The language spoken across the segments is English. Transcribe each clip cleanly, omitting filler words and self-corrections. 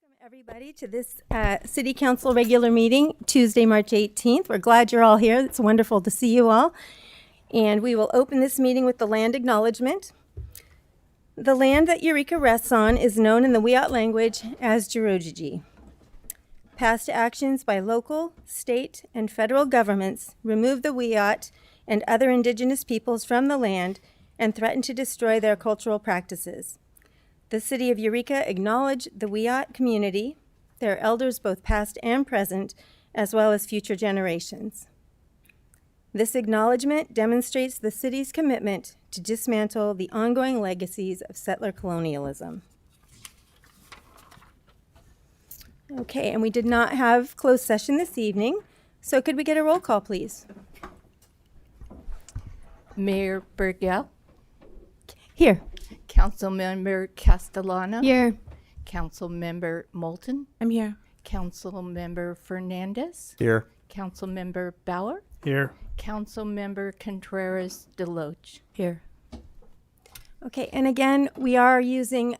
Welcome, everybody, to this City Council regular meeting, Tuesday, March 18th. We're glad you're all here. It's wonderful to see you all. And we will open this meeting with the land acknowledgement. The land that Eureka rests on is known in the Wiyot language as Jirojiji. Past actions by local, state, and federal governments remove the Wiyot and other indigenous peoples from the land and threaten to destroy their cultural practices. The City of Eureka acknowledge the Wiyot community, their elders both past and present, as well as future generations. This acknowledgement demonstrates the city's commitment to dismantle the ongoing legacies of settler colonialism. Okay, and we did not have closed session this evening, so could we get a roll call, please? Mayor Burgell, Here. Councilmember Castellano, Here. Councilmember Moulton, I'm here. Councilmember Fernandez, Here. Councilmember Bauer, Here. Councilmember Contreras Deloach. Here. Okay, and again, we are using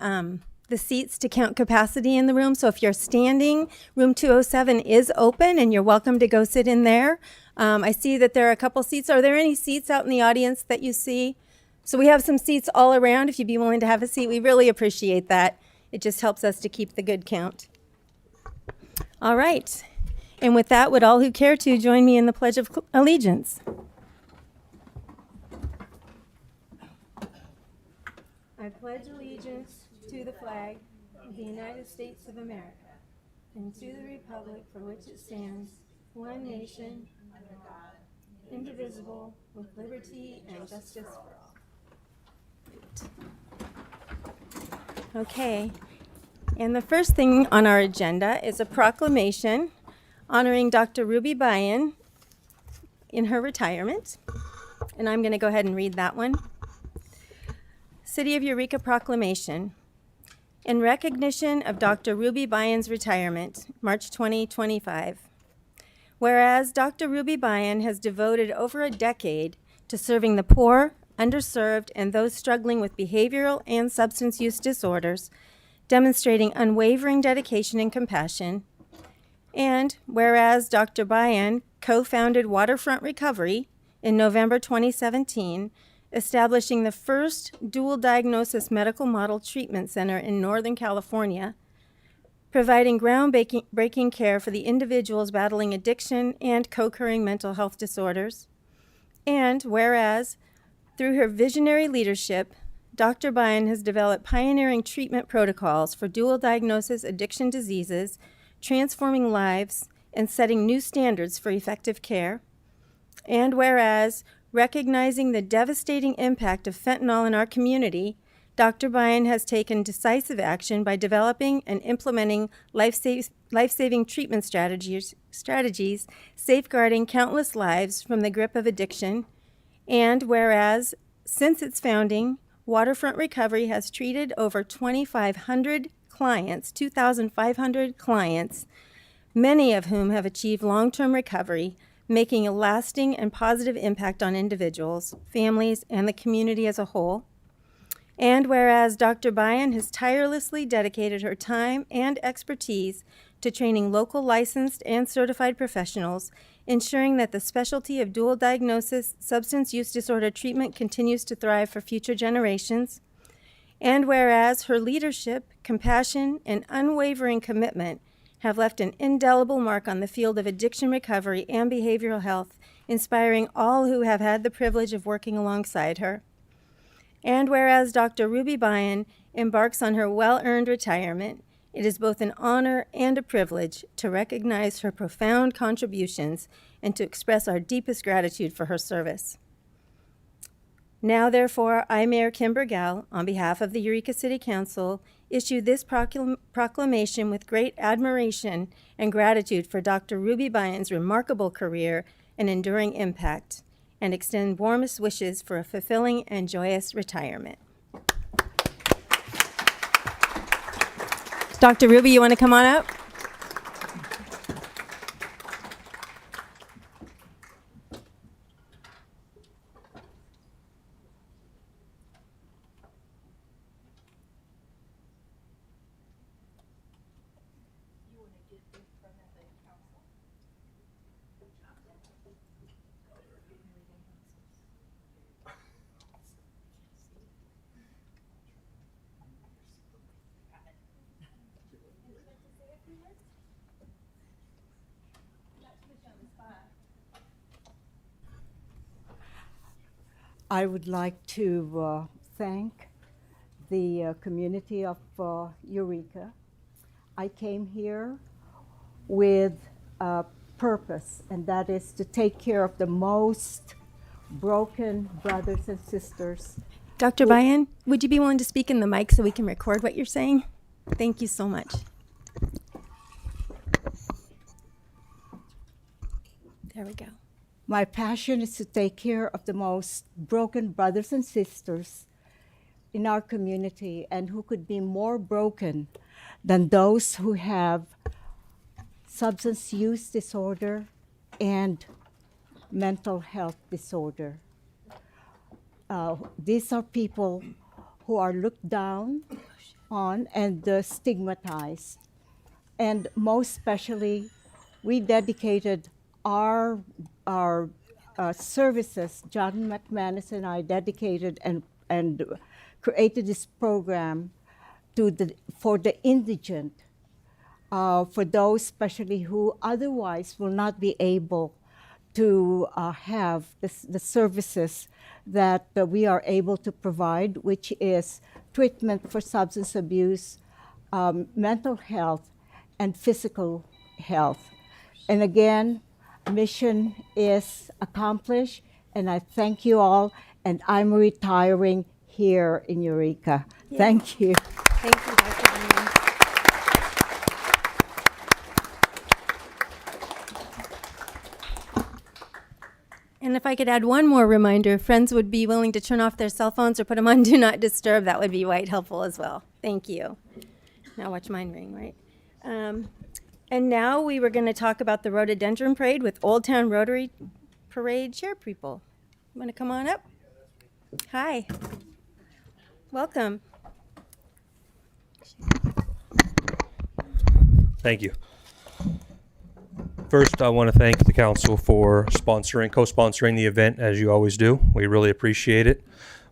the seats to count capacity in the room. So if you're standing, room 207 is open and you're welcome to go sit in there. I see that there are a couple seats. Are there any seats out in the audience that you see? So we have some seats all around. If you'd be willing to have a seat, we really appreciate that. It just helps us to keep the good count. All right. And with that, would all who care to join me in the Pledge of Allegiance? I pledge allegiance to the flag of the United States of America and to the republic for which it stands, one nation, under God, indivisible, with liberty and justice for all. Okay, and the first thing on our agenda is a proclamation honoring Dr. Ruby Banyan in her retirement, and I'm going to go ahead and read that one. City of Eureka Proclamation. In recognition of Dr. Ruby Banyan's retirement, March 2025. Whereas Dr. Ruby Banyan has devoted over a decade to serving the poor, underserved, and those struggling with behavioral and substance use disorders, demonstrating unwavering dedication and compassion. And whereas Dr. Banyan co-founded Waterfront Recovery in November 2017, establishing the first dual diagnosis medical model treatment center in Northern California, providing groundbreaking care for the individuals battling addiction and co-occurring mental health disorders. And whereas through her visionary leadership, Dr. Banyan has developed pioneering treatment protocols for dual diagnosis addiction diseases, transforming lives and setting new standards for effective care. And whereas, recognizing the devastating impact of fentanyl in our community, Dr. Banyan has taken decisive action by developing and implementing life-saving treatment strategies, safeguarding countless lives from the grip of addiction. And whereas, since its founding, Waterfront Recovery has treated over 2,500 clients, 2,500 clients, many of whom have achieved long-term recovery, making a lasting and positive impact on individuals, families, and the community as a whole. And whereas Dr. Banyan has tirelessly dedicated her time and expertise to training local licensed and certified professionals, ensuring that the specialty of dual diagnosis substance use disorder treatment continues to thrive for future generations. And whereas her leadership, compassion, and unwavering commitment have left an indelible mark on the field of addiction recovery and behavioral health, inspiring all who have had the privilege of working alongside her. And whereas Dr. Ruby Banyan embarks on her well-earned retirement, it is both an honor and a privilege to recognize her profound contributions and to express our deepest gratitude for her service. Now, therefore, I, Mayor Kim Burgell, on behalf of the Eureka City Council, issue this proclamation with great admiration and gratitude for Dr. Ruby Banyan's remarkable career and enduring impact, and extend warmest wishes for a fulfilling and joyous retirement. Dr. Ruby, you want to come on up? I would like to thank the community of Eureka. I came here with a purpose, and that is to take care of the most broken brothers and sisters. Dr. Banyan, would you be willing to speak in the mic so we can record what you're saying? Thank you so much. There we go. My passion is to take care of the most broken brothers and sisters in our community, and who could be more broken than those who have substance use disorder and mental health disorder. These are people who are looked down on and stigmatized. And most especially, we dedicated our services, John McManus and I dedicated and created this program for the indigent, for those especially who otherwise will not be able to have the services that we are able to provide, which is treatment for substance abuse, mental health, and physical health. And again, mission is accomplished, and I thank you all, and I'm retiring here in Eureka. Yeah. Thank you. Thank you, Dr. Banyan. And if I could add one more reminder, if friends would be willing to turn off their cell phones or put them on Do Not Disturb, that would be quite helpful as well. Thank you. Now watch mine ring, right? And now we were going to talk about the Rhododendron Parade with Old Town Rotary Parade chair people. You want to come on up? Hi. Welcome. Thank you. First, I want to thank the council for co-sponsoring the event, as you always do. We really appreciate it.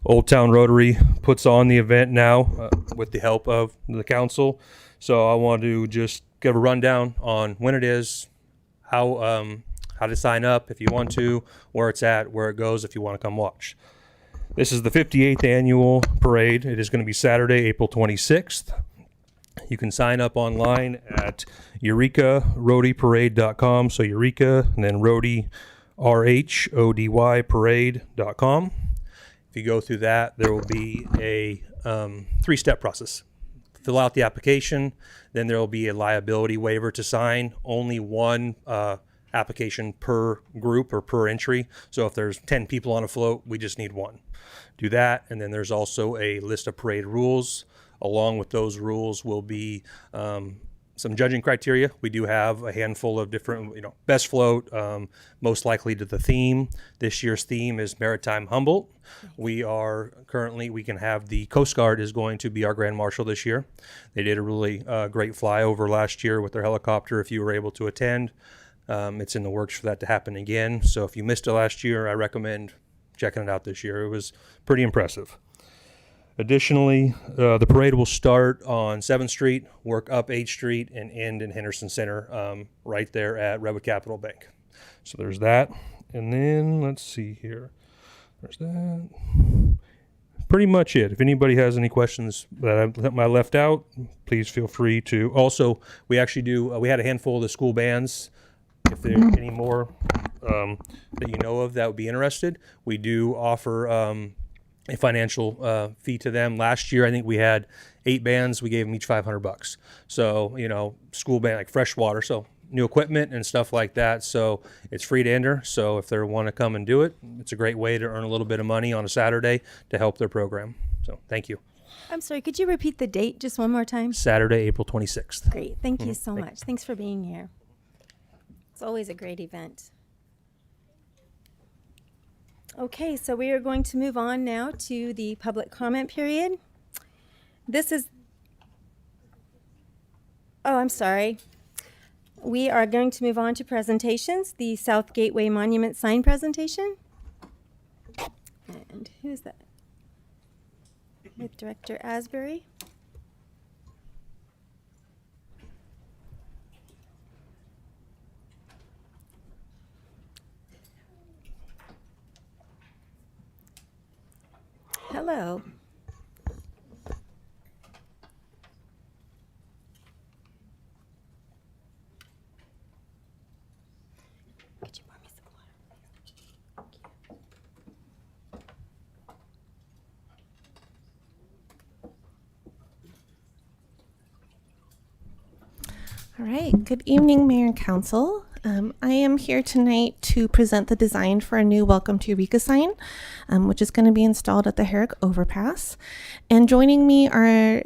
Old Town Rotary puts on the event now with the help of the council. So I want to just give a rundown on when it is, how to sign up if you want to, where it's at, where it goes if you want to come watch. This is the 58th annual parade. It is going to be Saturday, April 26th. You can sign up online at eurekarodyparade.com. So Eureka and then Rhody, RHODY parade.com. If you go through that, there will be a 3-step process. Fill out the application, then there will be a liability waiver to sign. Only one application per group or per entry. So if there's 10 people on a float, we just need one. Do that, and then there's also a list of parade rules. Along with those rules will be some judging criteria. We do have a handful of different, best float, most likely to the theme. This year's theme is Maritime Humboldt. We can have the Coast Guard is going to be our Grand Marshal this year. They did a really great flyover last year with their helicopter. If you were able to attend, it's in the works for that to happen again. So if you missed it last year, I recommend checking it out this year. It was pretty impressive. Additionally, the parade will start on 7th Street, work up 8th Street, and end in Henderson Center, right there at Redwood Capital Bank. So there's that. And then let's see here. There's that. Pretty much it. If anybody has any questions that I left out, please feel free to. Also, we actually we had a handful of the school bands. If there are any more that you know of that would be interested, we do offer a financial fee to them. Last year, I think we had 8 bands. We gave them each $500. So, school band, like Freshwater, so new equipment and stuff like that. So it's free to enter. So if they want to come and do it, it's a great way to earn a little bit of money on a Saturday to help their program. So thank you. I'm sorry, could you repeat the date just one more time? Saturday, April 26th. Great. Thank you so much. Thanks for being here. It's always a great event. Okay, so we are going to move on now to the public comment period. I'm sorry. We are going to move on to presentations, the South Gateway Monument sign presentation. And who's that? With Director Asbury. Hello. Could you pour me some water? All right. Good evening, Mayor and Council. I am here tonight to present the design for a new Welcome to Eureka sign, which is going to be installed at the Herrick Overpass. And joining me are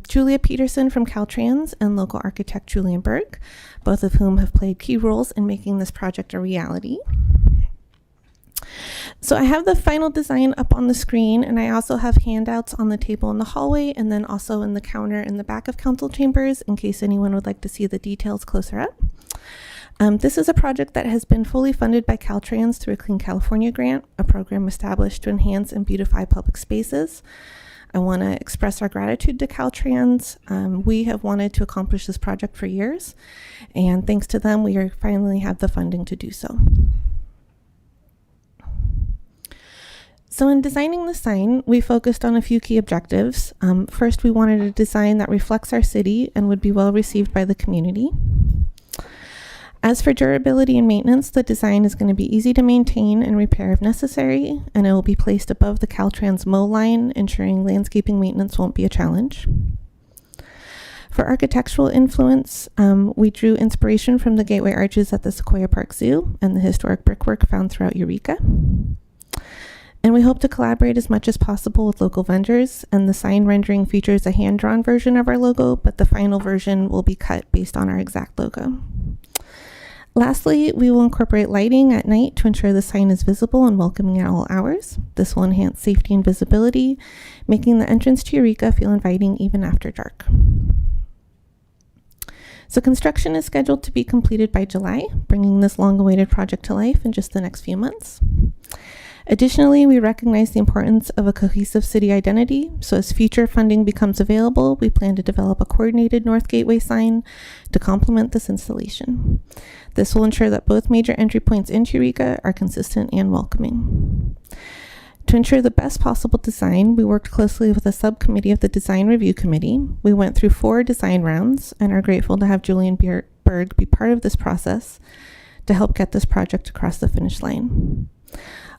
Julia Peterson from Caltrans and local architect Julian Berg, both of whom have played key roles in making this project a reality. So I have the final design up on the screen, and I also have handouts on the table in the hallway and then also in the counter in the back of council chambers in case anyone would like to see the details closer up. This is a project that has been fully funded by Caltrans through a Clean California grant, a program established to enhance and beautify public spaces. I want to express our gratitude to Caltrans. We have wanted to accomplish this project for years, and thanks to them, we finally have the funding to do so. So in designing the sign, we focused on a few key objectives. First, we wanted a design that reflects our city and would be well received by the community. As for durability and maintenance, the design is going to be easy to maintain and repair if necessary, and it will be placed above the Caltrans mow line, ensuring landscaping maintenance won't be a challenge. For architectural influence, we drew inspiration from the gateway arches at the Sequoia Park Zoo and the historic brickwork found throughout Eureka. And we hope to collaborate as much as possible with local vendors, and the sign rendering features a hand-drawn version of our logo, but the final version will be cut based on our exact logo. Lastly, we will incorporate lighting at night to ensure the sign is visible and welcoming at all hours. This will enhance safety and visibility, making the entrance to Eureka feel inviting even after dark. So construction is scheduled to be completed by July, bringing this long-awaited project to life in just the next few months. Additionally, we recognize the importance of a cohesive city identity, so as future funding becomes available, we plan to develop a coordinated North Gateway sign to complement this installation. This will ensure that both major entry points into Eureka are consistent and welcoming. To ensure the best possible design, we worked closely with a subcommittee of the Design Review Committee. We went through 4 design rounds and are grateful to have Julian Berg be part of this process to help get this project across the finish line.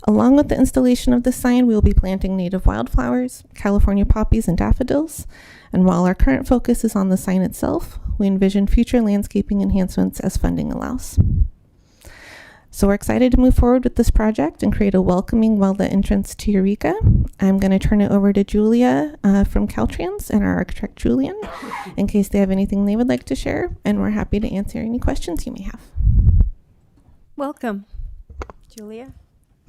Along with the installation of the sign, we will be planting native wildflowers, California poppies, and daffodils. And while our current focus is on the sign itself, we envision future landscaping enhancements as funding allows. So we're excited to move forward with this project and create a welcoming, well-lit entrance to Eureka. I'm going to turn it over to Julia from Caltrans and our architect Julian in case they have anything they would like to share, and we're happy to answer any questions you may have. Welcome, Julia.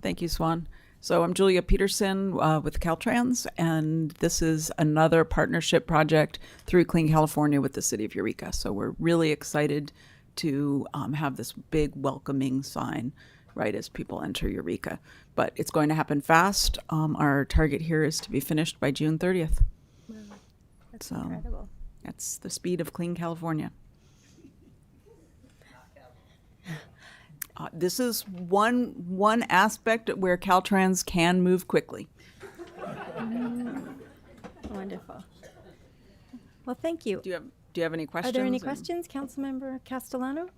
Thank you, Swan. So I'm Julia Peterson with Caltrans, and this is another partnership project through Clean California with the city of Eureka. So we're really excited to have this big welcoming sign right as people enter Eureka. But it's going to happen fast. Our target here is to be finished by June 30th. Wow, that's So incredible. that's the speed of Clean California. This is one aspect where Caltrans can move quickly. Wonderful. Well, thank you. Do you have any questions? Are there any questions, Councilmember Castellano?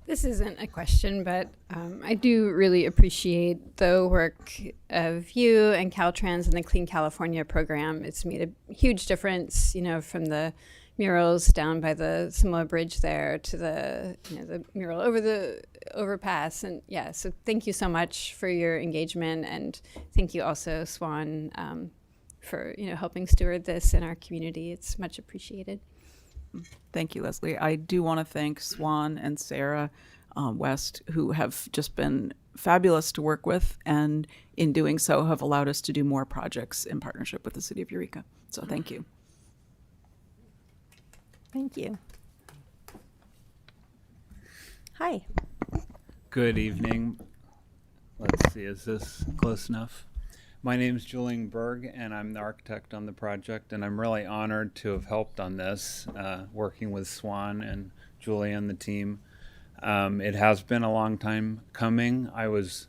This isn't a question, but I do really appreciate the work of you and Caltrans and the Clean California program. It's made a huge difference, from the murals down by the Samoa Bridge there to the, the mural over the overpass. And yeah, so thank you so much for your engagement. And thank you also, Swan, for, helping steward this in our community. It's much appreciated. Thank you, Leslie. I do want to thank Swan and Sarah West, who have just been fabulous to work with, and in doing so have allowed us to do more projects in partnership with the city of Eureka. So thank you. Thank you. Hi. Good evening. Let's see, is this close enough? My name is Julian Berg, and I'm the architect on the project, and I'm really honored to have helped on this, working with Swan and Julia and the team. It has been a long time coming. I was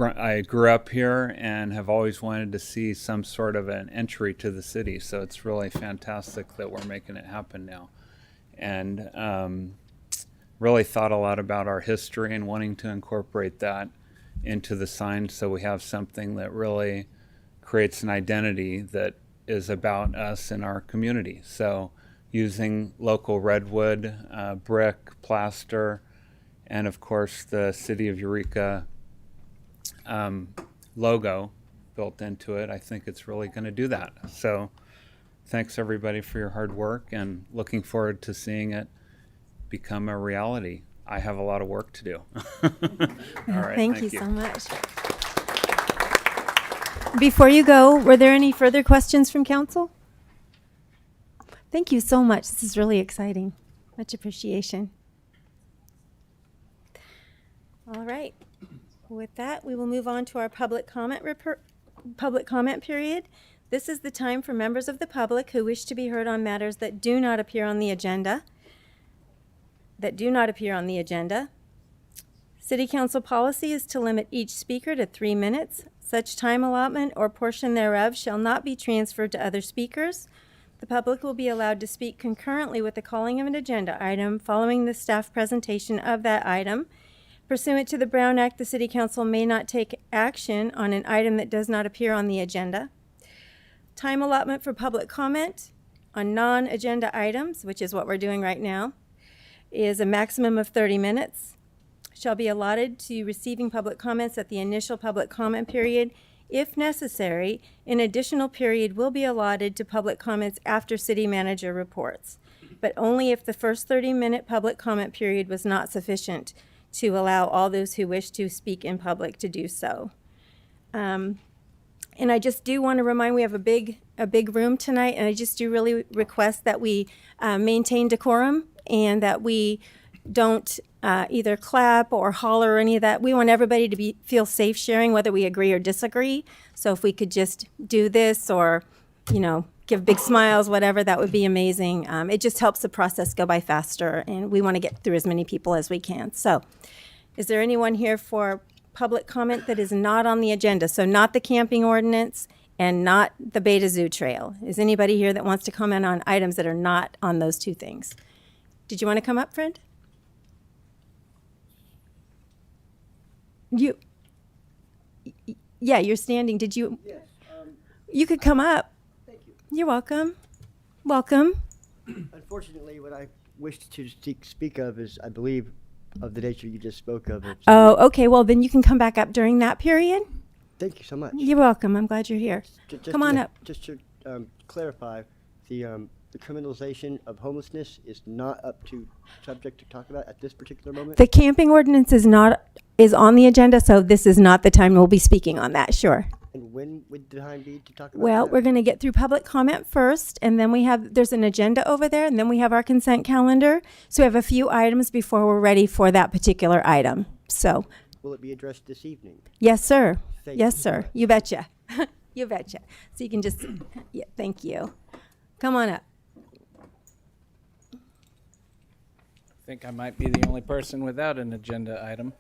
I grew up here and have always wanted to see some sort of an entry to the city. So it's really fantastic that we're making it happen now. And really thought a lot about our history and wanting to incorporate that into the sign so we have something that really creates an identity that is about us and our community. So using local redwood, brick, plaster, and of course the City of Eureka logo built into it, I think it's really going to do that. So thanks everybody for your hard work and looking forward to seeing it become a reality. I have a lot of work to do. All right, Thank you so much. Before you go, were there any further questions from council? Thank you so much. This is really exciting. Much appreciation. All right. With that, we will move on to our public comment period. This is the time for members of the public who wish to be heard on matters that do not appear on the agenda. City Council policy is to limit each speaker to 3 minutes. Such time allotment or portion thereof shall not be transferred to other speakers. The public will be allowed to speak concurrently with the calling of an agenda item following the staff presentation of that item. Pursuant to the Brown Act, the City Council may not take action on an item that does not appear on the agenda. Time allotment for public comment on non-agenda items, which is what we're doing right now, is a maximum of 30 minutes. Shall be allotted to receiving public comments at the initial public comment period. If necessary, an additional period will be allotted to public comments after city manager reports, but only if the first 30-minute public comment period was not sufficient to allow all those who wish to speak in public to do so. And I just do want to remind, we have a big room tonight, and I just do really request that we maintain decorum and that we don't either clap or holler or any of that. We want everybody to feel safe sharing, whether we agree or disagree. So if we could just do this or, give big smiles, whatever, that would be amazing. It just helps the process go by faster, and we want to get through as many people as we can. So is there anyone here for public comment that is not on the agenda? So not the camping ordinance and not the Beta Zoo Trail. Is anybody here that wants to comment on items that are not on those two things? Did you want to come up, friend? Yeah, you're standing. Did you? Yes. You could come up. Thank you. You're welcome. Welcome. Unfortunately, what I wish to speak of is, I believe, of the nature you just spoke of. Oh, okay. Well, then you can come back up during that period. Thank you so much. You're welcome. I'm glad you're here. Come on up. Just to clarify, the criminalization of homelessness is not up to subject to talk about at this particular moment? The camping ordinance is on the agenda, so this is not the time we'll be speaking on that, sure. And when would the time be to talk about Well, that? we're going to get through public comment first, and then there's an agenda over there, and then we have our consent calendar. So we have a few items before we're ready for that particular item. So, Will it be addressed this evening? yes, sir. Thank Yes, you. sir. You betcha. You betcha. So you can just, yeah, thank you. Come on up. I think I might be the only person without an agenda item.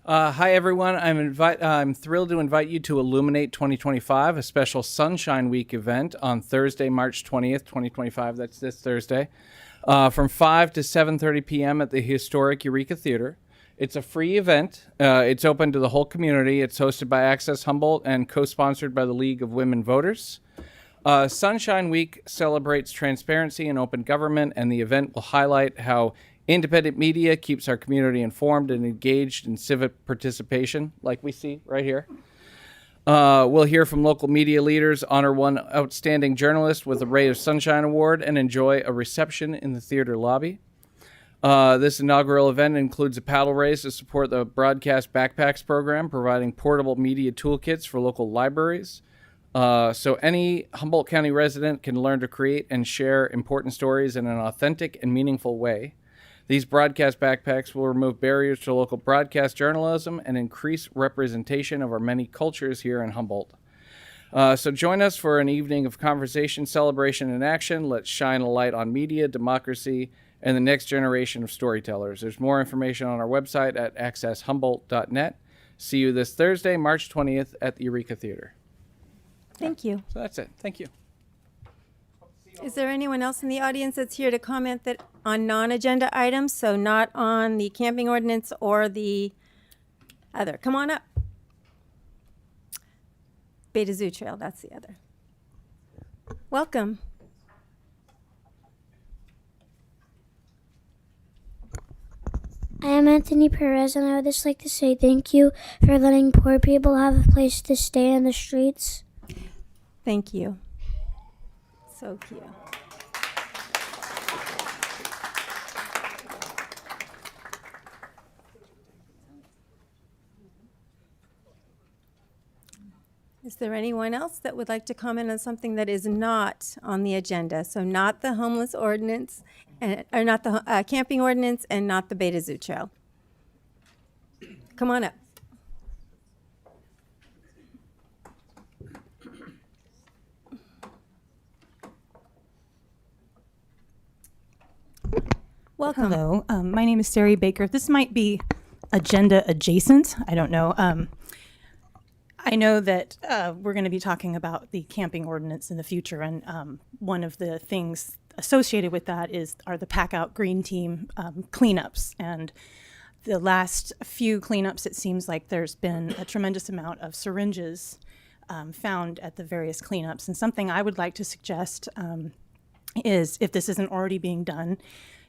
Hi, everyone. I'm thrilled to invite you to Illuminate 2025, a special Sunshine Week event on Thursday, March 20th, 2025. That's this Thursday, from 5 to 7:30 p.m. at the historic Eureka Theater. It's a free event. It's open to the whole community. It's hosted by Access Humboldt and co-sponsored by the League of Women Voters. Sunshine Week celebrates transparency and open government, and the event will highlight how independent media keeps our community informed and engaged in civic participation, like we see right here. We'll hear from local media leaders, honor one outstanding journalist with a Ray of Sunshine Award, and enjoy a reception in the theater lobby. This inaugural event includes a paddle race to support the Broadcast Backpacks program, providing portable media toolkits for local libraries. So any Humboldt County resident can learn to create and share important stories in an authentic and meaningful way. These broadcast backpacks will remove barriers to local broadcast journalism and increase representation of our many cultures here in Humboldt. So join us for an evening of conversation, celebration, and action. Let's shine a light on media, democracy, and the next generation of storytellers. There's more information on our website at accesshumboldt.net. See you this Thursday, March 20th at the Eureka Theater. Thank you. So that's it. Thank you. Is there anyone else in the audience that's here to comment that on non-agenda items, so not on the camping ordinance or the other? Come on up. Beta Zoo Trail, that's the other. Welcome. I am Anthony Perez, and I would just like to say thank you for letting poor people have a place to stay in the streets. Thank you. So cute. Is there anyone else that would like to comment on something that is not on the agenda? So not the homeless ordinance, or not the camping ordinance, and not the Beta Zoo Trail. Come on up. Welcome. Hello, my name is Sari Baker. This might be agenda adjacent. I don't know. I know that we're going to be talking about the camping ordinance in the future, and one of the things associated with that are the Pack Out Green Team cleanups. And the last few cleanups, it seems like there's been a tremendous amount of syringes found at the various cleanups. And something I would like to suggest is, if this isn't already being done,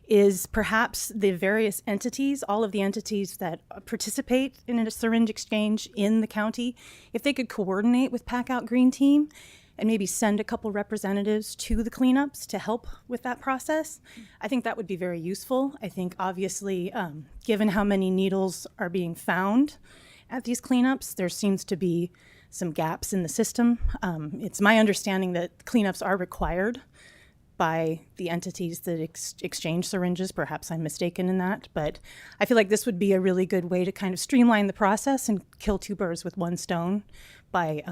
is perhaps the various entities, all of the entities that participate in a syringe exchange in the county, if they could coordinate with Pack Out Green Team and maybe send a couple representatives to the cleanups to help with that process, I think that would be very useful. I think obviously, given how many needles are being found at these cleanups, there seems to be some gaps in the system. It's my understanding that cleanups are required by the entities that exchange syringes. Perhaps I'm mistaken in that, but I feel like this would be a really good way to kind of streamline the process and kill two birds with one stone by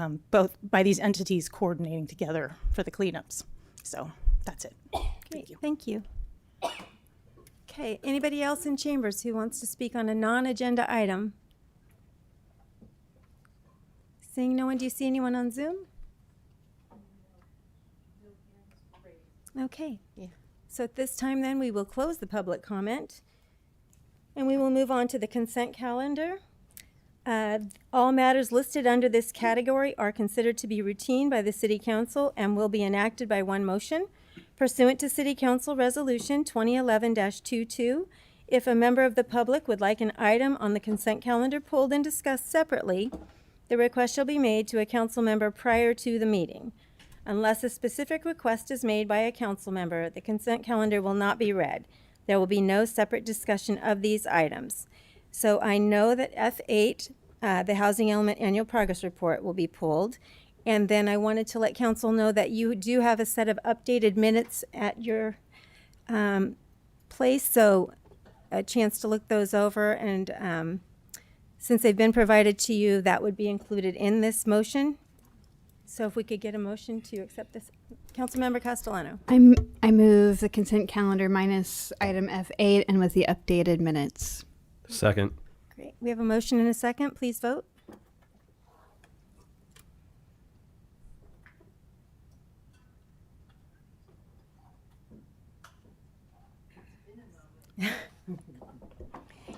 by these entities coordinating together for the cleanups. So that's it. Great, thank you. Okay, anybody else in chambers who wants to speak on a non-agenda item? Seeing no one, do you see anyone on Zoom? Okay. Yeah. So at this time then, we will close the public comment and we will move on to the consent calendar. All matters listed under this category are considered to be routine by the City Council and will be enacted by one motion pursuant to City Council Resolution 2011-22. If a member of the public would like an item on the consent calendar pulled and discussed separately, the request shall be made to a council member prior to the meeting. Unless a specific request is made by a council member, the consent calendar will not be read. There will be no separate discussion of these items. So I know that F8, the Housing Element Annual Progress Report, will be pulled. And then I wanted to let council know that you do have a set of updated minutes at your place, so a chance to look those over. And since they've been provided to you, that would be included in this motion. So if we could get a motion to accept this. Councilmember Castellano. I move the consent calendar minus item F8 and with the updated minutes. Second. Great. We have a motion and a second. Please vote.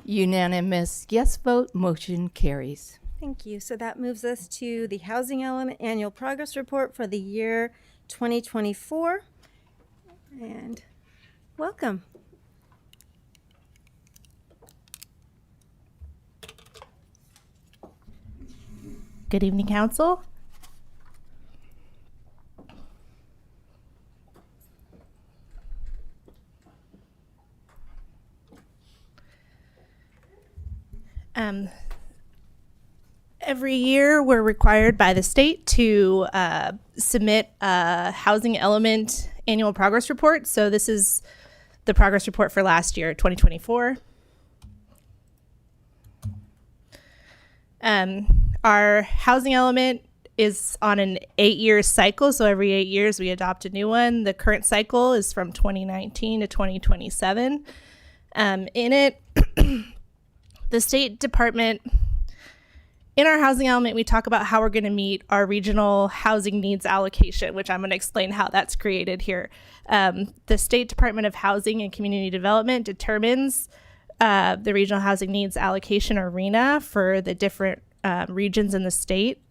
Unanimous yes vote, motion carries. Thank you. So that moves us to the Housing Element Annual Progress Report for the year 2024. And welcome. Good evening, Council. Every year, we're required by the state to submit a Housing Element Annual Progress Report. So this is the progress report for last year, 2024. Our Housing Element is on an 8-year cycle. So every 8 years we adopt a new one. The current cycle is from 2019 to 2027. In it, the State Department, in our housing element, we talk about how we're going to meet our regional housing needs allocation, which I'm going to explain how that's created here. The State Department of Housing and Community Development determines the regional housing needs allocation, or RHNA, for the different regions in the state,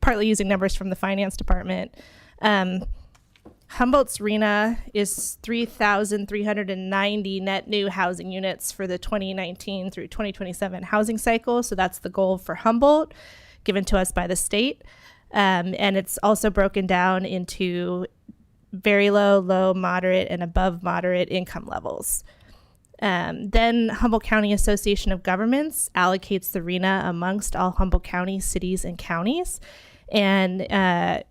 partly using numbers from the finance department. Humboldt's RHNA is 3,390 net new housing units for the 2019 through 2027 housing cycle. So that's the goal for Humboldt, given to us by the state. And it's also broken down into very low, low, moderate, and above moderate income levels. Then Humboldt County Association of Governments allocates the RHNA amongst all Humboldt County cities and counties. And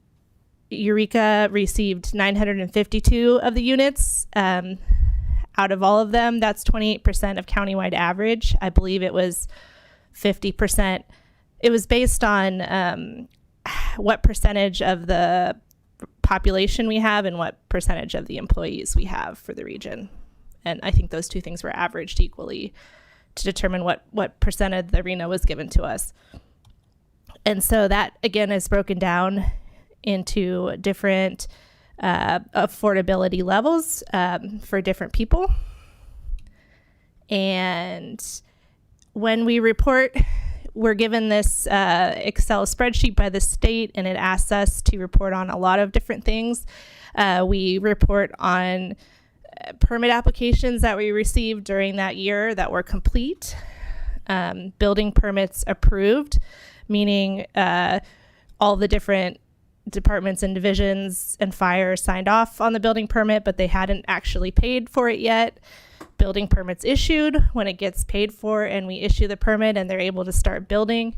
Eureka received 952 of the units. Out of all of them, that's 28% of countywide average. I believe it was 50%. It was based on what percentage of the population we have and what percentage of the employees we have for the region. And I think those two things were averaged equally to determine what percent of the RHNA was given to us. And so that, again, is broken down into different affordability levels for different people. And when we report, we're given this Excel spreadsheet by the state, and it asks us to report on a lot of different things. We report on permit applications that we received during that year that were complete, building permits approved, meaning all the different departments and divisions and fire signed off on the building permit, but they hadn't actually paid for it yet. Building permits issued when it gets paid for and we issue the permit and they're able to start building.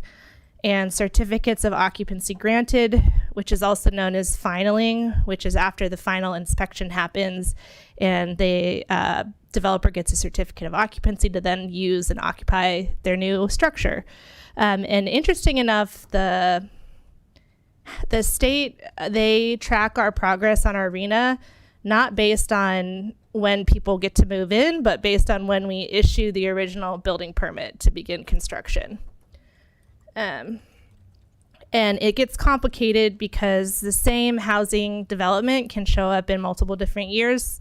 And certificates of occupancy granted, which is also known as finaling, which is after the final inspection happens and the developer gets a certificate of occupancy to then use and occupy their new structure. And interesting enough, the state, they track our progress on our RHNA, not based on when people get to move in, but based on when we issue the original building permit to begin construction. And it gets complicated because the same housing development can show up in multiple different years.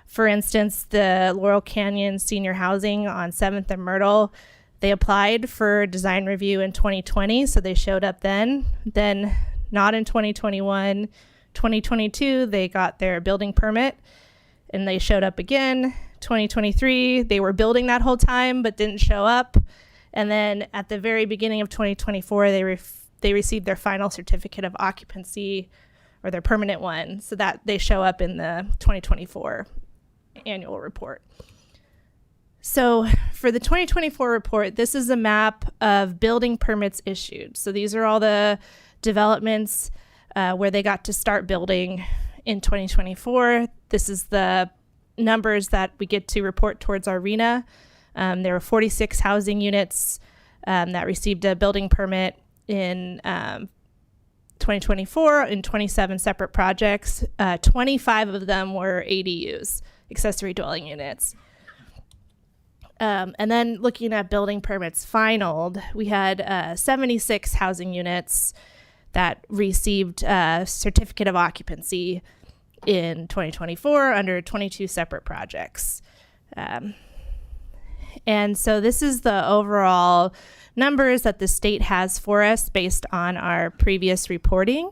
For instance, the Laurel Canyon Senior Housing on 7th and Myrtle, they applied for design review in 2020, so they showed up then not in 2021. 2022, they got their building permit and they showed up again. 2023, they were building that whole time but didn't show up. And then at the very beginning of 2024, they received their final certificate of occupancy, or their permanent one, so that they show up in the 2024 annual report. So for the 2024 report, this is a map of building permits issued. So these are all the developments where they got to start building in 2024. This is the numbers that we get to report towards our RHNA. There were 46 housing units that received a building permit in 2024 in 27 separate projects. 25 of them were ADUs, accessory dwelling units. And then looking at building permits finaled, we had 76 housing units that received a certificate of occupancy in 2024 under 22 separate projects. And so this is the overall numbers that the state has for us based on our previous reporting.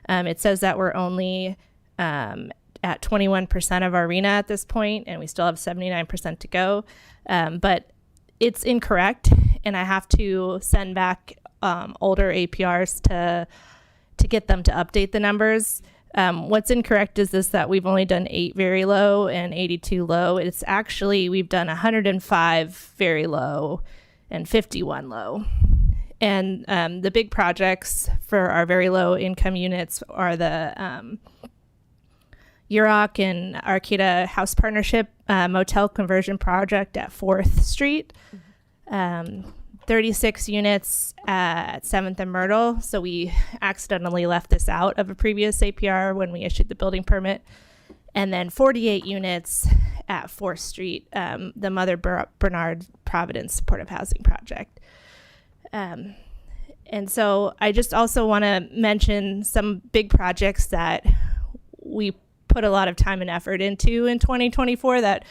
It says that we're only at 21% of our RHNA at this point, and we still have 79% to go. But it's incorrect, and I have to send back older APRs to get them to update the numbers. What's incorrect is this, that we've only done 8 very low and 82 low. It's actually, we've done 105 very low and 51 low. And the big projects for our very low income units are the UROC and Arcata House Partnership motel conversion project at 4th Street. 36 units at 7th and Myrtle. So we accidentally left this out of a previous APR when we issued the building permit. And then 48 units at 4th Street, the Mother Bernard Providence Supportive Housing Project. And so I just also want to mention some big projects that we put a lot of time and effort into in 2024 that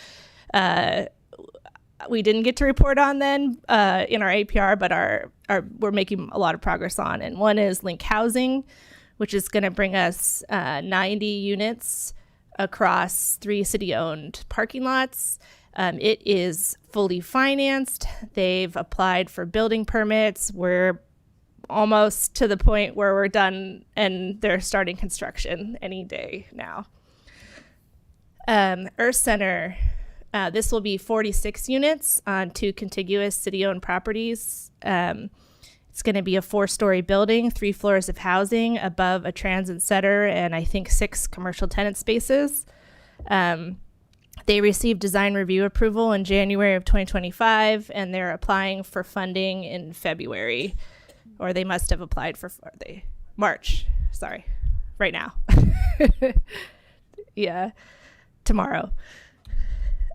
we didn't get to report on then in our APR, but we're making a lot of progress on. And one is Link Housing, which is going to bring us 90 units across 3 city-owned parking lots. It is fully financed. They've applied for building permits. We're almost to the point where we're done and they're starting construction any day now. Earth Center, this will be 46 units on 2 contiguous city-owned properties. It's going to be a 4-story building, 3 floors of housing above a transit center, and I think 6 commercial tenant spaces. They received design review approval in January of 2025, and they're applying for funding in February, or they must have applied for March. Sorry, right now. Yeah, tomorrow.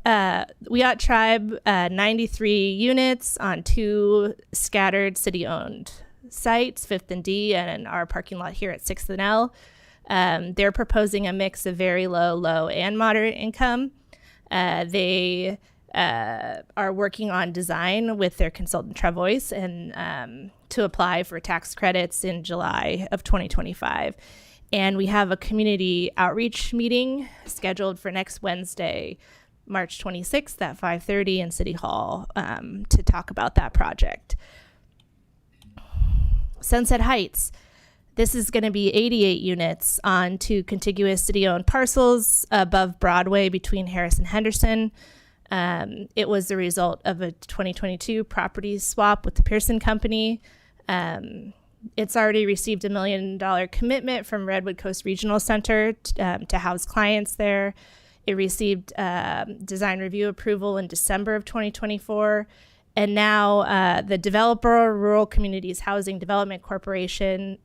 We Tribe, 93 units on 2 scattered city-owned sites, 5th and D, and our parking lot here at 6th and L. They're proposing a mix of very low, and moderate income. They are working on design with their consultant Travois and to apply for tax credits in July of 2025. And we have a community outreach meeting scheduled for next Wednesday, March 26th at 5:30 in City Hall to talk about that project. Sunset Heights. This is going to be 88 units on 2 contiguous city-owned parcels above Broadway between Harris and Henderson. It was the result of a 2022 property swap with the Pearson Company. It's already received $1 million commitment from Redwood Coast Regional Center to house clients there. It received design review approval in December of 2024. And now the developer, Rural Communities Housing Development Corporation,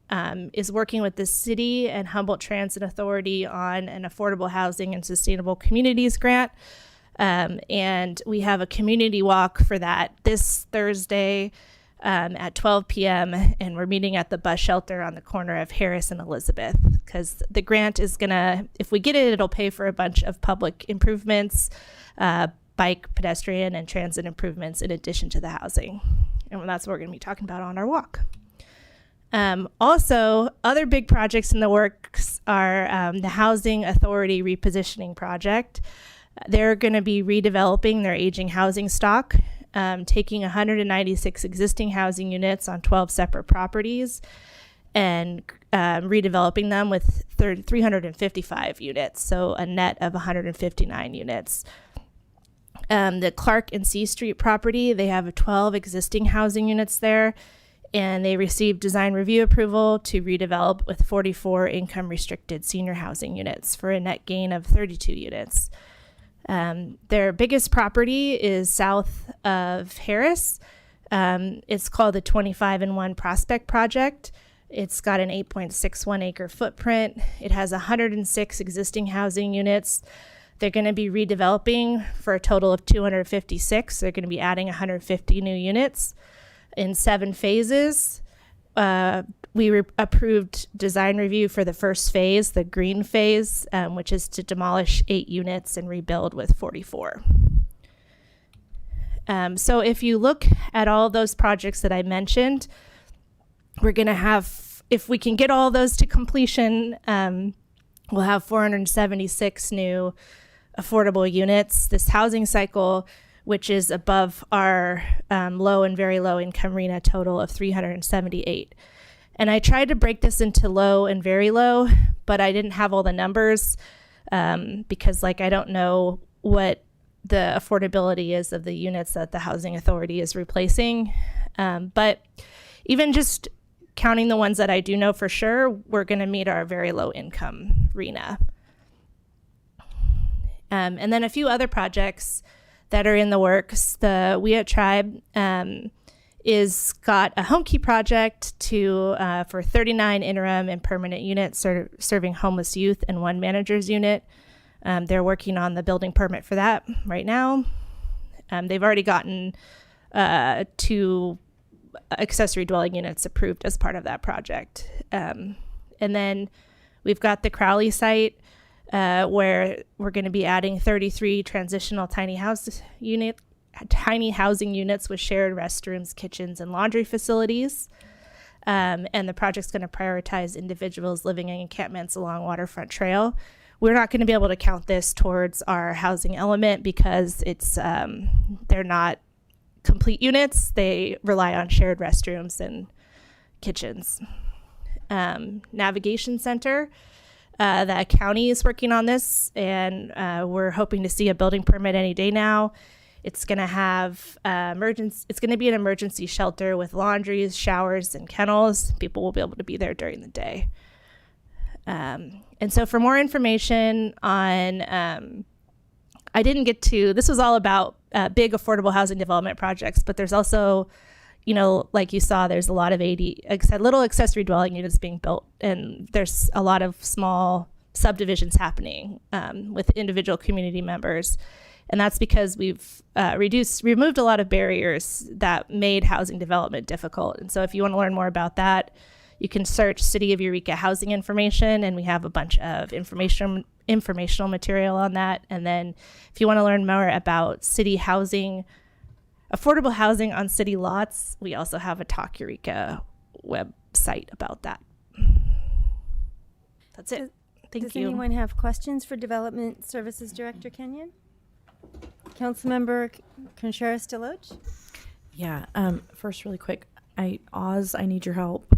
is working with the city and Humboldt Transit Authority on an affordable housing and sustainable communities grant. And we have a community walk for that this Thursday at 12 p.m. And we're meeting at the bus shelter on the corner of Harris and Elizabeth, because the grant is gonna, if we get it, it'll pay for a bunch of public improvements, bike, pedestrian, and transit improvements in addition to the housing. And that's what we're gonna be talking about on our walk. Also, other big projects in the works are the Housing Authority Repositioning Project. They're gonna be redeveloping their aging housing stock, taking 196 existing housing units on 12 separate properties and redeveloping them with 355 units, so a net of 159 units. The Clark and C Street property, they have 12 existing housing units there, and they received design review approval to redevelop with 44 income restricted senior housing units for a net gain of 32 units. Their biggest property is south of Harris. It's called the 25-in-1 Prospect Project. It's got an 8.61 acre footprint. It has 106 existing housing units. They're going to be redeveloping for a total of 256. They're going to be adding 150 new units in 7 phases. We approved design review for the first phase, the green phase, which is to demolish 8 units and rebuild with 44. So if you look at all those projects that I mentioned, we're going to have, if we can get all those to completion, we'll have 476 new affordable units. This housing cycle, which is above our low and very low income RHNA total of 378. And I tried to break this into low and very low, but I didn't have all the numbers because I don't know what the affordability is of the units that the Housing Authority is replacing. But even just counting the ones that I do know for sure, we're going to meet our very low income RHNA. And then a few other projects that are in the works. The We at Tribe is got a home key project for 39 interim and permanent units serving homeless youth and 1 manager's unit. They're working on the building permit for that right now. They've already gotten 2 accessory dwelling units approved as part of that project. And then we've got the Crowley site where we're going to be adding 33 transitional tiny housing units with shared restrooms, kitchens, and laundry facilities. And the project's going to prioritize individuals living in encampments along Waterfront Trail. We're not going to be able to count this towards our housing element because they're not complete units. They rely on shared restrooms and kitchens. Navigation Center, the county is working on this, and we're hoping to see a building permit any day now. It's going to have it's going to be an emergency shelter with laundries, showers, and kennels. People will be able to be there during the day. And so for more information on, this was all about big affordable housing development projects, but there's also, like you saw, there's a lot of little accessory dwelling units being built, and there's a lot of small subdivisions happening with individual community members. And that's because we've removed a lot of barriers that made housing development difficult. And so if you want to learn more about that, you can search City of Eureka housing information, and we have a bunch of informational material on that. And then if you want to learn more about city housing, affordable housing on city lots, we also have a Talk Eureka website about that. That's it. Thank Does you. anyone have questions for Development Services Director Kenyon? Councilmember Contreras-Deloche? Yeah. First, really quick, Oz, I need your help.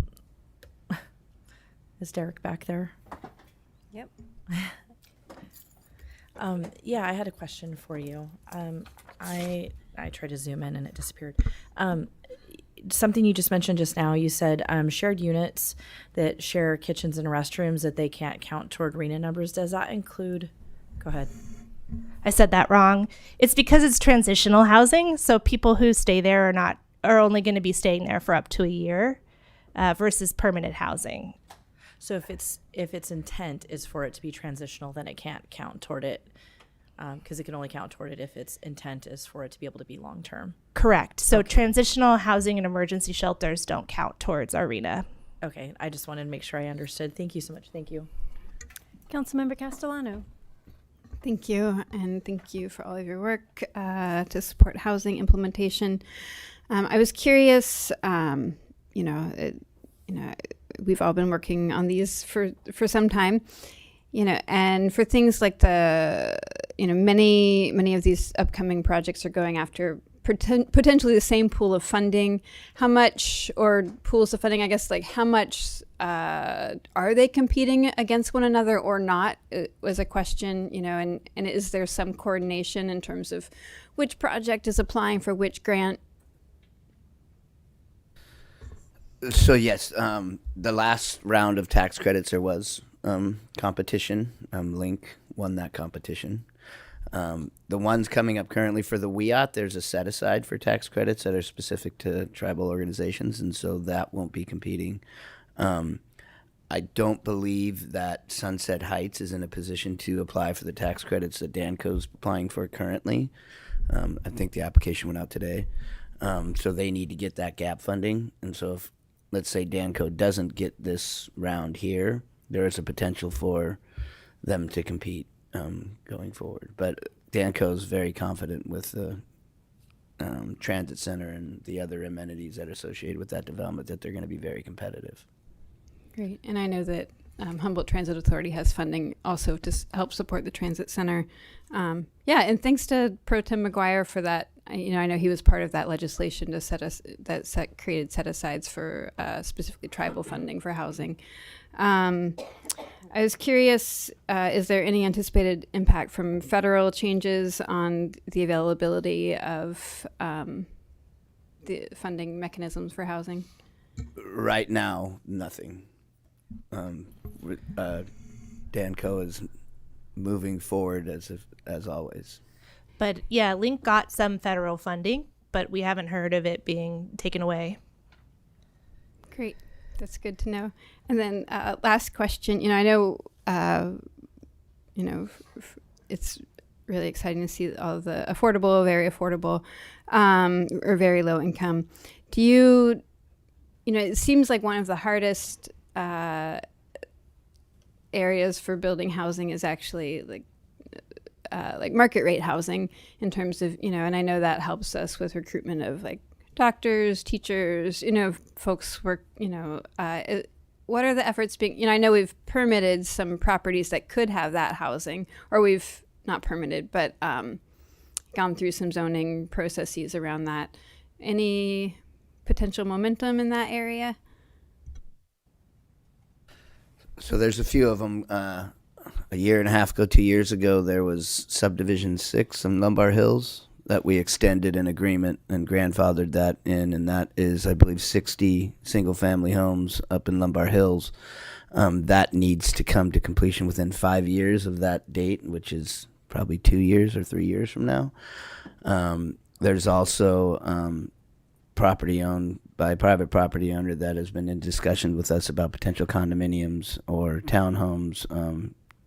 Is Derek back there? Yep. Yeah, I had a question for you. I tried to zoom in and it disappeared. Something you just mentioned just now, you said shared units that share kitchens and restrooms that they can't count toward RENA numbers. Does that include, go ahead. I said that wrong. It's because it's transitional housing, so people who stay there are only going to be staying there for up to a year versus permanent housing. So if its intent is for it to be transitional, then it can't count toward it, because it can only count toward it if its intent is for it to be able to be long term. Correct. So transitional housing and emergency shelters don't count towards our RENA. Okay, I just wanted to make sure I understood. Thank you so much. Thank you. Councilmember Castellano. Thank you, and thank you for all of your work to support housing implementation. I was curious, we've all been working on these for some time, and for things like many of these upcoming projects are going after potentially the same pool of funding. How much, or pools of funding, I guess, like how much are they competing against one another or not, was a question, and is there some coordination in terms of which project is applying for which grant? So yes, the last round of tax credits there was competition. Link won that competition. The ones coming up currently for the WIAT, there's a set aside for tax credits that are specific to tribal organizations, and so that won't be competing. I don't believe that Sunset Heights is in a position to apply for the tax credits that Danco's applying for currently. I think the application went out today. So they need to get that gap funding, and so if, let's say, Danco doesn't get this round here, there is a potential for them to compete going forward. But Danco is very confident with the transit center and the other amenities that are associated with that development that they're going to be very competitive. Great, and I know that Humboldt Transit Authority has funding also to help support the transit center. And thanks to Pro Tem McGuire for that. I know he was part of that legislation to created set-asides for specifically tribal funding for housing. I was curious, is there any anticipated impact from federal changes on the availability of the funding mechanisms for housing? Right now, nothing. Danco is moving forward as always. But yeah, Link got some federal funding but we haven't heard of it being taken away. Great. That's good to know. And then last question, I know, it's really exciting to see all the affordable, very affordable, or very low income. Do you, it seems like one of the hardest areas for building housing is actually like market rate housing in terms of, and I know that helps us with recruitment of like doctors, teachers, folks work, what are the efforts being, I know we've permitted some properties that could have that housing, or we've not permitted, but gone through some zoning processes around that. Any potential momentum in that area? So there's a few of them. A year and a half ago, 2 years ago, there was Subdivision 6 in Lombard Hills that we extended an agreement and grandfathered that in, and that is, I believe, 60 single-family homes up in Lombard Hills. That needs to come to completion within 5 years of that date, which is probably 2 years or 3 years from now. There's also property owned by a private property owner that has been in discussion with us about potential condominiums or townhomes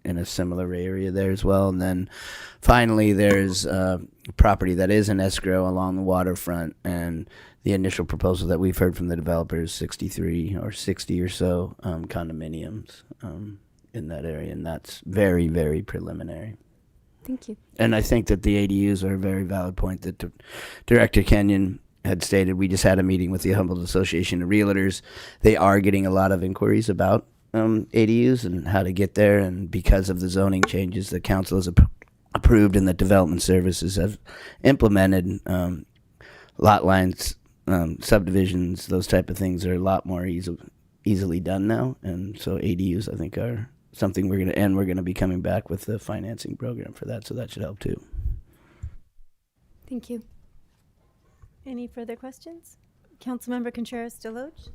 in a similar area there as well. And then finally, there's property that is in escrow along the waterfront, and the initial proposal that we've heard from the developers, 63 or 60 or so condominiums in that area, and that's very, very preliminary. Thank you. And I think that the ADUs are a very valid point that Director Kenyon had stated. We just had a meeting with the Humboldt Association of Realtors. They are getting a lot of inquiries about ADUs and how to get there, and because of the zoning changes that council has approved and that development services have implemented, lot lines, subdivisions, those type of things are a lot more easily done now. And so ADUs, I think, are something we're going to be coming back with the financing program for that, so that should help too. Thank you. Any further questions? Councilmember Contreras-Deloge?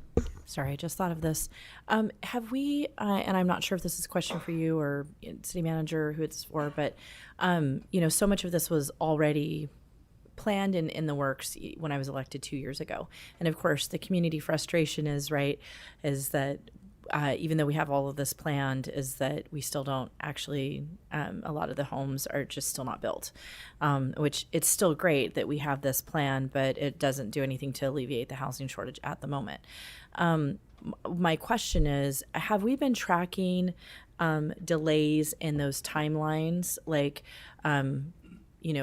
Sorry, I just thought of this. Have we, and I'm not sure if this is a question for you or city manager, who it's for, but, so much of this was already planned and in the works when I was elected 2 years ago. And of course, the community frustration is that even though we have all of this planned, is that we still don't actually, a lot of the homes are just still not built, which it's still great that we have this plan, but it doesn't do anything to alleviate the housing shortage at the moment. My question is, have we been tracking delays in those timelines? Like,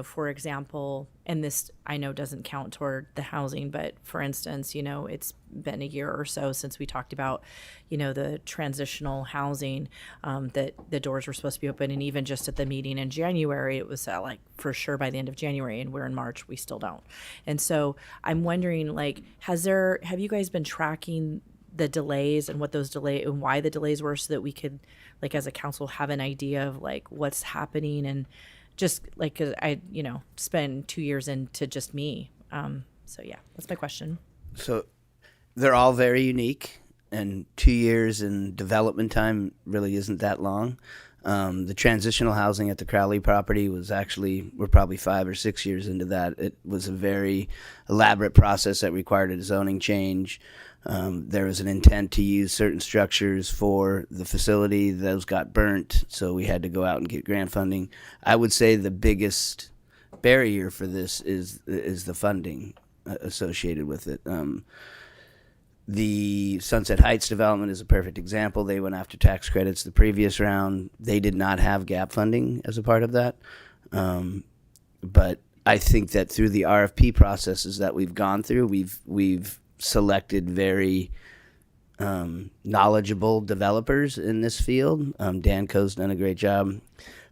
for example, and this I know doesn't count toward the housing, but for instance, it's been a year or so since we talked about, the transitional housing, that the doors were supposed to be open. And even just at the meeting in January, it was for sure by the end of January, and we're in March, we still don't. And so I'm wondering, have you guys been tracking the delays and what those delays and why the delays were, so that we could, as a council, have an idea of what's happening? And just cause I, spend 2 years into just me. So yeah, that's my question. So they're all very unique, and 2 years in development time really isn't that long. The transitional housing at the Crowley property we're probably 5 or 6 years into that. It was a very elaborate process that required a zoning change. There was an intent to use certain structures for the facility. Those got burnt, so we had to go out and get grant funding. I would say the biggest barrier for this is the funding associated with it. The Sunset Heights development is a perfect example. They went after tax credits the previous round. They did not have gap funding as a part of that. But I think that through the RFP processes that we've gone through, we've selected very knowledgeable developers in this field. Danco's done a great job.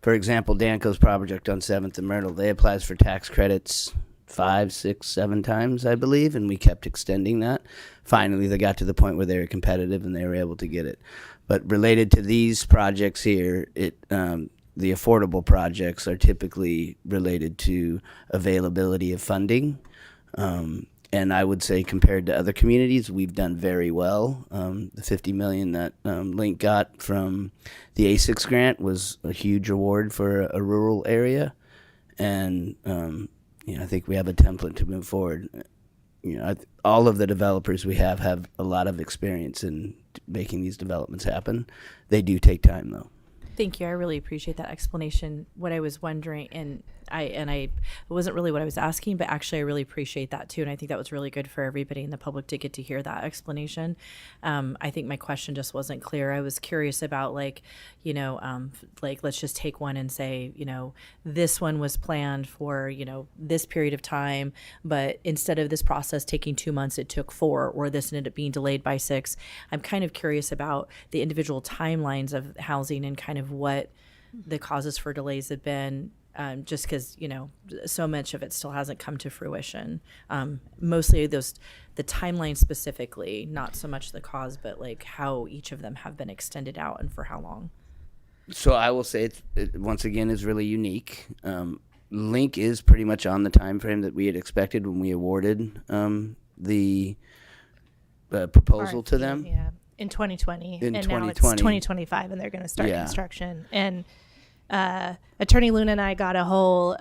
For example, Danco's project on 7th and Myrtle, they applied for tax credits 5, 6, 7 times, I believe, and we kept extending that. Finally, they got to the point where they were competitive and they were able to get it. But related to these projects here, the affordable projects are typically related to availability of funding. And I would say, compared to other communities, we've done very well. The $50 million that Link got from the A6 grant was a huge award for a rural area. And I think we have a template to move forward. All of the developers we have a lot of experience in making these developments happen. They do take time, though. Thank you. I really appreciate that explanation. What I was wondering, and it wasn't really what I was asking, but actually I really appreciate that too. And I think that was really good for everybody in the public to get to hear that explanation. I think my question just wasn't clear. I was curious about let's just take one and say, this one was planned for, this period of time, but instead of this process taking 2 months, it took 4, or this ended up being delayed by 6. I'm kind of curious about the individual timelines of housing and kind of what the causes for delays have been, just because so much of it still hasn't come to fruition. Mostly the timeline specifically, not so much the cause, but how each of them have been extended out and for how long. So I will say it once again is really unique. Link is pretty much on the time frame that we had expected when we awarded the proposal to them. Yeah. In 2020, In and 2020. now it's 2025, and they're going to start construction. And Attorney Luna and I got a whole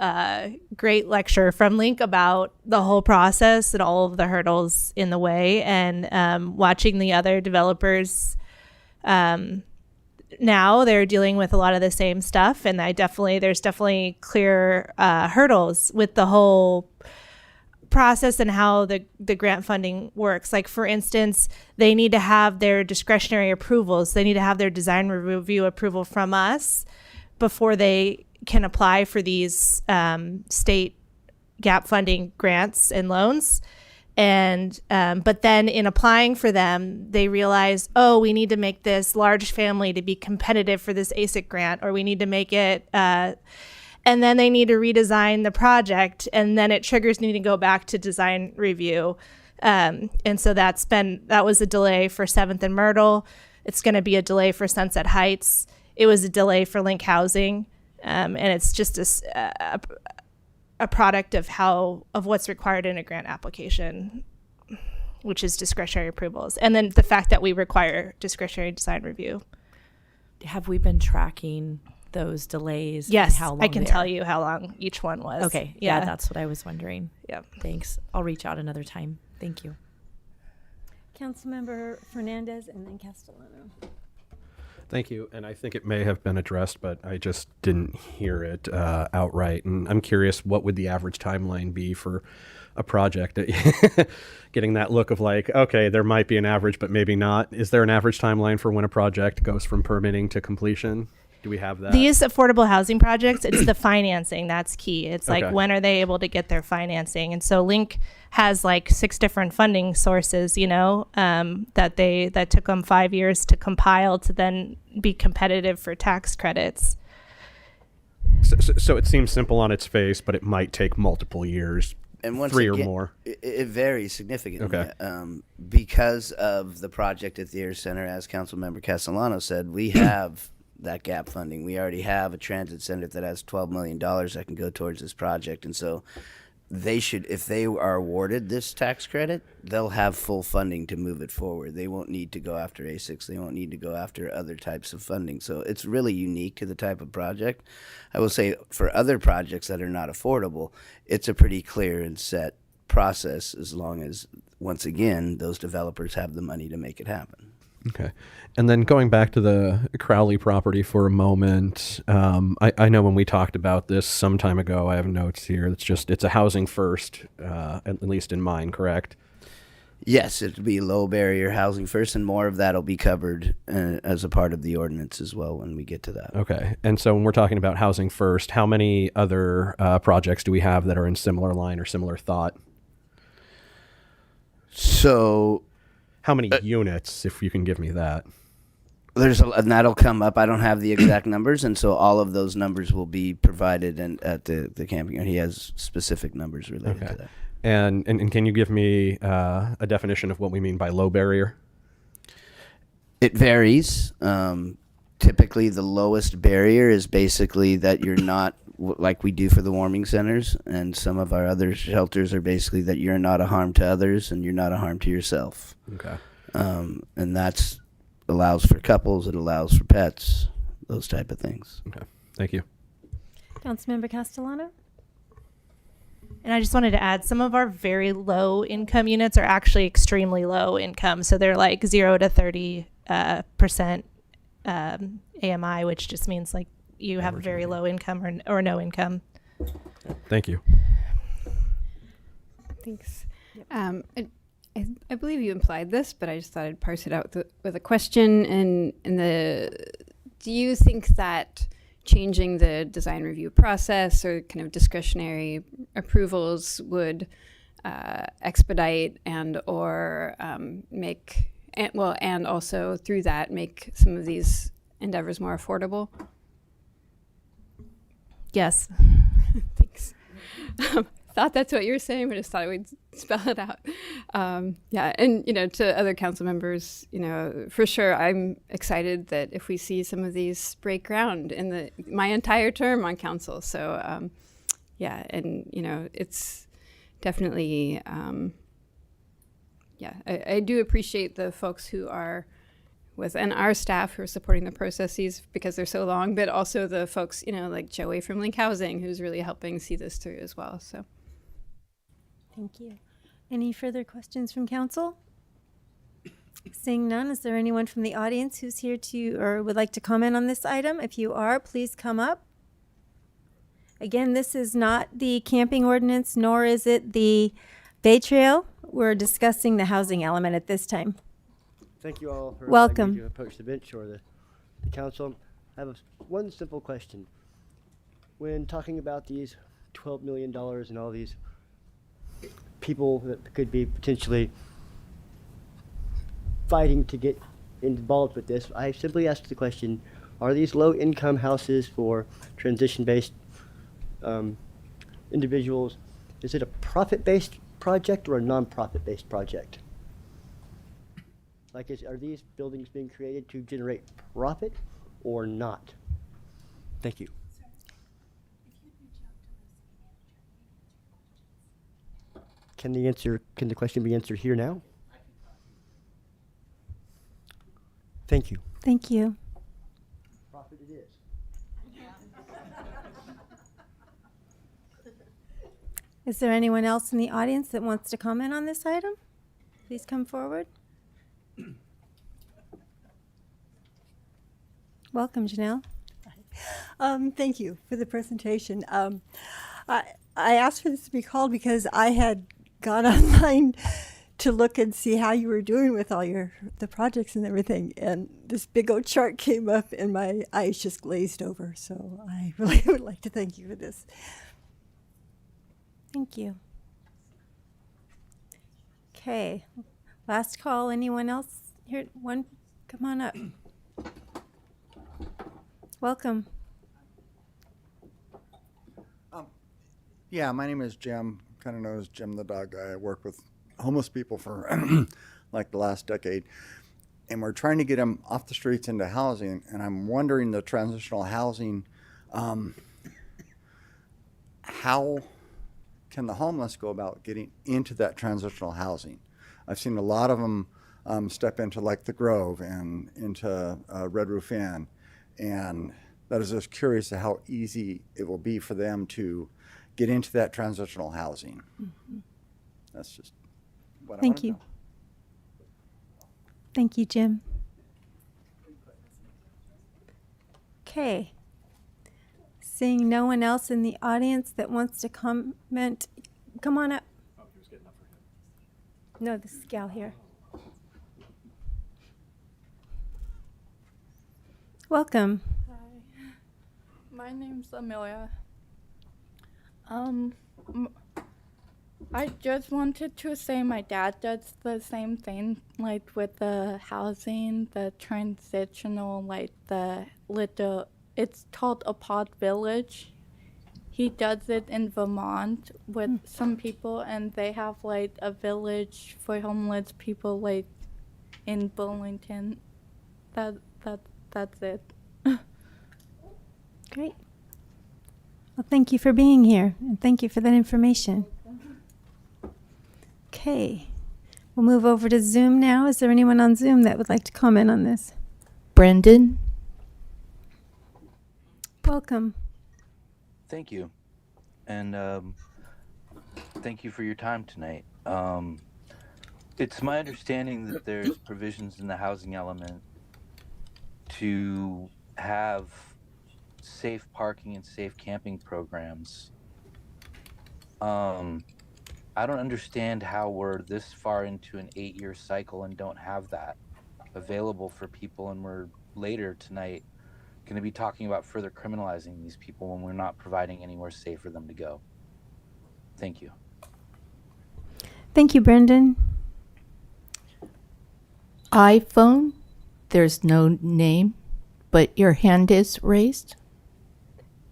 great lecture from Link about the whole process and all of the hurdles in the way. And watching the other developers, now they're dealing with a lot of the same stuff, and there's definitely clear hurdles with the whole process and how the grant funding works. Like, for instance, they need to have their discretionary approvals. They need to have their design review approval from us before they can apply for these state gap funding grants and loans. And but then in applying for them, they realize, we need to make this large family to be competitive for this ASIC grant, or we need to make it and then they need to redesign the project, and then it triggers needing to go back to design review. And so that was a delay for 7th and Myrtle. It's going to be a delay for Sunset Heights. It was a delay for Link Housing. And it's just a product of what's required in a grant application, which is discretionary approvals. And then the fact that we require discretionary design review. Have we been tracking those delays? Yes, and how long I can tell you how long each one was. Okay, yeah, that's what I was wondering. Yeah, thanks. I'll reach out another time. Thank you. Councilmember Fernandez and then Castellano. Thank you. And I think it may have been addressed, but I just didn't hear it outright. And I'm curious, what would the average timeline be for a project? Getting that look of okay, there might be an average, but maybe not. Is there an average timeline for when a project goes from permitting to completion? Do we have that? These affordable housing projects, it's the financing that's key. It's when are they able to get their financing? And so Link has 6 different funding sources, that took them 5 years to compile to then be competitive for tax credits. So it seems simple on its face, but it might take multiple years, and once 3 again, or more. It varies significantly. Okay. Because of the project at the Air Center, as Councilmember Castellano said, we have that gap funding. We already have a transit center that has $12 million that can go towards this project. And so they should, if they are awarded this tax credit, they'll have full funding to move it forward. They won't need to go after ASICs. They won't need to go after other types of funding. So it's really unique to the type of project. I will say for other projects that are not affordable, it's a pretty clear and set process, as long as, once again, those developers have the money to make it happen. Okay. And then going back to the Crowley property for a moment, I know when we talked about this some time ago, I have notes here. It's a housing first, at least in mine, correct? Yes, it'll be low barrier housing first, and more of that will be covered as a part of the ordinance as well when we get to that. Okay. And so when we're talking about housing first, how many other projects do we have that are in similar line or similar thought? So how many units, if you can give me that? And that'll come up. I don't have the exact numbers, and so all of those numbers will be provided at the camping. He has specific numbers related to that. And can you give me a definition of what we mean by low barrier? It varies. Typically, the lowest barrier is basically that you're not, like we do for the warming centers, and some of our other shelters are basically that you're not a harm to others and you're not a harm to yourself. Okay. And that's allows for couples, it allows for pets, those type of things. Okay. Thank you. Councilmember Castellano? And I just wanted to add, some of our very low income units are actually extremely low income. So they're like 0 to 30% AMI, which just means like you have very low income or no income. Thank you. Thanks. I believe you implied this, but I just thought I'd parse it out with a question. Do you think that changing the design review process or kind of discretionary approvals would expedite and also through that make some of these endeavors more affordable? Yes. Thanks. Thought that's what you were saying, but just thought I would spell it out. Yeah, and to other council members, for sure, I'm excited that if we see some of these break ground in my entire term on council. So, yeah, and it's definitely, I do appreciate the folks who are and our staff who are supporting the processes because they're so long, but also the folks, like Joey from Link Housing, who's really helping see this through as well. So. Thank you. Any further questions from council? Seeing none, is there anyone from the audience who's here or would like to comment on this item? If you are, please come up. Again, this is not the camping ordinance, nor is it the Bay Trail. We're discussing the housing element at this time. Thank you all for Welcome. allowing me to approach the bench or the council. I have one simple question. When talking about these $12 million and all these people that could be potentially fighting to get involved with this, I simply asked the question, are these low-income houses for transition-based individuals, is it a profit-based project or a non-profit-based project? Like, are these buildings being created to generate profit or not? Thank you. Can the question be answered here now? Thank you. Thank you. Profit it is. Is there anyone else in the audience that wants to comment on this item? Please come forward. Welcome, Janelle. Thank you for the presentation. I asked for this to be called because I had gone online to look and see how you were doing with all the projects and everything, and this big old chart came up and my eyes just glazed over. So I really would like to thank you for this. Thank you. Okay, last call. Anyone else here? Come on up. Welcome. Yeah, my name is Jim, kind of known as Jim the Dog Guy. I work with homeless people for like the last decade, and we're trying to get them off the streets into housing, and I'm wondering the transitional housing, how can the homeless go about getting into that transitional housing? I've seen a lot of them step into like the Grove and into Red Roof Inn, and that is just curious to how easy it will be for them to get into that transitional housing. Mm-hmm. That's just what I Thank want to you. know. Thank you, Jim. Okay. Seeing no one else in the audience that wants to comment, come on up. Oh, he was getting up for him. No, this gal here. Welcome. Hi, my name's Amelia. I just wanted to say my dad does the same thing, like with the housing, the transitional, like the little, it's called a pod village. He does it in Vermont with some people, and they have like a village for homeless people, like in Burlington. That's it. Great. Well, thank you for being here, and thank you for that information. Okay. We'll move over to Zoom now. Is there anyone on Zoom that would like to comment on this? Brendan. Welcome. Thank you. And Thank you for your time tonight. It's my understanding that there's provisions in the housing element to have safe parking and safe camping programs. I don't understand how we're this far into an 8-year cycle and don't have that available for people, and we're later tonight going to be talking about further criminalizing these people when we're not providing anywhere safe for them to go. Thank you. Thank you, Brendan. iPhone, there's no name, but your hand is raised.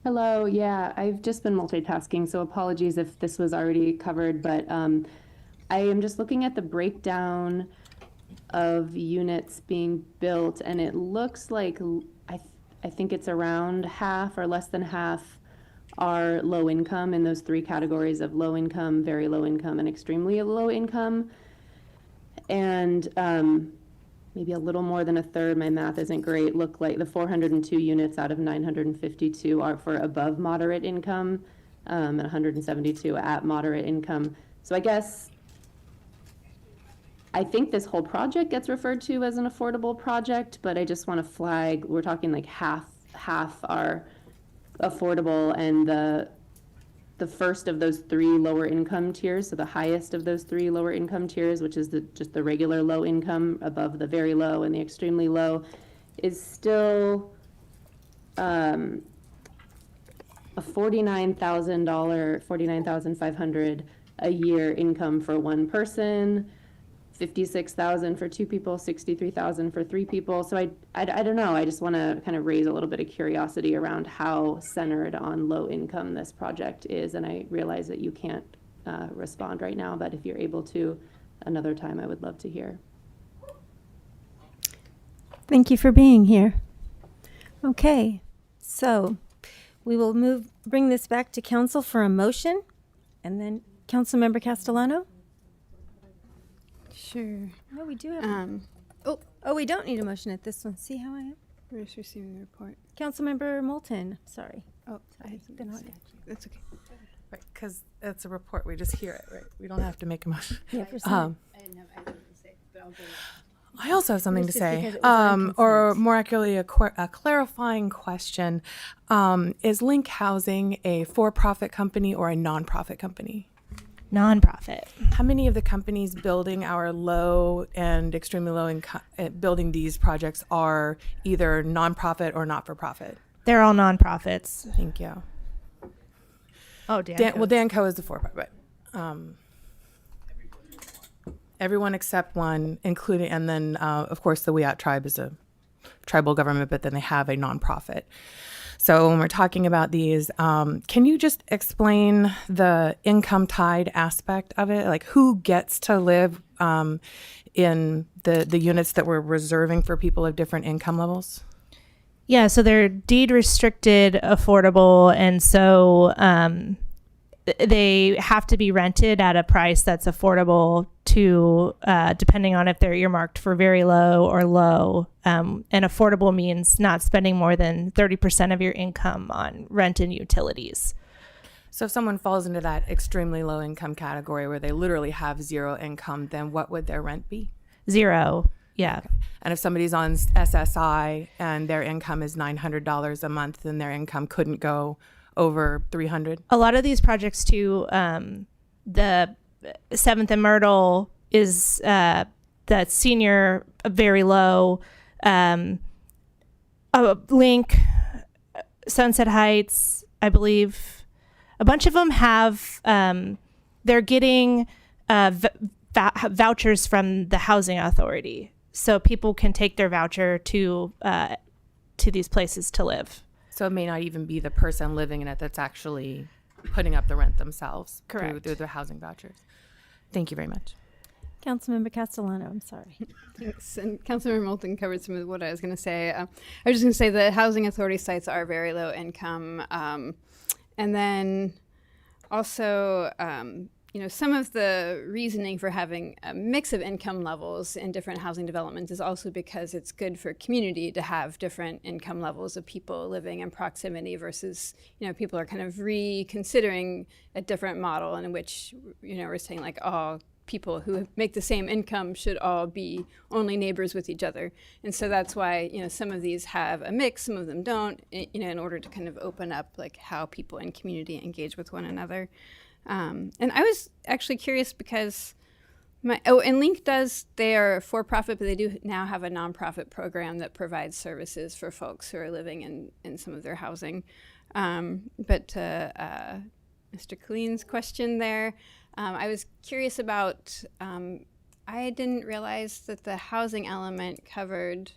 Hello, yeah, I've just been multitasking, so apologies if this was already covered, but I am just looking at the breakdown of units being built, and it looks like I think it's around half or less than half are low income in those three categories of low income, very low income, and extremely low income. And maybe a little more than a third, my math isn't great, look like the 402 units out of 952 are for above moderate income, and 172 at moderate income. So I guess I think this whole project gets referred to as an affordable project, but I just want to flag, we're talking like half are affordable, and the first of those three lower income tiers, so the highest of those three lower income tiers, which is just the regular low income above the very low and the extremely low, is still a $49,500 a year income for one person, $56,000 for two people, $63,000 for three people. So I don't know. I just want to kind of raise a little bit of curiosity around how centered on low income this project is. And I realize that you can't respond right now, but if you're able to another time, I would love to hear. Thank you for being here. Okay, so we will bring this back to council for a motion, and then Councilmember Castellano. Sure. No, we do have. Oh, we don't need a motion at this one. See how I am? We're just receiving the report. Councilmember Moulton. Sorry. Oh, That's okay. Right, because it's a report. We just hear it, right? We don't have to make a motion. Yeah, for some. I also have something to Just because say, it was on or consent. more accurately, a clarifying question. Is Link Housing a for-profit company or a nonprofit company? Nonprofit. How many of the companies building our low and extremely low income, building these projects are either nonprofit or not-for-profit? They're all nonprofits. Thank you. Oh, Danco. Danco is the for-profit. Everyone except one, including, and then of course the Wiyot tribe is a tribal government, but then they have a nonprofit. So when we're talking about these, can you just explain the income tied aspect of it? Like who gets to live in the units that we're reserving for people of different income levels? Yeah, so they're deed restricted, affordable, and so they have to be rented at a price that's affordable to, depending on if they're earmarked for very low or low. And affordable means not spending more than 30% of your income on rent and utilities. So if someone falls into that extremely low income category where they literally have zero income, then what would their rent be? Zero. Yeah. Okay. And if somebody's on SSI and their income is $900 a month, then their income couldn't go over 300. A lot of these projects too, the 7th and Myrtle is the senior very low. Link, Sunset Heights, I believe, a bunch of them have. They're getting vouchers from the housing authority, so people can take their voucher to these places to live. So it may not even be the person living in it that's actually putting up the rent themselves. Correct. Through the housing vouchers. Thank you very much. Councilmember Castellano, I'm sorry. Thanks. And Councilmember Moulton covered some of what I was going to say. I was just going to say the housing authority sites are very low income. And then also some of the reasoning for having a mix of income levels in different housing developments is also because it's good for community to have different income levels of people living in proximity versus, people are kind of reconsidering a different model in which, we're saying like, all people who make the same income should all be only neighbors with each other. And so that's why, some of these have a mix, some of them don't, in order to kind of open up like how people in community engage with one another. And I was actually curious because and Link they are for profit, but they do now have a nonprofit program that provides services for folks who are living in some of their housing. But to Mr. Colleen's question there, I was curious about, I didn't realize that the housing element covered,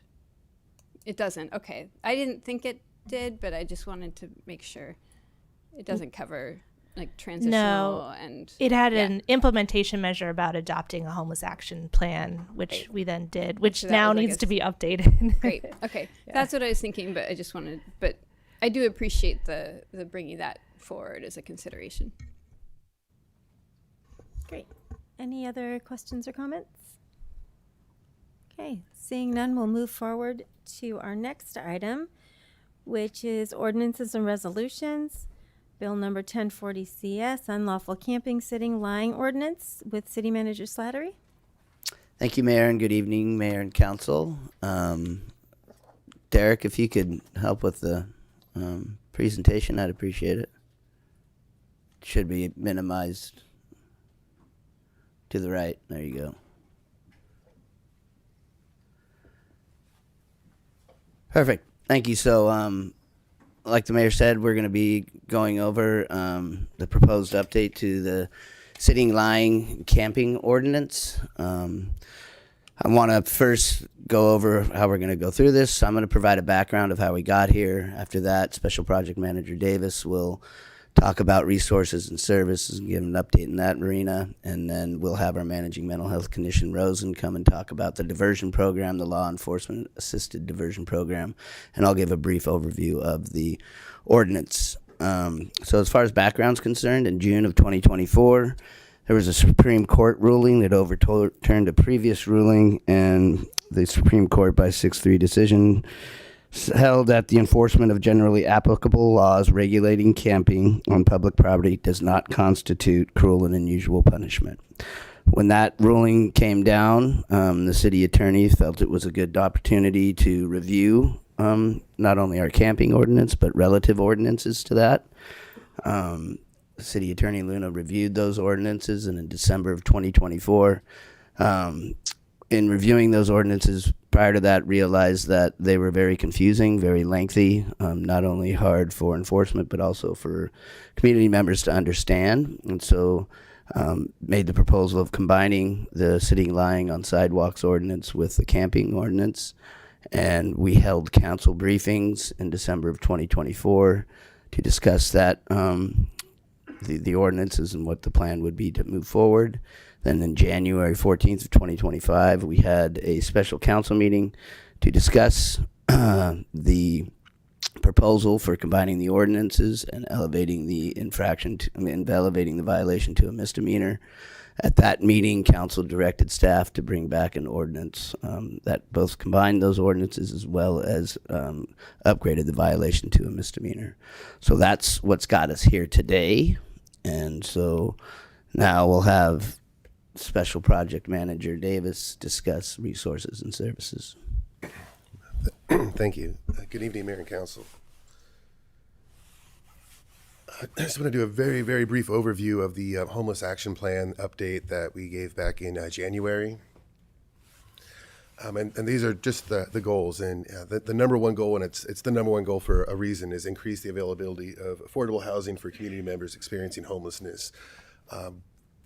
it doesn't, okay. I didn't think it did, but I just wanted to make sure it doesn't cover like transitional and it had an implementation measure about adopting a homeless action plan, which we then did, which So now that was, I needs to guess- be updated. Great. Okay. That's what I was thinking, but but I do appreciate the bringing that forward as a consideration. Great. Any other questions or comments? Okay, seeing none, we'll move forward to our next item, which is ordinances and resolutions. Bill number 1040 CS, Unlawful Camping, Sitting, Lying Ordinance with City Manager Slattery. Thank you, Mayor, and good evening, Mayor and Council. Derek, if you could help with the presentation, I'd appreciate it. Should be minimized to the right. There you go. Perfect. Thank you. So, like the mayor said, we're going to be going over the proposed update to the sitting, lying, camping ordinance. I want to first go over how we're going to go through this. I'm going to provide a background of how we got here. After that, Special Project Manager Davis will talk about resources and services and give an update in that arena. And then we'll have our Managing Mental Health Clinician, Rosen, come and talk about the diversion program, the Law Enforcement Assisted Diversion Program. And I'll give a brief overview of the ordinance. So as far as background's concerned, in June of 2024, there was a Supreme Court ruling that overturned a previous ruling, and the Supreme Court, by 6-3 decision, held that the enforcement of generally applicable laws regulating camping on public property does not constitute cruel and unusual punishment. When that ruling came down, the city attorney felt it was a good opportunity to review not only our camping ordinance, but relative ordinances to that. City Attorney Luna reviewed those ordinances, and in December of 2024, in reviewing those ordinances prior to that, realized that they were very confusing, very lengthy, not only hard for enforcement, but also for community members to understand. And so made the proposal of combining the sitting, lying on sidewalks ordinance with the camping ordinance. And we held council briefings in December of 2024 to discuss that, the ordinances and what the plan would be to move forward. Then in January 14th of 2025, we had a special council meeting to discuss the proposal for combining the ordinances and elevating the elevating the violation to a misdemeanor. At that meeting, council directed staff to bring back an ordinance that both combined those ordinances as well as upgraded the violation to a misdemeanor. So that's what's got us here today. And so now we'll have Special Project Manager Davis discuss resources and services. Thank you. Good evening, Mayor and Council. I just want to do a very, very brief overview of the Homeless Action Plan update that we gave back in January. And these are just the goals. And the number one goal, and it's the number one goal for a reason, is increase the availability of affordable housing for community members experiencing homelessness.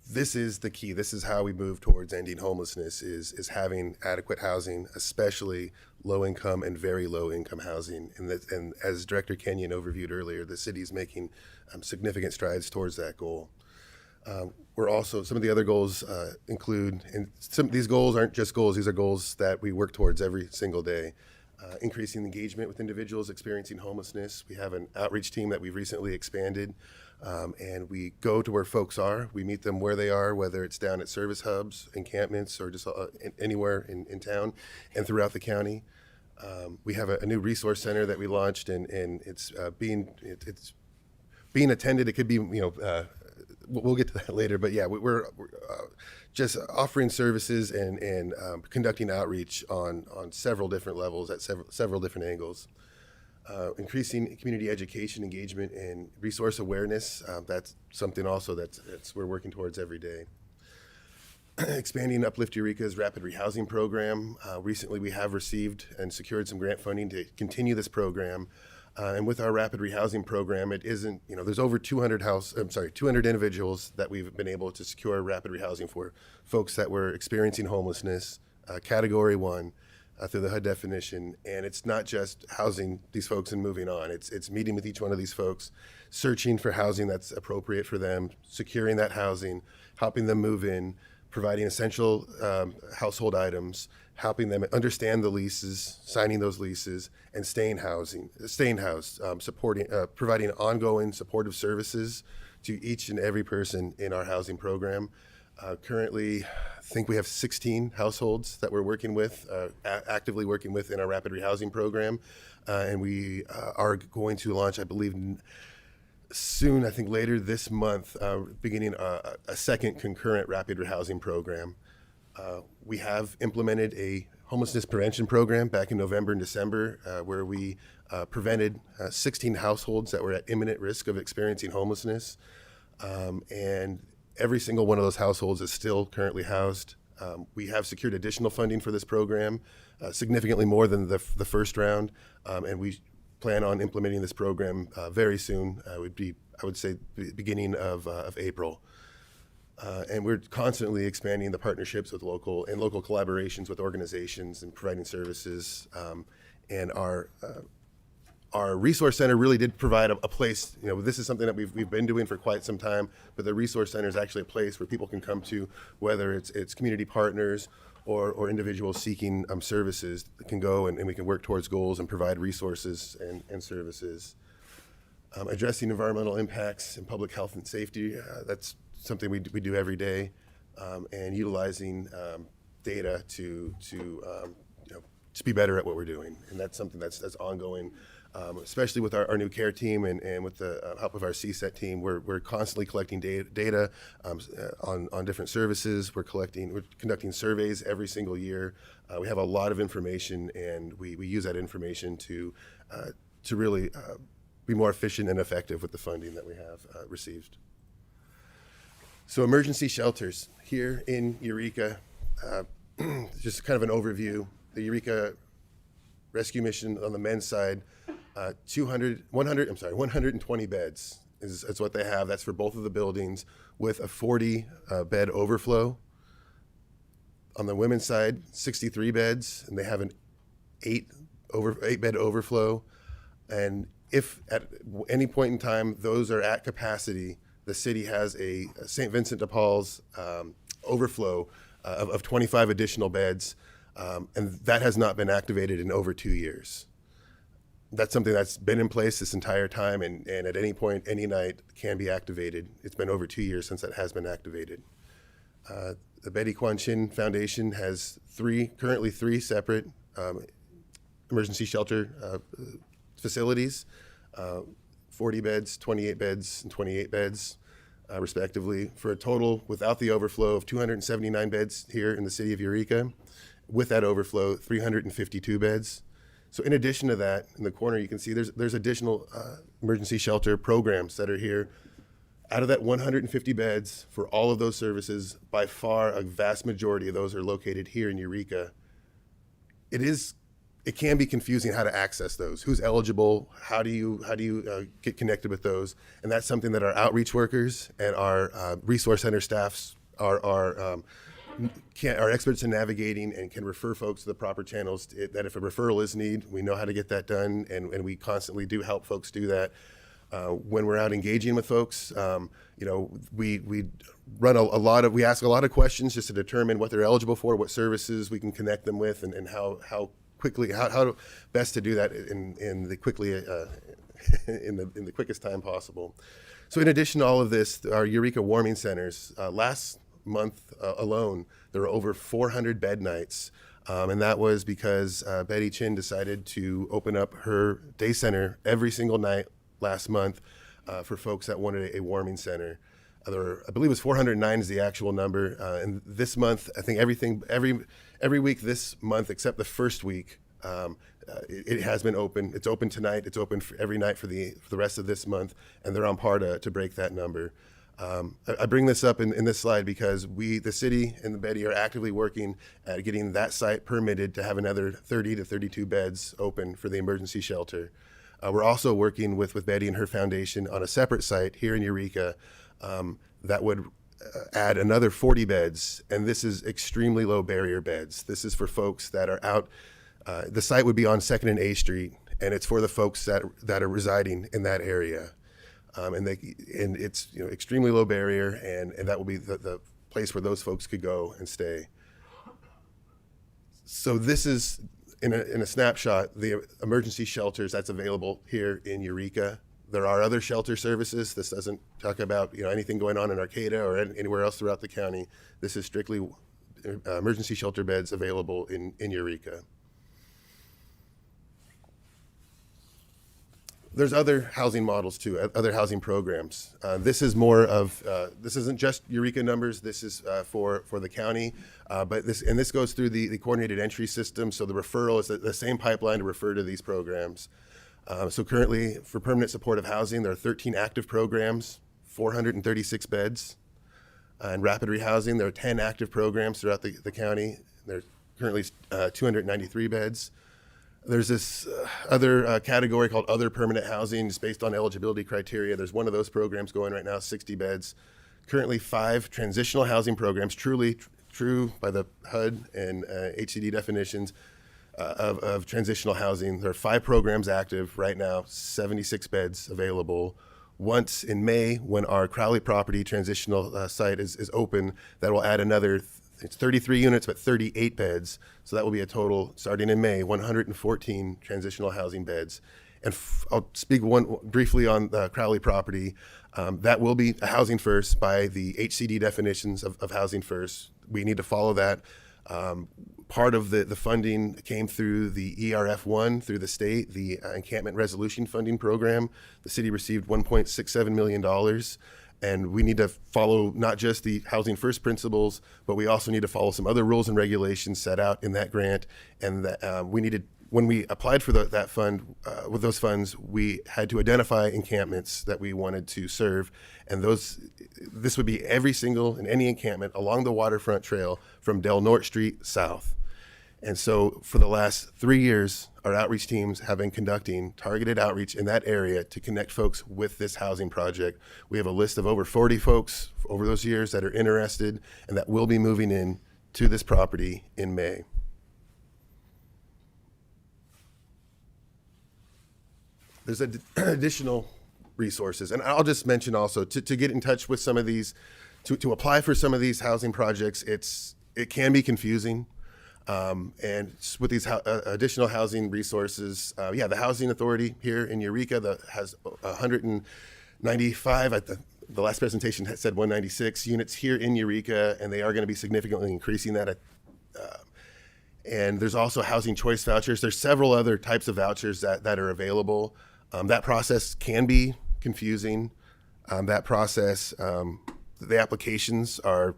This is the key. This is how we move towards ending homelessness, is having adequate housing, especially low-income and very low-income housing. And as Director Kenyon overviewed earlier, the city is making significant strides towards that goal. We're also, some of the other goals include, and these goals aren't just goals, these are goals that we work towards every single day. increasing engagement with individuals experiencing homelessness. We have an outreach team that we've recently expanded, and we go to where folks are. We meet them where they are, whether it's down at service hubs, encampments, or just anywhere in town and throughout the county. We have a new resource center that we launched, and it's being attended. It could be, we'll get to that later, but yeah, we're just offering services and conducting outreach on several different levels at several different angles. Increasing community education, engagement, and resource awareness. That's something also that's we're working towards every day. Expanding Uplift Eureka's rapid rehousing program. Recently, we have received and secured some grant funding to continue this program. And with our rapid rehousing program, it isn't, there's over 200 individuals that we've been able to secure rapid rehousing for, folks that were experiencing homelessness, Category 1, through the HUD definition. And it's not just housing these folks and moving on. It's meeting with each one of these folks, searching for housing that's appropriate for them, securing that housing, helping them move in, providing essential household items, helping them understand the leases, signing those leases, and staying housed, providing ongoing supportive services to each and every person in our housing program. Currently, I think we have 16 households that we're working with, actively working with in our rapid rehousing program, and we are going to launch, I believe, soon, I think later this month, beginning a second concurrent rapid rehousing program. We have implemented a homelessness prevention program back in November and December, where we prevented 16 households that were at imminent risk of experiencing homelessness. And every single one of those households is still currently housed. We have secured additional funding for this program, significantly more than the first round, and we plan on implementing this program very soon. I would say beginning of April. And we're constantly expanding the partnerships with local collaborations with organizations and providing services. And our resource center really did provide a place. This is something that we've been doing for quite some time, but the resource center is actually a place where people can come to, whether it's community partners or individuals seeking services that can go and we can work towards goals and provide resources and services. Addressing environmental impacts and public health and safety, that's something we do every day, and utilizing data to just be better at what we're doing. And that's something that's ongoing, especially with our new care team and with the help of our CSET team. We're constantly collecting data on different services. We're conducting surveys every single year. We have a lot of information, and we use that information to really be more efficient and effective with the funding that we have received. So emergency shelters here in Eureka, just kind of an overview. The Eureka Rescue Mission on the men's side, 120 beds is what they have. That's for both of the buildings with a 40 bed overflow. On the women's side, 63 beds, and they have an 8 bed overflow. And if at any point in time those are at capacity, the city has a St. Vincent de Paul's overflow of 25 additional beds, and that has not been activated in over 2 years. That's something that's been in place this entire time, and at any point, any night can be activated. It's been over 2 years since that has been activated. The Betty Quan Chin Foundation has currently three separate emergency shelter facilities, 40 beds, 28 beds, and 28 beds, respectively, for a total, without the overflow, of 279 beds here in the city of Eureka. With that overflow, 352 beds. So in addition to that, in the corner you can see there's additional emergency shelter programs that are here. Out of that 150 beds for all of those services, by far a vast majority of those are located here in Eureka. It can be confusing how to access those. Who's eligible? How do you get connected with those? And that's something that our outreach workers and our resource center staffs are experts in navigating and can refer folks to the proper channels. That if a referral is needed, we know how to get that done, and we constantly do help folks do that. When we're out engaging with folks, we ask a lot of questions just to determine what they're eligible for, what services we can connect them with, and how quickly how best to do that in the quickest time possible. So in addition to all of this, our Eureka warming centers, last month alone, there were over 400 bed nights. And that was because Betty Chin decided to open up her day center every single night last month for folks that wanted a warming center. I believe it was 409 is the actual number. And this month, I think every week this month except the first week, it has been open. It's open tonight. It's open for every night for the rest of this month, and they're on par to break that number. I bring this up in this slide because the city and the Betty, are actively working at getting that site permitted to have another 30 to 32 beds open for the emergency shelter. We're also working with Betty and her foundation on a separate site here in Eureka that would add another 40 beds, and this is extremely low barrier beds. This is for folks that are out. The site would be on 2nd and A Street, and it's for the folks that are residing in that area. And it's extremely low barrier, and that will be the place where those folks could go and stay. So this is in a snapshot the emergency shelters that's available here in Eureka. There are other shelter services. This doesn't talk about anything going on in Arcata or anywhere else throughout the county. This is strictly emergency shelter beds available in Eureka. There's other housing models too, other housing programs. This is more of, this isn't just Eureka numbers, this is for the county, but this goes through the coordinated entry system, so the referral is the same pipeline to refer to these programs. So currently, for permanent supportive housing, there are 13 active programs, 436 beds. In rapid rehousing, there are 10 active programs throughout the county. There's currently 293 beds. There's this other category called other permanent housing, just based on eligibility criteria. There's one of those programs going right now, 60 beds. Currently 5 transitional housing programs, true by the HUD and HCD definitions of transitional housing. There are 5 programs active right now, 76 beds available. Once in May, when our Crowley property transitional site is open, that will add another it's 33 units, but 38 beds. So that will be a total, starting in May, 114 transitional housing beds. And I'll speak briefly on the Crowley property. That will be a housing first by the HCD definitions of housing first. We need to follow that. Part of the funding came through the ERF1 through the state, the Encampment Resolution Funding Program. The city received $1.67 million. And we need to follow not just the housing first principles, but we also need to follow some other rules and regulations set out in that grant. And that when we applied for that fund, with those funds, we had to identify encampments that we wanted to serve. And this would be every single and any encampment along the waterfront trail from Del Norte Street south. And so for the last 3 years, our outreach teams have been conducting targeted outreach in that area to connect folks with this housing project. We have a list of over 40 folks over those years that are interested and that will be moving in to this property in May. There's additional resources, and I'll just mention also to get in touch with some of these, to apply for some of these housing projects, it can be confusing. And with these additional housing resources, the Housing Authority here in Eureka has 195, the last presentation had said 196 units here in Eureka, and they are going to be significantly increasing that. And there's also housing choice vouchers. There's several other types of vouchers that are available. That process can be confusing. That process, the applications are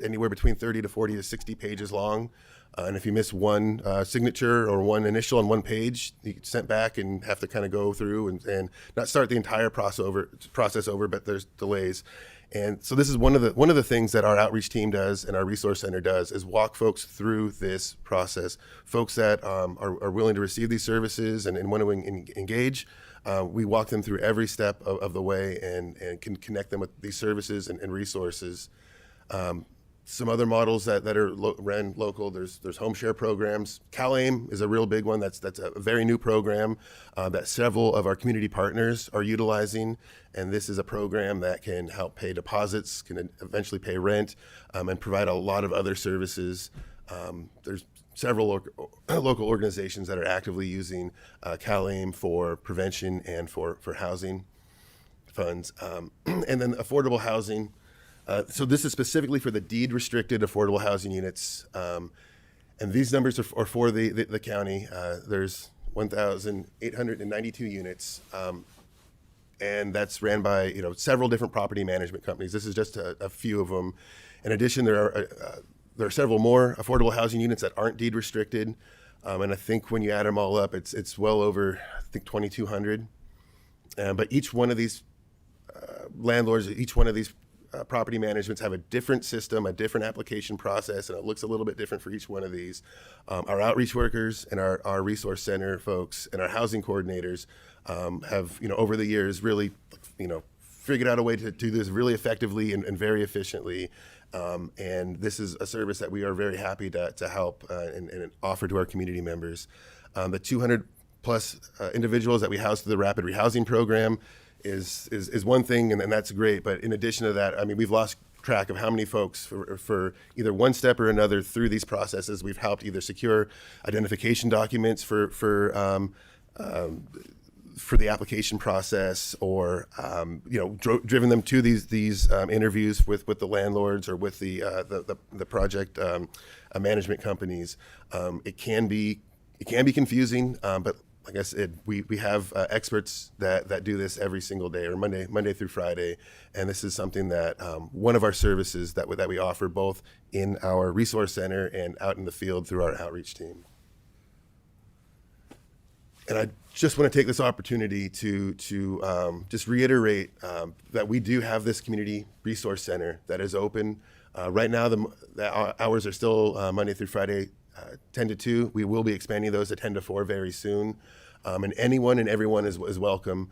anywhere between 30 to 40 to 60 pages long. And if you miss one signature or one initial on one page, you get sent back and have to kind of go through and not start the entire process over, but there's delays. And so this is one of the things that our outreach team does and our resource center does is walk folks through this process. Folks that are willing to receive these services and want to engage, we walk them through every step of the way and can connect them with these services and resources. Some other models that are ran local, there's home share programs. CalAIM is a real big one. That's a very new program that several of our community partners are utilizing. And this is a program that can help pay deposits, can eventually pay rent, and provide a lot of other services. There's several local organizations that are actively using CalAIM for prevention and for housing funds. And then affordable housing. So this is specifically for the deed restricted affordable housing units. And these numbers are for the county. There's 1,892 units. And that's ran by several different property management companies. This is just a few of them. In addition, there are several more affordable housing units that aren't deed restricted, and I think when you add them all up, it's well over 2,200. But each one of these landlords, each one of these property managements have a different system, a different application process, and it looks a little bit different for each one of these. Our outreach workers and our resource center folks and our housing coordinators have, over the years, really, figured out a way to do this really effectively and very efficiently. And this is a service that we are very happy to help and offer to our community members. The 200 plus individuals that we house through the Rapid Rehousing Program is one thing, and that's great. But in addition to that, I mean, we've lost track of how many folks for either one step or another through these processes we've helped either secure identification documents for the application process, or driven them to these interviews with the landlords or with the project management companies. It can be confusing, but like I said, we have experts that do this every single day, or Monday through Friday, and this is something that one of our services that we offer both in our resource center and out in the field through our outreach team. And I just want to take this opportunity to just reiterate that we do have this community resource center that is open. Right now, the hours are still Monday through Friday, 10 to 2. We will be expanding those to 10 to 4 very soon. And anyone and everyone is welcome.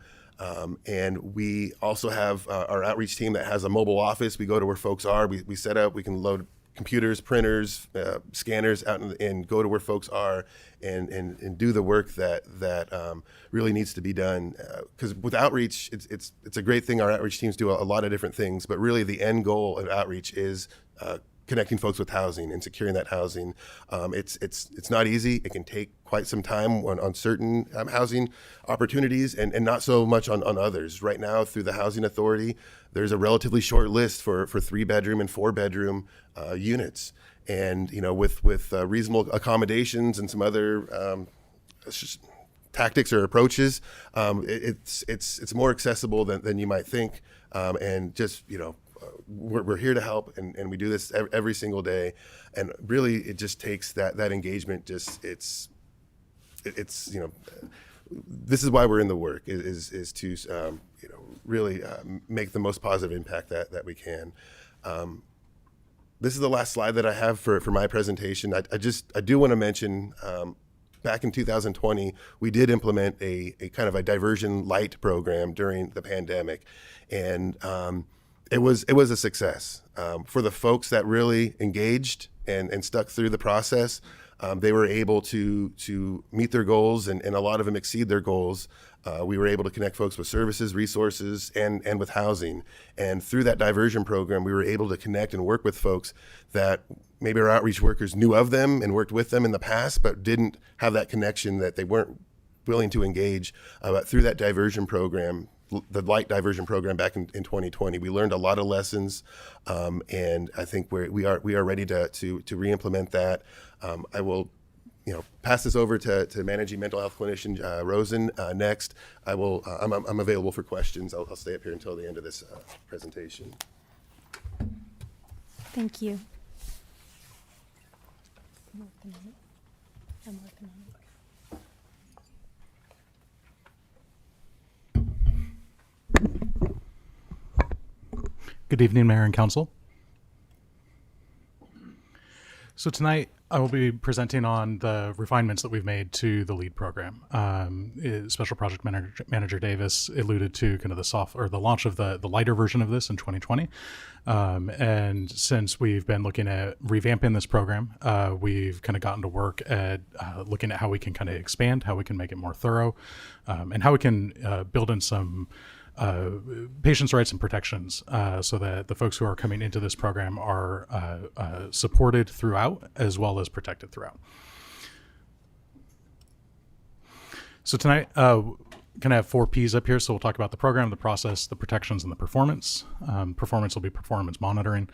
And we also have our outreach team that has a mobile office. We go to where folks are. We set up, we can load computers, printers, scanners out and go to where folks are and do the work that really needs to be done. Because with outreach, it's a great thing. Our outreach teams do a lot of different things, but really the end goal of outreach is connecting folks with housing and securing that housing. It's not easy. It can take quite some time on certain housing opportunities and not so much on others. Right now, through the Housing Authority, there's a relatively short list for 3-bedroom and 4-bedroom units. And with reasonable accommodations and some other tactics or approaches, it's more accessible than you might think. And just we're here to help, and we do this every single day. And really, it just takes that engagement. This is why we're in the work, is to really make the most positive impact that we can. This is the last slide that I have for my presentation. I do want to mention, back in 2020, we did implement a kind of a diversion light program during the pandemic, and it was a success. For the folks that really engaged and stuck through the process, they were able to meet their goals, and a lot of them exceed their goals. We were able to connect folks with services, resources, and with housing. And through that diversion program, we were able to connect and work with folks that maybe our outreach workers knew of them and worked with them in the past, but didn't have that connection, that they weren't willing to engage. But through that diversion program, the light diversion program back in 2020, we learned a lot of lessons, and I think we are ready to re-implement that. I will pass this over to managing mental health clinician Rosen next. I'm available for questions. I'll stay up here until the end of this presentation. Thank you. Good evening, Mayor and Council. So tonight I will be presenting on the refinements that we've made to the LEAD program. Special Project Manager Davis alluded to kind of the launch of the lighter version of this in 2020. And since we've been looking at revamping this program, we've kind of gotten to work at looking at how we can kind of expand, how we can make it more thorough, and how we can build in some patients' rights and protections, so that the folks who are coming into this program are supported throughout as well as protected throughout. So tonight, going to have 4 Ps up here. So we'll talk about the program, the process, the protections, and the performance. Performance will be performance monitoring,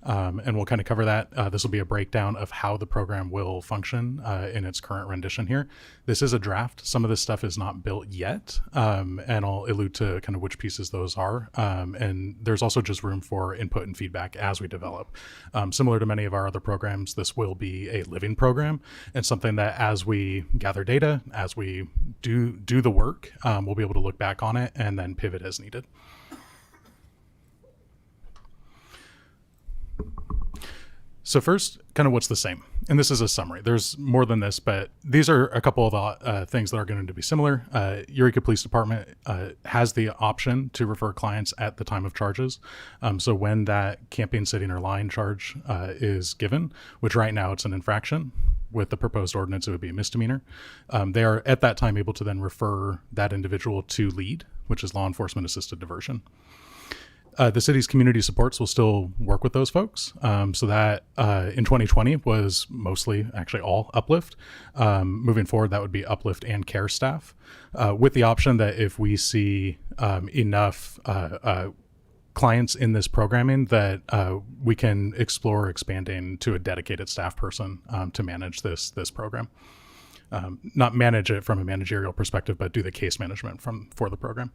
and we'll kind of cover that. This will be a breakdown of how the program will function in its current rendition here. This is a draft. Some of this stuff is not built yet, and I'll allude to kind of which pieces those are. And there's also just room for input and feedback as we develop. Similar to many of our other programs, this will be a living program and something that as we gather data, as we do the work, we'll be able to look back on it and then pivot as needed. So first, kind of what's the same? And this is a summary. There's more than this, but these are a couple of things that are going to be similar. Eureka Police Department has the option to refer clients at the time of charges. So when that camping, sitting, or lying charge is given, which right now it's an infraction, with the proposed ordinance, it would be a misdemeanor. They are at that time able to then refer that individual to LEAD, which is law enforcement assisted diversion. The city's community supports will still work with those folks. So that in 2020 was mostly, actually all uplift. Moving forward, that would be uplift and care staff, with the option that if we see enough clients in this programming that we can explore expanding to a dedicated staff person to manage this program. Not manage it from a managerial perspective, but do the case management for the program.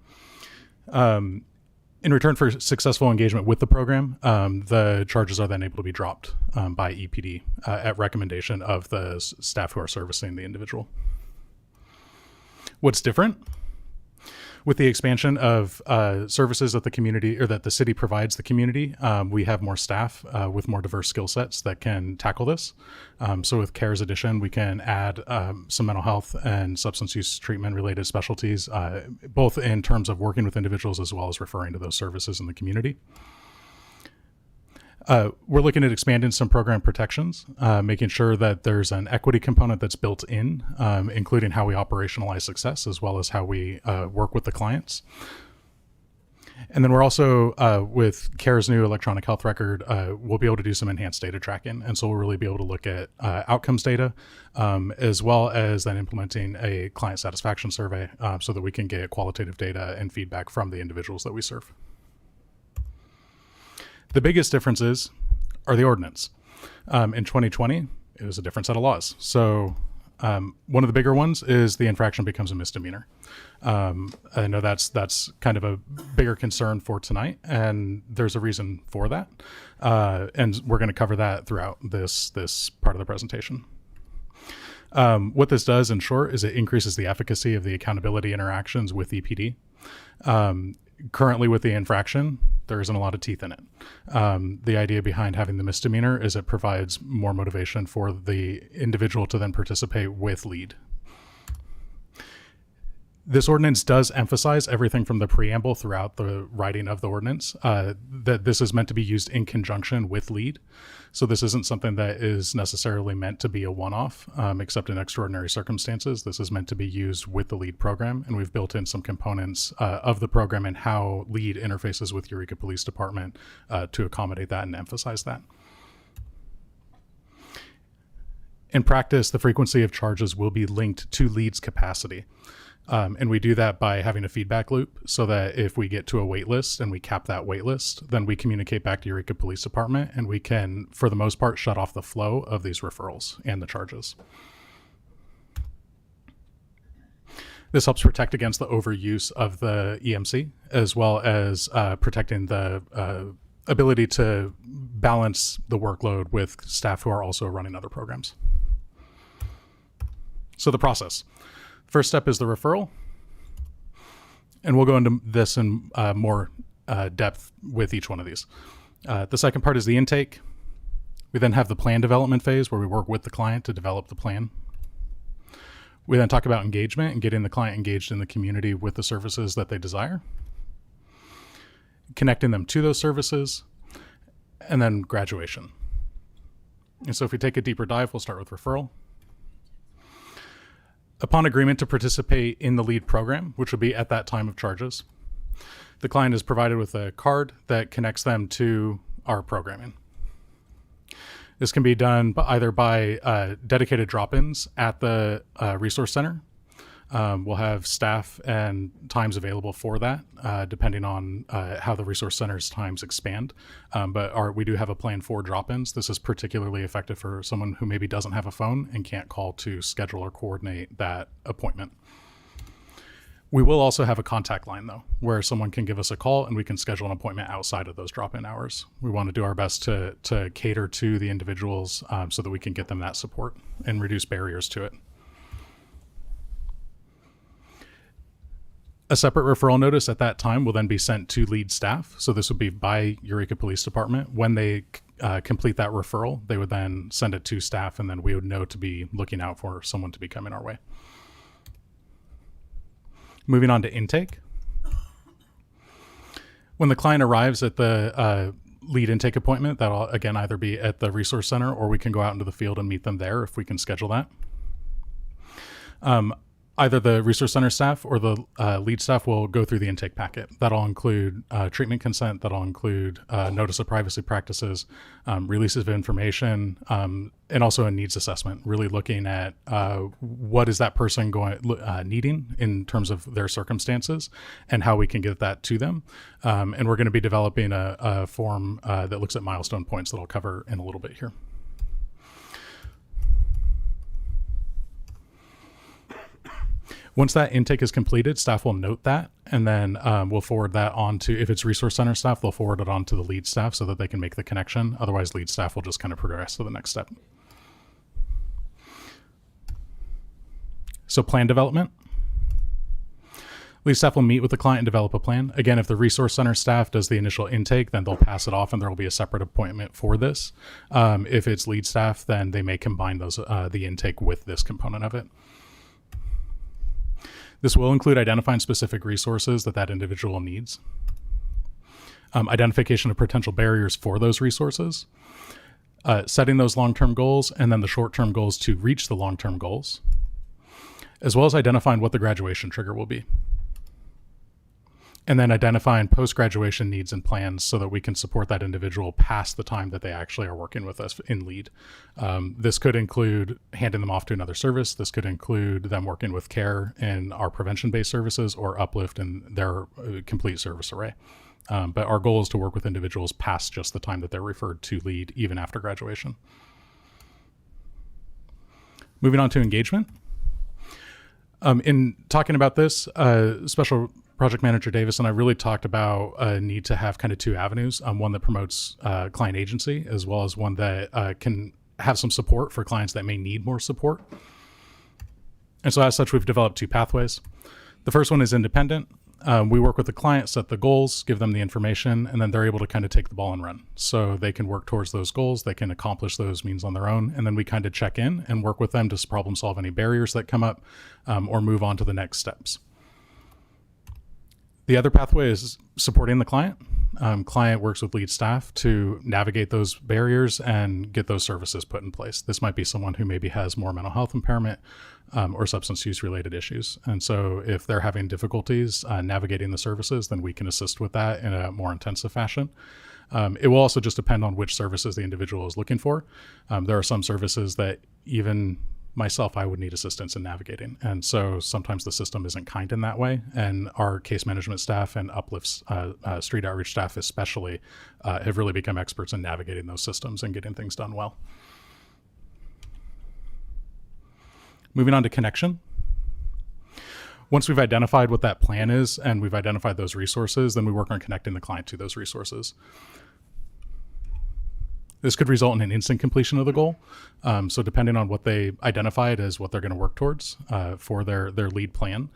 In return for successful engagement with the program, the charges are then able to be dropped by EPD at recommendation of the staff who are servicing the individual. What's different? With the expansion of services that the community or that the city provides the community, we have more staff with more diverse skill sets that can tackle this. So with CARES Edition, we can add some mental health and substance use treatment related specialties, both in terms of working with individuals as well as referring to those services in the community. We're looking at expanding some program protections, making sure that there's an equity component that's built in, including how we operationalize success as well as how we work with the clients. And then we're also, with CARE's new electronic health record, we'll be able to do some enhanced data tracking. And so we'll really be able to look at outcomes data, as well as then implementing a client satisfaction survey so that we can get qualitative data and feedback from the individuals that we serve. The biggest differences are the ordinance. In 2020, it was a different set of laws. So one of the bigger ones is the infraction becomes a misdemeanor. I know that's kind of a bigger concern for tonight, and there's a reason for that. And we're going to cover that throughout this part of the presentation. What this does, in short, is it increases the efficacy of the accountability interactions with EPD. Currently with the infraction, there isn't a lot of teeth in it. The idea behind having the misdemeanor is it provides more motivation for the individual to then participate with LEAD. This ordinance does emphasize everything from the preamble throughout the writing of the ordinance, that this is meant to be used in conjunction with LEAD. So this isn't something that is necessarily meant to be a one-off, except in extraordinary circumstances. This is meant to be used with the LEAD program, and we've built in some components of the program and how LEAD interfaces with Eureka Police Department to accommodate that and emphasize that. In practice, the frequency of charges will be linked to LEAD's capacity. And we do that by having a feedback loop so that if we get to a wait list and we cap that wait list, then we communicate back to Eureka Police Department and we can, for the most part, shut off the flow of these referrals and the charges. This helps protect against the overuse of the EMC, as well as protecting the ability to balance the workload with staff who are also running other programs. So the process. First step is the referral, and we'll go into this in more depth with each one of these. The second part is the intake. We then have the plan development phase where we work with the client to develop the plan. We then talk about engagement and getting the client engaged in the community with the services that they desire, connecting them to those services, and then graduation. And so if we take a deeper dive, we'll start with referral. Upon agreement to participate in the LEAD program, which will be at that time of charges, the client is provided with a card that connects them to our programming. This can be done either by dedicated drop-ins at the resource center, We'll have staff and times available for that, depending on how the Resource Center's times expand. But we do have a plan for drop-ins. This is particularly effective for someone who maybe doesn't have a phone and can't call to schedule or coordinate that appointment. We will also have a contact line, though, where someone can give us a call and we can schedule an appointment outside of those drop-in hours. We want to do our best to cater to the individuals so that we can get them that support and reduce barriers to it. A separate referral notice at that time will then be sent to lead staff. So this would be by Eureka Police Department. When they complete that referral, they would then send it to staff, and then we would know to be looking out for someone to be coming our way. Moving on to intake. When the client arrives at the lead intake appointment, that'll again either be at the Resource Center, or we can go out into the field and meet them there if we can schedule that. Either the Resource Center staff or the lead staff will go through the intake packet. That'll include treatment consent, that'll include notice of privacy practices, releases of information, and also a needs assessment, really looking at what is that person needing in terms of their circumstances and how we can get that to them. And we're going to be developing a form that looks at milestone points that I'll cover in a little bit here. Once that intake is completed, staff will note that, and then we'll forward that on to, if it's Resource Center staff, they'll forward it on to the lead staff so that they can make the connection. Otherwise, lead staff will just kind of progress to the next step. So plan development. Lead staff will meet with the client and develop a plan. Again, if the Resource Center staff does the initial intake, then they'll pass it off and there will be a separate appointment for this. If it's lead staff, then they may combine those the intake with this component of it. This will include identifying specific resources that individual needs, identification of potential barriers for those resources, setting those long-term goals, and then the short-term goals to reach the long-term goals, as well as identifying what the graduation trigger will be. And then identifying post-graduation needs and plans so that we can support that individual past the time that they actually are working with us in lead. This could include handing them off to another service. This could include them working with care in our prevention-based services or uplift in their complete service array. But our goal is to work with individuals past just the time that they're referred to lead, even after graduation. Moving on to engagement. In talking about this, Special Project Manager Davis and I really talked about a need to have kind of two avenues, one that promotes client agency, as well as one that can have some support for clients that may need more support. And so as such, we've developed two pathways. The first one is independent. We work with the client, set the goals, give them the information, and then they're able to kind of take the ball and run. So they can work towards those goals, they can accomplish those means on their own, and then we kind of check in and work with them to problem solve any barriers that come up or move on to the next steps. The other pathway is supporting the client. Client works with lead staff to navigate those barriers and get those services put in place. This might be someone who maybe has more mental health impairment or substance use related issues. And so if they're having difficulties navigating the services, then we can assist with that in a more intensive fashion. It will also just depend on which services the individual is looking for. There are some services that even myself, I would need assistance in navigating. And so sometimes the system isn't kind in that way. And our case management staff and Uplift's street outreach staff especially have really become experts in navigating those systems and getting things done well. Moving on to connection. Once we've identified what that plan is and we've identified those resources, then we work on connecting the client to those resources. This could result in an instant completion of the goal. So depending on what they identified as what they're going to work towards for their lead plan,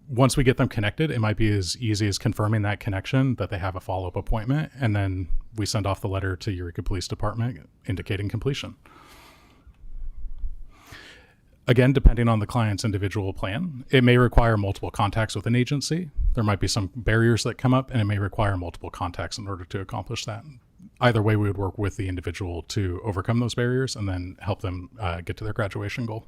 once we get them connected, it might be as easy as confirming that connection, that they have a follow-up appointment, and then we send off the letter to Eureka Police Department indicating completion. Again, depending on the client's individual plan, it may require multiple contacts with an agency. There might be some barriers that come up, and it may require multiple contacts in order to accomplish that. Either way, we would work with the individual to overcome those barriers and then help them get to their graduation goal.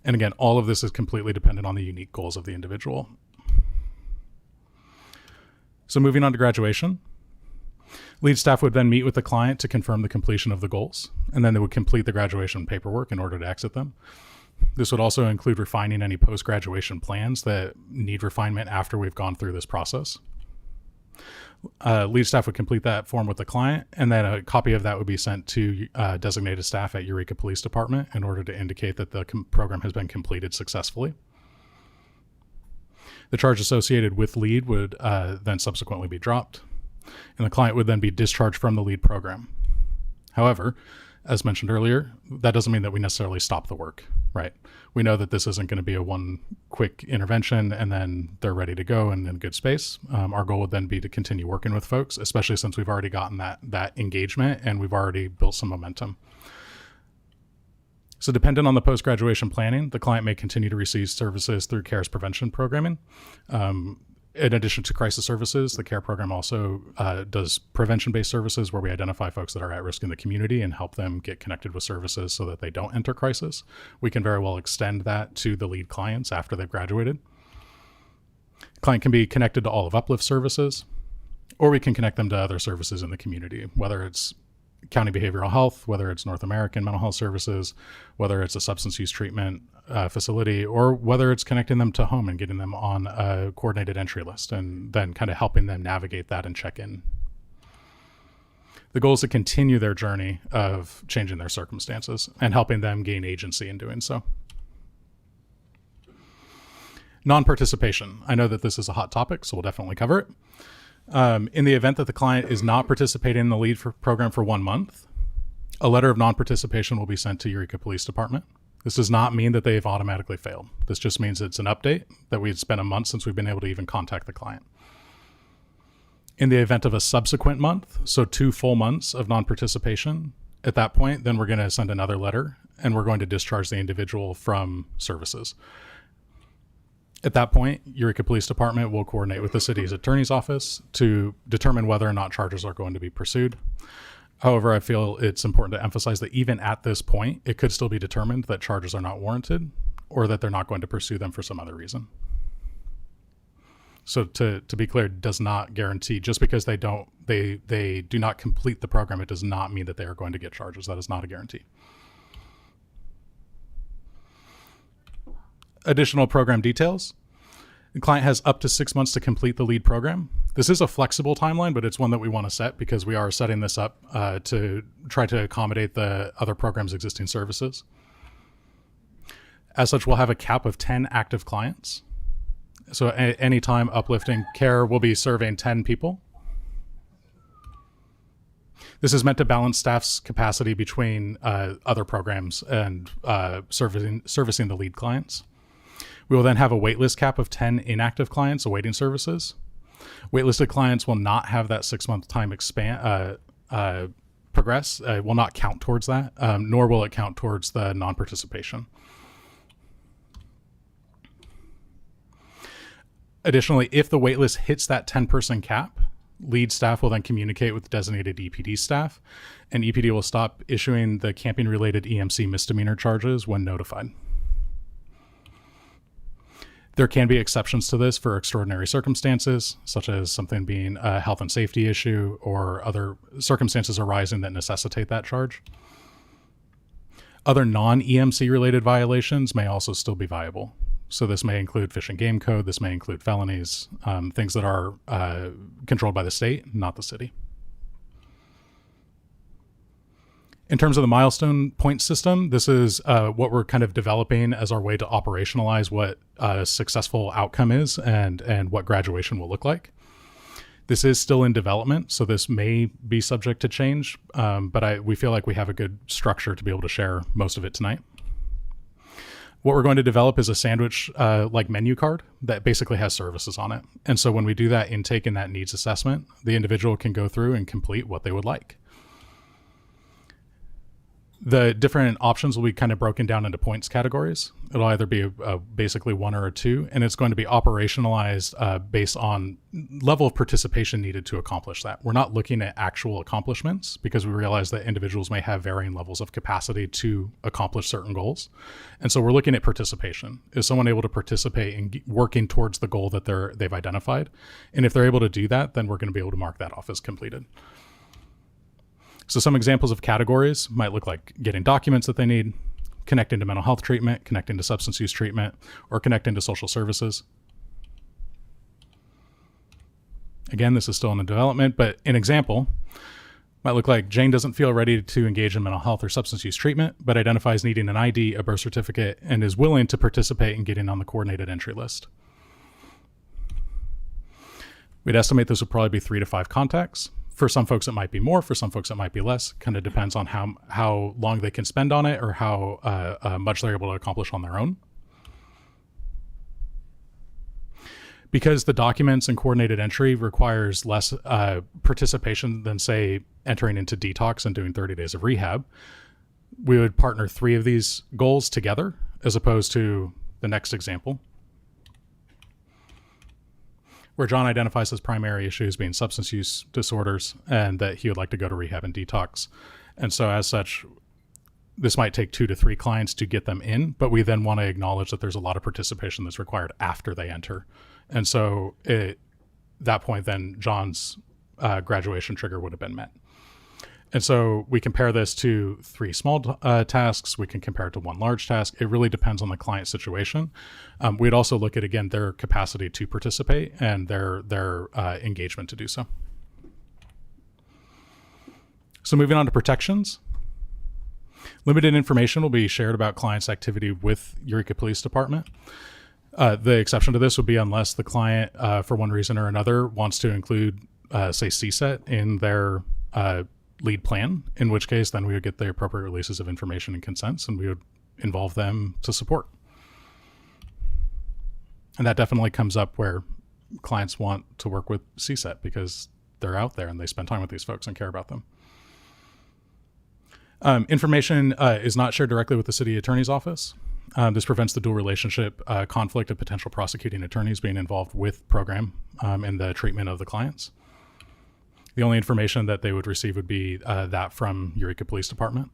And again, all of this is completely dependent on the unique goals of the individual. So moving on to graduation. Lead staff would then meet with the client to confirm the completion of the goals, and then they would complete the graduation paperwork in order to exit them. This would also include refining any post-graduation plans that need refinement after we've gone through this process. Lead staff would complete that form with the client, and then a copy of that would be sent to designated staff at Eureka Police Department in order to indicate that the program has been completed successfully. The charge associated with lead would then subsequently be dropped, and the client would then be discharged from the lead program. However, as mentioned earlier, that doesn't mean that we necessarily stop the work, right? We know that this isn't going to be a one quick intervention and then they're ready to go and in good space. Our goal would then be to continue working with folks, especially since we've already gotten that engagement and we've already built some momentum. So dependent on the post-graduation planning, the client may continue to receive services through CARE's prevention programming. In addition to crisis services, the CARE program also does prevention-based services where we identify folks that are at risk in the community and help them get connected with services so that they don't enter crisis. We can very well extend that to the lead clients after they've graduated. Client can be connected to all of Uplift services, or we can connect them to other services in the community, whether it's county behavioral health, whether it's North American mental health services, whether it's a substance use treatment facility, or whether it's connecting them to home and getting them on a coordinated entry list and then kind of helping them navigate that and check in. The goal is to continue their journey of changing their circumstances and helping them gain agency in doing so. Non-participation. I know that this is a hot topic, so we'll definitely cover it. In the event that the client is not participating in the lead program for 1 month, a letter of non-participation will be sent to Eureka Police Department. This does not mean that they've automatically failed. This just means it's an update that we've spent a month since we've been able to even contact the client. In the event of a subsequent month, so 2 full months of non-participation, at that point, then we're going to send another letter and we're going to discharge the individual from services. At that point, Eureka Police Department will coordinate with the city's attorney's office to determine whether or not charges are going to be pursued. However, I feel it's important to emphasize that even at this point, it could still be determined that charges are not warranted or that they're not going to pursue them for some other reason. So to be clear, does not guarantee, just because they do not complete the program, it does not mean that they are going to get charges. That is not a guarantee. Additional program details. The client has up to 6 months to complete the lead program. This is a flexible timeline, but it's one that we want to set because we are setting this up to try to accommodate the other program's existing services. As such, we'll have a cap of 10 active clients. So at any time, Uplifting Care will be serving 10 people. This is meant to balance staff's capacity between other programs and servicing the lead clients. We will then have a waitlist cap of 10 inactive clients awaiting services. Waitlisted clients will not have that 6-month time progress. It will not count towards that, nor will it count towards the non-participation. Additionally, if the waitlist hits that 10-person cap, lead staff will then communicate with designated EPD staff, and EPD will stop issuing the camping-related EMC misdemeanor charges when notified. There can be exceptions to this for extraordinary circumstances, such as something being a health and safety issue or other circumstances arising that necessitate that charge. Other non-EMC related violations may also still be viable. So this may include fish and game code, this may include felonies, things that are controlled by the state, not the city. In terms of the milestone point system, this is what we're kind of developing as our way to operationalize what a successful outcome is and what graduation will look like. This is still in development, so this may be subject to change, but we feel like we have a good structure to be able to share most of it tonight. What we're going to develop is a sandwich like menu card that basically has services on it. And so when we do that intake and that needs assessment, the individual can go through and complete what they would like. The different options will be kind of broken down into points categories. It'll either be basically 1 or a 2, and it's going to be operationalized based on level of participation needed to accomplish that. We're not looking at actual accomplishments because we realize that individuals may have varying levels of capacity to accomplish certain goals. And so we're looking at participation. Is someone able to participate in working towards the goal that they've identified? And if they're able to do that, then we're going to be able to mark that off as completed. So some examples of categories might look like getting documents that they need, connecting to mental health treatment, connecting to substance use treatment, or connecting to social services. Again, this is still in development, but an example might look like Jane doesn't feel ready to engage in mental health or substance use treatment, but identifies needing an ID, a birth certificate, and is willing to participate in getting on the coordinated entry list. We'd estimate this would probably be 3 to 5 contacts. For some folks, it might be more. For some folks, it might be less. Kind of depends on how long they can spend on it or how much they're able to accomplish on their own. Because the documents and coordinated entry requires less participation than, say, entering into detox and doing 30 days of rehab, we would partner 3 of these goals together as opposed to the next example, where John identifies his primary issues being substance use disorders and that he would like to go to rehab and detox. And so as such, this might take 2 to 3 clients to get them in, but we then want to acknowledge that there's a lot of participation that's required after they enter. And so at that point, then John's graduation trigger would have been met. And so we compare this to 3 small tasks. We can compare it to 1 large task. It really depends on the client situation. We'd also look at, again, their capacity to participate and their engagement to do so. So moving on to protections. Limited information will be shared about client's activity with Eureka Police Department. The exception to this would be unless the client, for one reason or another, wants to include, say, CSET in their lead plan, in which case then we would get the appropriate releases of information and consents, and we would involve them to support. And that definitely comes up where clients want to work with CSET because they're out there and they spend time with these folks and care about them. Information is not shared directly with the city attorney's office. This prevents the dual relationship conflict of potential prosecuting attorneys being involved with program in the treatment of the clients. The only information that they would receive would be that from Eureka Police Department.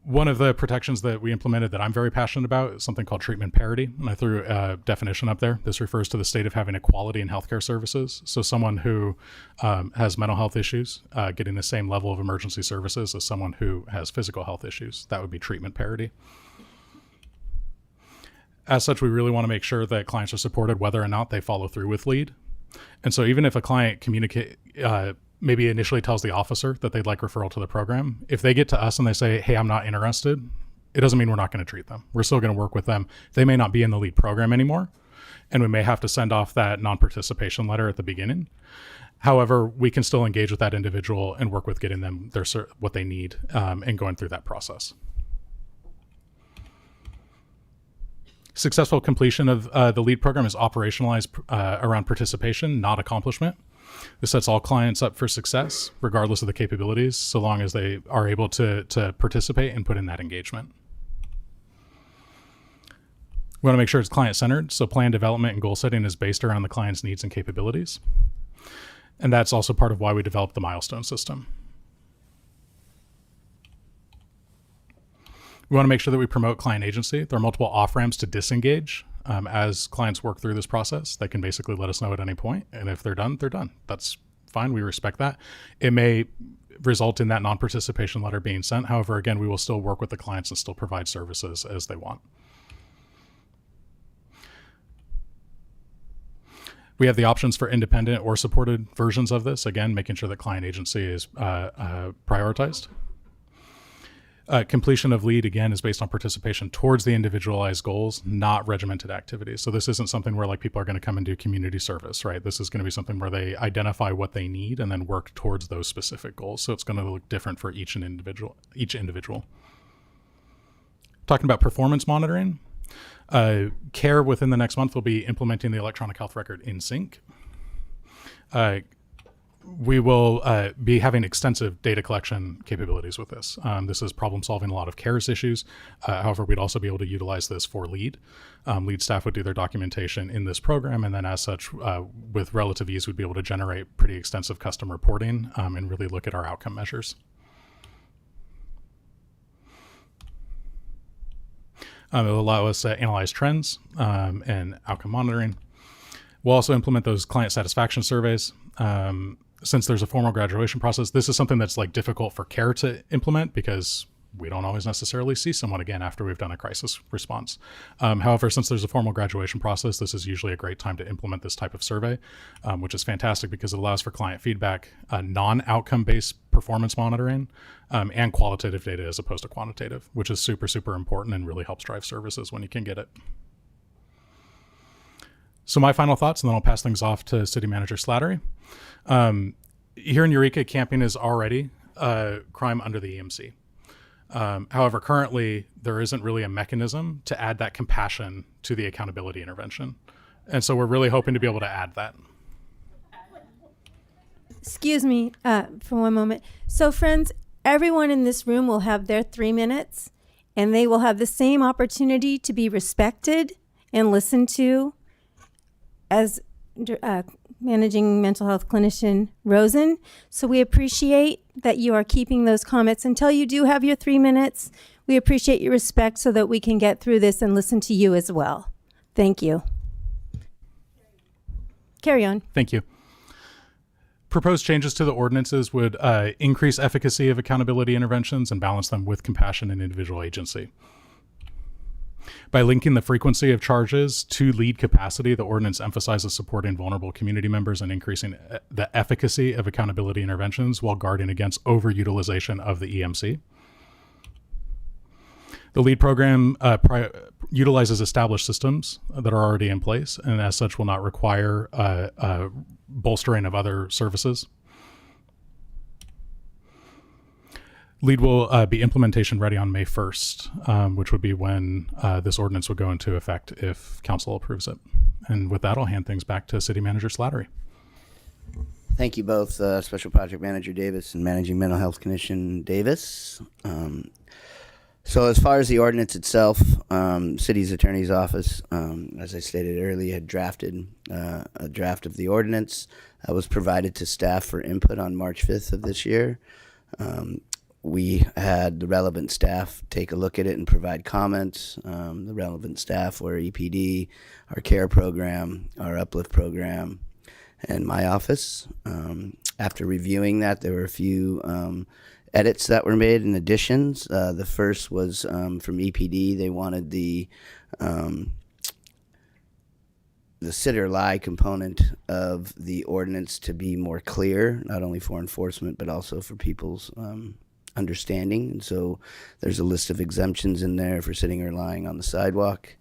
One of the protections that we implemented that I'm very passionate about is something called treatment parity. And I threw a definition up there. This refers to the state of having equality in healthcare services. So someone who has mental health issues getting the same level of emergency services as someone who has physical health issues. That would be treatment parity. As such, we really want to make sure that clients are supported whether or not they follow through with lead. And so even if a client maybe initially tells the officer that they'd like referral to the program, if they get to us and they say, hey, I'm not interested, it doesn't mean we're not going to treat them. We're still going to work with them. They may not be in the lead program anymore, and we may have to send off that non-participation letter at the beginning. However, we can still engage with that individual and work with getting them what they need and going through that process. Successful completion of the LEAD program is operationalized around participation, not accomplishment. This sets all clients up for success, regardless of the capabilities, so long as they are able to participate and put in that engagement. We want to make sure it's client-centered, so plan development and goal setting is based around the client's needs and capabilities. And that's also part of why we developed the milestone system. We want to make sure that we promote client agency. There are multiple off-ramps to disengage. As clients work through this process, they can basically let us know at any point. And if they're done, they're done. That's fine. We respect that. It may result in that non-participation letter being sent. However, again, we will still work with the clients and still provide services as they want. We have the options for independent or supported versions of this. Again, making sure that client agency is prioritized. Completion of LEAD, again, is based on participation towards the individualized goals, not regimented activities. So this isn't something where like people are going to come and do community service, right? This is going to be something where they identify what they need and then work towards those specific goals. So it's going to look different for each individual. Talking about performance monitoring, CARE within the next month will be implementing the electronic health record in sync. We will be having extensive data collection capabilities with this. This is problem solving a lot of CARES issues. However, we'd also be able to utilize this for LEAD. LEAD staff would do their documentation in this program, and then as such, with relative ease, we'd be able to generate pretty extensive custom reporting and really look at our outcome measures. It'll allow us to analyze trends and outcome monitoring. We'll also implement those client satisfaction surveys. since there's a formal graduation process, this is something that's like difficult for care to implement because we don't always necessarily see someone again after we've done a crisis response. However, since there's a formal graduation process, this is usually a great time to implement this type of survey, which is fantastic because it allows for client feedback, non-outcome based performance monitoring, and qualitative data as opposed to quantitative, which is super, super important and really helps drive services when you can get it. So my final thoughts, and then I'll pass things off to City Manager Slattery. Here in Eureka, camping is already a crime under the EMC. However, currently, there isn't really a mechanism to add that compassion to the accountability intervention. And so we're really hoping to be able to add that. Excuse me for one moment. So friends, everyone in this room will have their 3 minutes, and they will have the same opportunity to be respected and listened to as Managing Mental Health Clinician Rosen. So we appreciate that you are keeping those comments until you do have your 3 minutes. We appreciate your respect so that we can get through this and listen to you as well. Thank you. Carry on. Thank you. Proposed changes to the ordinances would increase efficacy of accountability interventions and balance them with compassion and individual agency. By linking the frequency of charges to lead capacity, the ordinance emphasizes supporting vulnerable community members and increasing the efficacy of accountability interventions while guarding against overutilization of the EMC. The LEAD program utilizes established systems that are already in place, and as such will not require bolstering of other services. LEAD will be implementation ready on May 1st, which would be when this ordinance would go into effect if council approves it. And with that, I'll hand things back to City Manager Slattery. Thank you both, Special Project Manager Davis and Managing Mental Health Clinician Davis. So as far as the ordinance itself, City's Attorney's Office, as I stated earlier, had drafted a draft of the ordinance that was provided to staff for input on March 5th of this year. We had the relevant staff take a look at it and provide comments. The relevant staff were EPD, our CARE program, our Uplift program, and my office. After reviewing that, there were a few edits that were made and additions. The first was from EPD. They wanted the sit or lie component of the ordinance to be more clear, not only for enforcement, but also for people's understanding. And so there's a list of exemptions in there for sitting or lying on the sidewalk.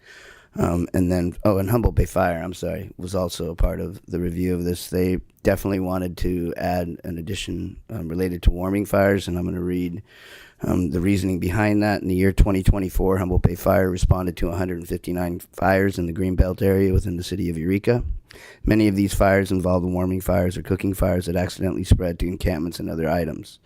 And then, and Humboldt Bay Fire, was also a part of the review of this. They definitely wanted to add an addition related to warming fires, and I'm going to read the reasoning behind that. In the year 2024, Humboldt Bay Fire responded to 159 fires in the Greenbelt area within the city of Eureka. Many of these fires involved warming fires or cooking fires that accidentally spread to encampments and other items.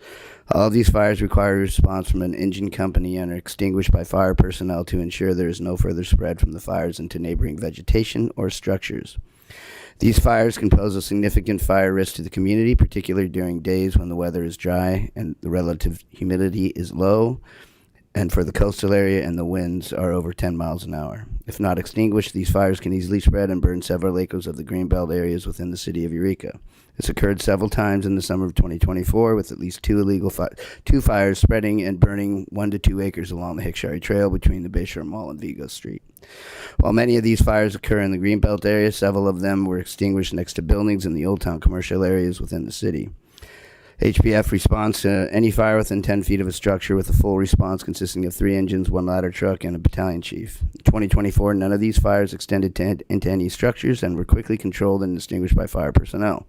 All of these fires require a response from an engine company and are extinguished by fire personnel to ensure there is no further spread from the fires into neighboring vegetation or structures. These fires can pose a significant fire risk to the community, particularly during days when the weather is dry and the relative humidity is low, and for the coastal area and the winds are over 10 miles an hour. If not extinguished, these fires can easily spread and burn several acres of the Greenbelt areas within the city of Eureka. This occurred several times in the summer of 2024, with at least two fires spreading and burning 1 to 2 acres along the Hickshire Trail between the Bayshore Mall and Vigo Street. While many of these fires occur in the Greenbelt area, several of them were extinguished next to buildings in the Old Town commercial areas within the city. HPF responds to any fire within 10 feet of a structure with a full response consisting of 3 engines, 1 ladder truck, and a battalion chief. In 2024, none of these fires extended into any structures and were quickly controlled and extinguished by fire personnel.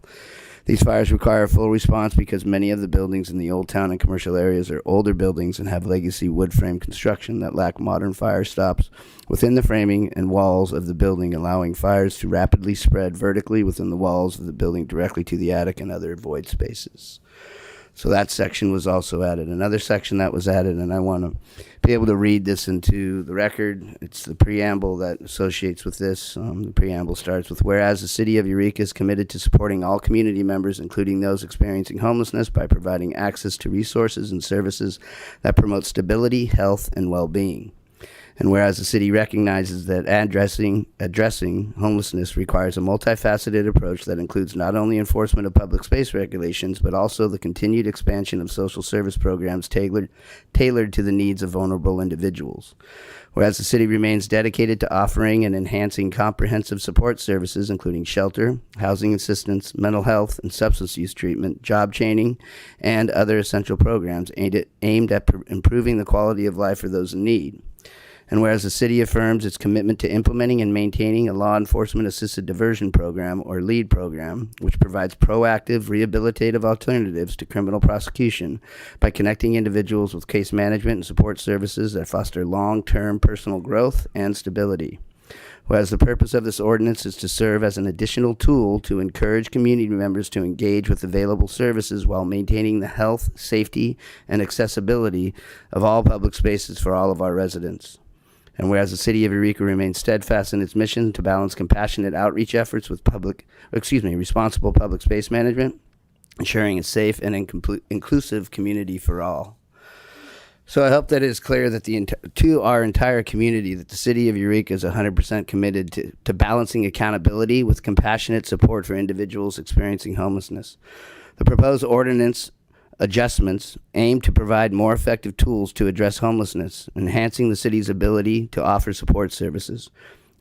These fires require a full response because many of the buildings in the Old Town and commercial areas are older buildings and have legacy wood frame construction that lack modern fire stops within the framing and walls of the building, allowing fires to rapidly spread vertically within the walls of the building directly to the attic and other void spaces. So that section was also added. Another section that was added, and I want to be able to read this into the record. It's the preamble that associates with this. The preamble starts with, whereas the city of Eureka is committed to supporting all community members, including those experiencing homelessness, by providing access to resources and services that promote stability, health, and well-being. And whereas the city recognizes that addressing homelessness requires a multifaceted approach that includes not only enforcement of public space regulations, but also the continued expansion of social service programs tailored to the needs of vulnerable individuals. Whereas the city remains dedicated to offering and enhancing comprehensive support services, including shelter, housing assistance, mental health and substance use treatment, job training, and other essential programs aimed at improving the quality of life for those in need. And whereas the city affirms its commitment to implementing and maintaining a law enforcement assisted diversion program, or LEAD program, which provides proactive rehabilitative alternatives to criminal prosecution by connecting individuals with case management and support services that foster long-term personal growth and stability. Whereas the purpose of this ordinance is to serve as an additional tool to encourage community members to engage with available services while maintaining the health, safety, and accessibility of all public spaces for all of our residents. And whereas the city of Eureka remains steadfast in its mission to balance compassionate outreach efforts with responsible public space management, ensuring a safe and inclusive community for all. So I hope that it is clear that to our entire community that the city of Eureka is 100% committed to balancing accountability with compassionate support for individuals experiencing homelessness. The proposed ordinance adjustments aim to provide more effective tools to address homelessness, enhancing the city's ability to offer support services.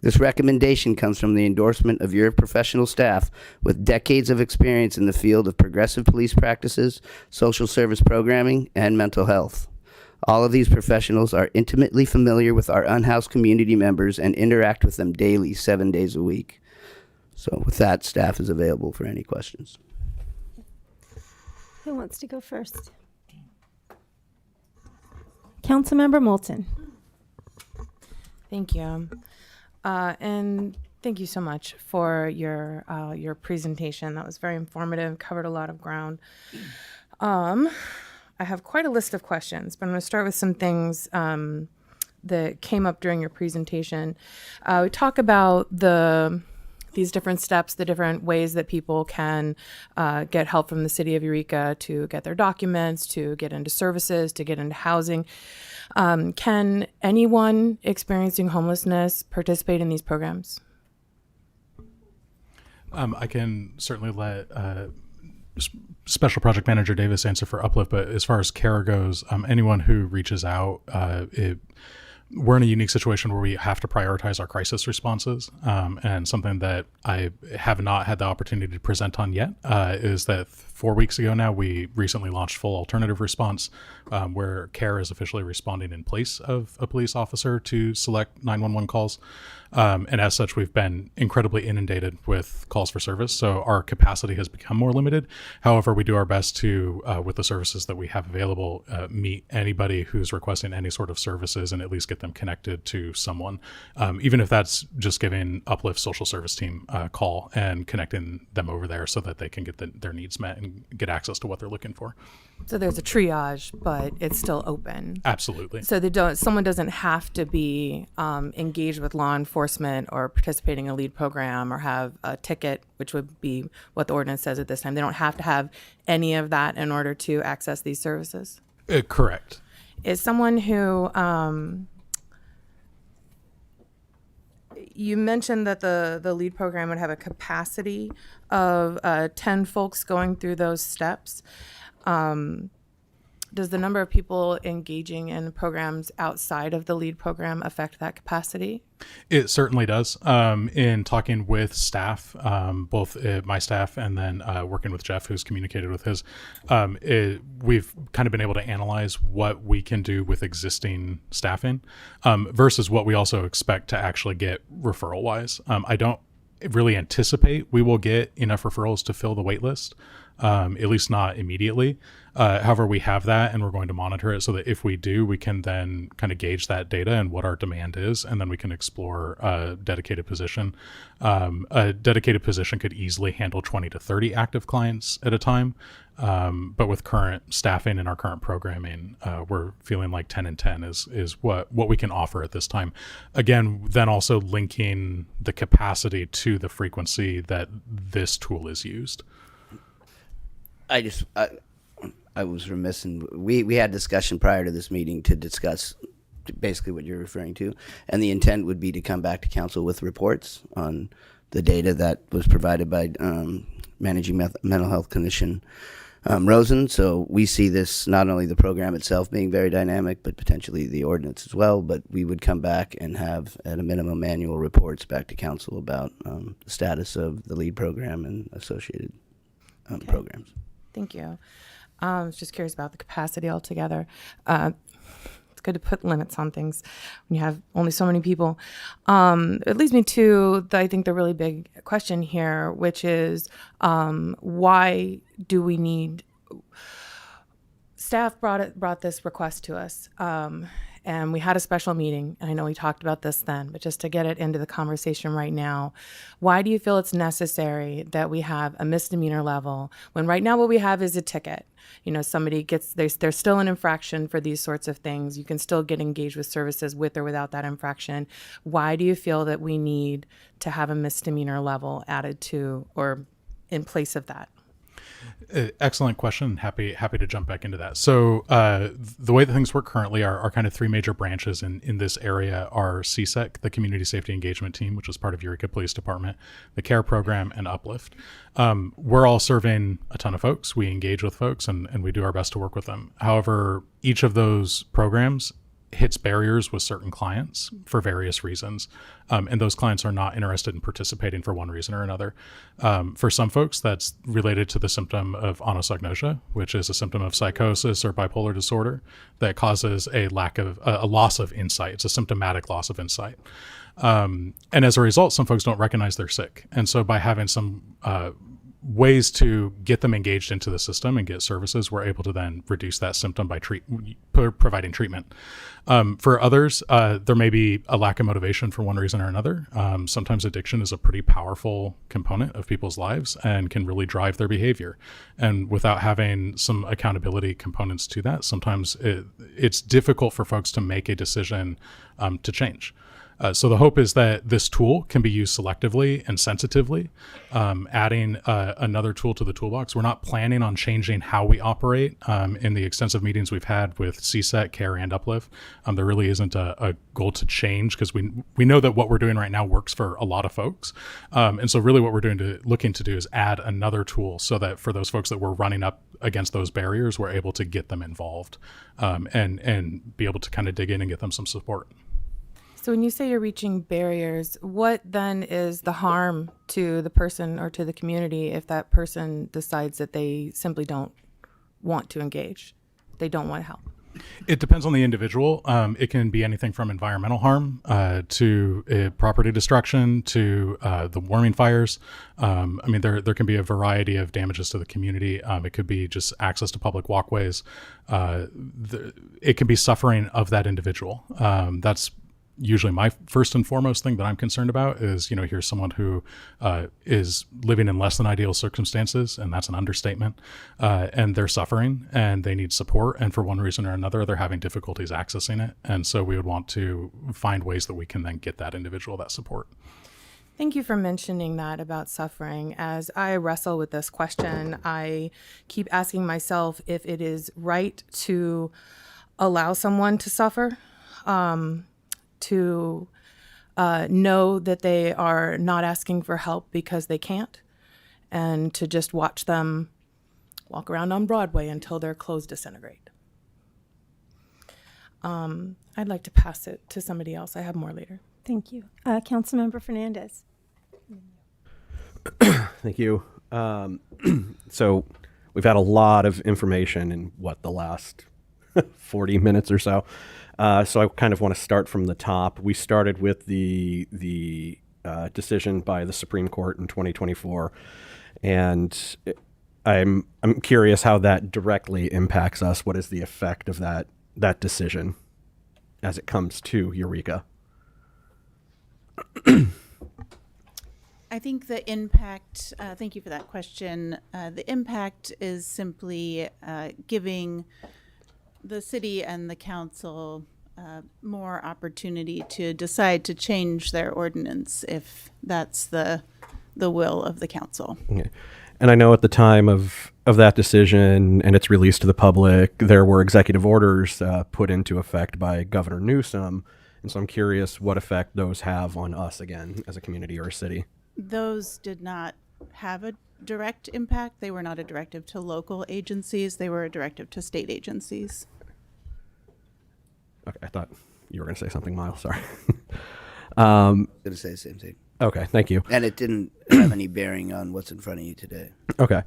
This recommendation comes from the endorsement of your professional staff with decades of experience in the field of progressive police practices, social service programming, and mental health. All of these professionals are intimately familiar with our unhoused community members and interact with them daily, 7 days a week. So with that, staff is available for any questions. Who wants to go first? Councilmember Moulton. Thank you. And thank you so much for your presentation. That was very informative, covered a lot of ground. I have quite a list of questions, but I'm going to start with some things that came up during your presentation. We talk about these different steps, the different ways that people can get help from the city of Eureka to get their documents, to get into services, to get into housing. Can anyone experiencing homelessness participate in these programs? I can certainly let Special Project Manager Davis answer for Uplift, but as far as care goes, anyone who reaches out, we're in a unique situation where we have to prioritize our crisis responses. And something that I have not had the opportunity to present on yet is that 4 weeks ago now, we recently launched full alternative response, where care is officially responding in place of a police officer to select 911 calls. And as such, we've been incredibly inundated with calls for service. So our capacity has become more limited. However, we do our best to, with the services that we have available, meet anybody who's requesting any sort of services and at least get them connected to someone. Even if that's just giving Uplift social service team a call and connecting them over there so that they can get their needs met and get access to what they're looking for. So there's a triage, but it's still open. Absolutely. So someone doesn't have to be engaged with law enforcement or participating in a LEAD program or have a ticket, which would be what the ordinance says at this time. They don't have to have any of that in order to access these services? Correct. Is someone who, you mentioned that the LEAD program would have a capacity of 10 folks going through those steps. Does the number of people engaging in programs outside of the LEAD program affect that capacity? It certainly does. In talking with staff, both my staff and then working with Jeff, who's communicated with his, we've kind of been able to analyze what we can do with existing staffing versus what we also expect to actually get referral-wise. I don't really anticipate we will get enough referrals to fill the wait list. At least not immediately. However, we have that and we're going to monitor it so that if we do, we can then kind of gauge that data and what our demand is, and then we can explore a dedicated position. A dedicated position could easily handle 20 to 30 active clients at a time. But with current staffing and our current programming, we're feeling like 10 and 10 is what we can offer at this time. Again, then also linking the capacity to the frequency that this tool is used. I was remiss, and we had discussion prior to this meeting to discuss basically what you're referring to. And the intent would be to come back to council with reports on the data that was provided by managing mental health clinician Rosen. So we see this, not only the program itself being very dynamic, but potentially the ordinance as well. But we would come back and have, at a minimum, annual reports back to council about the status of the LEAD program and associated programs. Thank you. I was just curious about the capacity altogether. It's good to put limits on things when you have only so many people. It leads me to, I think, the really big question here, which is why do we need... Staff brought this request to us, and we had a special meeting, and I know we talked about this then, but just to get it into the conversation right now, why do you feel it's necessary that we have a misdemeanor level when right now what we have is a ticket? You know, somebody gets, there's still an infraction for these sorts of things. You can still get engaged with services with or without that infraction. Why do you feel that we need to have a misdemeanor level added to or in place of that? Excellent question. Happy to jump back into that. So the way that things work currently are kind of three major branches in this area are CSEC, the Community Safety Engagement Team, which is part of Eureka Police Department, the CARE program, and Uplift. We're all serving a ton of folks. We engage with folks and we do our best to work with them. However, each of those programs hits barriers with certain clients for various reasons. And those clients are not interested in participating for one reason or another. For some folks, that's related to the symptom of anosognosia, which is a symptom of psychosis or bipolar disorder that causes a loss of insight. It's a symptomatic loss of insight. And as a result, some folks don't recognize they're sick. And so by having some ways to get them engaged into the system and get services, we're able to then reduce that symptom by providing treatment. For others, there may be a lack of motivation for one reason or another. Sometimes addiction is a pretty powerful component of people's lives and can really drive their behavior. And without having some accountability components to that, sometimes it's difficult for folks to make a decision to change. So the hope is that this tool can be used selectively and sensitively, adding another tool to the toolbox. We're not planning on changing how we operate. In the extensive meetings we've had with CSEC, CARE, and Uplift, there really isn't a goal to change because we know that what we're doing right now works for a lot of folks. And so really what we're looking to do is add another tool so that for those folks that we're running up against those barriers, we're able to get them involved and be able to kind of dig in and get them some support. So when you say you're reaching barriers, what then is the harm to the person or to the community if that person decides that they simply don't want to engage? They don't want to help? It depends on the individual. It can be anything from environmental harm to property destruction to the warming fires. I mean, there can be a variety of damages to the community. It could be just access to public walkways. It can be suffering of that individual. That's usually my first and foremost thing that I'm concerned about is, here's someone who is living in less than ideal circumstances, and that's an understatement, and they're suffering and they need support. And for one reason or another, they're having difficulties accessing it. And so we would want to find ways that we can then get that individual that support. Thank you for mentioning that about suffering. As I wrestle with this question, I keep asking myself if it is right to allow someone to suffer, to know that they are not asking for help because they can't, and to just watch them walk around on Broadway until their clothes disintegrate. I'd like to pass it to somebody else. I have more later. Thank you. Councilmember Fernandez. Thank you. So we've had a lot of information in the last 40 minutes or so. So I kind of want to start from the top. We started with the decision by the Supreme Court in 2024, and I'm curious how that directly impacts us. What is the effect of that decision as it comes to Eureka? I think the impact, thank you for that question. The impact is simply giving the city and the council more opportunity to decide to change their ordinance if that's the will of the council. Okay. And I know at the time of of that decision and its release to the public, there were executive orders put into effect by Governor Newsom. And so I'm curious what effect those have on us again as a community or a city. Those did not have a direct impact. They were not a directive to local agencies. They were a directive to state agencies. Okay, I thought you were going to say something, Miles. Sorry. Going to say the same thing. Okay, thank you. And it didn't have any bearing on what's in front of you today. Okay.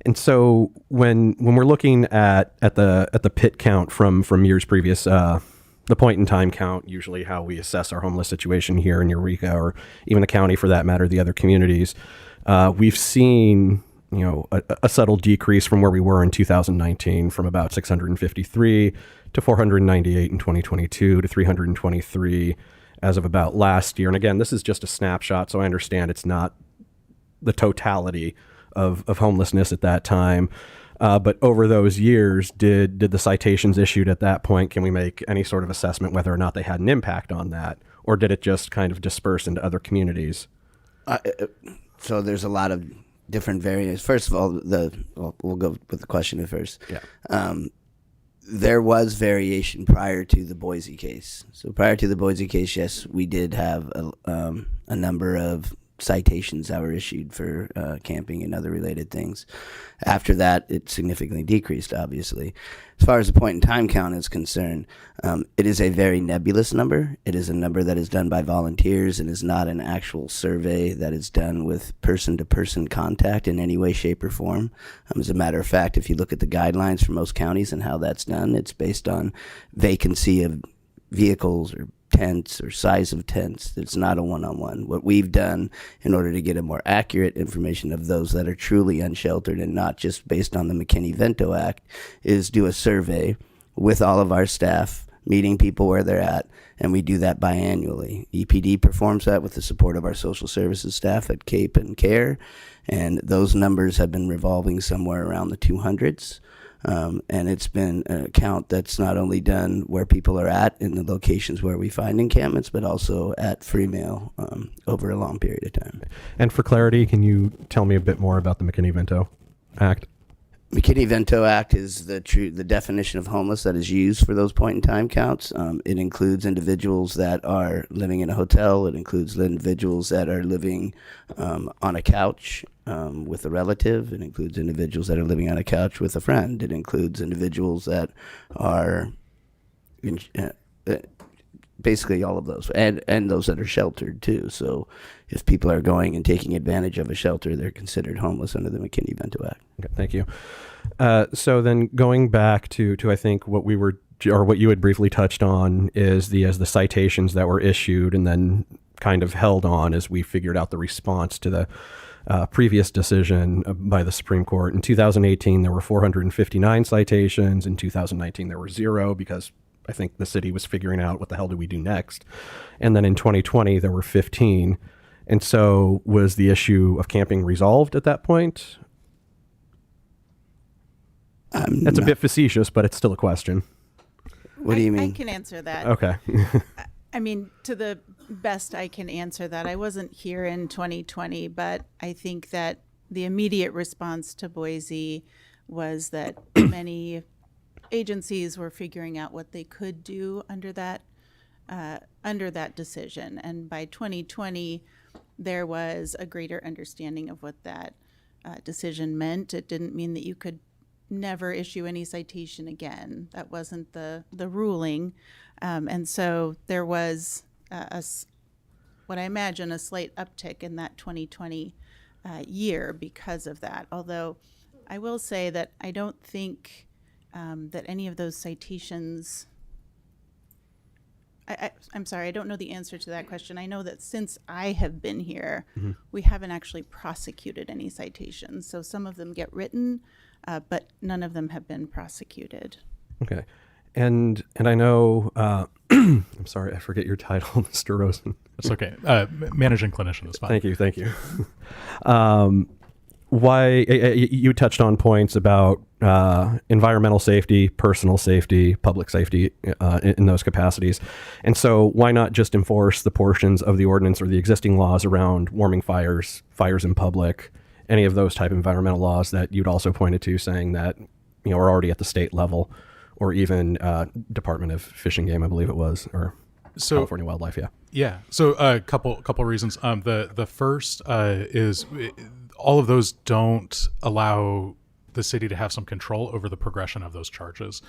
And so when we're looking at the pit count from years previous, the point in time count, usually how we assess our homeless situation here in Eureka, or even the county for that matter, the other communities, we've seen, a subtle decrease from where we were in 2019, from about 653 to 498 in 2022 to 323 as of about last year. And again, this is just a snapshot, so I understand it's not the totality of homelessness at that time. But over those years, did the citations issued at that point, can we make any sort of assessment whether or not they had an impact on that? Or did it just kind of disperse into other communities? So there's a lot of different variants. First of all, we'll go with the question at first. Yeah. There was variation prior to the Boise case. So prior to the Boise case, yes, we did have a number of citations that were issued for camping and other related things. After that, it significantly decreased, obviously. As far as the point in time count is concerned, it is a very nebulous number. It is a number that is done by volunteers and is not an actual survey that is done with person-to-person contact in any way, shape, or form. As a matter of fact, if you look at the guidelines for most counties and how that's done, it's based on vacancy of vehicles or tents or size of tents. It's not a one-on-one. What we've done in order to get a more accurate information of those that are truly unsheltered and not just based on the McKinney-Vento Act is do a survey with all of our staff, meeting people where they're at, and we do that biannually. EPD performs that with the support of our social services staff at CAPE and CARE, and those numbers have been revolving somewhere around the 200s. And it's been a count that's not only done where people are at in the locations where we find encampments, but also at free mail over a long period of time. And for clarity, can you tell me a bit more about the McKinney-Vento Act? McKinney-Vento Act is the definition of homeless that is used for those point-in-time counts. It includes individuals that are living in a hotel. It includes individuals that are living on a couch with a relative. It includes individuals that are living on a couch with a friend. It includes individuals that are basically all of those, and those that are sheltered too. So if people are going and taking advantage of a shelter, they're considered homeless under the McKinney-Vento Act. Okay, thank you. So then going back to I think what we were, or what you had briefly touched on, is the citations that were issued and then kind of held on as we figured out the response to the previous decision by the Supreme Court. In 2018, there were 459 citations. In 2019, there were 0 because I think the city was figuring out what the hell do we do next. And then in 2020, there were 15. And so was the issue of camping resolved at that point? That's a bit facetious, but it's still a question. What do you mean? I can answer that. Okay. I mean, to the best I can answer that. I wasn't here in 2020, but I think that the immediate response to Boise was that many agencies were figuring out what they could do under that decision. And by 2020, there was a greater understanding of what that decision meant. It didn't mean that you could never issue any citation again. That wasn't the ruling. And so there was what I imagine a slight uptick in that 2020 year because of that. Although I will say that I don't think that any of those citations, I'm sorry, I don't know the answer to that question. I know that since I have been here, we haven't actually prosecuted any citations. So some of them get written, but none of them have been prosecuted. Okay. And I know, I'm sorry, I forget your title, Mr. Rosen. It's okay. Managing clinician is fine. Thank you. Why you touched on points about environmental safety, personal safety, public safety in those capacities. And so why not just enforce the portions of the ordinance or the existing laws around warming fires in public, any of those type of environmental laws that you'd also pointed to, saying that are already at the state level, or even Department of Fish and Game, I believe it was, or California Wildlife. Yeah. So a couple reasons. The first is all of those don't allow the city to have some control over the progression of those charges.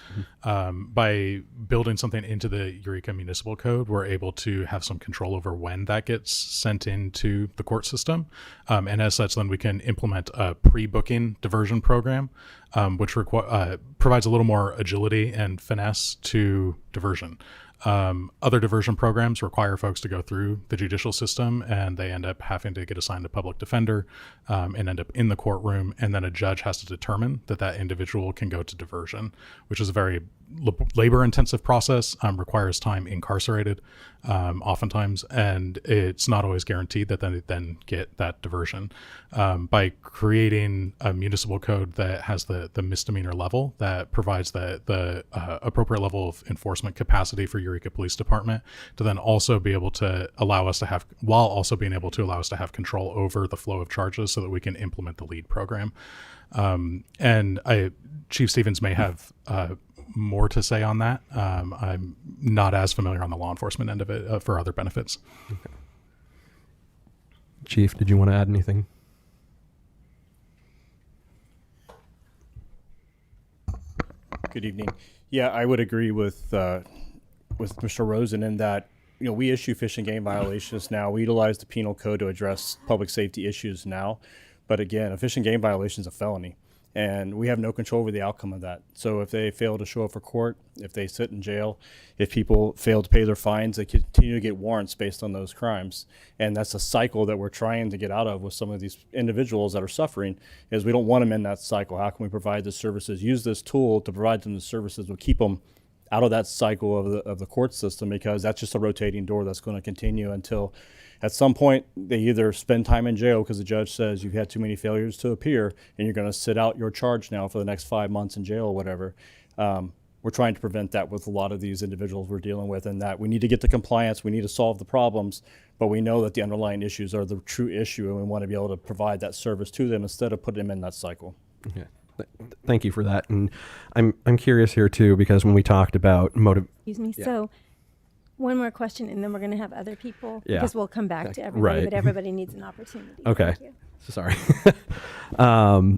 By building something into the Eureka Municipal Code, we're able to have some control over when that gets sent into the court system. And as such, then we can implement a pre-booking diversion program, which provides a little more agility and finesse to diversion. Other diversion programs require folks to go through the judicial system, and they end up having to get assigned a public defender and end up in the courtroom, and then a judge has to determine that that individual can go to diversion, which is a very labor-intensive process, requires time incarcerated oftentimes, and it's not always guaranteed that they then get that diversion. By creating a municipal code that has the misdemeanor level that provides the appropriate level of enforcement capacity for Eureka Police Department to then also be able to allow us to have, while also being able to allow us to have control over the flow of charges so that we can implement the LEAD program. And Chief Stevens may have more to say on that. I'm not as familiar on the law enforcement end of it for other benefits. Okay. Chief, did you want to add anything? Good evening. Yeah, I would agree with Mr. Rosen in that we issue fish and game violations now. We utilize the penal code to address public safety issues now, but again, a fish and game violation is a felony, and we have no control over the outcome of that. So if they fail to show up for court, if they sit in jail, if people fail to pay their fines, they continue to get warrants based on those crimes. And that's a cycle that we're trying to get out of with some of these individuals that are suffering, is we don't want them in that cycle. How can we provide the services, use this tool to provide them the services will keep them out of that cycle of the court system, because that's just a rotating door that's going to continue until at some point they either spend time in jail because the judge says you've had too many failures to appear and you're going to sit out your charge now for the next 5 months in jail or whatever. We're trying to prevent that with a lot of these individuals we're dealing with, and that we need to get to compliance, we need to solve the problems, but we know that the underlying issues are the true issue, and we want to be able to provide that service to them instead of putting them in that cycle. Okay. Thank you for that. And I'm curious here too, because when we talked about Excuse me. Yeah. So one more question, and then we're going to have other people, Yeah. because we'll come back to everybody, Right. but everybody needs an opportunity. Okay. Thank you. Sorry.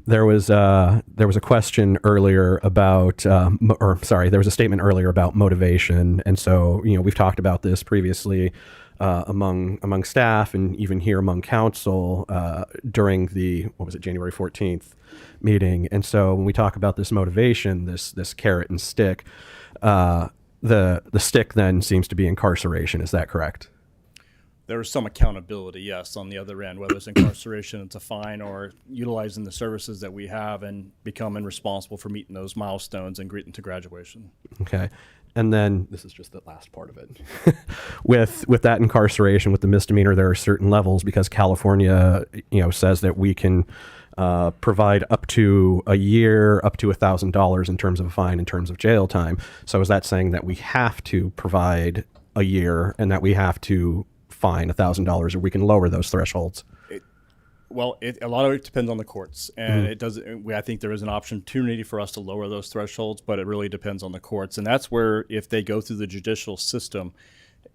There was a question earlier about, there was a statement earlier about motivation. And so, we've talked about this previously among staff and even here among council during the, January 14th meeting. And so when we talk about this motivation, this carrot and stick, the stick then seems to be incarceration. Is that correct? There is some accountability, yes, on the other end, whether it's incarceration, it's a fine, or utilizing the services that we have and becoming responsible for meeting those milestones and getting to graduation. Okay. And then this is just the last part of it. with that incarceration, with the misdemeanor, there are certain levels, because California, says that we can provide up to a year, up to $1,000 in terms of a fine, in terms of jail time. So is that saying that we have to provide a year and that we have to fine $1,000, or we can lower those thresholds? A lot of it depends on the courts, and it doesn't. I think there is an opportunity for us to lower those thresholds, but it really depends on the courts, and that's where if they go through the judicial system,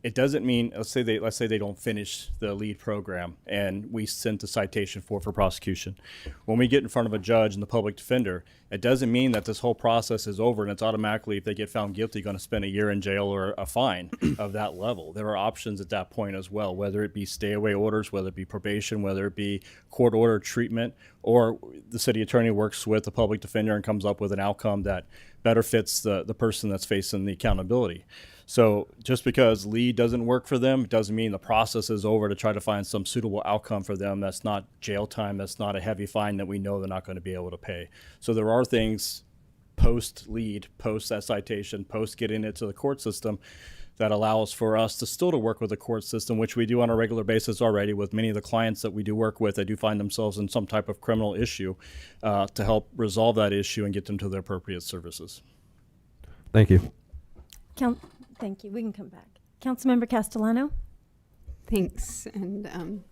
it doesn't mean let's say they don't finish the LEAD program and we send the citation for prosecution. When we get in front of a judge and the public defender, it doesn't mean that this whole process is over and it's automatically, if they get found guilty, going to spend a year in jail or a fine of that level. There are options at that point as well, whether it be stay away orders, whether it be probation, whether it be court order treatment, or the city attorney works with the public defender and comes up with an outcome that better fits the person that's facing the accountability. So just because LEAD doesn't work for them, it doesn't mean the process is over to try to find some suitable outcome for them that's not jail time, that's not a heavy fine that we know they're not going to be able to pay. So there are things post-LEAD, post that citation, post getting it to the court system, that allows for us to still to work with the court system, which we do on a regular basis already with many of the clients that we do work with that do find themselves in some type of criminal issue, to help resolve that issue and get them to the appropriate services. Thank you. Thank you. We can come back. Councilmember Castellano. Thanks. And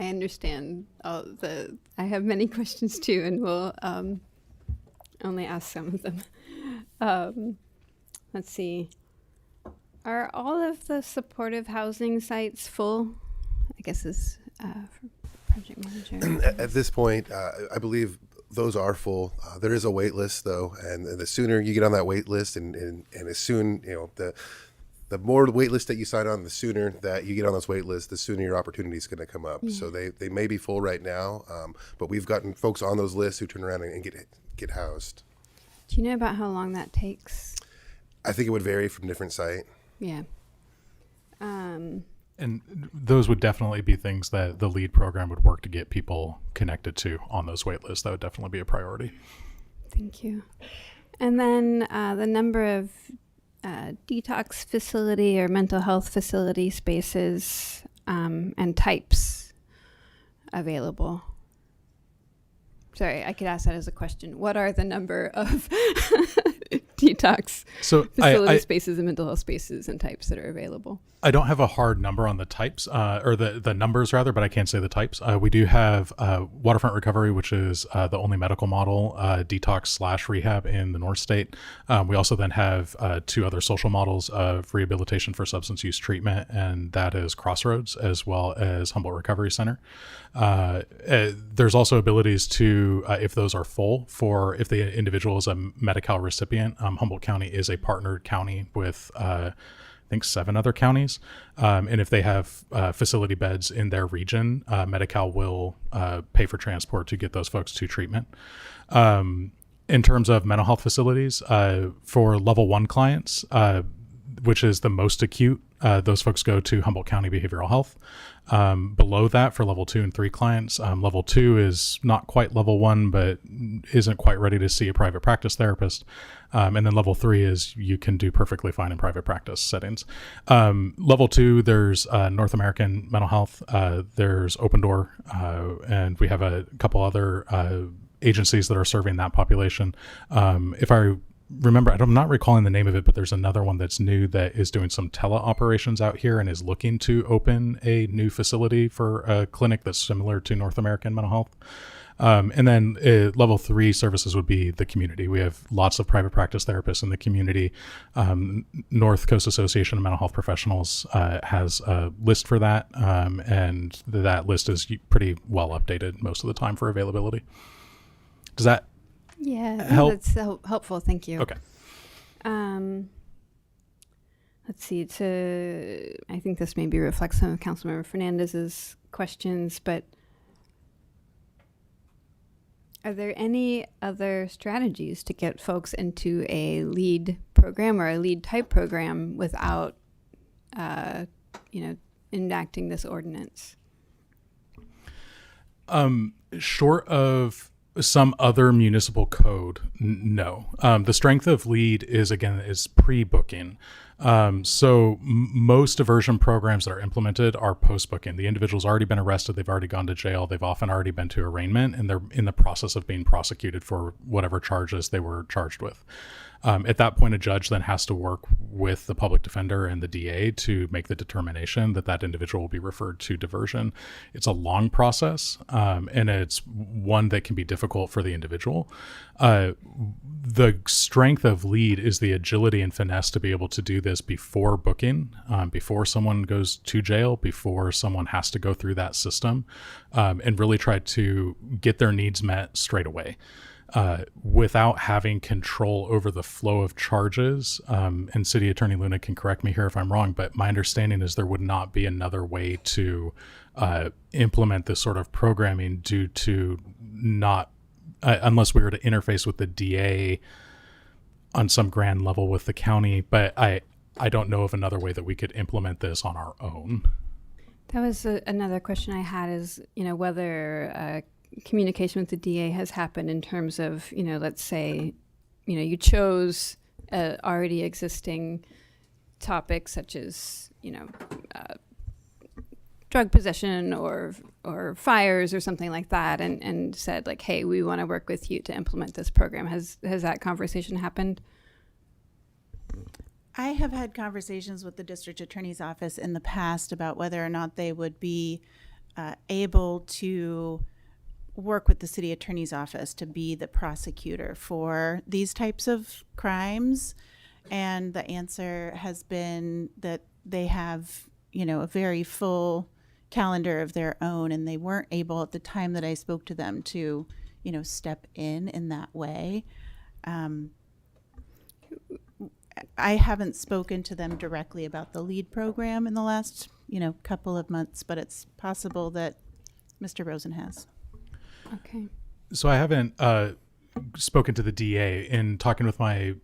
I understand all the. I have many questions too, and we'll only ask some of them. Let's see. Are all of the supportive housing sites full? I guess is for project manager. At this point, I believe those are full. There is a wait list though, and the sooner you get on that wait list, and as soon, the more wait list that you sign on, the sooner that you get on this wait list, the sooner your opportunity is going to come up. Yeah. So they may be full right now, but we've gotten folks on those lists who turn around and get housed. Do you know about how long that takes? I think it would vary from different site. Yeah. And those would definitely be things that the LEAD program would work to get people connected to on those wait lists. That would definitely be a priority. Thank you. And then the number of detox facility or mental health facility spaces and types available. Sorry, I could ask that as a question. What are the number of detox facility spaces and mental health spaces and types that are available? I don't have a hard number on the types, or the numbers rather, but I can't say the types. We do have waterfront recovery, which is the only medical model, detox/rehab in the North State. We also then have two other social models of rehabilitation for substance use treatment, and that is Crossroads as well as Humboldt Recovery Center. There's also abilities to, if those are full, for if the individual is a Medi-Cal recipient, Humboldt County is a partnered county with I think 7 other counties. And if they have facility beds in their region, Medi-Cal will pay for transport to get those folks to treatment. In terms of mental health facilities, for level 1 clients, which is the most acute, those folks go to Humboldt County Behavioral Health. Below that, for level 2 and 3 clients, level 2 is not quite level 1, but isn't quite ready to see a private practice therapist. And then level 3 is you can do perfectly fine in private practice settings. Level 2, there's North American Mental Health, there's Open Door, and we have a couple other agencies that are serving that population. If I remember, I'm not recalling the name of it, but there's another one that's new that is doing some teleoperations out here and is looking to open a new facility for a clinic that's similar to North American Mental Health. And then level 3 services would be the community. We have lots of private practice therapists in the community. North Coast Association of Mental Health Professionals has a list for that, and that list is pretty well updated most of the time for availability. Does that help? That's helpful. Thank you. Okay. Let's see. I think this maybe reflects some of Councilmember Fernandez's questions, but are there any other strategies to get folks into a LEAD program or a LEAD type program without, enacting this ordinance? Short of some other municipal code, no. The strength of LEAD is pre-booking. So most diversion programs that are implemented are post-booking. The individual's already been arrested, they've already gone to jail, they've often already been to arraignment, and they're in the process of being prosecuted for whatever charges they were charged with. At that point, a judge then has to work with the public defender and the DA to make the determination that that individual will be referred to diversion. It's a long process, and it's one that can be difficult for the individual. The strength of LEAD is the agility and finesse to be able to do this before booking, before someone goes to jail, before someone has to go through that system, and really try to get their needs met straight away. Without having control over the flow of charges. And City Attorney Luna can correct me here if I'm wrong, but my understanding is there would not be another way to implement this sort of programming due to not, unless we were to interface with the DA on some grand level with the county, but I don't know of another way that we could implement this on our own. That was another question I had is, whether communication with the DA has happened in terms of, let's say, you chose already existing topics such as, drug possession or fires or something like that, and said like, hey, we want to work with you to implement this program. Has that conversation happened? I have had conversations with the district attorney's office in the past about whether or not they would be able to work with the city attorney's office to be the prosecutor for these types of crimes. And the answer has been that they have, a very full calendar of their own, and they weren't able at the time that I spoke to them to, step in that way. I haven't spoken to them directly about the LEAD program in the last, couple of months, but it's possible that Mr. Rosen has. Okay. So I haven't spoken to the DA. In talking with my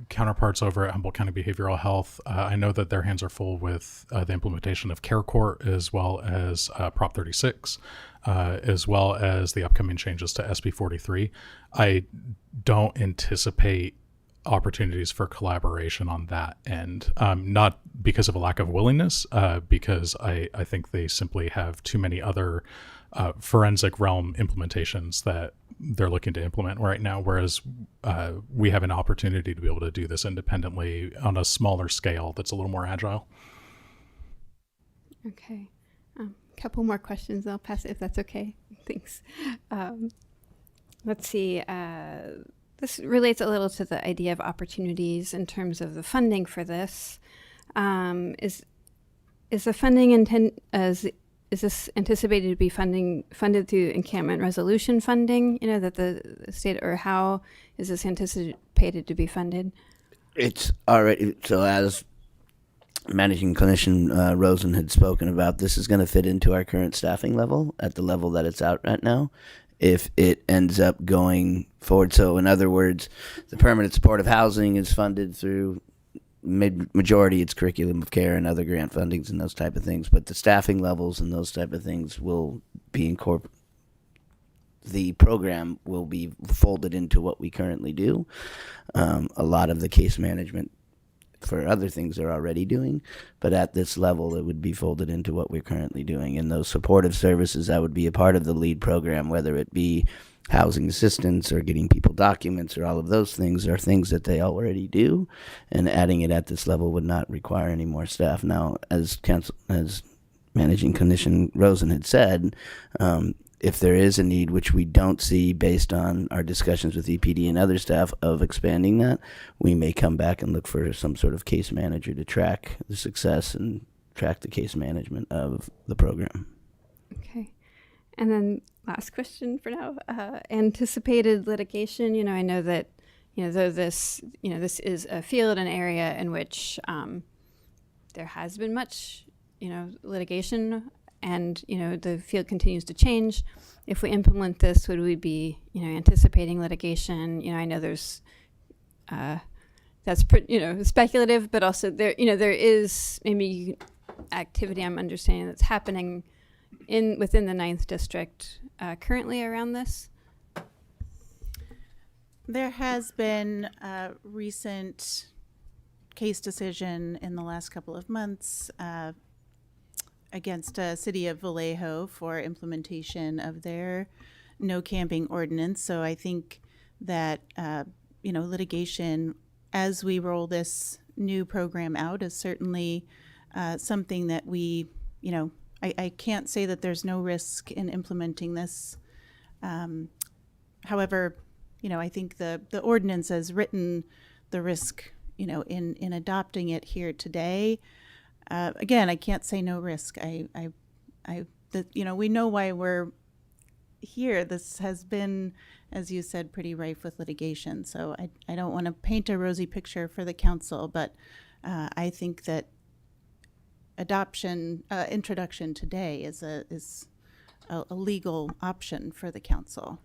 counterparts over at Humboldt County Behavioral Health, I know that their hands are full with the implementation of Care Court, as well as Prop 36, as well as the upcoming changes to SB 43. I don't anticipate opportunities for collaboration on that end, not because of a lack of willingness, because I think they simply have too many other forensic realm implementations that they're looking to implement right now, whereas we have an opportunity to be able to do this independently on a smaller scale that's a little more agile. Okay. Couple more questions. I'll pass it if that's okay. Thanks. Let's see. This relates a little to the idea of opportunities in terms of the funding for this. Is the funding is this anticipated to be funded through encampment resolution funding? That the state, or how is this anticipated to be funded? It's already, so as Managing Clinician Rosen had spoken about, this is going to fit into our current staffing level at the level that it's out right now. If it ends up going forward. So in other words, the permanent supportive housing is funded through majority it's curriculum of care and other grant fundings and those type of things, but the staffing levels and those type of things will be incorporated. The program will be folded into what we currently do. A lot of the case management for other things they're already doing, but at this level it would be folded into what we're currently doing. And those supportive services that would be a part of the LEAD program, whether it be housing assistance or getting people documents or all of those things, are things that they already do, and adding it at this level would not require any more staff. Now, as Managing Clinician Rosen had said, if there is a need, which we don't see based on our discussions with EPD and other staff of expanding that, we may come back and look for some sort of case manager to track the success and track the case management of the program. Okay. And then last question for now, anticipated litigation. I know that, though this is a field, an area in which there has been much, litigation, and the field continues to change. If we implement this, would we be anticipating litigation? I know there's that's speculative, but also there is maybe activity I'm understanding that's happening within the 9th district currently around this. There has been a recent case decision in the last couple of months against the city of Vallejo for implementation of their no camping ordinance. So I think that, litigation as we roll this new program out is certainly something that we, I can't say that there's no risk in implementing this. However, I think the ordinance as written, the risk, in adopting it here today, again, I can't say no risk. We know why we're here. This has been, as you said, pretty rife with litigation. So I don't want to paint a rosy picture for the council, but I think that introduction today is a legal option for the council.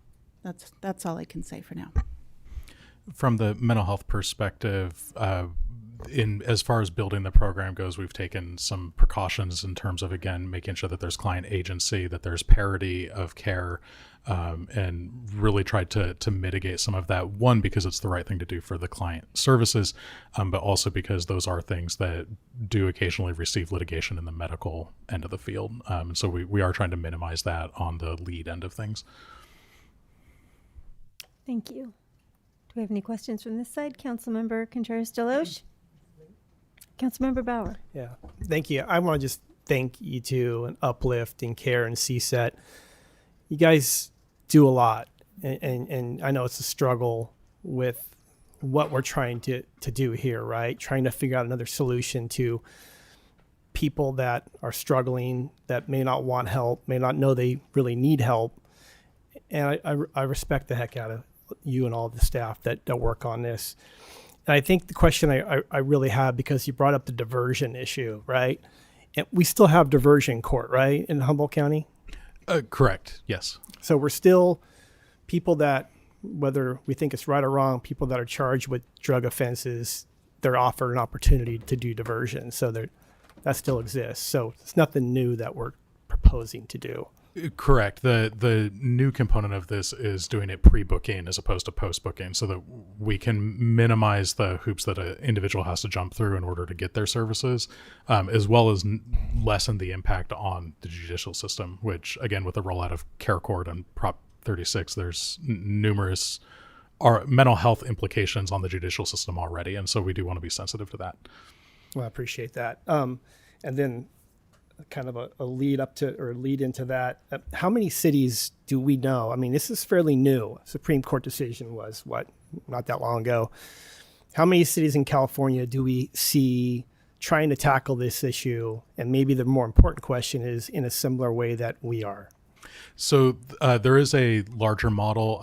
That's all I can say for now. From the mental health perspective, as far as building the program goes, we've taken some precautions in terms of, again, making sure that there's client agency, that there's parity of care, and really tried to mitigate some of that. One, because it's the right thing to do for the client services, but also because those are things that do occasionally receive litigation in the medical end of the field. And so we are trying to minimize that on the LEAD end of things. Thank you. Do we have any questions from this side? Councilmember Contreras-Deloche? Councilmember Bauer. Yeah, thank you. I want to just thank A2 and Uplift and Care and CSET. You guys do a lot, and I know it's a struggle with what we're trying to do here, right? Trying to figure out another solution to people that are struggling, that may not want help, may not know they really need help. And I respect the heck out of you and all the staff that work on this. And I think the question I really have, because you brought up the diversion issue, right? And we still have diversion court, right, in Humboldt County? Correct, yes. So we're still people that, whether we think it's right or wrong, people that are charged with drug offenses, they're offered an opportunity to do diversion. So that still exists. So it's nothing new that we're proposing to do. Correct. The new component of this is doing it pre-booking as opposed to post-booking, so that we can minimize the hoops that an individual has to jump through in order to get their services, as well as lessen the impact on the judicial system, which, again, with the rollout of Care Court and Prop 36, there's numerous mental health implications on the judicial system already, and so we do want to be sensitive to that. Well, I appreciate that. And then kind of a lead into that. How many cities do we know? I mean, this is fairly new. Supreme Court decision was not that long ago. How many cities in California do we see trying to tackle this issue? And maybe the more important question is, in a similar way that we are. So there is a larger model.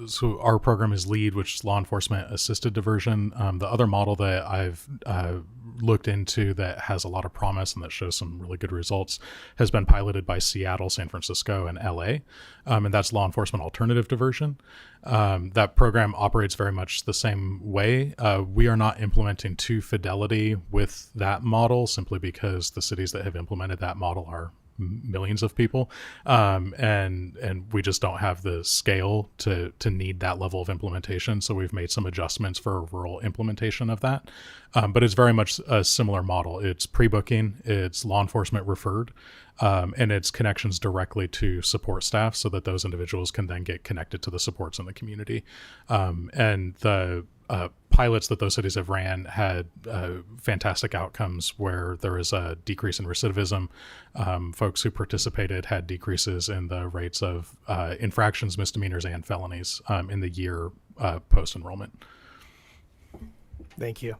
So our program is LEAD, which is law enforcement assisted diversion. The other model that I've looked into that has a lot of promise and that shows some really good results has been piloted by Seattle, San Francisco, and LA. And that's law enforcement alternative diversion. That program operates very much the same way. We are not implementing to fidelity with that model simply because the cities that have implemented that model are millions of people, and we just don't have the scale to need that level of implementation. So we've made some adjustments for rural implementation of that, but it's very much a similar model. It's pre-booking, it's law enforcement referred, and it's connections directly to support staff so that those individuals can then get connected to the supports in the community. And the pilots that those cities have ran had fantastic outcomes where there was a decrease in recidivism. Folks who participated had decreases in the rates of infractions, misdemeanors, and felonies in the year post-enrollment. Thank you.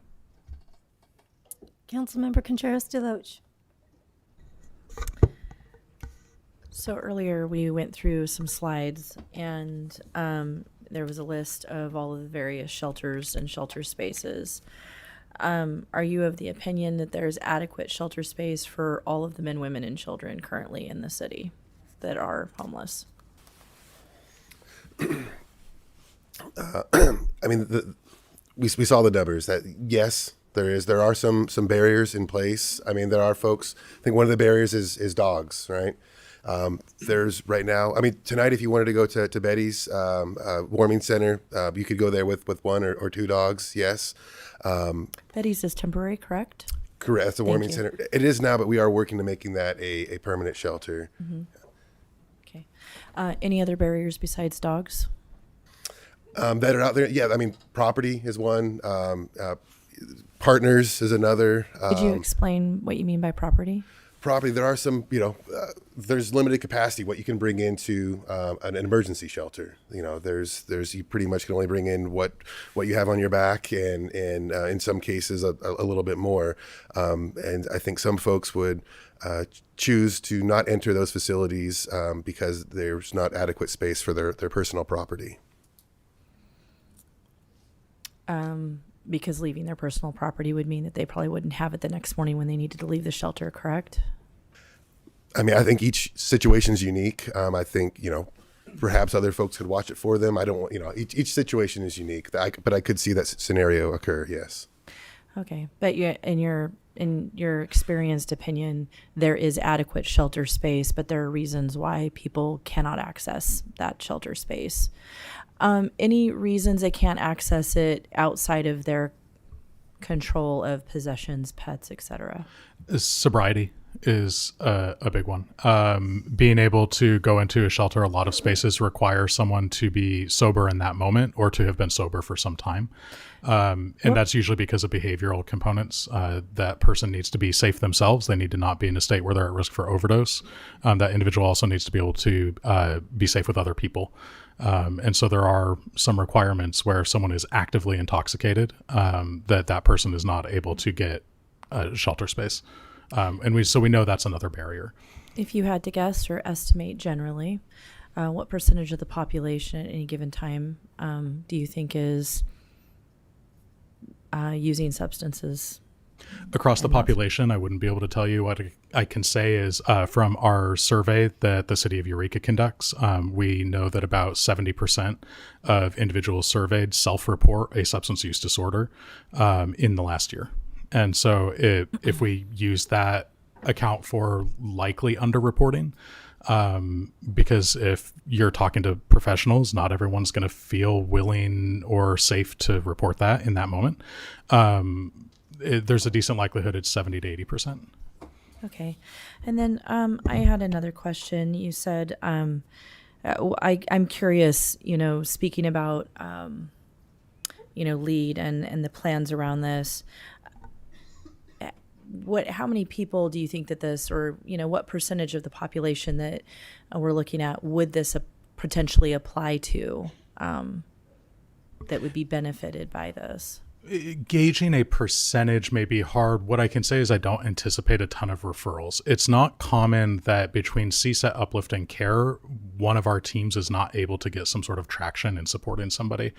Councilmember Contreras-Deloche. So earlier we went through some slides, and there was a list of all of the various shelters and shelter spaces. Are you of the opinion that there's adequate shelter space for all of the men, women, and children currently in the city that are homeless? I mean, we saw the numbers that yes, there are some barriers in place. I mean, there are folks. I think one of the barriers is dogs, right? There's right now, I mean, tonight, if you wanted to go to Betty's warming center, you could go there with one or two dogs. Yes. Betty's is temporary, correct? Correct. It's a warming center. It is now, but we are working to making that a permanent shelter. Mm-hmm. Okay. Any other barriers besides dogs? That are out there. Yeah. I mean, property is one. Partners is another. Could you explain what you mean by property? Property, there are some, there's limited capacity what you can bring into an emergency shelter. There's you pretty much can only bring in what you have on your back, and in some cases a little bit more. And I think some folks would choose to not enter those facilities because there's not adequate space for their personal property. Because leaving their personal property would mean that they probably wouldn't have it the next morning when they needed to leave the shelter, correct? I mean, I think each situation is unique. I think, perhaps other folks could watch it for them. I don't, each situation is unique, but I could see that scenario occur. Yes. Okay. But in your experienced opinion, there is adequate shelter space, but there are reasons why people cannot access that shelter space. Any reasons they can't access it outside of their control of possessions, pets, etc.? Sobriety. is a big one. Being able to go into a shelter, a lot of spaces require someone to be sober in that moment or to have been sober for some time. And that's usually because of behavioral components. That person needs to be safe themselves. They need to not be in a state where they're at risk for overdose. That individual also needs to be able to be safe with other people. And so there are some requirements where if someone is actively intoxicated, that person is not able to get a shelter space. And we know that's another barrier. If you had to guess or estimate generally, what percentage of the population at any given time do you think is using substances? Across the population, I wouldn't be able to tell you. What I can say is from our survey that the city of Eureka conducts, we know that about 70% of individuals surveyed self-report a substance use disorder in the last year. And so if we use that account for likely underreporting, because if you're talking to professionals, not everyone's going to feel willing or safe to report that in that moment. There's a decent likelihood it's 70 to 80%. Okay. And then I had another question. You said, I'm curious, speaking about, LEAD and the plans around this, how many people do you think that this, or, what percentage of the population that we're looking at would this potentially apply to that would be benefited by this? Gauging a percentage may be hard. What I can say is I don't anticipate a ton of referrals. It's not common that between CSET, Uplift, and CARE, one of our teams is not able to get some sort of traction in supporting somebody.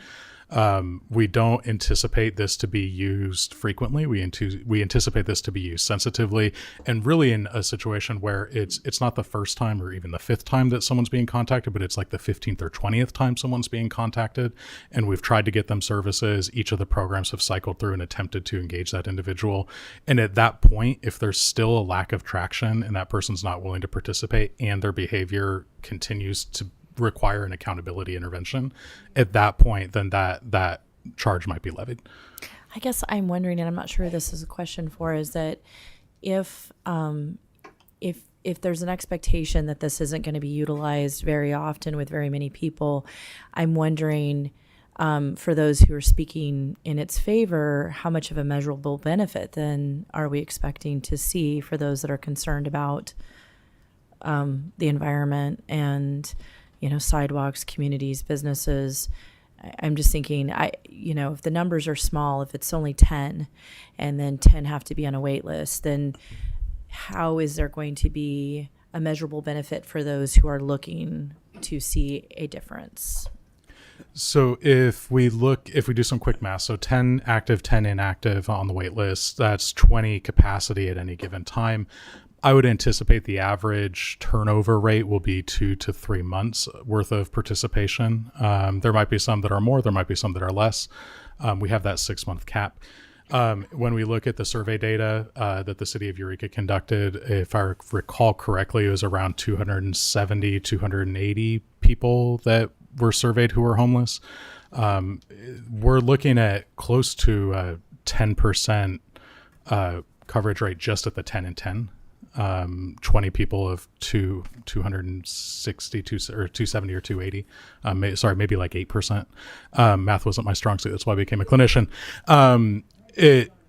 We don't anticipate this to be used frequently. We anticipate this to be used sensitively, and really in a situation where it's not the first time or even the fifth time that someone's being contacted, but it's like the 15th or 20th time someone's being contacted, and we've tried to get them services. Each of the programs have cycled through and attempted to engage that individual. And at that point, if there's still a lack of traction and that person's not willing to participate and their behavior continues to require an accountability intervention, at that point, then that charge might be levied. I guess I'm wondering, and I'm not sure this is a question for, is that if there's an expectation that this isn't going to be utilized very often with very many people, I'm wondering, for those who are speaking in its favor, how much of a measurable benefit then are we expecting to see for those that are concerned about the environment and sidewalks, communities, businesses. I'm just thinking, if the numbers are small, if it's only 10 and then 10 have to be on a wait list, then how is there going to be a measurable benefit for those who are looking to see a difference? So if we do some quick math, so 10 active, 10 inactive on the wait list, that's 20 capacity at any given time. I would anticipate the average turnover rate will be 2 to 3 months worth of participation. There might be some that are more, there might be some that are less. We have that 6-month cap. When we look at the survey data that the city of Eureka conducted, if I recall correctly, it was around 270, 280 people that were surveyed who were homeless. We're looking at close to a 10% coverage rate just at the 10 and 10. 20 people of 260 or 270 or 280. Maybe like 8%. Math wasn't my strong suit. That's why I became a clinician.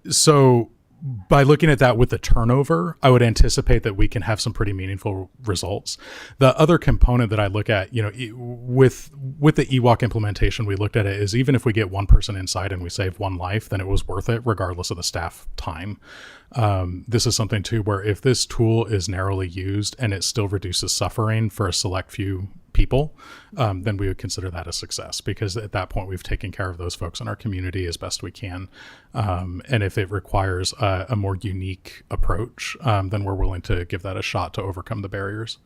So by looking at that with the turnover, I would anticipate that we can have some pretty meaningful results. The other component that I look at, with the EWOC implementation, we looked at it is even if we get one person inside and we save one life, then it was worth it regardless of the staff time. This is something too where if this tool is narrowly used and it still reduces suffering for a select few people, then we would consider that a success, because at that point we've taken care of those folks in our community as best we can. And if it requires a more unique approach, then we're willing to give that a shot to overcome the barriers.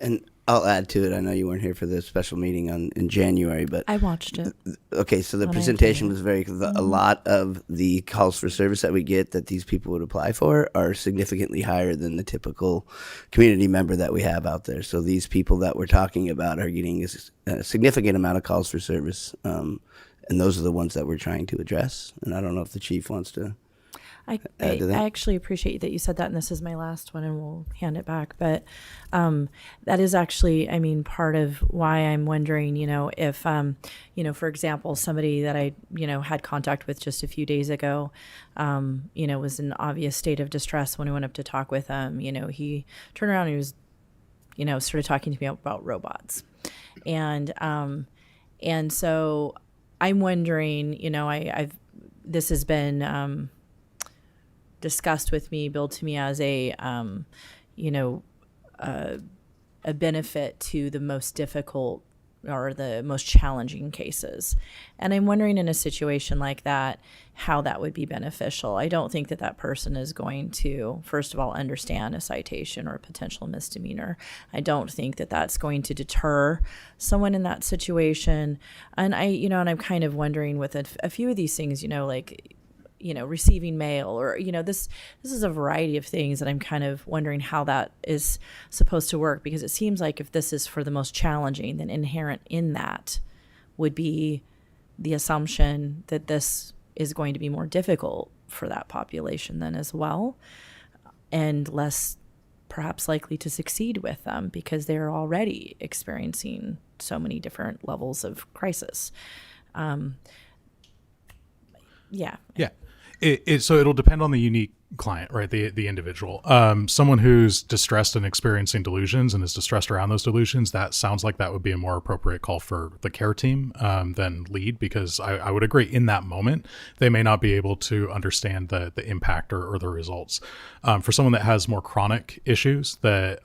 And I'll add to it. I know you weren't here for the special meeting in January, but I watched it. Okay, so the presentation was a lot of the calls for service that we get that these people would apply for are significantly higher than the typical community member that we have out there. So these people that we're talking about are getting a significant amount of calls for service, and those are the ones that we're trying to address. And I don't know if the chief wants to. I add to that? actually appreciate that you said that, and this is my last one, and we'll hand it back. But that is actually, I mean, part of why I'm wondering, if, for example, somebody that I, had contact with just a few days ago, was in obvious state of distress when I went up to talk with him. He turned around and he was, started talking to me about robots. And so I'm wondering, this has been discussed with me, billed to me as a benefit to the most difficult or the most challenging cases. And I'm wondering in a situation like that, how that would be beneficial. I don't think that person is going to, first of all, understand a citation or a potential misdemeanor. I don't think that that's going to deter someone in that situation. And I'm kind of wondering with a few of these things, receiving mail or, this is a variety of things that I'm kind of wondering how that is supposed to work, because it seems like if this is for the most challenging, then inherent in that would be the assumption that this is going to be more difficult for that population then as well, and less perhaps likely to succeed with them because they're already experiencing so many different levels of crisis. Yeah. So it'll depend on the unique client, right? The individual. Someone who's distressed and experiencing delusions and is distressed around those delusions, that sounds like that would be a more appropriate call for the care team than lead, because I would agree in that moment, they may not be able to understand the impact or the results. For someone that has more chronic issues that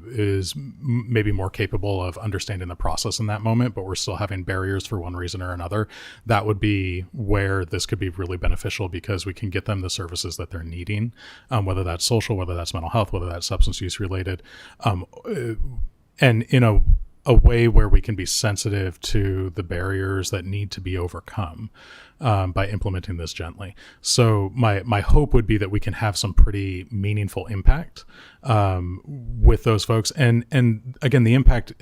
is maybe more capable of understanding the process in that moment, but we're still having barriers for one reason or another, that would be where this could be really beneficial, because we can get them the services that they're needing. Whether that's social, whether that's mental health, whether that's substance use related, and in a way where we can be sensitive to the barriers that need to be overcome by implementing this gently. So my hope would be that we can have some pretty meaningful impact with those folks. And again, the impact,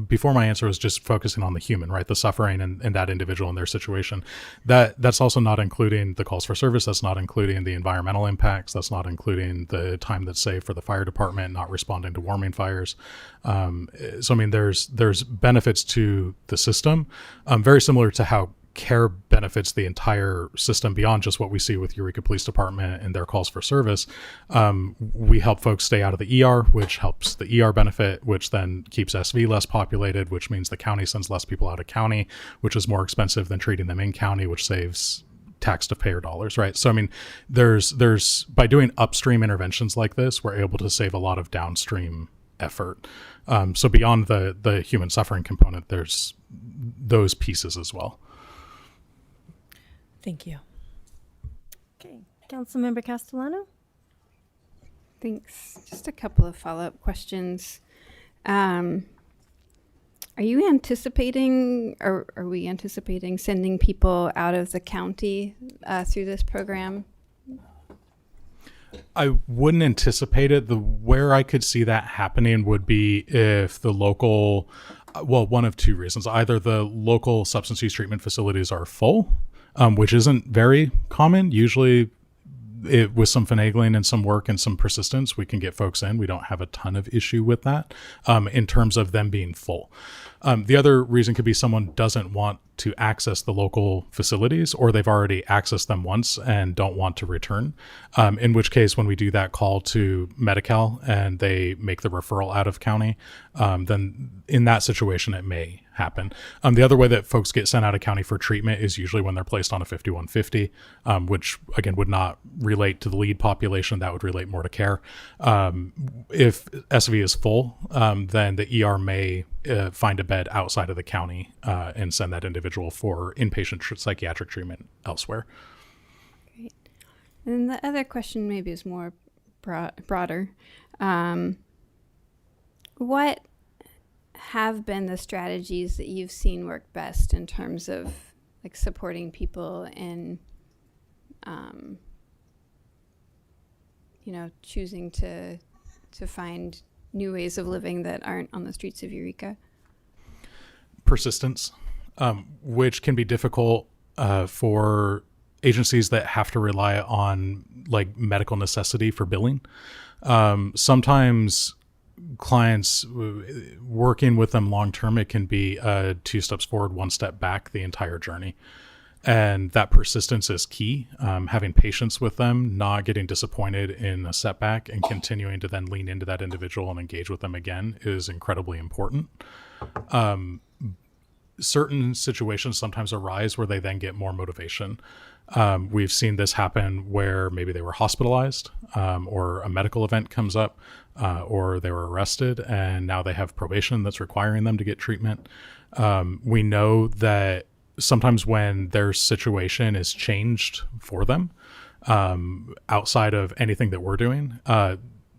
before my answer was just focusing on the human, right? The suffering and that individual and their situation. That's also not including the calls for service. That's not including the environmental impacts. That's not including the time that's saved for the fire department not responding to warming fires. There's benefits to the system, very similar to how care benefits the entire system beyond just what we see with Eureka Police Department and their calls for service. We help folks stay out of the ER, which helps the ER benefit, which then keeps SV less populated, which means the county sends less people out of county, which is more expensive than treating them in county, which saves taxpayer dollars, right? So, there's by doing upstream interventions like this, we're able to save a lot of downstream effort. So beyond the human suffering component, there's those pieces as well. Thank you. Okay, Councilmember Castellano. Thanks. Just a couple of follow-up questions. Are you anticipating, or are we anticipating sending people out of the county through this program? I wouldn't anticipate it. Where I could see that happening would be if the local, one of two reasons. Either the local substance use treatment facilities are full, which isn't very common. Usually with some finagling and some work and some persistence, we can get folks in. We don't have a ton of issue with that in terms of them being full. The other reason could be someone doesn't want to access the local facilities, or they've already accessed them once and don't want to return. In which case, when we do that call to Medi-Cal and they make the referral out of county, then in that situation, it may happen. The other way that folks get sent out of county for treatment is usually when they're placed on a 5150, which again would not relate to the lead population. That would relate more to care. If SV is full, then the ER may find a bed outside of the county and send that individual for inpatient psychiatric treatment elsewhere. Great. And the other question maybe is more broader. What have been the strategies that you've seen work best in terms of like supporting people in, choosing to find new ways of living that aren't on the streets of Eureka? Persistence, which can be difficult for agencies that have to rely on like medical necessity for billing. Sometimes clients, working with them long term, it can be 2 steps forward, 1 step back the entire journey. And that persistence is key. Having patience with them, not getting disappointed in a setback, and continuing to then lean into that individual and engage with them again is incredibly important. Certain situations sometimes arise where they then get more motivation. We've seen this happen where maybe they were hospitalized, or a medical event comes up, or they were arrested, and now they have probation that's requiring them to get treatment. We know that sometimes when their situation is changed for them, outside of anything that we're doing,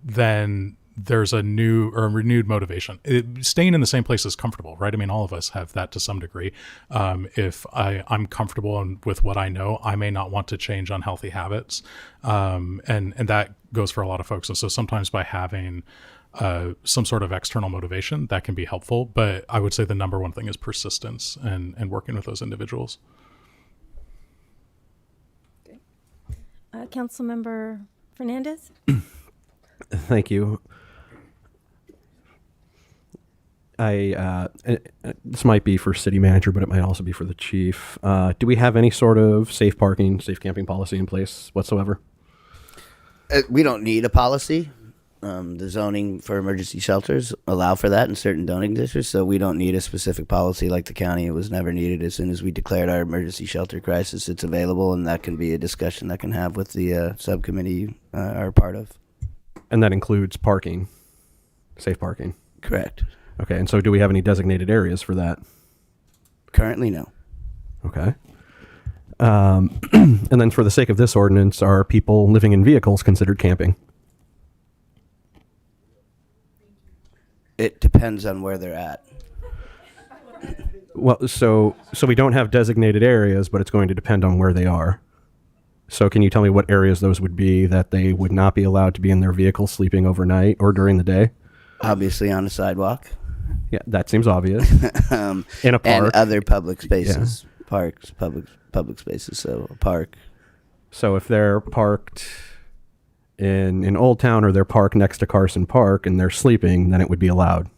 then there's a new or a renewed motivation. Staying in the same place is comfortable, right? I mean, all of us have that to some degree. If I'm comfortable with what I know, I may not want to change unhealthy habits. And that goes for a lot of folks. And so sometimes by having some sort of external motivation, that can be helpful. But I would say the number one thing is persistence and working with those individuals. Councilmember Fernandez? Thank you. This might be for city manager, but it might also be for the chief. Do we have any sort of safe parking, safe camping policy in place whatsoever? We don't need a policy. The zoning for emergency shelters allow for that in certain zoning districts, so we don't need a specific policy like the county. It was never needed. As soon as we declared our emergency shelter crisis, it's available, and that can be a discussion that can have with the subcommittee you are part of. And that includes parking, safe parking? Correct. Okay, and so do we have any designated areas for that? Currently, no. Okay. And then for the sake of this ordinance, are people living in vehicles considered camping? It depends on where they're at. Well, so we don't have designated areas, but it's going to depend on where they are. So can you tell me what areas those would be that they would not be allowed to be in their vehicle sleeping overnight or during the day? Obviously on a sidewalk. Yeah, that seems obvious. In a park. And other public spaces. Yeah. Parks, public spaces, so a park. So if they're parked in Old Town or they're parked next to Carson Park and they're sleeping, then it would be allowed.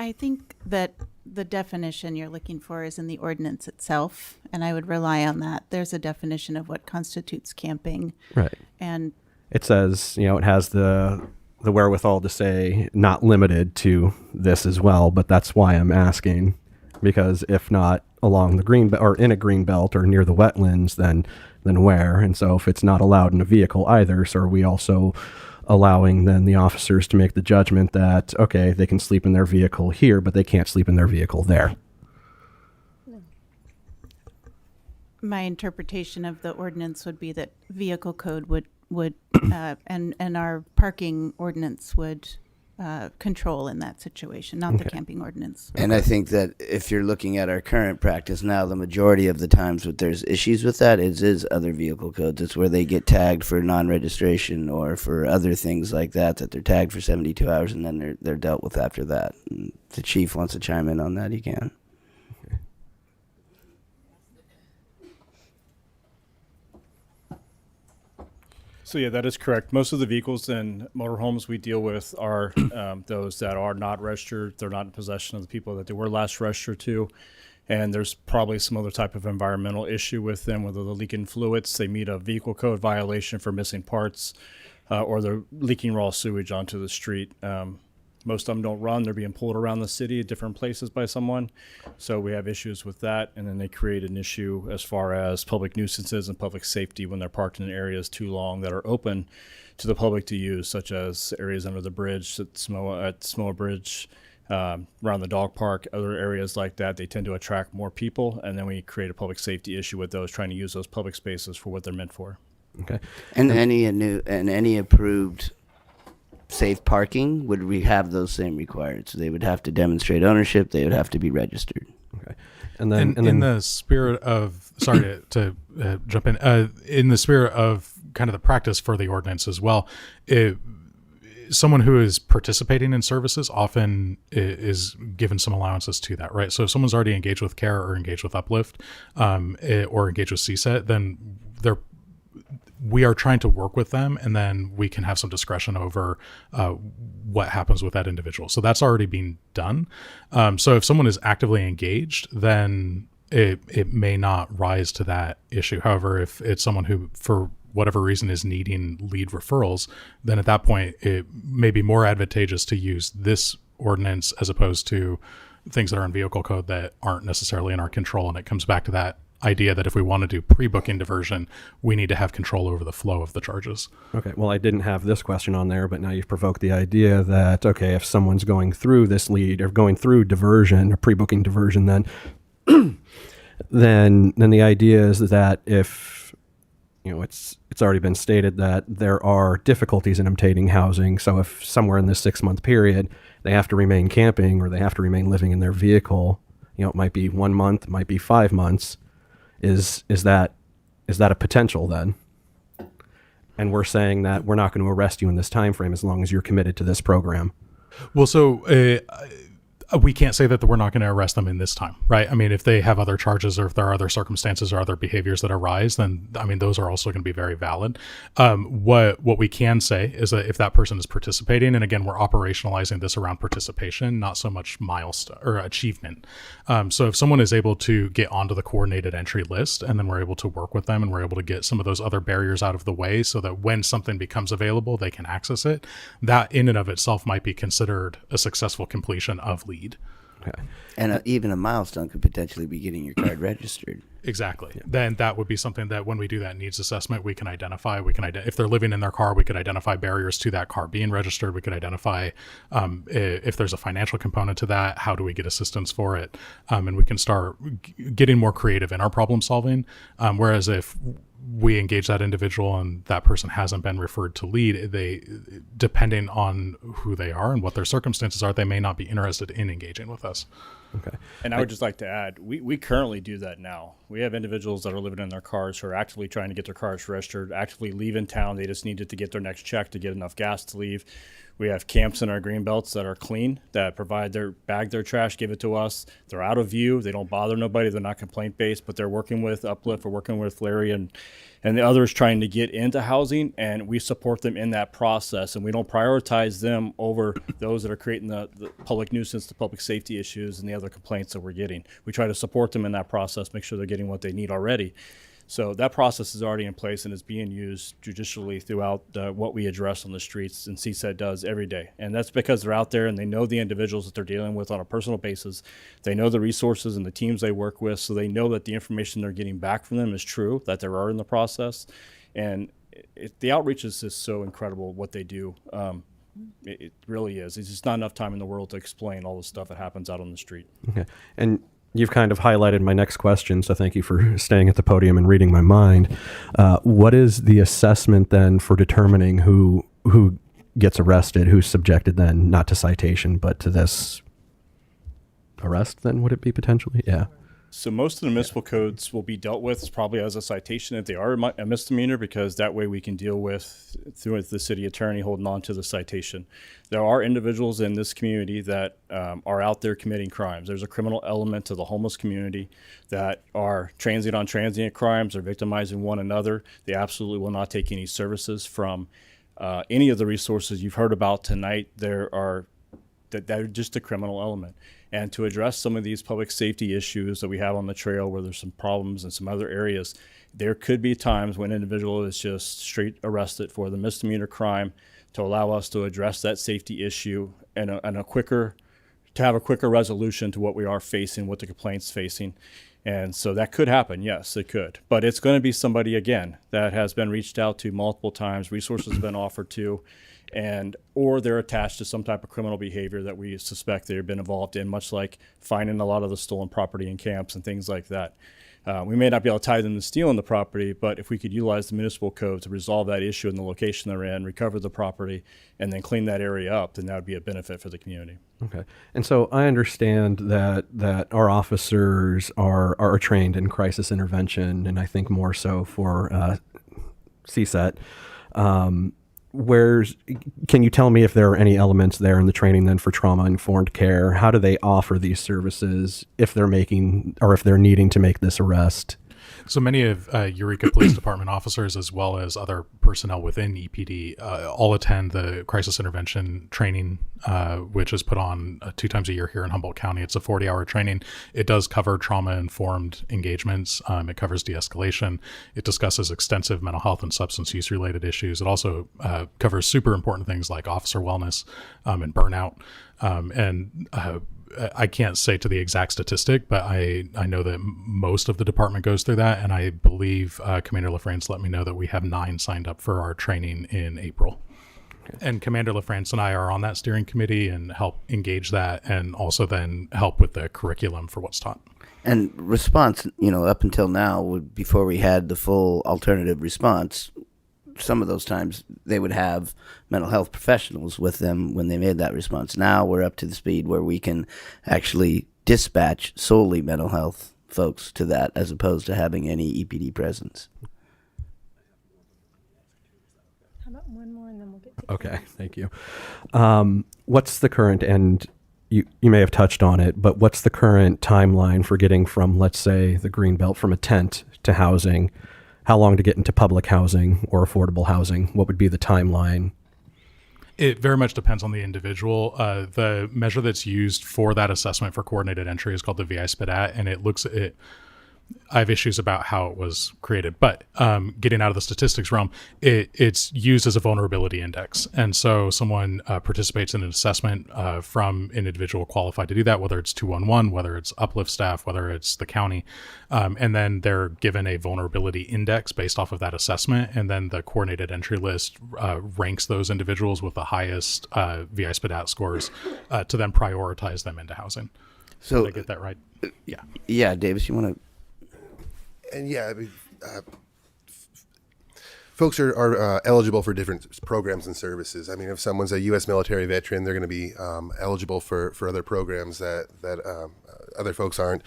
I think that the definition you're looking for is in the ordinance itself, and I would rely on that. There's a definition of what constitutes camping. Right. And it says, it has the wherewithal to say not limited to this as well, but that's why I'm asking, because if not along the green or in a green belt or near the wetlands, then where? And so if it's not allowed in a vehicle either, so are we also allowing then the officers to make the judgment that, okay, they can sleep in their vehicle here, but they can't sleep in their vehicle there? my interpretation of the ordinance would be that vehicle code would and our parking ordinance would control in that situation, not the camping ordinance. And I think that if you're looking at our current practice now, the majority of the times that there's issues with that is other vehicle codes. It's where they get tagged for non-registration or for other things like that they're tagged for 72 hours and then they're dealt with after that. And if the chief wants to chime in on that, he can. So yeah, that is correct. Most of the vehicles and motorhomes we deal with are those that are not registered. They're not in possession of the people that they were last registered to. And there's probably some other type of environmental issue with them, whether they're leaking fluids, they meet a vehicle code violation for missing parts, or they're leaking raw sewage onto the street. Most of them don't run. They're being pulled around the city at different places by someone. So we have issues with that. And then they create an issue as far as public nuisances and public safety when they're parked in areas too long that are open to the public to use, such as areas under the bridge at Samoa Bridge, around the dog park, other areas like that. They tend to attract more people. And then we create a public safety issue with those trying to use those public spaces for what they're meant for. Okay. And any approved safe parking, would we have those same required? So they would have to demonstrate ownership. They would have to be registered. Okay. And then in the spirit of, sorry to jump in the spirit of kind of the practice for the ordinance as well, someone who is participating in services often is given some allowances to that, right? So if someone's already engaged with care or engaged with Uplift, or engaged with CSET, then we are trying to work with them, and then we can have some discretion over what happens with that individual. So that's already being done. So if someone is actively engaged, then it may not rise to that issue. However, if it's someone who, for whatever reason, is needing lead referrals, then at that point it may be more advantageous to use this ordinance as opposed to things that are in vehicle code that aren't necessarily in our control. And it comes back to that idea that if we want to do pre-booking diversion, we need to have control over the flow of the charges. Okay, well, I didn't have this question on there, but now you've provoked the idea that, okay, if someone's going through this lead or going through diversion or pre-booking diversion, then then the idea is that if, you know, it's already been stated that there are difficulties in obtaining housing. So if somewhere in this 6-month period they have to remain camping or they have to remain living in their vehicle, you know, it might be 1 month, it might be 5 months. Is that a potential then? And we're saying that we're not going to arrest you in this time frame as long as you're committed to this program. Well, so we can't say that we're not going to arrest them in this time, right? I mean, if they have other charges or if there are other circumstances or other behaviors that arise, then, I mean, those are also going to be very valid. What we can say is that if that person is participating, and again, we're operationalizing this around participation, not so much milestone or achievement. So if someone is able to get onto the coordinated entry list, and then we're able to work with them and we're able to get some of those other barriers out of the way so that when something becomes available, they can access it, that in and of itself might be considered a successful completion of lead. Okay. And even a milestone could potentially be getting your card registered. Exactly. Yeah. Then that would be something that when we do that needs assessment, we can identify. If they're living in their car, we could identify barriers to that car being registered. We could identify if there's a financial component to that, how do we get assistance for it? And we can start getting more creative in our problem solving. Whereas if we engage that individual and that person hasn't been referred to lead, depending on who they are and what their circumstances are, they may not be interested in engaging with us. Okay. And I would just like to add, we currently do that now. We have individuals that are living in their cars who are actively trying to get their cars registered, actively leaving town. They just needed to get their next check to get enough gas to leave. We have camps in our green belts that are clean, that bag their trash, give it to us. They're out of view. They don't bother nobody. They're not complaint based, but they're working with Uplift or working with Larry and the others trying to get into housing, and we support them in that process. And we don't prioritize them over those that are creating the public nuisance, the public safety issues, and the other complaints that we're getting. We try to support them in that process, make sure they're getting what they need already. So that process is already in place and is being used judicially throughout what we address on the streets, and CSET does every day. And that's because they're out there and they know the individuals that they're dealing with on a personal basis. They know the resources and the teams they work with, so they know that the information they're getting back from them is true, that they are in the process. And the outreach is just so incredible what they do. It really is. It's just not enough time in the world to explain all the stuff that happens out on the street. Okay. And you've kind of highlighted my next question, so thank you for staying at the podium and reading my mind. What is the assessment then for determining who gets arrested, who's subjected then not to citation but to this arrest? Then would it be potentially? Yeah. So most of the municipal codes will be dealt with probably as a citation if they are a misdemeanor, because that way we can deal with through the city attorney holding on to the citation. There are individuals in this community that are out there committing crimes. There's a criminal element to the homeless community that are transient on transient crimes or victimizing one another. They absolutely will not take any services from any of the resources you've heard about tonight. That are just a criminal element. And to address some of these public safety issues that we have on the trail where there's some problems in some other areas, there could be times when an individual is just straight arrested for the misdemeanor crime to allow us to address that safety issue and have a quicker resolution to what we are facing, what the complaint's facing. And so that could happen. Yes, it could. But it's going to be somebody, again, that has been reached out to multiple times, resources have been offered to, or they're attached to some type of criminal behavior that we suspect they've been involved in, much like finding a lot of the stolen property in camps and things like that. We may not be able to tie them to stealing the property, but if we could utilize the municipal code to resolve that issue in the location they're in, recover the property, and then clean that area up, then that would be a benefit for the community. Okay. And so I understand that our officers are trained in crisis intervention, and I think more so for CSET. can you tell me if there are any elements there in the training then for trauma-informed care? How do they offer these services if they're needing to make this arrest? So many of Eureka Police Department officers, as well as other personnel within EPD, all attend the crisis intervention training, which is put on 2 times a year here in Humboldt County. It's a 40-hour training. It does cover trauma-informed engagements. It covers de-escalation. It discusses extensive mental health and substance use-related issues. It also covers super important things like officer wellness and burnout. I can't say to the exact statistic, but I know that most of the department goes through that, and I believe Commander LaFrance let me know that we have 9 signed up for our training in April. Okay. And Commander LaFrance and I are on that steering committee and help engage that, and also then help with the curriculum for what's taught. And response, up until now, before we had the full alternative response, some of those times they would have mental health professionals with them when they made that response. Now we're up to the speed where we can actually dispatch solely mental health folks to that, as opposed to having any EPD presence. How about one more and then we'll get to Okay, thank you. What's the current, and you may have touched on it, but what's the current timeline for getting from, let's say, the Greenbelt from a tent to housing? How long to get into public housing or affordable housing? What would be the timeline? It very much depends on the individual. The measure that's used for that assessment for coordinated entry is called the VI SPDAT, and it looks at it. I have issues about how it was created, but getting out of the statistics realm, it's used as a vulnerability index. And so someone participates in an assessment from an individual qualified to do that, whether it's 211, whether it's uplift staff, whether it's the county. And then they're given a vulnerability index based off of that assessment. And then the coordinated entry list ranks those individuals with the highest VI SPDAT scores to then prioritize them into housing. So, did I get that right? Yeah. Yeah, Davis, you want to? And yeah, I mean, folks are eligible for different programs and services. I mean, if someone's a U.S. military veteran, they're going to be eligible for other programs that other folks aren't.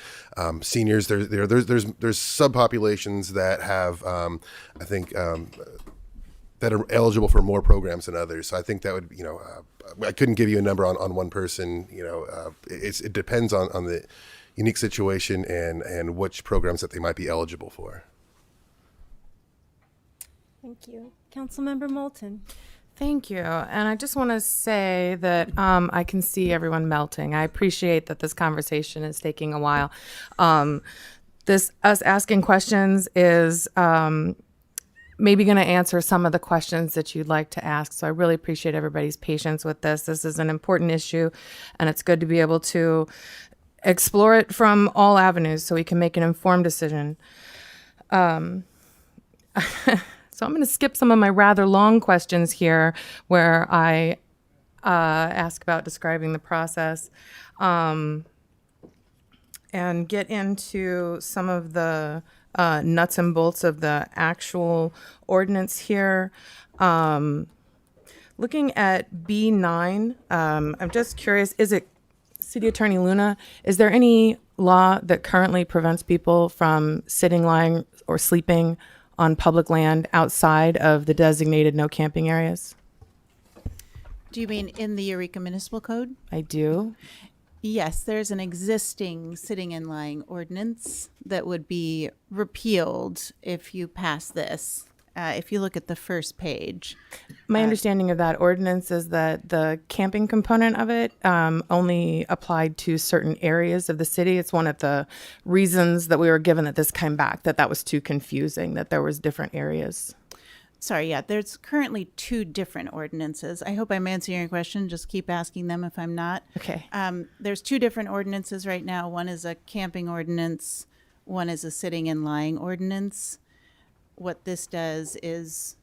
Seniors, there's subpopulations that have, I think, that are eligible for more programs than others. So I think that would, I couldn't give you a number on one person. It depends on the unique situation and which programs that they might be eligible for. Thank you. Councilmember Moulton. Thank you. And I just want to say that I can see everyone melting. I appreciate that this conversation is taking a while. Us asking questions is maybe going to answer some of the questions that you'd like to ask. So I really appreciate everybody's patience with this. This is an important issue, and it's good to be able to explore it from all avenues so we can make an informed decision. So I'm going to skip some of my rather long questions here where I ask about describing the process and get into some of the nuts and bolts of the actual ordinance here. Looking at B9, I'm just curious, is it City Attorney Luna, is there any law that currently prevents people from sitting, lying, or sleeping on public land outside of the designated no camping areas? Do you mean in the Eureka Municipal Code? I do. Yes, there's an existing sitting and lying ordinance that would be repealed if you pass this. If you look at the first page. My understanding of that ordinance is that the camping component of it only applied to certain areas of the city. It's one of the reasons that we were given that this came back, that was too confusing, that there was different areas. Sorry, yeah, there's currently 2 different ordinances. I hope I'm answering your question. Just keep asking them if I'm not. Okay. There's 2 different ordinances right now. One is a camping ordinance. One is a sitting and lying ordinance. What this does is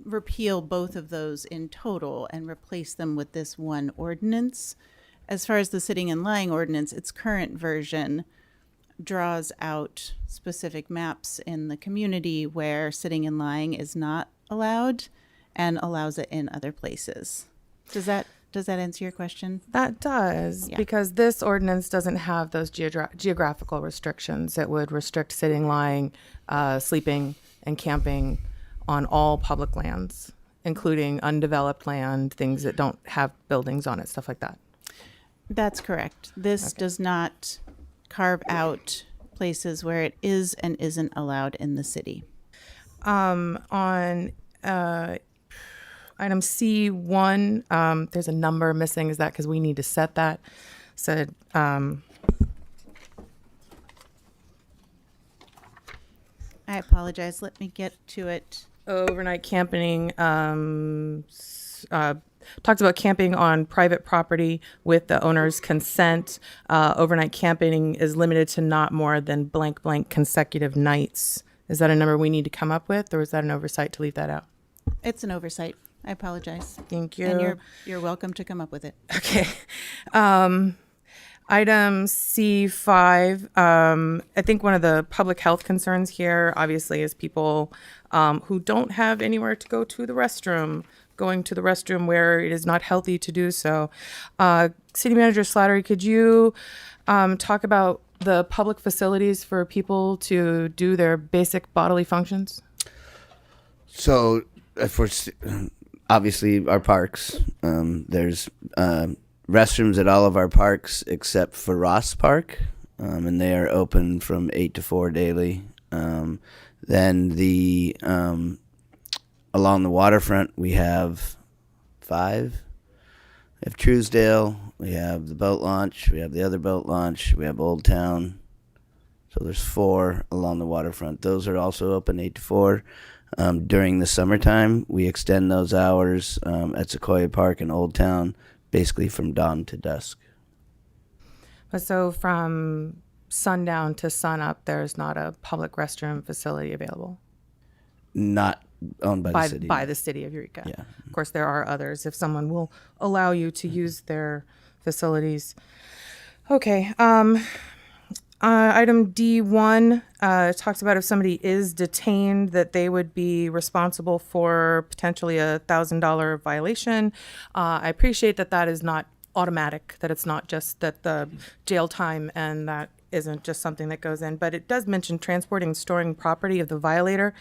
repeal both of those in total and replace them with this one ordinance. As far as the sitting and lying ordinance, its current version draws out specific maps in the community where sitting and lying is not allowed and allows it in other places. Does that answer your question? That does, Yeah. because this ordinance doesn't have those geographical restrictions. It would restrict sitting, lying, sleeping, and camping on all public lands. including undeveloped land, things that don't have buildings on it, stuff like that. That's correct. This does not carve out places where it is and isn't allowed in the city. On item C1, there's a number missing. Is that because we need to set that? So, I apologize. Let me get to it. overnight camping, talks about camping on private property with the owner's consent. Overnight camping is limited to not more than blank consecutive nights. Is that a number we need to come up with, or is that an oversight to leave that out? It's an oversight. I apologize. Thank you. And you're welcome to come up with it. Okay. Item C5, I think one of the public health concerns here, obviously, is people who don't have anywhere to go to the restroom, going to the restroom where it is not healthy to do so. City Manager Slattery, could you talk about the public facilities for people to do their basic bodily functions? So, for obviously our parks, there's restrooms at all of our parks except for Ross Park, and they are open from 8 to 4 daily. Then the along the waterfront, we have 5. We have Truesdale, we have the boat launch, we have the other boat launch, we have Old Town. So there's 4 along the waterfront. Those are also open 8 to 4. During the summertime, we extend those hours at Sequoia Park and Old Town, basically from dawn to dusk. So from sundown to sunup, there's not a public restroom facility available? Not owned by the city. By the city of Eureka. Yeah. Of course, there are others if someone will allow you to use their facilities. Okay. Item D1 talks about if somebody is detained, that they would be responsible for potentially a $1,000 violation. I appreciate that that is not automatic, that it's not just that the jail time and that isn't just something that goes in, but it does mention transporting and storing property of the violator.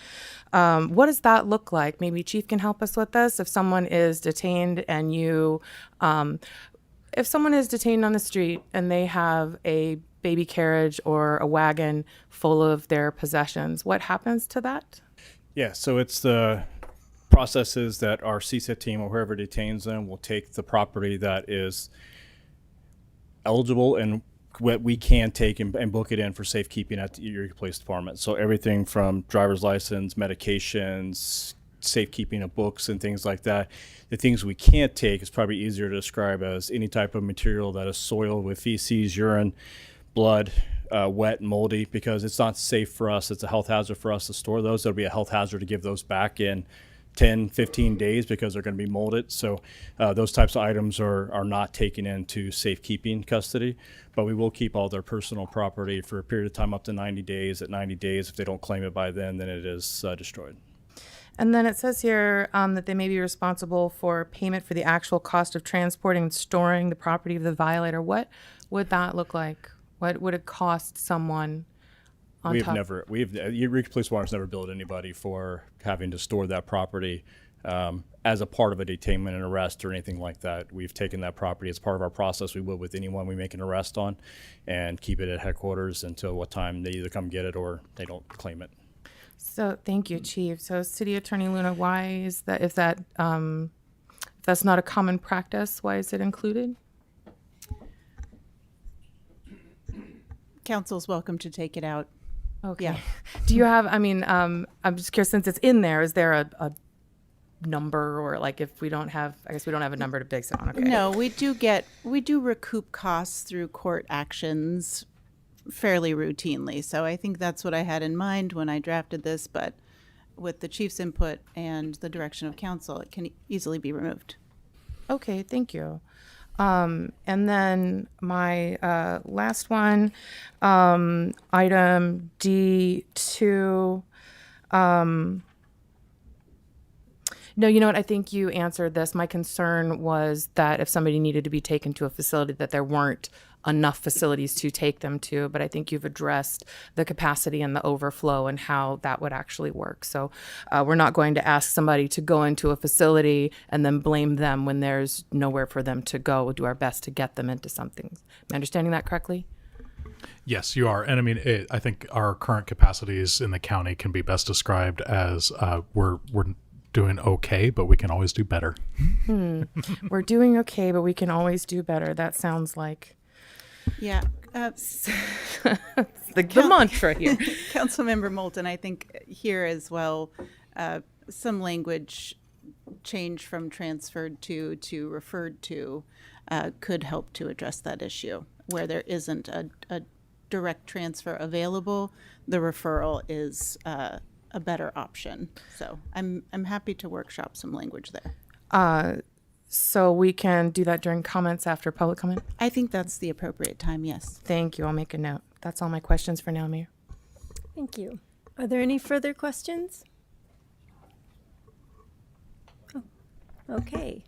What does that look like? Maybe Chief can help us with this. If someone is detained and if someone is detained on the street and they have a baby carriage or a wagon full of their possessions, what happens to that? Yeah, so it's the processes that our CSAT team or whoever detains them will take the property that is eligible and what we can take and book it in for safekeeping at the Eureka Police Department. So everything from driver's license, medications, safekeeping of books and things like that. The things we can't take is probably easier to describe as any type of material that is soiled with feces, urine, blood, wet and moldy, because it's not safe for us. It's a health hazard for us to store those. It'll be a health hazard to give those back in 10, 15 days because they're going to be molded. So those types of items are not taken into safekeeping custody, but we will keep all their personal property for a period of time up to 90 days. At 90 days, if they don't claim it by then it is destroyed. And then it says here that they may be responsible for payment for the actual cost of transporting and storing the property of the violator. What would that look like? What would it cost someone on top? Eureka Police Department's never billed anybody for having to store that property as a part of a detainment and arrest or anything like that. We've taken that property as part of our process. We will with anyone we make an arrest on and keep it at headquarters until what time they either come get it or they don't claim it. So thank you, Chief. So City Attorney Luna, why is that, if that's not a common practice, why is it included? Council's welcome to take it out. Okay. Yeah. Do you have, I'm just curious, since it's in there, is there a number, or like if we don't have, I guess we don't have a number to base it on. Okay. No, we do recoup costs through court actions fairly routinely. So I think that's what I had in mind when I drafted this, but with the chief's input and the direction of council, it can easily be removed. Okay, thank you. And then my last one, item D2, No, you know what? I think you answered this. My concern was that if somebody needed to be taken to a facility, that there weren't enough facilities to take them to. But I think you've addressed the capacity and the overflow and how that would actually work. So we're not going to ask somebody to go into a facility and then blame them when there's nowhere for them to go. We'll do our best to get them into something. Am I understanding that correctly? Yes, you are. And I mean, I think our current capacities in the county can be best described as we're doing okay, but we can always do better. We're doing okay, but we can always do better. That sounds like Yeah. the mantra here. Councilmember Moulton, I think here as well, some language change from transferred to referred to could help to address that issue. Where there isn't a direct transfer available, the referral is a better option. So I'm happy to workshop some language there. So we can do that during comments after public comment? I think that's the appropriate time, yes. Thank you. I'll make a note. That's all my questions for now, Mayor. Thank you. Are there any further questions? Oh, okay.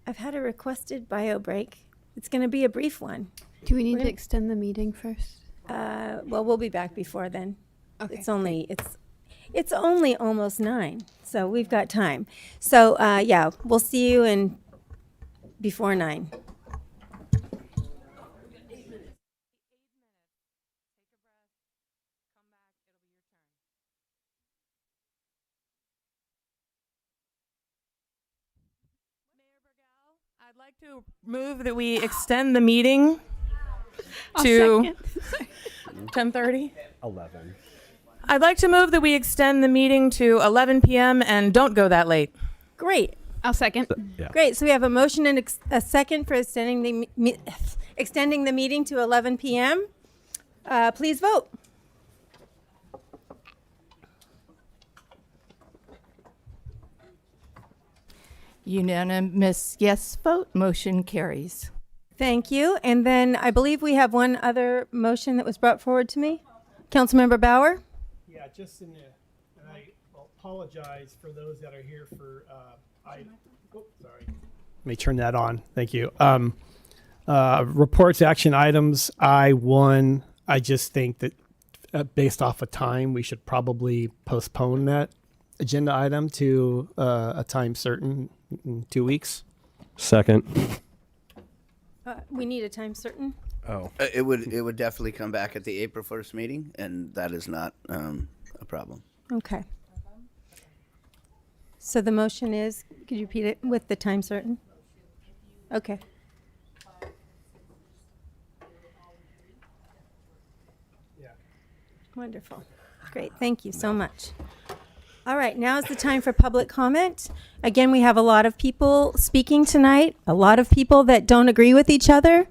I've had a requested bio break. It's going to be a brief one. Do we need to extend the meeting first? Well, we'll be back before then. Okay. It's only almost 9, so we've got time. So yeah, we'll see you in before 9. I'd like to move that we extend the meeting to 10:30. 11. I'd like to move that we extend the meeting to 11 p.m. and don't go that late. Great. I'll second. Yeah. Great. So we have a motion and a second for extending the meeting to 11 p.m. Please vote. Unanimous yes vote, motion carries. Thank you. And then I believe we have one other motion that was brought forward to me. Councilmember Bauer? Yeah, just and I apologize for those that are here for, sorry. Let me turn that on. Thank you. Reports, action items, I1. I just think that based off of time, we should probably postpone that agenda item to a time certain in 2 weeks. Second. We need a time certain. Oh. It would definitely come back at the April 1st meeting, and that is not a problem. Okay. So the motion is, could you repeat it with the time certain? Okay. Yeah. Wonderful. Great. Thank you so much. All right, now is the time for public comment. Again, we have a lot of people speaking tonight, a lot of people that don't agree with each other.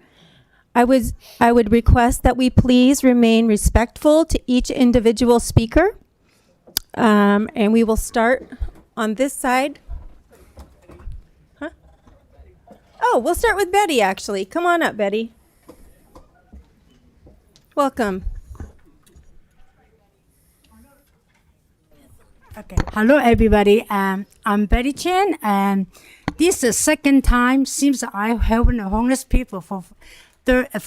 I would request that we please remain respectful to each individual speaker. And we will start on this side. Huh? Oh, we'll start with Betty, actually. Come on up, Betty. Welcome. Okay. Hello, everybody. I'm Betty Chen, and this is the second time since I helped the homeless people for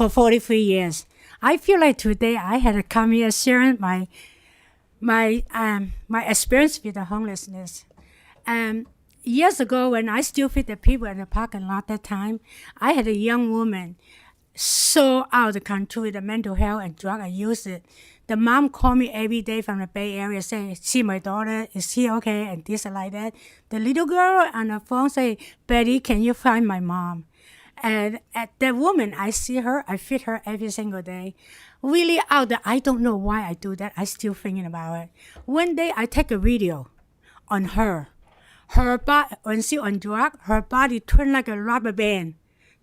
43 years. I feel like today I had to come here sharing my experience with the homelessness. Years ago, when I still feed the people in the parking lot that time, I had a young woman so out of control with the mental health and drug abuse. The mom called me every day from the Bay Area saying, see my daughter, is she okay? And this and like that. The little girl on the phone say, Betty, can you find my mom? And at that woman, I see her, I feed her every single day. Really out there, I don't know why I do that. I still thinking about it. One day I take a video on her. Her body, when she on drug, her body turned like a rubber band.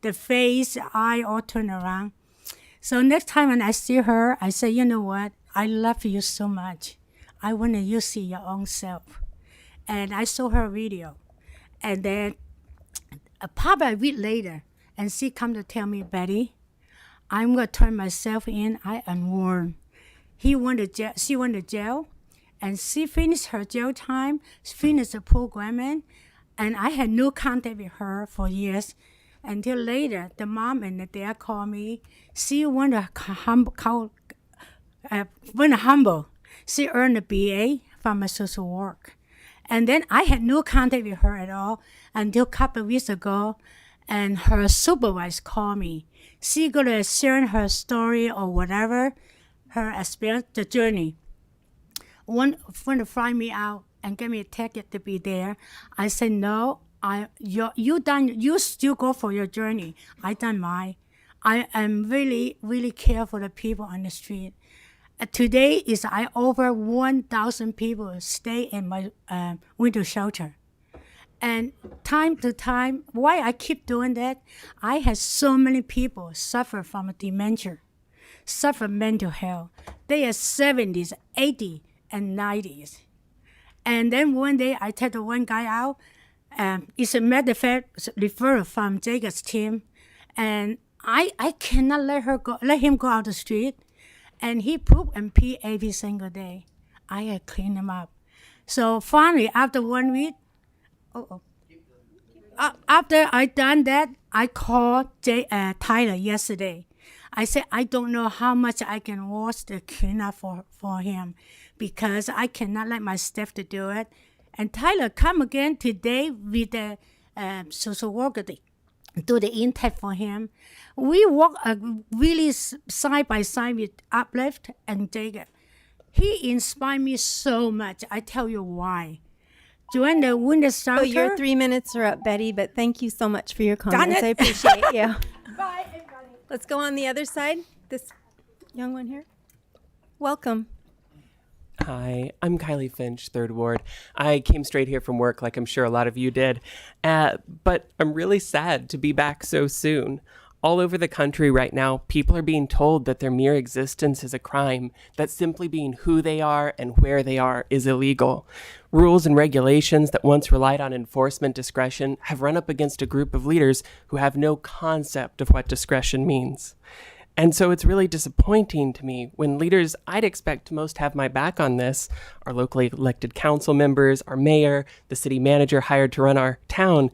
The face, the eye all turn around. So next time when I see her, I say, you know what? I love you so much. I want you to see your own self. And I saw her video. And then probably a week later, and she come to tell me, Betty, I'm going to turn myself in. I am warned. She went to jail, and she finished her jail time, finished the programming, and I had no contact with her for years. Until later, the mom and the dad called me. She wanted humble. She earned a BA from a social work. And then I had no contact with her at all until a couple of weeks ago, and her supervisor called me. She gonna share her story or whatever, her experience, the journey. Want to fly me out and give me a ticket to be there. I said no. You still go for your journey. I done mine. I am really care for the people on the street. Today is over 1,000 people stay in my winter shelter. And time to time, why I keep doing that? I had so many people suffer from dementia, suffer mental health. They are 70s, 80s, and 90s. And then one day I take the one guy out. It's a matter of fact referral from Jacob's team, and I cannot let him go out the street, and he poop and pee every single day. I had to clean him up. So finally, after 1 week, after I done that, I called Tyler yesterday. I said I don't know how much I can wash the clean up for him, because I cannot let my staff to do it. And Tyler come again today with the social worker to do the intake for him. We work really side by side with Uplift and Jacob. He inspired me so much. I tell you why. During the winter shelter. Oh, your 3 minutes are up, Betty, but thank you so much for your Darn comments. it. I appreciate you. Bye, everybody. Let's go on the other side. This young one here. Welcome. Hi, I'm Kylie Finch, 3rd Ward. I came straight here from work like I'm sure a lot of you did. But I'm really sad to be back so soon. All over the country right now, people are being told that their mere existence is a crime, that simply being who they are and where they are is illegal. Rules and regulations that once relied on enforcement discretion have run up against a group of leaders who have no concept of what discretion means. And so it's really disappointing to me when leaders I'd expect to most have my back on this, our locally elected council members, our mayor, the city manager hired to run our town,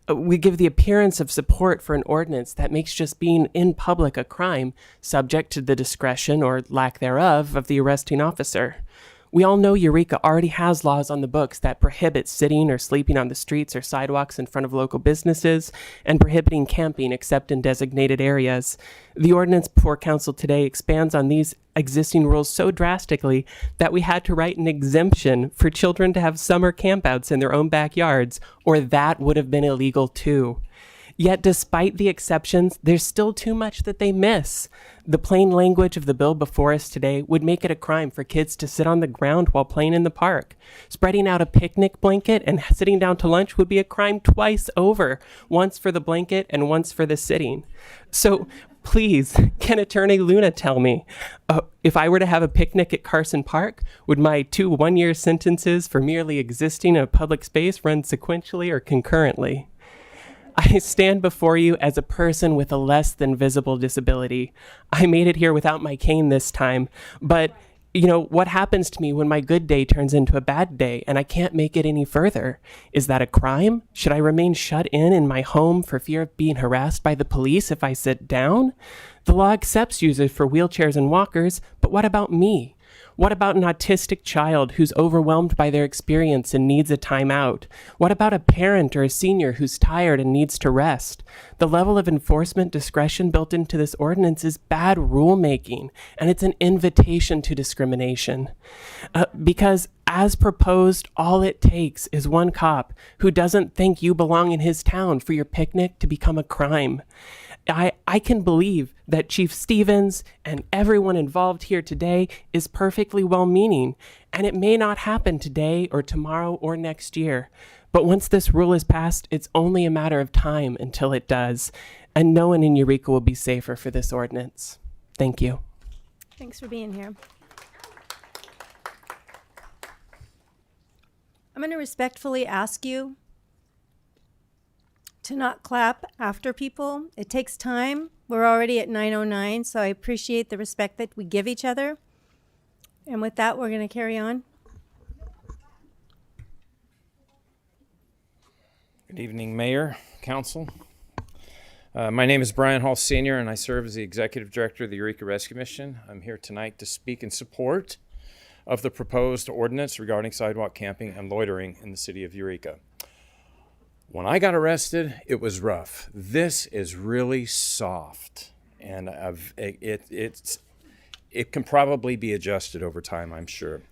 we give the appearance of support for an ordinance that makes just being in public a crime, subject to the discretion or lack thereof of the arresting officer. We all know Eureka already has laws on the books that prohibit sitting or sleeping on the streets or sidewalks in front of local businesses and prohibiting camping except in designated areas. The ordinance before council today expands on these existing rules so drastically that we had to write an exemption for children to have summer campouts in their own backyards, or that would have been illegal too. Yet despite the exceptions, there's still too much that they miss. The plain language of the bill before us today would make it a crime for kids to sit on the ground while playing in the park. Spreading out a picnic blanket and sitting down to lunch would be a crime twice over, once for the blanket and once for the sitting. So please, can Attorney Luna tell me, if I were to have a picnic at Carson Park, would my 2 one-year sentences for merely existing in a public space run sequentially or concurrently? I stand before you as a person with a less than visible disability. I made it here without my cane this time, but you know, what happens to me when my good day turns into a bad day and I can't make it any further? Is that a crime? Should I remain shut in my home for fear of being harassed by the police if I sit down? The law accepts users for wheelchairs and walkers, but what about me? What about an autistic child who's overwhelmed by their experience and needs a timeout? What about a parent or a senior who's tired and needs to rest? The level of enforcement discretion built into this ordinance is bad rulemaking, and it's an invitation to discrimination. Because as proposed, all it takes is one cop who doesn't think you belong in his town for your picnic to become a crime. I can believe that Chief Stevens and everyone involved here today is perfectly well-meaning, and it may not happen today or tomorrow or next year. But once this rule is passed, it's only a matter of time until it does, and no one in Eureka will be safer for this ordinance. Thank you. Thanks for being here. I'm going to respectfully ask you to not clap after people. It takes time. We're already at 9:09, so I appreciate the respect that we give each other. And with that, we're going to carry on. Good evening, Mayor, Council. My name is Brian Hall Sr., and I serve as the Executive Director of the Eureka Rescue Mission. I'm here tonight to speak in support of the proposed ordinance regarding sidewalk camping and loitering in the city of Eureka. When I got arrested, it was rough. This is really soft, and it can probably be adjusted over time, I'm sure.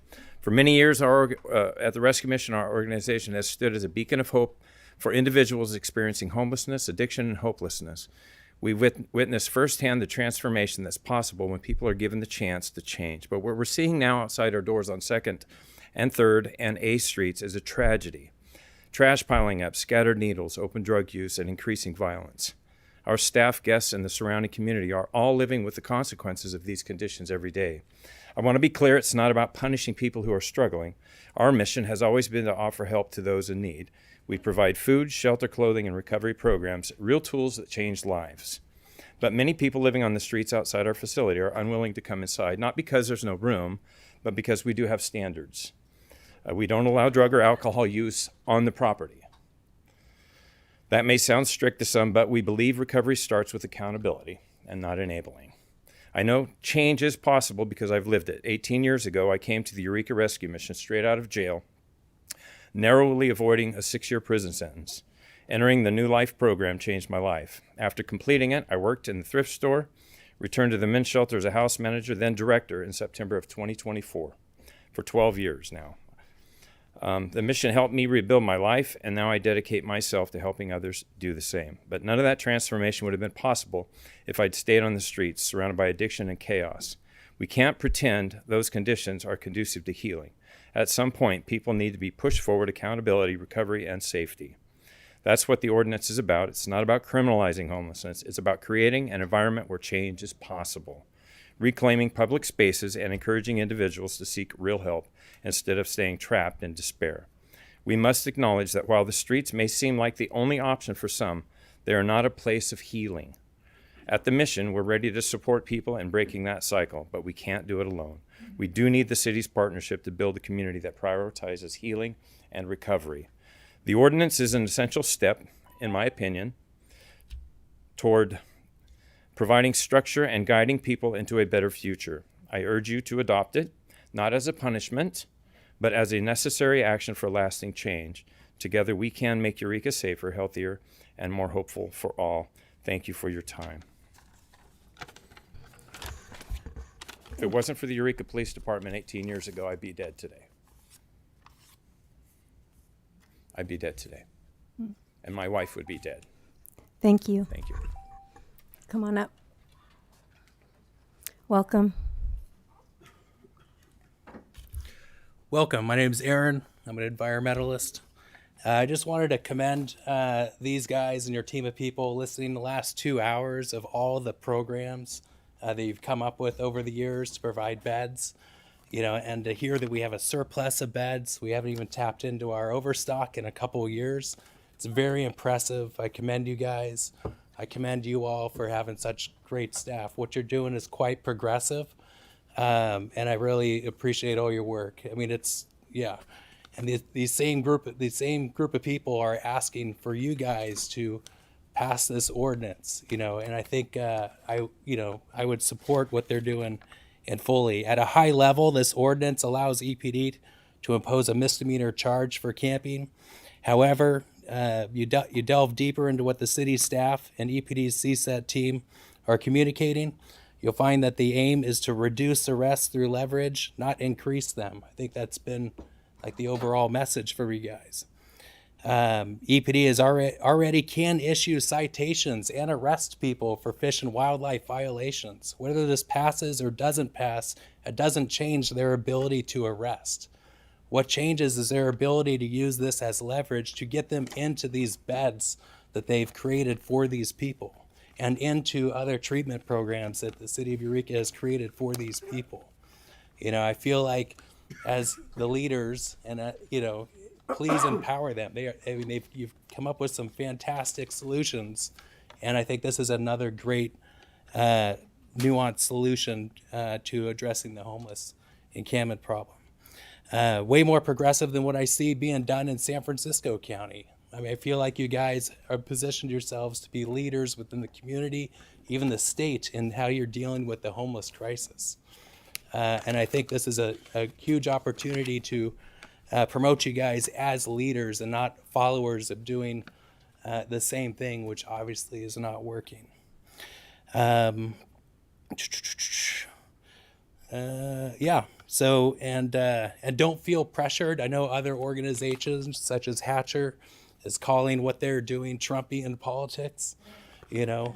For many years, at the Rescue Mission, our organization has stood as a beacon of hope for individuals experiencing homelessness, addiction, and hopelessness. We've witnessed firsthand the transformation that's possible when people are given the chance to change. But what we're seeing now outside our doors on 2nd and 3rd and A streets is a tragedy. Trash piling up, scattered needles, open drug use, and increasing violence. Our staff, guests, and the surrounding community are all living with the consequences of these conditions every day. I want to be clear, it's not about punishing people who are struggling. Our mission has always been to offer help to those in need. We provide food, shelter, clothing, and recovery programs, real tools that change lives. But many people living on the streets outside our facility are unwilling to come inside, not because there's no room, but because we do have standards. We don't allow drug or alcohol use on the property. That may sound strict to some, but we believe recovery starts with accountability and not enabling. I know change is possible because I've lived it. 18 years ago, I came to the Eureka Rescue Mission straight out of jail, narrowly avoiding a 6-year prison sentence. Entering the New Life program changed my life. After completing it, I worked in the thrift store, returned to the men's shelter as a house manager, then director in September of 2024, for 12 years now. The mission helped me rebuild my life, and now I dedicate myself to helping others do the same. But none of that transformation would have been possible if I'd stayed on the streets, surrounded by addiction and chaos. We can't pretend those conditions are conducive to healing. At some point, people need to be pushed forward accountability, recovery, and safety. That's what the ordinance is about. It's not about criminalizing homelessness. It's about creating an environment where change is possible, reclaiming public spaces and encouraging individuals to seek real help instead of staying trapped in despair. We must acknowledge that while the streets may seem like the only option for some, they are not a place of healing. At the mission, we're ready to support people in breaking that cycle, but we can't do it alone. We do need the city's partnership to build a community that prioritizes healing and recovery. The ordinance is an essential step, in my opinion, toward providing structure and guiding people into a better future. I urge you to adopt it, not as a punishment, but as a necessary action for lasting change. Together we can make Eureka safer, healthier, and more hopeful for all. Thank you for your time. If it wasn't for the Eureka Police Department 18 years ago, I'd be dead today. I'd be dead today. And my wife would be dead. Thank you. Thank you. Come on up. Welcome. Welcome. My name is Aaron. I'm an environmentalist. I just wanted to commend these guys and your team of people listening the last 2 hours of all the programs that you've come up with over the years to provide beds, and to hear that we have a surplus of beds. We haven't even tapped into our overstock in a couple of years. It's very impressive. I commend you guys. I commend you all for having such great staff. What you're doing is quite progressive, and I really appreciate all your work. I mean, and the same group of people are asking for you guys to pass this ordinance, and I think I would support what they're doing and fully. At a high level, this ordinance allows EPD to impose a misdemeanor charge for camping. However, you delve deeper into what the city staff and EPD's CSET team are communicating, you'll find that the aim is to reduce arrests through leverage, not increase them. I think that's been like the overall message for you guys. EPD is already can issue citations and arrest people for fish and wildlife violations. Whether this passes or doesn't pass, it doesn't change their ability to arrest. What changes is their ability to use this as leverage to get them into these beds that they've created for these people and into other treatment programs that the city of Eureka has created for these people. I feel like as the leaders, and please empower them. You've come up with some fantastic solutions, and I think this is another great nuanced solution to addressing the homeless encampment problem. Way more progressive than what I see being done in San Francisco County. I mean, I feel like you guys are positioned yourselves to be leaders within the community, even the state, in how you're dealing with the homeless crisis. And I think this is a huge opportunity to promote you guys as leaders and not followers of doing the same thing, which obviously is not working. Yeah. So, and don't feel pressured. I know other organizations such as Hatcher is calling what they're doing Trumpian politics, you know,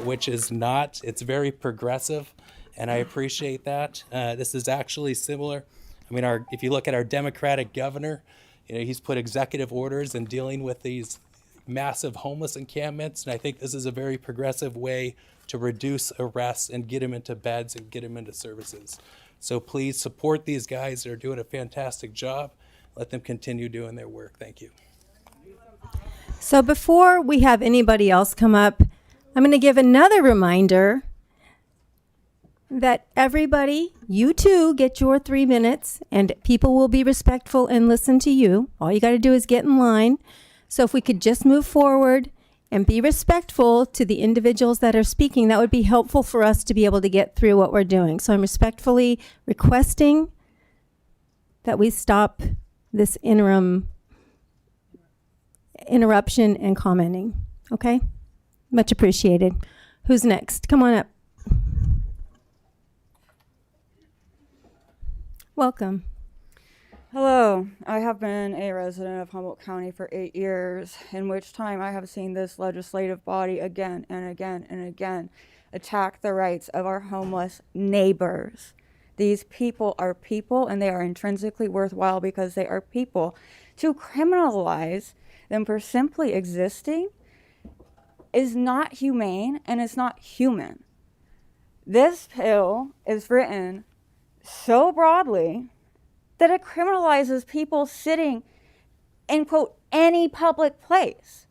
which is not. It's very progressive, and I appreciate that. This is actually similar. I mean, if you look at our Democratic governor, you know, he's put executive orders in dealing with these massive homeless encampments, and I think this is a very progressive way to reduce arrests and get them into beds and get them into services. So please support these guys. They're doing a fantastic job. Let them continue doing their work. Thank you. So before we have anybody else come up, I'm going to give another reminder that everybody, you too, get your 3 minutes, and people will be respectful and listen to you. All you got to do is get in line. So if we could just move forward and be respectful to the individuals that are speaking, that would be helpful for us to be able to get through what we're doing. So I'm respectfully requesting that we stop this interruption and commenting. Okay? Much appreciated. Who's next? Come on up. Welcome. Hello, I have been a resident of Humboldt County for 8 years, in which time I have seen this legislative body again and again and again attack the rights of our homeless neighbors. These people are people, and they are intrinsically worthwhile because they are people. To criminalize them for simply existing is not humane, and it's not human. This bill is written so broadly that it criminalizes people sitting in, quote, any public place.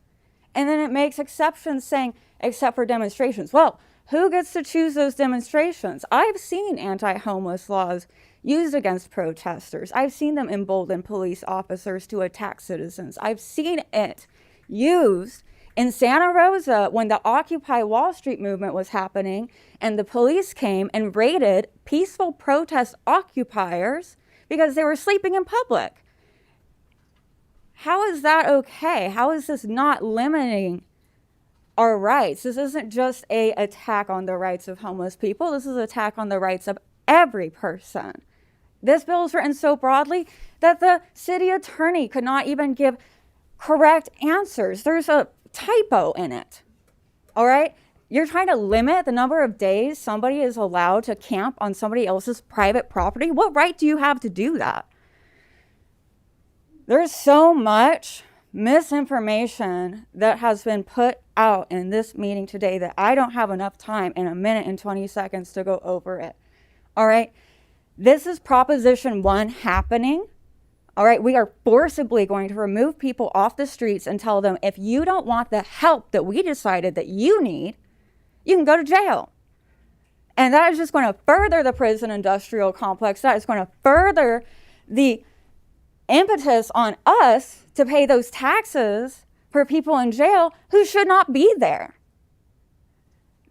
And then it makes exceptions saying, except for demonstrations. Well, who gets to choose those demonstrations? I've seen anti-homeless laws used against protesters. I've seen them embolden police officers to attack citizens. I've seen it used in Santa Rosa when the Occupy Wall Street movement was happening and the police came and raided peaceful protest occupiers because they were sleeping in public. How is that okay? How is this not limiting our rights? This isn't just an attack on the rights of homeless people. This is an attack on the rights of every person. This bill is written so broadly that the city attorney could not even give correct answers. There's a typo in it, all right? You're trying to limit the number of days somebody is allowed to camp on somebody else's private property. What right do you have to do that? There's so much misinformation that has been put out in this meeting today that I don't have enough time in a minute and 20 seconds to go over it. All right? This is Proposition 1 happening. All right? We are forcibly going to remove people off the streets and tell them, if you don't want the help that we decided that you need, you can go to jail. And that is just going to further the prison industrial complex. That is going to further the impetus on us to pay those taxes for people in jail who should not be there.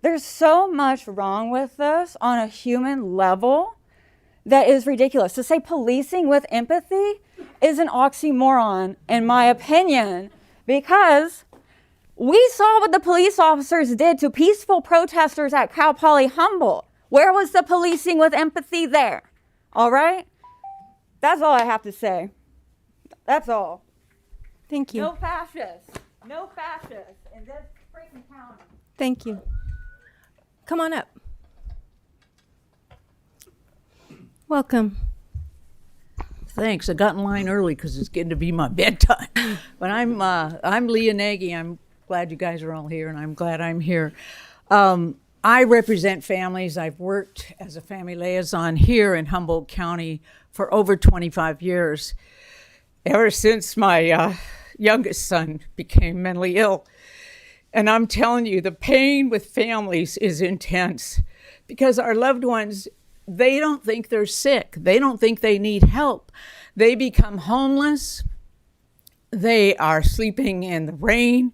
There's so much wrong with this on a human level that is ridiculous. To say policing with empathy is an oxymoron, in my opinion, because we saw what the police officers did to peaceful protesters at Cal Poly Humboldt. Where was the policing with empathy there? All right? That's all I have to say. That's all. Thank you. No fascists. No fascists in this freaking county. Thank you. Come on up. Welcome. Thanks. I got in line early because it's getting to be my bedtime. But I'm Leah Nagy. I'm glad you guys are all here, and I'm glad I'm here. I represent families. I've worked as a family liaison here in Humboldt County for over 25 years, ever since my youngest son became mentally ill. And I'm telling you, the pain with families is intense because our loved ones, they don't think they're sick. They don't think they need help. They become homeless, They are sleeping in the rain.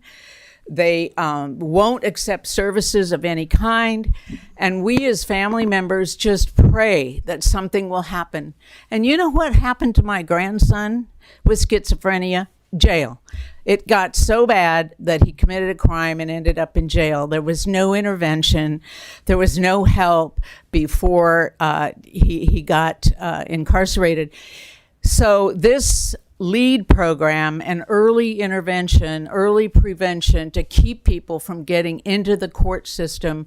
They won't accept services of any kind. And we as family members just pray that something will happen. And you know what happened to my grandson with schizophrenia? Jail. It got so bad that he committed a crime and ended up in jail. There was no intervention. There was no help before he got incarcerated. So this LEAD program and early intervention, early prevention to keep people from getting into the court system,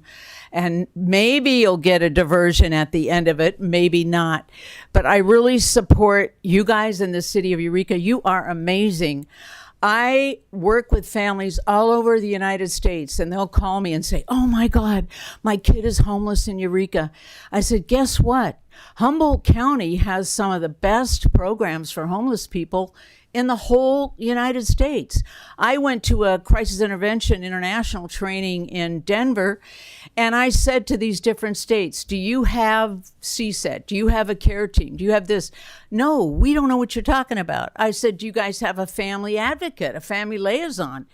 and maybe you'll get a diversion at the end of it, maybe not. But I really support you guys in the city of Eureka. You are amazing. I work with families all over the United States, and they'll call me and say, "Oh my God, my kid is homeless in Eureka." I said, "Guess what? Humboldt County has some of the best programs for homeless people in the whole United States." I went to a crisis intervention international training in Denver, and I said to these different states, "Do you have CSET? Do you have a care team? Do you have this?" "No, we don't know what you're talking about." I said, "Do you guys have a family advocate, a family liaison?"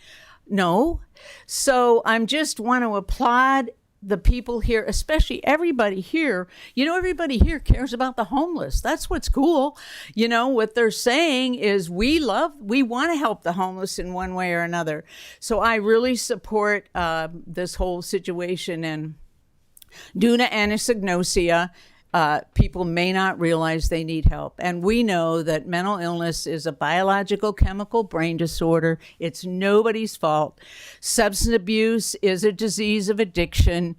"No." So I'm just want to applaud the people here, especially everybody here. You know, everybody here cares about the homeless. That's what's cool. You know, what they're saying is we want to help the homeless in one way or another. So I really support this whole situation. And Duna anosognosia, people may not realize they need help. And we know that mental illness is a biological chemical brain disorder. It's nobody's fault. Substance abuse is a disease of addiction,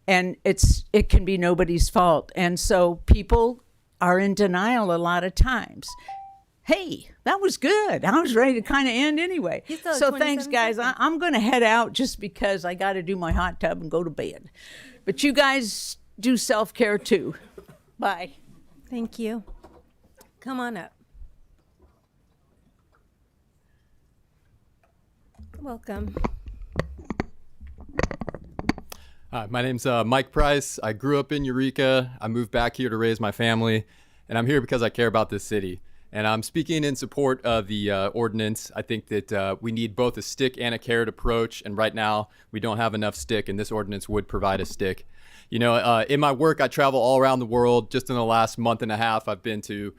and it can be nobody's fault. And so people are in denial a lot of times. Hey, that was good. I was ready to kind of end anyway. So thanks, guys. I'm going to head out just because I got to do my hot tub and go to bed. But you guys do self-care too. Bye. Thank you. Come on up. Welcome. Hi, my name's Mike Price. I grew up in Eureka. I moved back here to raise my family, and I'm here because I care about this city. And I'm speaking in support of the ordinance. I think that we need both a stick and a carrot approach, and right now we don't have enough stick, and this ordinance would provide a stick. You know, in my work, I travel all around the world. Just in the last month and a half, I've been to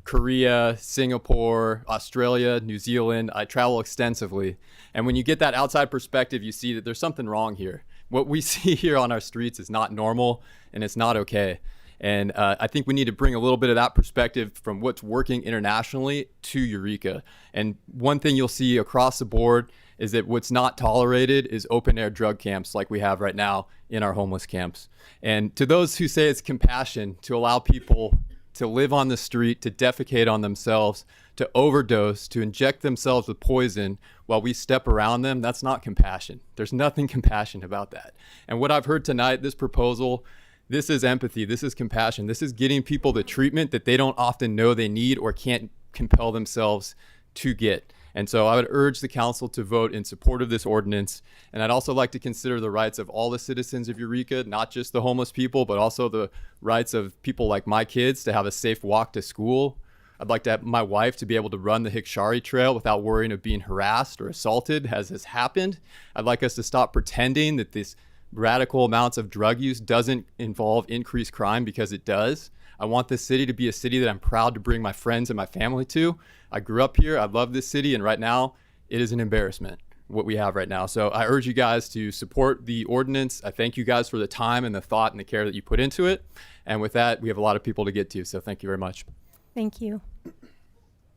Korea, Singapore, Australia, New Zealand. I travel extensively. And when you get that outside perspective, you see that there's something wrong here. What we see here on our streets is not normal, and it's not okay. And I think we need to bring a little bit of that perspective from what's working internationally to Eureka. And one thing you'll see across the board is that what's not tolerated is open air drug camps like we have right now in our homeless camps. And to those who say it's compassion to allow people to live on the street, to defecate on themselves, to overdose, to inject themselves with poison while we step around them, that's not compassion. There's nothing compassionate about that. And what I've heard tonight, this proposal, this is empathy, this is compassion, this is getting people the treatment that they don't often know they need or can't compel themselves to get. And so I would urge the council to vote in support of this ordinance. And I'd also like to consider the rights of all the citizens of Eureka, not just the homeless people, but also the rights of people like my kids to have a safe walk to school. I'd like to have my wife to be able to run the Hikshari Trail without worrying of being harassed or assaulted, as has happened. I'd like us to stop pretending that this radical amounts of drug use doesn't involve increased crime, because it does. I want this city to be a city that I'm proud to bring my friends and my family to. I grew up here. I love this city. And right now, it is an embarrassment what we have right now. So I urge you guys to support the ordinance. I thank you guys for the time and the thought and the care that you put into it. And with that, we have a lot of people to get to. So thank you very much. Thank you.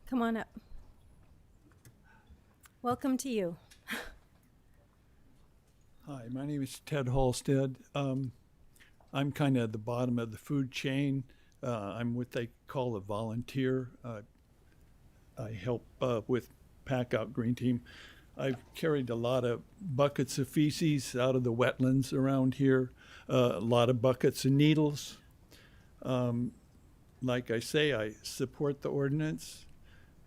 Come on up. Welcome to you. Hi, my name is Ted Halstead. I'm kind of at the bottom of the food chain. I'm what they call a volunteer. I help with Pack Out Green Team. I've carried a lot of buckets of feces out of the wetlands around here, a lot of buckets of needles. Like I say, I support the ordinance,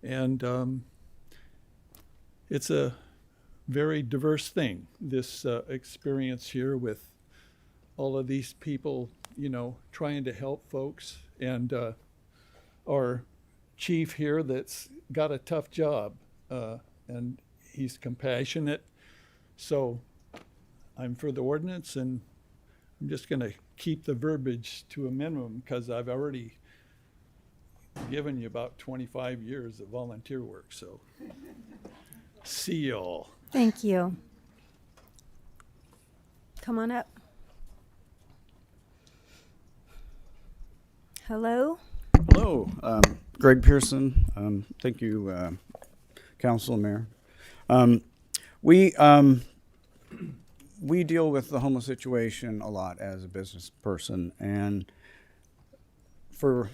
and it's a very diverse thing, this experience here with all of these people, you know, trying to help folks, and our chief here that's got a tough job. and he's compassionate. So I'm for the ordinance, and I'm just going to keep the verbiage to a minimum because I've already given you about 25 years of volunteer work. So see y'all. Thank you. Come on up. Hello. Hello, Greg Pearson. Thank you, Council and Mayor. We deal with the homeless situation a lot as a business person, and for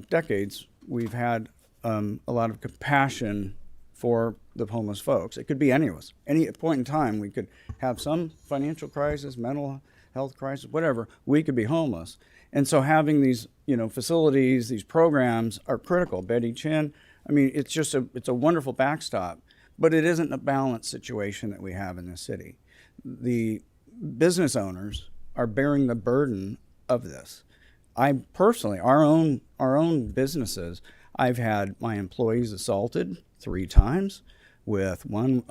decades we've had a lot of compassion for the homeless folks. It could be any of us. Any point in time, we could have some financial crisis, mental health crisis, whatever. We could be homeless, and so having these facilities, these programs are critical. Betty Chin. I mean, it's a wonderful backstop, but it isn't a balanced situation that we have in this city. The business owners are bearing the burden of this. I personally, our own businesses, I've had my employees assaulted 3 times, with one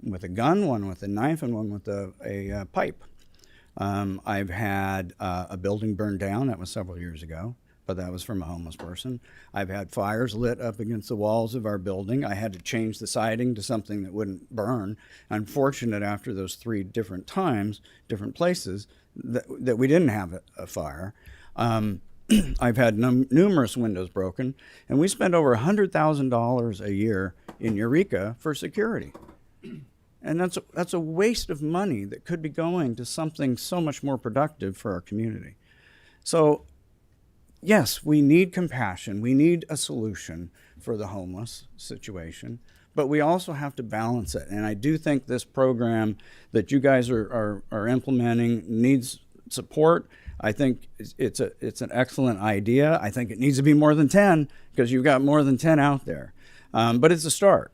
with a gun, one with a knife, and one with a pipe. I've had a building burned down. That was several years ago, but that was from a homeless person. I've had fires lit up against the walls of our building. I had to change the siding to something that wouldn't burn. I'm fortunate after those 3 different times, different places, that we didn't have a fire. I've had numerous windows broken, and we spend over $100,000 a year in Eureka for security. And that's a waste of money that could be going to something so much more productive for our community. So yes, we need compassion. We need a solution for the homeless situation, but we also have to balance it. And I do think this program that you guys are implementing needs support. I think it's an excellent idea. I think it needs to be more than 10 because you've got more than 10 out there. But it's a start,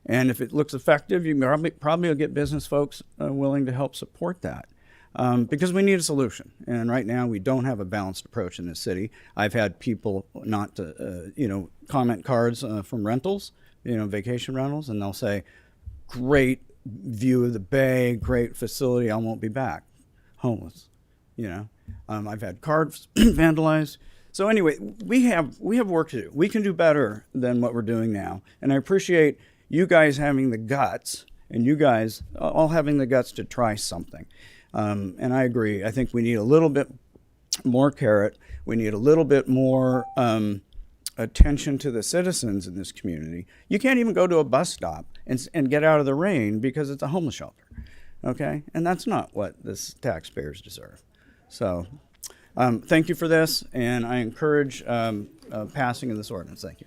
And if it looks effective, you probably will get business folks willing to help support that. Because we need a solution. And right now we don't have a balanced approach in this city. I've had people not comment cards from rentals, vacation rentals, and they'll say, great view of the bay, great facility, I won't be back. Homeless, I've had cards vandalized. So anyway, we have work to do. We can do better than what we're doing now. And I appreciate you guys having the guts, and you guys all having the guts to try something. And I agree. I think we need a little bit more carrot. We need a little bit more attention to the citizens in this community. You can't even go to a bus stop and get out of the rain because it's a homeless shelter, okay? And that's not what the taxpayers deserve. So thank you for this, and I encourage passing of this ordinance. Thank you.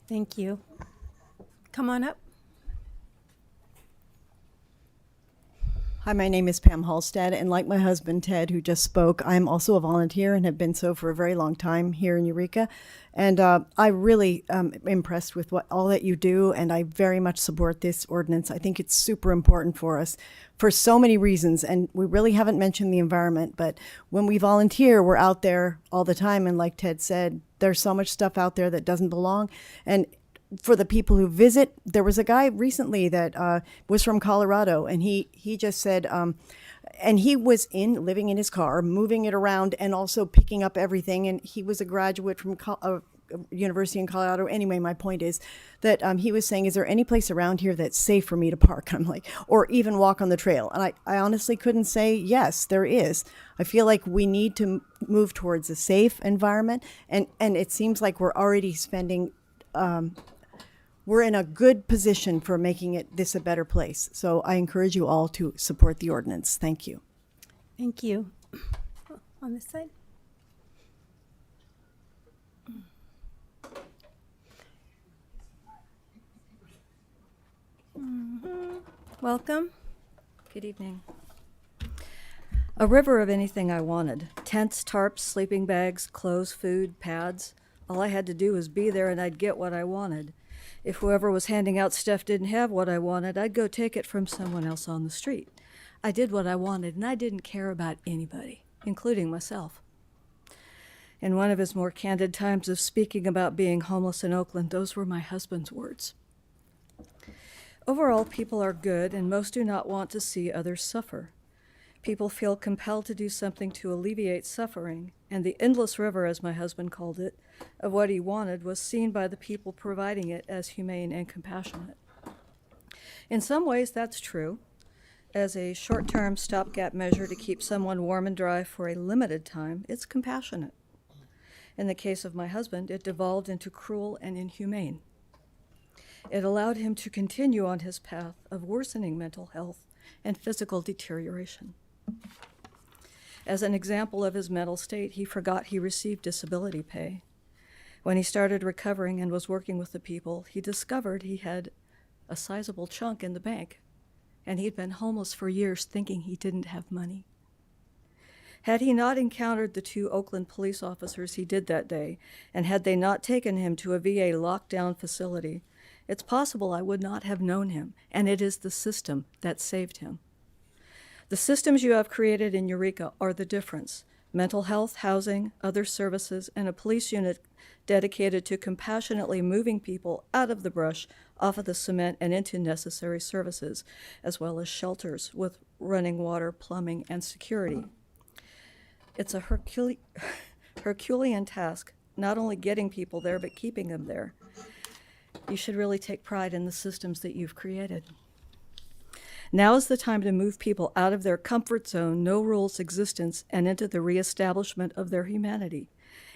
Thank you. Come on up. Hi, my name is Pam Halstead, and like my husband Ted, who just spoke, I'm also a volunteer and have been so for a very long time here in Eureka. And I really am impressed with all that you do, and I very much support this ordinance. I think it's super important for us for so many reasons, and we really haven't mentioned the environment, but when we volunteer, we're out there all the time, and like Ted said, there's so much stuff out there that doesn't belong. And for the people who visit, there was a guy recently that was from Colorado, and he just said, and he was living in his car, moving it around, and also picking up everything. And he was a graduate from University in Colorado. Anyway, my point is that he was saying, is there any place around here that's safe for me to park? I'm like, or even walk on the trail. And I honestly couldn't say, yes, there is. I feel like we need to move towards a safe environment. And it seems like we're already spending, we're in a good position for making this a better place. So I encourage you all to support the ordinance. Thank you. Thank you. On this side. Welcome. Good evening. A river of anything I wanted. Tents, tarps, sleeping bags, clothes, food, pads. All I had to do was be there and I'd get what I wanted. If whoever was handing out stuff didn't have what I wanted, I'd go take it from someone else on the street. I did what I wanted, and I didn't care about anybody, including myself. In one of his more candid times of speaking about being homeless in Oakland, those were my husband's words. Overall, people are good, and most do not want to see others suffer. People feel compelled to do something to alleviate suffering, and the endless river, as my husband called it, of what he wanted was seen by the people providing it as humane and compassionate. In some ways, that's true. As a short-term stopgap measure to keep someone warm and dry for a limited time, it's compassionate. In the case of my husband, it devolved into cruel and inhumane. It allowed him to continue on his path of worsening mental health and physical deterioration. As an example of his mental state, he forgot he received disability pay. When he started recovering and was working with the people, he discovered he had a sizable chunk in the bank, and he'd been homeless for years thinking he didn't have money. Had he not encountered the 2 Oakland police officers he did that day, and had they not taken him to a VA lockdown facility, it's possible I would not have known him, and it is the system that saved him. The systems you have created in Eureka are the difference: mental health, housing, other services, and a police unit dedicated to compassionately moving people out of the brush, off of the cement, and into necessary services, as well as shelters with running water, plumbing, and security. It's a Herculean task, not only getting people there, but keeping them there. You should really take pride in the systems that you've created. Now is the time to move people out of their comfort zone, no rules existence, and into the reestablishment of their humanity.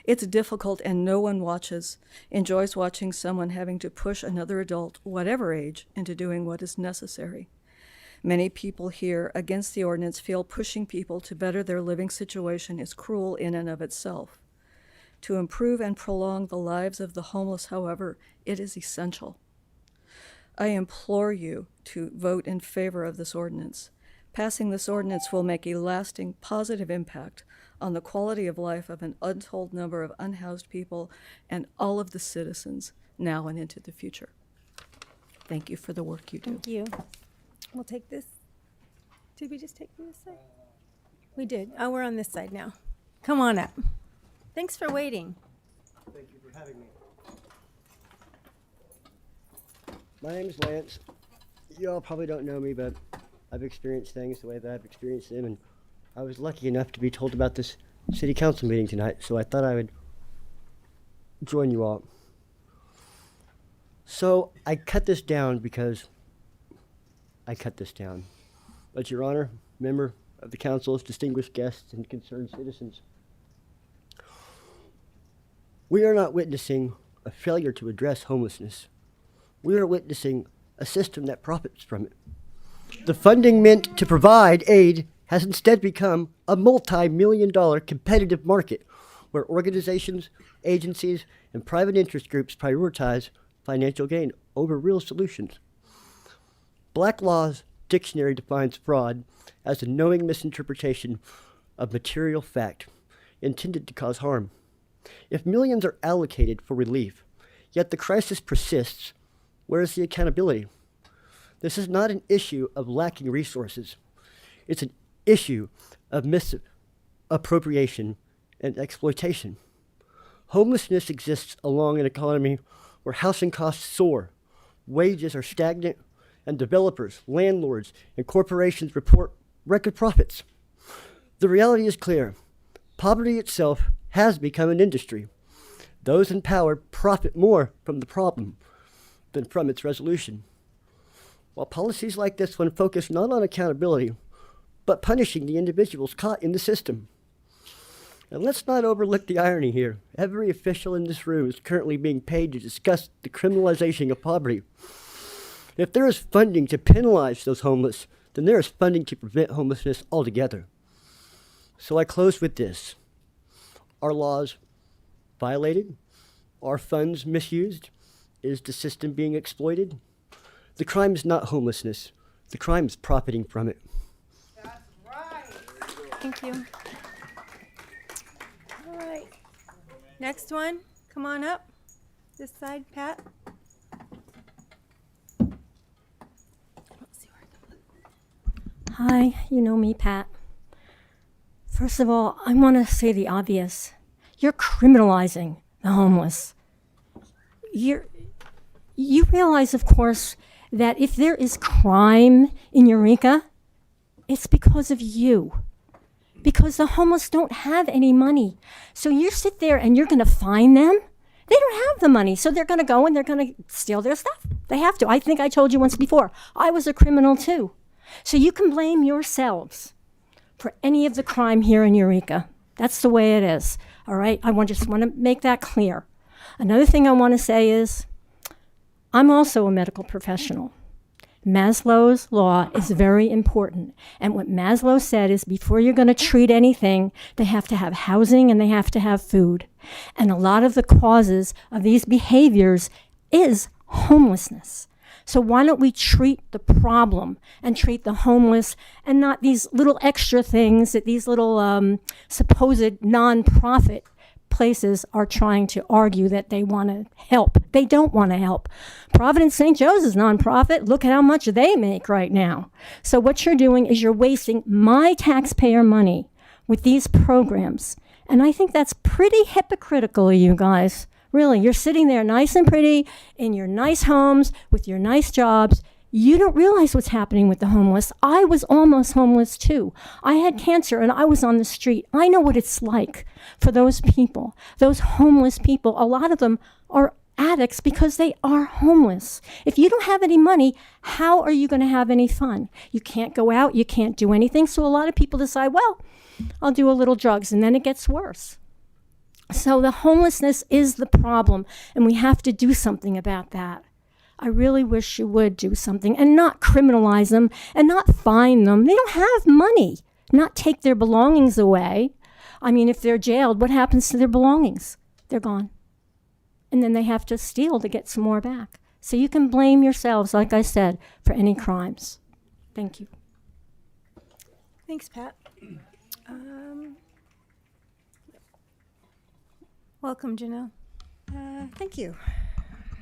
It's difficult, and no one enjoys watching someone having to push another adult, whatever age, into doing what is necessary. Many people here against the ordinance feel pushing people to better their living situation is cruel in and of itself. To improve and prolong the lives of the homeless, however, it is essential. I implore you to vote in favor of this ordinance. Passing this ordinance will make a lasting positive impact on the quality of life of an untold number of unhoused people and all of the citizens now and into the future. Thank you for the work you do. Thank you. We'll take this. Did we just take this side? We did. Oh, we're on this side now. Come on up. Thanks for waiting. Thank you for having me. My name is Lance. You all probably don't know me, but I've experienced things the way that I've experienced them, and I was lucky enough to be told about this city council meeting tonight, so I thought I would join you all. So I cut this down because I cut this down. But Your Honor, member of the council's distinguished guests and concerned citizens, we are not witnessing a failure to address homelessness. We are witnessing a system that profits from it. The funding meant to provide aid has instead become a multi-million-dollar competitive market where organizations, agencies, and private interest groups prioritize financial gain over real solutions. Black Law's dictionary defines fraud as a knowing misinterpretation of material fact intended to cause harm. If millions are allocated for relief, yet the crisis persists, where is the accountability? This is not an issue of lacking resources. It's an issue of misappropriation and exploitation. Homelessness exists along an economy where housing costs soar, wages are stagnant, and developers, landlords, and corporations report record profits. The reality is clear. Poverty itself has become an industry. Those in power profit more from the problem than from its resolution. While policies like this one focus not on accountability, but punishing the individuals caught in the system. And let's not overlook the irony here. Every official in this room is currently being paid to discuss the criminalization of poverty. If there is funding to penalize those homeless, then there is funding to prevent homelessness altogether. So I close with this. Are laws violated? Are funds misused? Is the system being exploited? The crime is not homelessness. The crime is profiting from it. That's right. Thank you. All right. Next one. Come on up. This side, Pat. Hi, you know me, Pat. First of all, I want to say the obvious. You're criminalizing the homeless. You realize, of course, that if there is crime in Eureka, it's because of you. Because the homeless don't have any money. So you sit there and you're going to fine them? They don't have the money, so they're going to go and they're going to steal their stuff. They have to. I think I told you once before, I was a criminal too. So you can blame yourselves for any of the crime here in Eureka. That's the way it is, all right? Just want to make that clear. Another thing I want to say is, I'm also a medical professional. Maslow's law is very important. And what Maslow said is before you're going to treat anything, they have to have housing and they have to have food. And a lot of the causes of these behaviors is homelessness. So why don't we treat the problem and treat the homeless and not these little extra things that these little supposed nonprofit places are trying to argue that they want to help. They don't want to help. Providence St. Joe's is nonprofit. Look at how much they make right now. So what you're doing is you're wasting my taxpayer money with these programs. And I think that's pretty hypocritical of you guys. Really, you're sitting there nice and pretty in your nice homes with your nice jobs. You don't realize what's happening with the homeless. I was almost homeless too. I had cancer and I was on the street. I know what it's like for those people, those homeless people. A lot of them are addicts because they are homeless. If you don't have any money, how are you going to have any fun? You can't go out, you can't do anything. So a lot of people decide, well, I'll do a little drugs, and then it gets worse. So the homelessness is the problem, and we have to do something about that. I really wish you would do something and not criminalize them and not fine them. They don't have money, not take their belongings away. I mean, if they're jailed, what happens to their belongings? They're gone. And then they have to steal to get some more back. So you can blame yourselves, like I said, for any crimes. Thank you. Thanks, Pat. Welcome, Janelle. Thank you.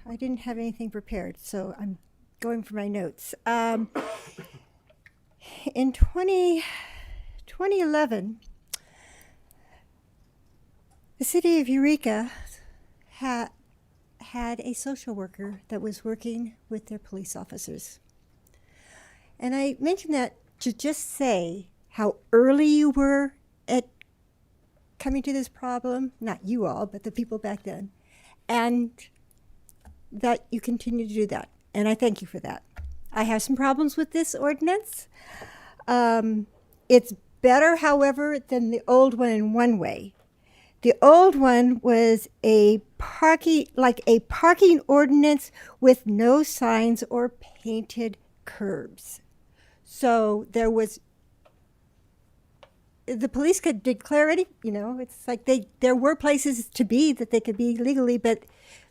I didn't have anything prepared, so I'm going for my notes. In 2011, the city of Eureka had a social worker that was working with their police officers. And I mentioned that to just say how early you were at coming to this problem, not you all, but the people back then, and that you continue to do that. And I thank you for that. I have some problems with this ordinance. It's better, however, than the old one in one way. The old one was a parking ordinance with no signs or painted curbs. So the police could declare it, it's like there were places to be that they could be legally, but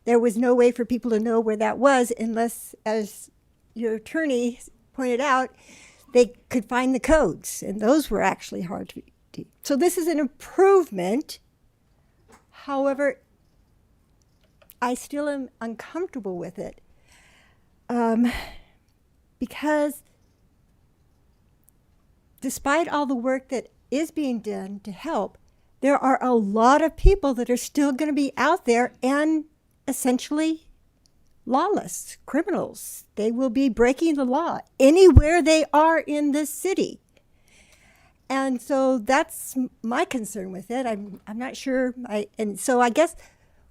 there was no way for people to know where that was unless, as your attorney pointed out, they could find the codes, and those were actually hard to do. So this is an improvement. However, I still am uncomfortable with it because despite all the work that is being done to help, there are a lot of people that are still going to be out there and essentially lawless criminals. They will be breaking the law anywhere they are in this city. And so that's my concern with it. I'm not sure. And so I guess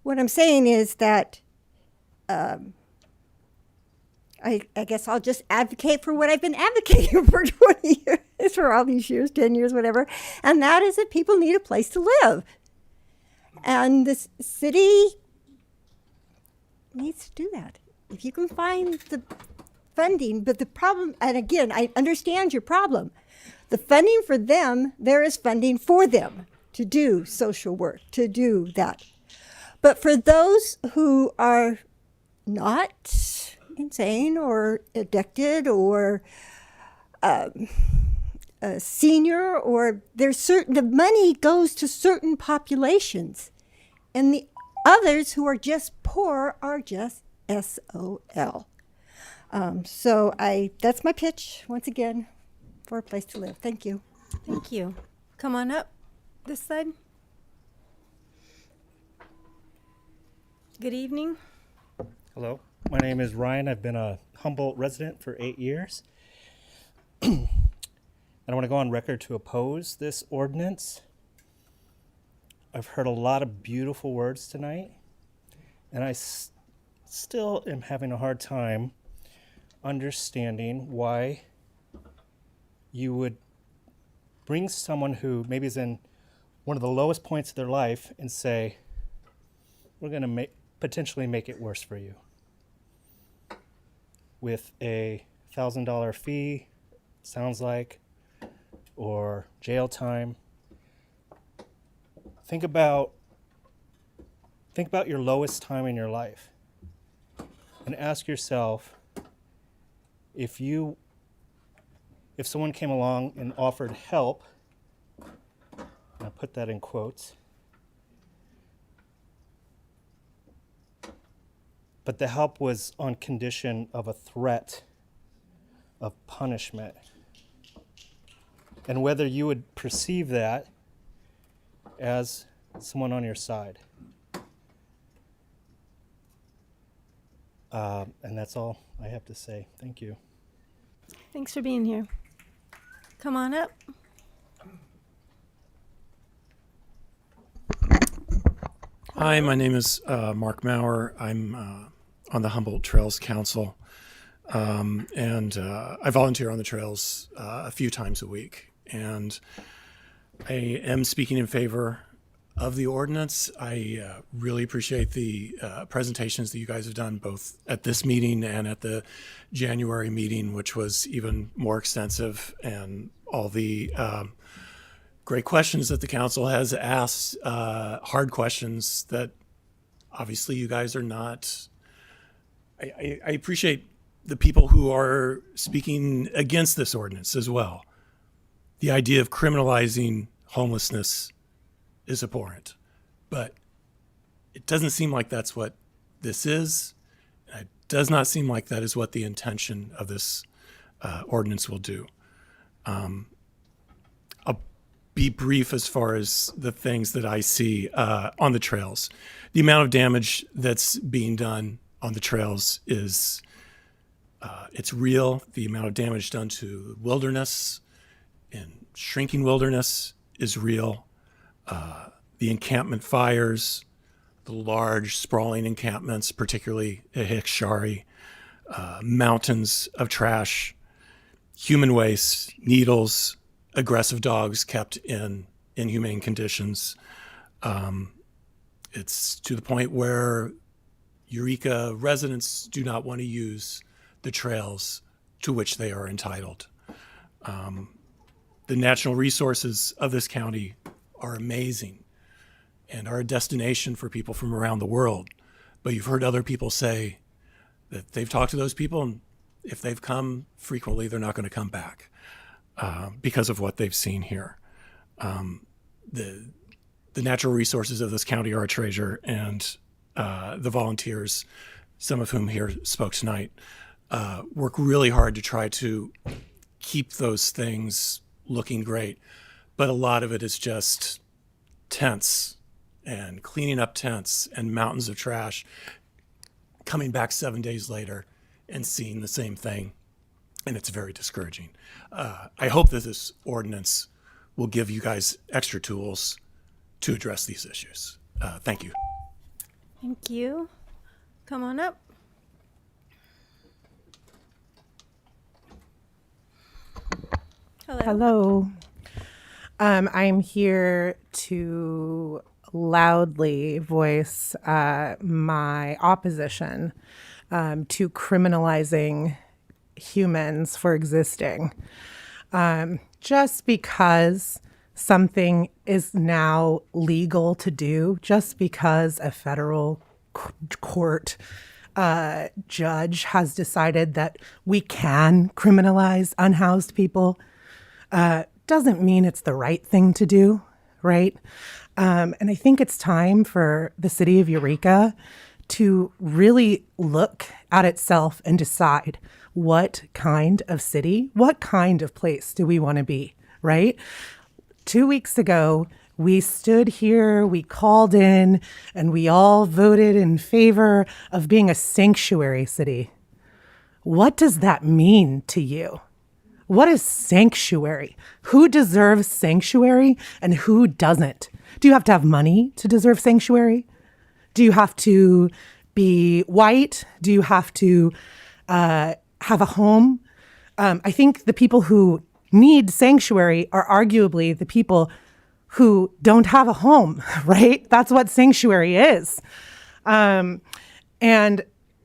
what I'm saying is that I guess I'll just advocate for what I've been advocating for 20 years, for all these years, 10 years, whatever. And that is that people need a place to live. And this city needs to do that. If you can find the funding, but the problem, and again, I understand your problem. The funding for them, there is funding for them to do social work, to do that. But for those who are not insane or addicted or a senior, or the money goes to certain populations, and the others who are just poor are just SOL. So that's my pitch once again for a place to live. Thank you. Thank you. Come on up this side. Good evening. Hello, My name is Ryan. I've been a Humboldt resident for 8 years. And I want to go on record to oppose this ordinance. I've heard a lot of beautiful words tonight, and I still am having a hard time understanding why you would bring someone who maybe is in one of the lowest points of their life and say, we're going to potentially make it worse for you with a $1,000 fee, sounds like, or jail time. Think about your lowest time in your life and ask yourself, if someone came along and offered help, and I put that in quotes, but the help was on condition of a threat of punishment, and whether you would perceive that as someone on your side. And that's all I have to say. Thank you. Thanks for being here. Come on up. Hi, my name is Mark Maurer. I'm on the Humboldt Trails Council, and I volunteer on the trails a few times a week. And I am speaking in favor of the ordinance. I really appreciate the presentations that you guys have done, both at this meeting and at the January meeting, which was even more extensive, and all the great questions that the council has asked, hard questions that obviously you guys are not. I appreciate the people who are speaking against this ordinance as well. The idea of criminalizing homelessness is abhorrent, but it doesn't seem like that's what this is. It does not seem like that is what the intention of this ordinance will do. I'll be brief as far as the things that I see on the trails. The amount of damage that's being done on the trails is it's real. The amount of damage done to wilderness and shrinking wilderness is real. The encampment fires, the large sprawling encampments, particularly at Hickshari, mountains of trash, human waste, needles, aggressive dogs kept in inhumane conditions. It's to the point where Eureka residents do not want to use the trails to which they are entitled. The natural resources of this county are amazing and are a destination for people from around the world. But you've heard other people say that they've talked to those people, and if they've come frequently, they're not going to come back because of what they've seen here. The natural resources of this county are a treasure, and the volunteers, some of whom here spoke tonight, work really hard to try to keep those things looking great. But a lot of it is just tents and cleaning up tents and mountains of trash, coming back 7 days later and seeing the same thing. And it's very discouraging. I hope that this ordinance will give you guys extra tools to address these issues. Thank you. Thank you. Come on up. Hello. I'm here to loudly voice my opposition to criminalizing humans for existing. Just because something is now legal to do, just because a federal court judge has decided that we can criminalize unhoused people, doesn't mean it's the right thing to do, right? And I think it's time for the city of Eureka to really look at itself and decide what kind of city, what kind of place do we want to be, right? 2 weeks ago, We stood here, we called in, and we all voted in favor of being a sanctuary city. What does that mean to you? What is sanctuary? Who deserves sanctuary and who doesn't? Do you have to have money to deserve sanctuary? Do you have to be white? Do you have to have a home? I think the people who need sanctuary are arguably the people who don't have a home, right? That's what sanctuary is. And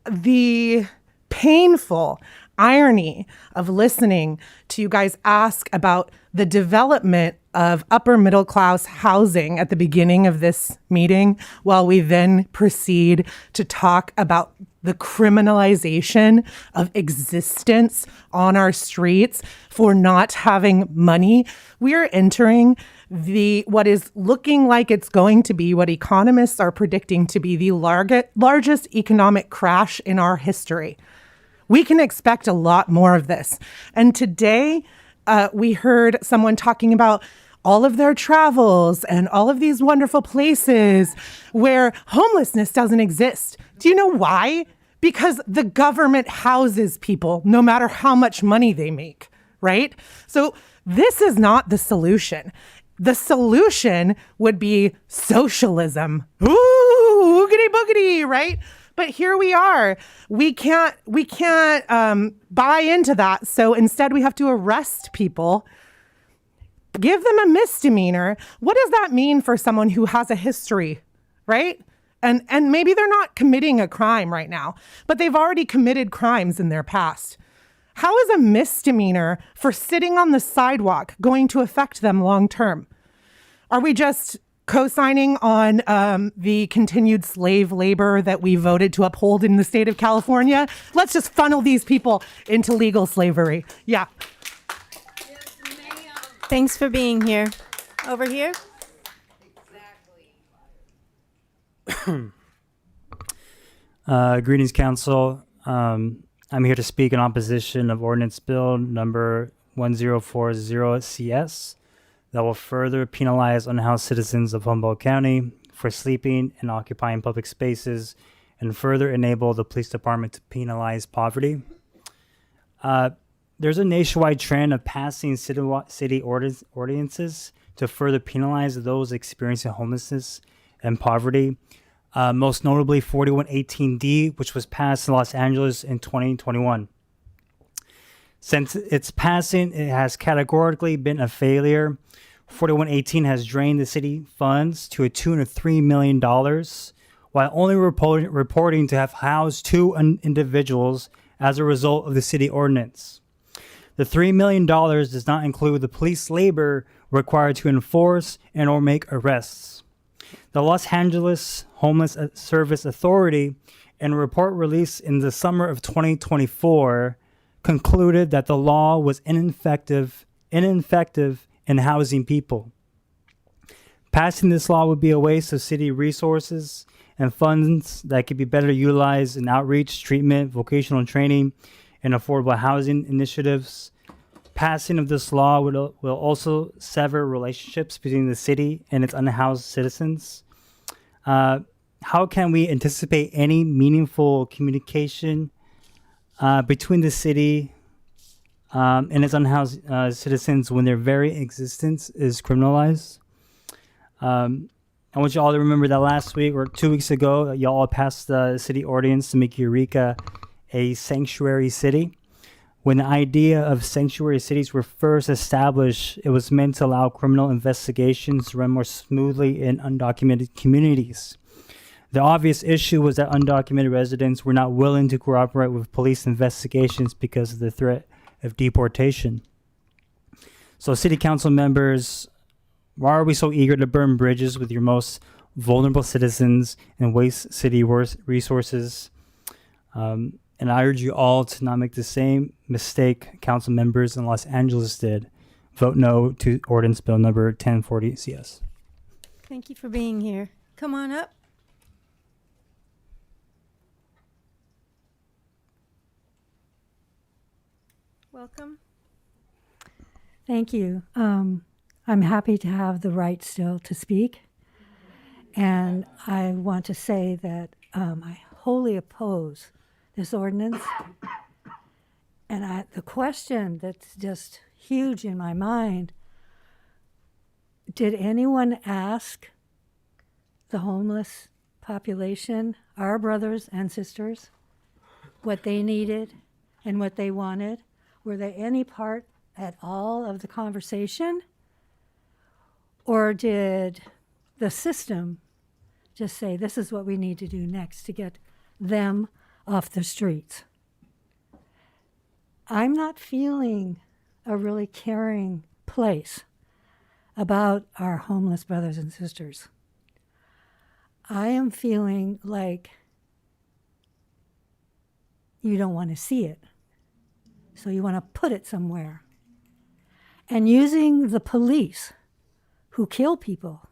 the painful irony of listening to you guys ask about the development of upper middle class housing at the beginning of this meeting, while we then proceed to talk about the criminalization of existence on our streets for not having money. We are entering what is looking like it's going to be what economists are predicting to be the largest economic crash in our history. We can expect a lot more of this. And today, we heard someone talking about all of their travels and all of these wonderful places where homelessness doesn't exist. Do you know why? Because the government houses people no matter how much money they make, right? So this is not the solution. The solution would be socialism. Ooh, oogity boogity, right? But here we are. We can't buy into that. So instead we have to arrest people, give them a misdemeanor. What does that mean for someone who has a history, right? And maybe they're not committing a crime right now, but they've already committed crimes in their past. How is a misdemeanor for sitting on the sidewalk going to affect them long term? Are we just co-signing on the continued slave labor that we voted to uphold in the state of California? Let's just funnel these people into legal slavery. Yeah. Thanks for being here. Over here. Greetings, Council. I'm here to speak in opposition of Ordinance Bill number 1040 CS that will further penalize unhoused citizens of Humboldt County for sleeping and occupying public spaces and further enable the police department to penalize poverty. There's a nationwide trend of passing city ordinances to further penalize those experiencing homelessness and poverty. Most notably 4118D, which was passed in Los Angeles in 2021. Since its passing, it has categorically been a failure. 4118 has drained the city funds to a tune of $3 million, while only reporting to have housed 2 individuals as a result of the city ordinance. The $3 million does not include the police labor required to enforce and or make arrests. The Los Angeles Homeless Service Authority, in a report released in the summer of 2024, concluded that the law was ineffective in housing people. Passing this law would be a waste of city resources and funds that could be better utilized in outreach, treatment, vocational training, and affordable housing initiatives. Passing of this law will also sever relationships between the city and its unhoused citizens. How can we anticipate any meaningful communication between the city and its unhoused citizens when their very existence is criminalized? I want you all to remember that last week or 2 weeks ago, y'all passed the city ordinance to make Eureka a sanctuary city. When the idea of sanctuary cities were first established, it was meant to allow criminal investigations to run more smoothly in undocumented communities. The obvious issue was that undocumented residents were not willing to cooperate with police investigations because of the threat of deportation. So, city council members, why are we so eager to burn bridges with your most vulnerable citizens and waste city resources? And I urge you all to not make the same mistake council members in Los Angeles did. Vote no to Ordinance Bill number 1040 CS. Thank you for being here. Come on up. Welcome. Thank you. I'm happy to have the right still to speak. And I want to say that I wholly oppose this ordinance. And the question that's just huge in my mind, did anyone ask the homeless population, our brothers and sisters, what they needed and what they wanted? Were they any part at all of the conversation? Or did the system just say, this is what we need to do next to get them off the streets? I'm not feeling a really caring place about our homeless brothers and sisters. I am feeling like you don't want to see it, so you want to put it somewhere. And using the police who kill people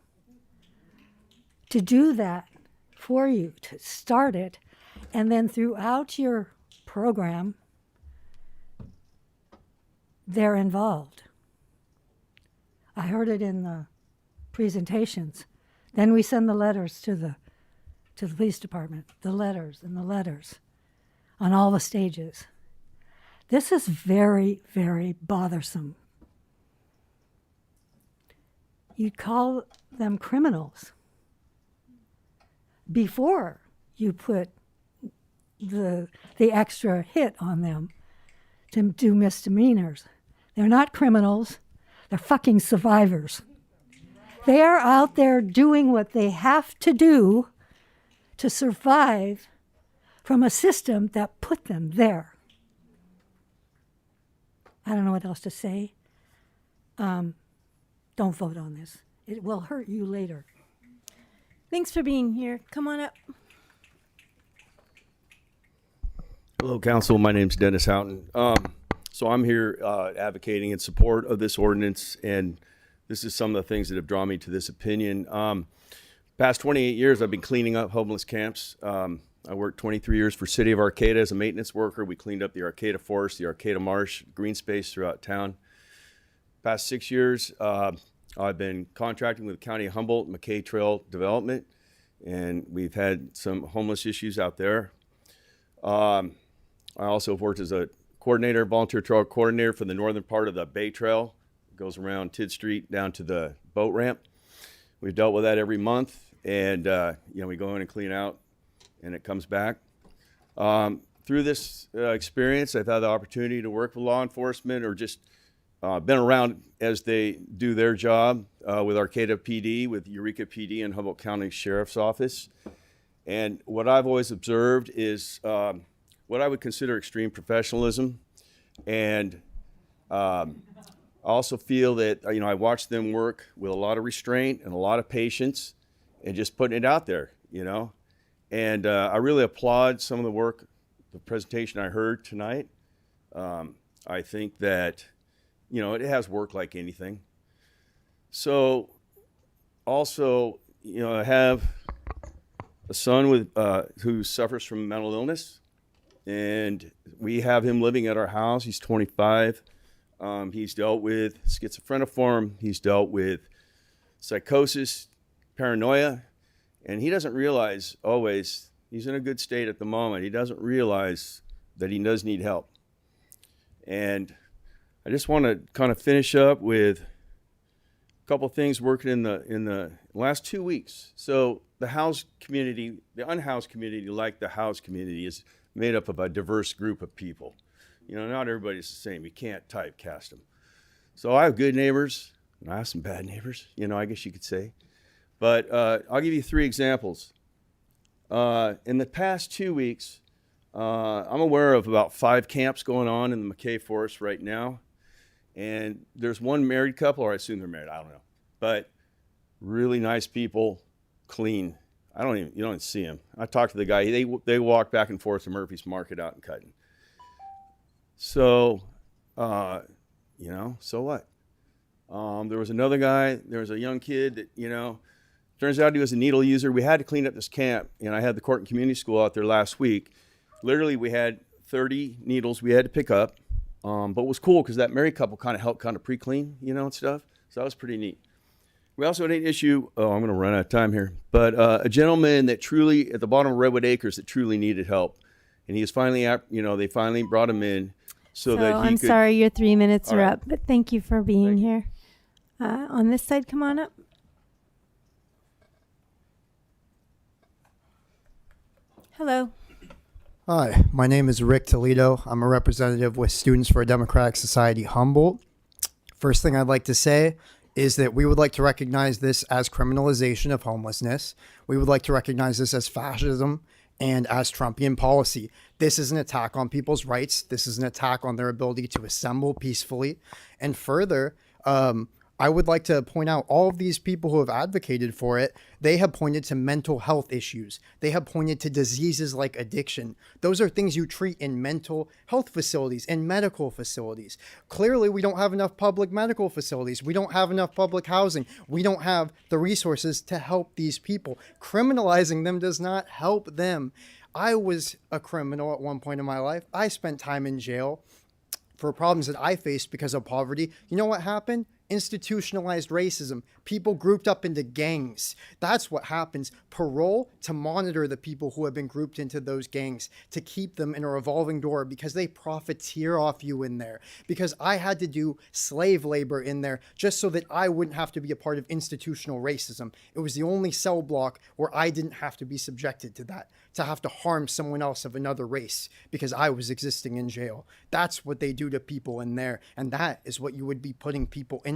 to do that for you, to start it, and then throughout your program, they're involved. I heard it in the presentations. Then we send the letters to the police department, the letters and the letters on all the stages. This is very, very bothersome. You'd call them criminals before you put the extra hit on them to do misdemeanors. They're not criminals. They're fucking survivors. They are out there doing what they have to do to survive from a system that put them there. I don't know what else to say. Don't vote on this. It will hurt you later. Thanks for being here. Come on up. Hello, Council. My name's Dennis Houghton. So I'm here advocating in support of this ordinance, and this is some of the things that have drawn me to this opinion. Past 28 years, I've been cleaning up homeless camps. I worked 23 years for City of Arcata as a maintenance worker. We cleaned up the Arcata Forest, the Arcata Marsh, green space throughout town. Past 6 years, I've been contracting with the County of Humboldt, McKay Trail Development, and we've had some homeless issues out there. I also have worked as a coordinator, volunteer trail coordinator for the northern part of the Bay Trail. It goes around Tidd Street down to the boat ramp. We've dealt with that every month, and we go in and clean out, and it comes back. Through this experience, I've had the opportunity to work with law enforcement or just been around as they do their job with Arcata PD, with Eureka PD, and Humboldt County Sheriff's Office. And what I've always observed is what I would consider extreme professionalism. And I also feel that, I watch them work with a lot of restraint and a lot of patience and just putting it out there, And I really applaud some of the work, the presentation I heard tonight. I think that, it has work like anything. So also, I have a son with who suffers from mental illness, and we have him living at our house. He's 25. He's dealt with schizophreniform. He's dealt with psychosis, paranoia, and he doesn't realize always, he's in a good state at the moment. He doesn't realize that he does need help. And I just want to kind of finish up with a couple things working in the last 2 weeks. So the housed community, the unhoused community, like the housed community, is made up of a diverse group of people. Not everybody's the same. You can't typecast them. So I have good neighbors, and I have some bad neighbors, I guess you could say. But I'll give you 3 examples. In the past 2 weeks, I'm aware of about 5 camps going on in the McKay Forest right now. And there's one married couple, or I assume they're married, I don't know. But really nice people, clean. You don't even see them. I talked to the guy, they walk back and forth to Murphy's Market out in Cutting. So, so what? There was another guy, there was a young kid that, turns out he was a needle user. We had to clean up this camp, and I had the Court and Community School out there last week. Literally, we had 30 needles we had to pick up. But it was cool because that married couple kind of helped kind of pre-clean, and stuff. So that was pretty neat. We also had an issue, I'm going to run out of time here, but a gentleman that truly, at the bottom of Redwood Acres, that truly needed help. And he is finally, they finally brought him in so that he I'm could. sorry your 3 minutes All are right. up, but thank you for being here. On this side, come on up. Hello. Hi, my name is Rick Toledo. I'm a representative with Students for a Democratic Society Humboldt. First thing I'd like to say is that we would like to recognize this as criminalization of homelessness. We would like to recognize this as fascism and as Trumpian policy. This is an attack on people's rights. This is an attack on their ability to assemble peacefully. And further, I would like to point out all of these people who have advocated for it, they have pointed to mental health issues. They have pointed to diseases like addiction. Those are things you treat in mental health facilities and medical facilities. Clearly, we don't have enough public medical facilities. We don't have enough public housing. We don't have the resources to help these people. Criminalizing them does not help them. I was a criminal at one point in my life. I spent time in jail for problems that I faced because of poverty. You know what happened? Institutionalized racism, people grouped up into gangs. That's what happens. Parole to monitor the people who have been grouped into those gangs, to keep them in a revolving door because they profiteer off you in there. Because I had to do slave labor in there just so that I wouldn't have to be a part of institutional racism. It was the only cell block where I didn't have to be subjected to that, to have to harm someone else of another race because I was existing in jail. That's what they do to people in there. And that is what you would be putting people into.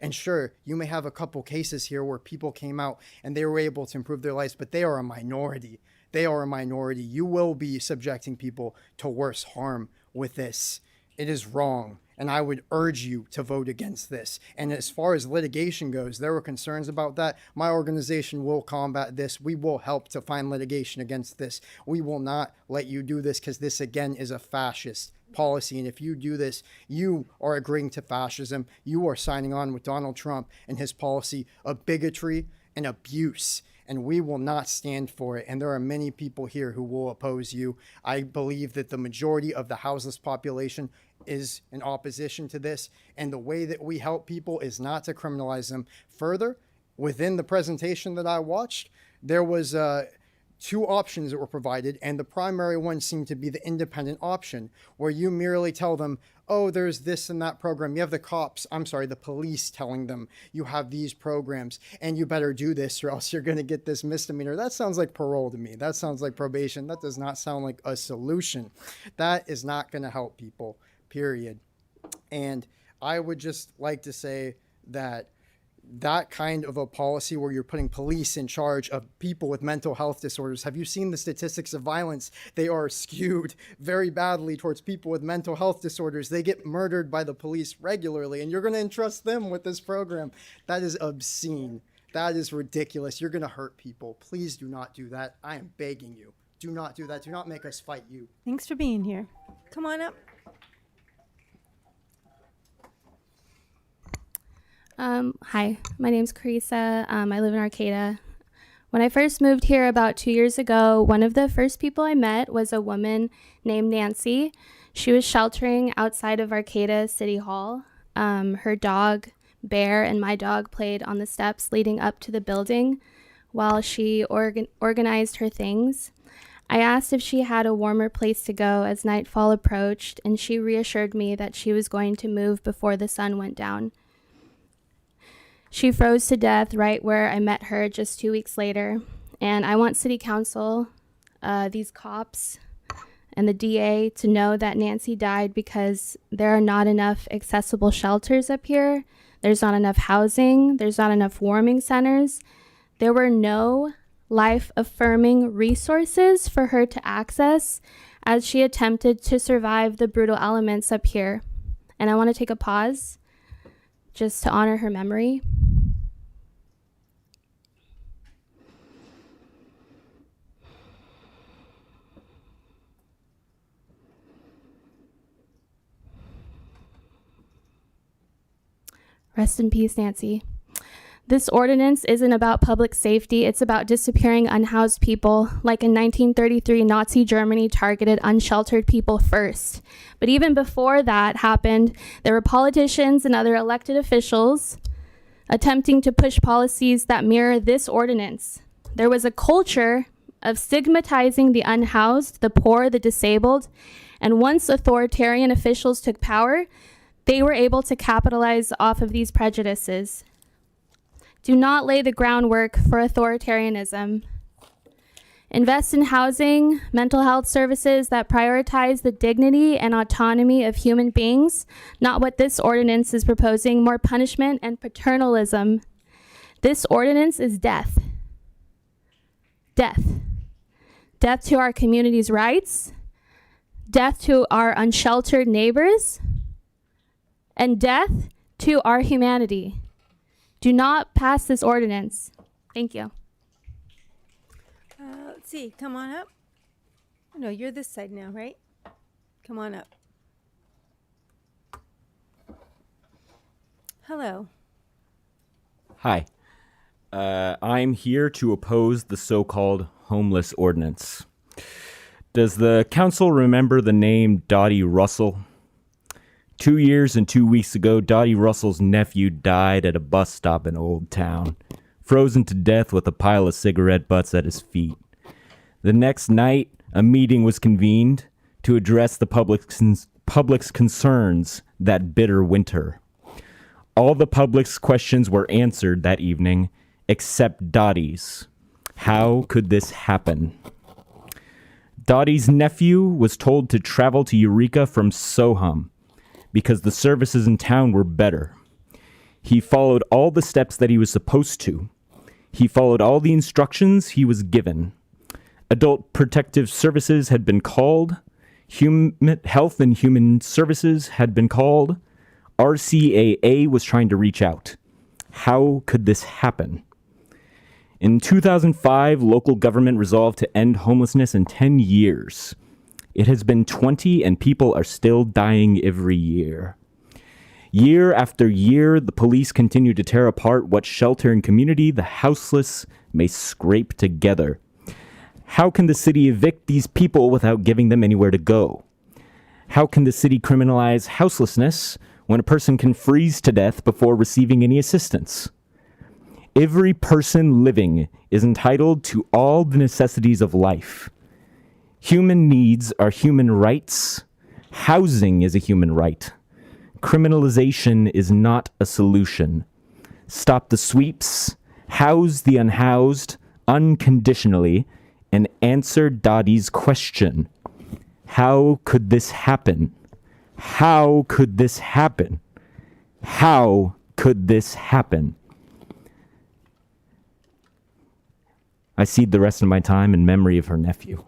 And sure, you may have a couple cases here where people came out and they were able to improve their lives, but they are a minority. They are a minority. You will be subjecting people to worse harm with this. It is wrong. And I would urge you to vote against this. And as far as litigation goes, there were concerns about that. My organization will combat this. We will help to find litigation against this. We will not let you do this because this, again, is a fascist policy. And if you do this, you are agreeing to fascism. You are signing on with Donald Trump and his policy of bigotry and abuse. And we will not stand for it. And there are many people here who will oppose you. I believe that the majority of the houseless population is in opposition to this. And the way that we help people is not to criminalize them. Further, within the presentation that I watched, there was two options that were provided, and the primary one seemed to be the independent option, where you merely tell them, oh, there's this and that program. You have the police telling them you have these programs and you better do this or else you're going to get this misdemeanor. That sounds like parole to me. That sounds like probation. That does not sound like a solution. That is not going to help people, period. And I would just like to say that that kind of a policy where you're putting police in charge of people with mental health disorders. Have you seen the statistics of violence? They are skewed very badly towards people with mental health disorders. They get murdered by the police regularly, and you're going to entrust them with this program. That is obscene. That is ridiculous. You're going to hurt people. Please do not do that. I am begging you. Do not do that. Do not make us fight you. Thanks for being here. Come on up. Hi, my name's Carissa. I live in Arcata. When I first moved here about 2 years ago, one of the first people I met was a woman named Nancy. She was sheltering outside of Arcata City Hall. Her dog, Bear, and my dog played on the steps leading up to the building while she organized her things. I asked if she had a warmer place to go as nightfall approached, and she reassured me that she was going to move before the sun went down. She froze to death right where I met her just 2 weeks later. And I want City Council, these cops, and the DA to know that Nancy died because there are not enough accessible shelters up here. There's not enough housing. There's not enough warming centers. There were no life-affirming resources for her to access as she attempted to survive the brutal elements up here. And I want to take a pause just to honor her memory. Rest in peace, Nancy. This ordinance isn't about public safety. It's about disappearing unhoused people, like in 1933, Nazi Germany targeted unsheltered people first. But even before that happened, there were politicians and other elected officials attempting to push policies that mirror this ordinance. There was a culture of stigmatizing the unhoused, the poor, the disabled, and once authoritarian officials took power, they were able to capitalize off of these prejudices. Do not lay the groundwork for authoritarianism. Invest in housing, mental health services that prioritize the dignity and autonomy of human beings, not what this ordinance is proposing, more punishment and paternalism. This ordinance is death. Death. Death to our community's rights, death to our unsheltered neighbors, and death to our humanity. Do not pass this ordinance. Thank you. Let's see, come on up. No, you're this side now, right? Come on up. Hello. Hi. I'm here to oppose the so-called homeless ordinance. Does the council remember the name Dottie Russell? 2 years and 2 weeks ago, Dottie Russell's nephew died at a bus stop in Old Town, frozen to death with a pile of cigarette butts at his feet. The next night, a meeting was convened to address the public's concerns that bitter winter. All the public's questions were answered that evening, except Dottie's. How could this happen? Dottie's nephew was told to travel to Eureka from Soham because the services in town were better. He followed all the steps that he was supposed to. He followed all the instructions he was given. Adult Protective Services had been called. Health and Human Services had been called. RCAA was trying to reach out. How could this happen? In 2005, local government resolved to end homelessness in 10 years. It has been 20 and people are still dying every year. Year after year, the police continue to tear apart what shelter and community the houseless may scrape together. How can the city evict these people without giving them anywhere to go? How can the city criminalize houselessness when a person can freeze to death before receiving any assistance? Every person living is entitled to all the necessities of life. Human needs are human rights. Housing is a human right. Criminalization is not a solution. Stop the sweeps, house the unhoused unconditionally, and answer Dottie's question. How could this happen? How could this happen? How could this happen? I cede the rest of my time in memory of her nephew.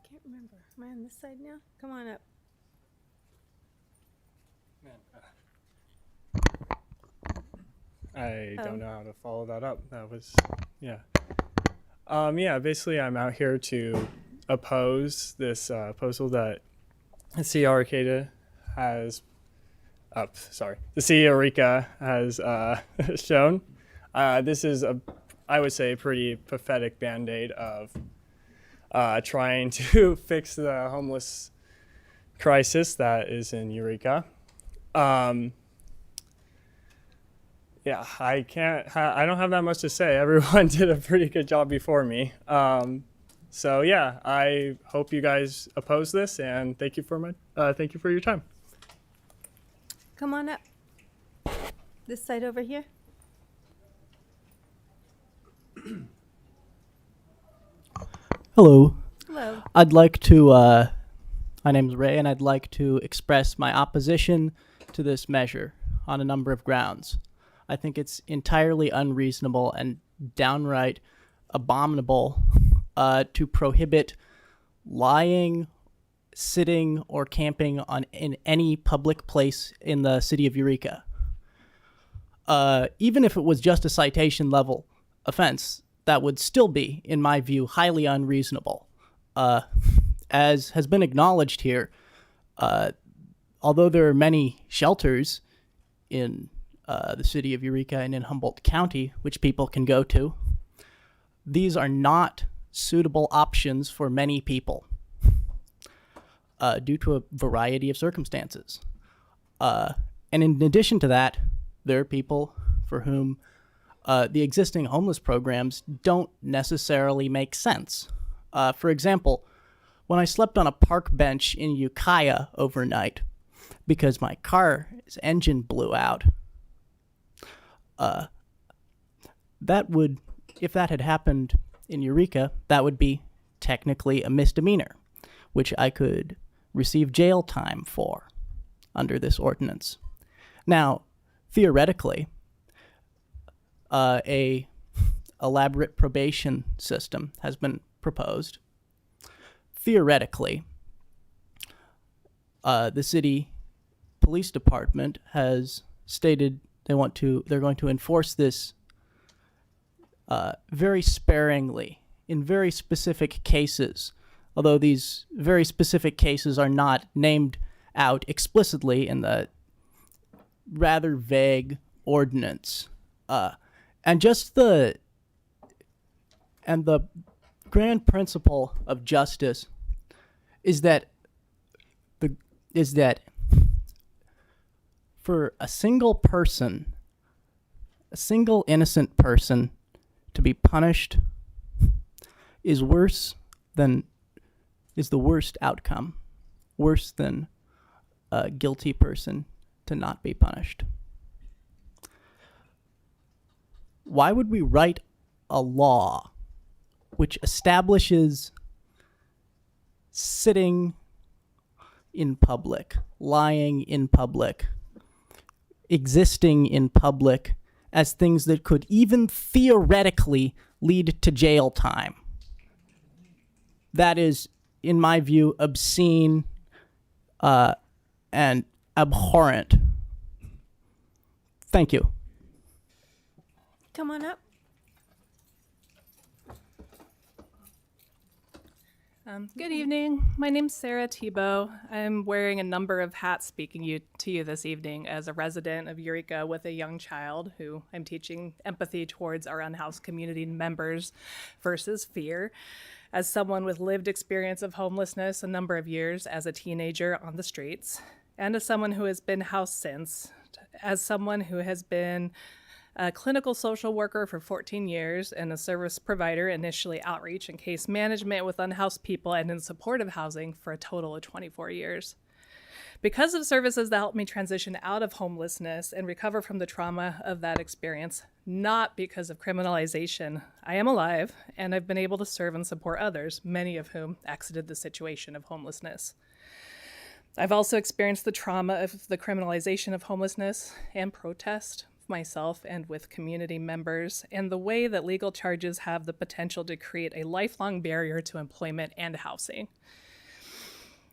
Can't remember. Am I on this side now? Come on up. I don't know how to follow that up. That was, yeah. Yeah, basically I'm out here to oppose this proposal that the City of Arcata has, the City of Eureka has shown. This is, I would say, a pretty pathetic Band-Aid of trying to fix the homeless crisis that is in Eureka. Yeah, I don't have that much to say. Everyone did a pretty good job before me. So yeah, I hope you guys oppose this, and thank you for your time. Come on up. This side over here. Hello. Hello. I'd like to, my name's Ray, and I'd like to express my opposition to this measure on a number of grounds. I think it's entirely unreasonable and downright abominable to prohibit lying, sitting, or camping in any public place in the city of Eureka. Even if it was just a citation level offense, that would still be, in my view, highly unreasonable. As has been acknowledged here, although there are many shelters in the city of Eureka and in Humboldt County which people can go to, these are not suitable options for many people due to a variety of circumstances. And in addition to that, there are people for whom the existing homeless programs don't necessarily make sense. For example, when I slept on a park bench in Ukiah overnight because my car's engine blew out, that would, if that had happened in Eureka, that would be technically a misdemeanor, which I could receive jail time for under this ordinance. Now, theoretically, a elaborate probation system has been proposed. Theoretically, the city police department has stated they're going to enforce this very sparingly in very specific cases, although these very specific cases are not named out explicitly in the rather vague ordinance. And the grand principle of justice is that for a single person, a single innocent person, to be punished is the worst outcome, worse than a guilty person to not be punished. Why would we write a law which establishes sitting in public, lying in public, existing in public as things that could even theoretically lead to jail time? That is, in my view, obscene and abhorrent. Thank you. Come on up. Good evening. My name's Sarah Tebow. I'm wearing a number of hats speaking to you this evening as a resident of Eureka with a young child who I'm teaching empathy towards our unhoused community members versus fear, as someone with lived experience of homelessness a number of years as a teenager on the streets, and as someone who has been housed since, as someone who has been a clinical social worker for 14 years and a service provider, initially outreach and case management with unhoused people and in supportive housing for a total of 24 years. Because of services that helped me transition out of homelessness and recover from the trauma of that experience, not because of criminalization, I am alive and I've been able to serve and support others, many of whom exited the situation of homelessness. I've also experienced the trauma of the criminalization of homelessness and protest myself and with community members, and the way that legal charges have the potential to create a lifelong barrier to employment and housing.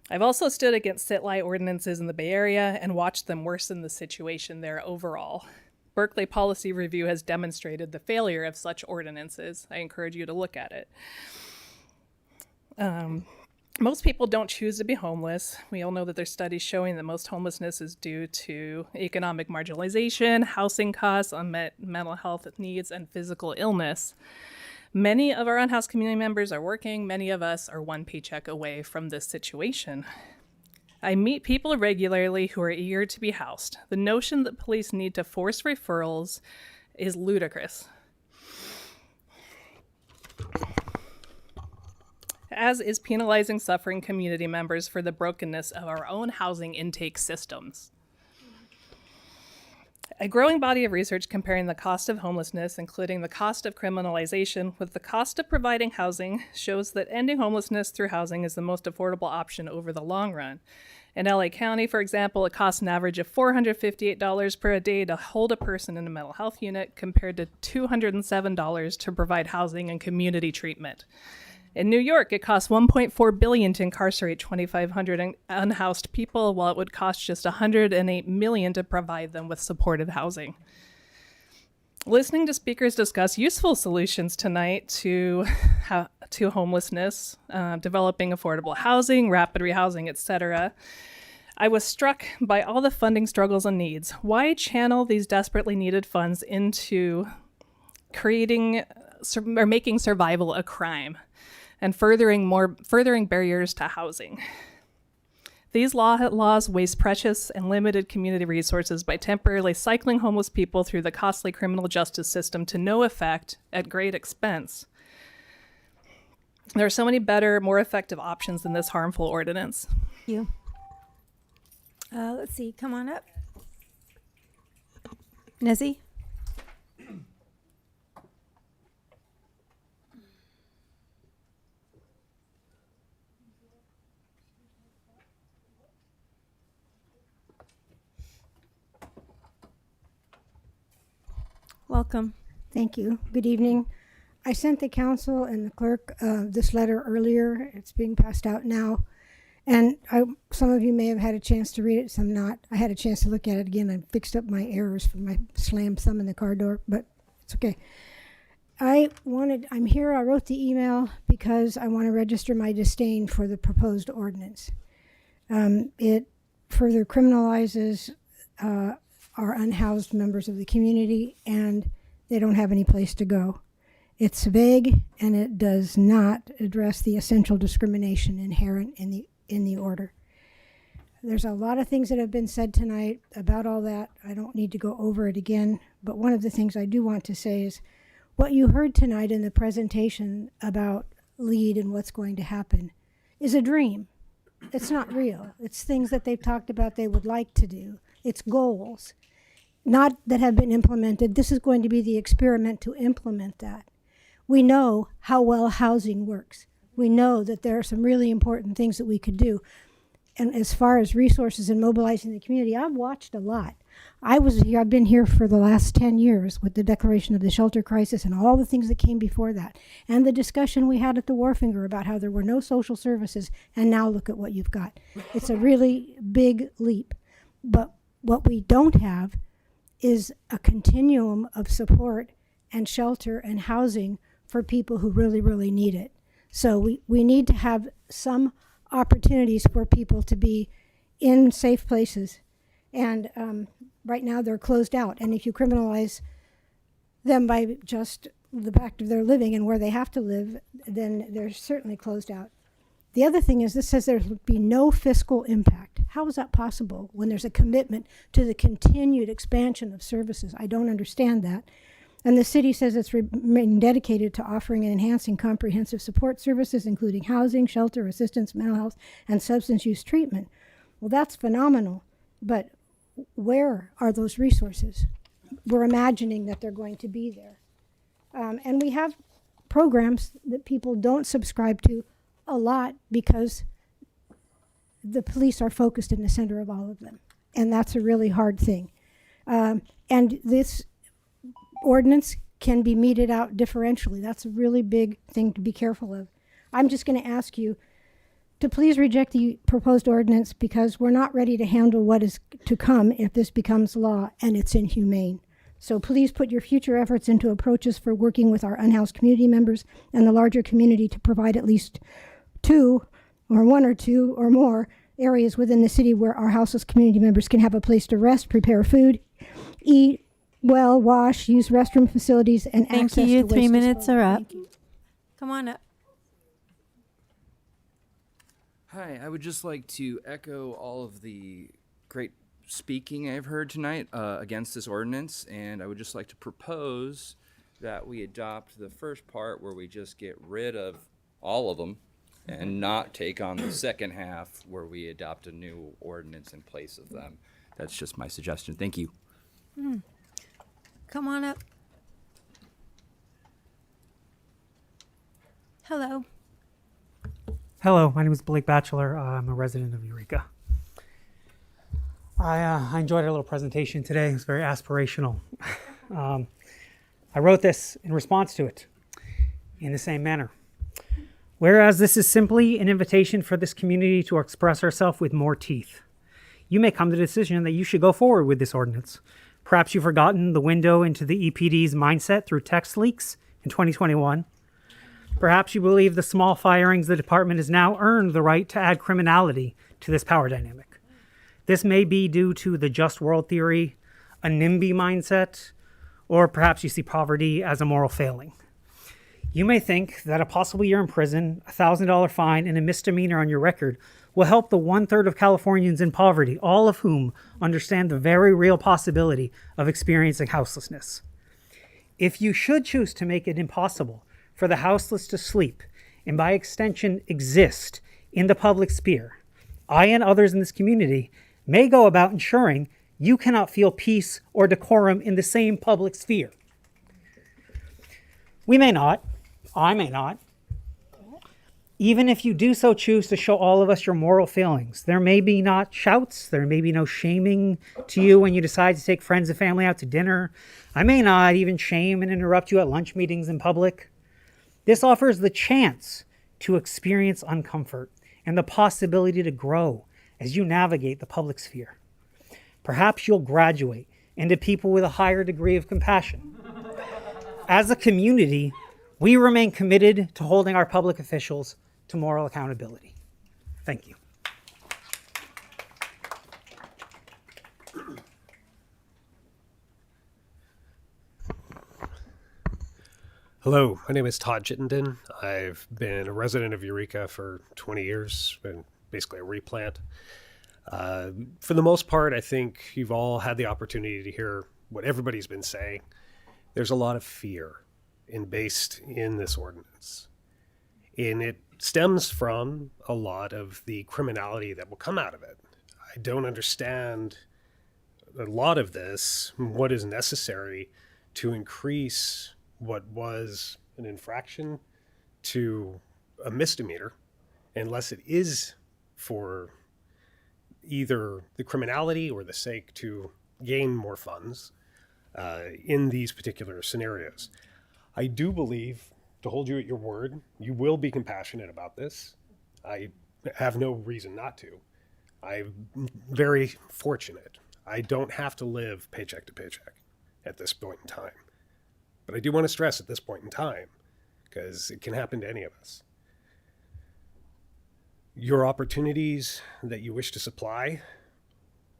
I've also stood against sit-lie ordinances in the Bay Area and watched them worsen the situation there overall. Berkeley Policy Review has demonstrated the failure of such ordinances. I encourage you to look at it. Most people don't choose to be homeless. We all know that there's studies showing that most homelessness is due to economic marginalization, housing costs, unmet mental health needs, and physical illness. Many of our unhoused community members are working. Many of us are one paycheck away from this situation. I meet people regularly who are eager to be housed. The notion that police need to force referrals is ludicrous, as is penalizing suffering community members for the brokenness of our own housing intake systems. A growing body of research comparing the cost of homelessness, including the cost of criminalization, with the cost of providing housing, shows that ending homelessness through housing is the most affordable option over the long run. In LA County, for example, it costs an average of $458 per day to hold a person in a mental health unit, compared to $207 to provide housing and community treatment. In New York, it costs $1.4 billion to incarcerate 2,500 unhoused people, while it would cost just $108 million to provide them with supportive housing. Listening to speakers discuss useful solutions tonight to homelessness, developing affordable housing, rapid rehousing, etc., I was struck by all the funding struggles and needs. Why channel these desperately needed funds into creating or making survival a crime, and furthering barriers to housing? These laws waste precious and limited community resources by temporarily cycling homeless people through the costly criminal justice system to no effect at great expense. There are so many better, more effective options than this harmful ordinance. You. Let's see, come on up. Nezzy? Welcome. Thank you. Good evening. I sent the council and the clerk this letter earlier. It's being passed out now. And some of you may have had a chance to read it, some not. I had a chance to look at it again. I fixed up my errors from my slammed thumb in the car door, but it's okay. I'm here, I wrote the email because I want to register my disdain for the proposed ordinance. It further criminalizes our unhoused members of the community, and they don't have any place to go. It's vague, and it does not address the essential discrimination inherent in the order. There's a lot of things that have been said tonight about all that. I don't need to go over it again, but one of the things I do want to say is what you heard tonight in the presentation about LEAD and what's going to happen is a dream. It's not real. It's things that they've talked about they would like to do. It's goals, not that have been implemented. This is going to be the experiment to implement that. We know how well housing works. We know that there are some really important things that we could do. And as far as resources and mobilizing the community, I've watched a lot. I've been here for the last 10 years with the declaration of the shelter crisis and all the things that came before that. And the discussion we had at the Wharfinger about how there were no social services, and now look at what you've got. It's a really big leap. But what we don't have is a continuum of support and shelter and housing for people who really, really need it. So we need to have some opportunities for people to be in safe places. And right now they're closed out. And if you criminalize them by just the fact of their living and where they have to live, then they're certainly closed out. The other thing is this says there will be no fiscal impact. How is that possible when there's a commitment to the continued expansion of services? I don't understand that. And the city says it's remaining dedicated to offering and enhancing comprehensive support services, including housing, shelter, assistance, mental health, and substance use treatment. Well, that's phenomenal. But where are those resources? We're imagining that they're going to be there. And we have programs that people don't subscribe to a lot because the police are focused in the center of all of them. And that's a really hard thing. And this ordinance can be meted out differentially. That's a really big thing to be careful of. I'm just going to ask you to please reject the proposed ordinance because we're not ready to handle what is to come if this becomes law and it's inhumane. So please put your future efforts into approaches for working with our unhoused community members and the larger community to provide at least one or two or more areas within the city where our houseless community members can have a place to rest, prepare food, eat, well, wash, use restroom facilities, and Thank access you. to 3 waste minutes disposal. are up. Thank you. Come on up. Hi, I would just like to echo all of the great speaking I've heard tonight against this ordinance, and I would just like to propose that we adopt the first part where we just get rid of all of them and not take on the second half where we adopt a new ordinance in place of them. That's just my suggestion. Thank you. Come on up. Hello. Hello, my name is Blake Batchelor. I'm a resident of Eureka. I enjoyed our little presentation today. It was very aspirational. I wrote this in response to it in the same manner. Whereas this is simply an invitation for this community to express ourselves with more teeth, you may come to the decision that you should go forward with this ordinance. Perhaps you've forgotten the window into the EPD's mindset through text leaks in 2021. Perhaps you believe the small firings the department has now earned the right to add criminality to this power dynamic. This may be due to the just world theory, a NIMBY mindset, or perhaps you see poverty as a moral failing. You may think that a possible year in prison, a $1,000 fine, and a misdemeanor on your record will help the 1/3 of Californians in poverty, all of whom understand the very real possibility of experiencing houselessness. If you should choose to make it impossible for the houseless to sleep, and by extension exist in the public sphere, I and others in this community may go about ensuring you cannot feel peace or decorum in the same public sphere. We may not, I may not. Even if you do so choose to show all of us your moral failings, there may be not shouts, there may be no shaming to you when you decide to take friends and family out to dinner. I may not even shame and interrupt you at lunch meetings in public. This offers the chance to experience uncomfort and the possibility to grow as you navigate the public sphere. Perhaps you'll graduate into people with a higher degree of compassion. As a community, we remain committed to holding our public officials to moral accountability. Thank you. Hello, my name is Todd Chittenden. I've been a resident of Eureka for 20 years, been basically a replant. For the most part, I think you've all had the opportunity to hear what everybody's been saying. There's a lot of fear based in this ordinance. And it stems from a lot of the criminality that will come out of it. I don't understand a lot of this, what is necessary to increase what was an infraction to a misdemeanor, unless it is for either the criminality or the sake to gain more funds in these particular scenarios. I do believe, to hold you at your word, you will be compassionate about this. I have no reason not to. I'm very fortunate. I don't have to live paycheck to paycheck at this point in time. But I do want to stress at this point in time, because it can happen to any of us. Your opportunities that you wish to supply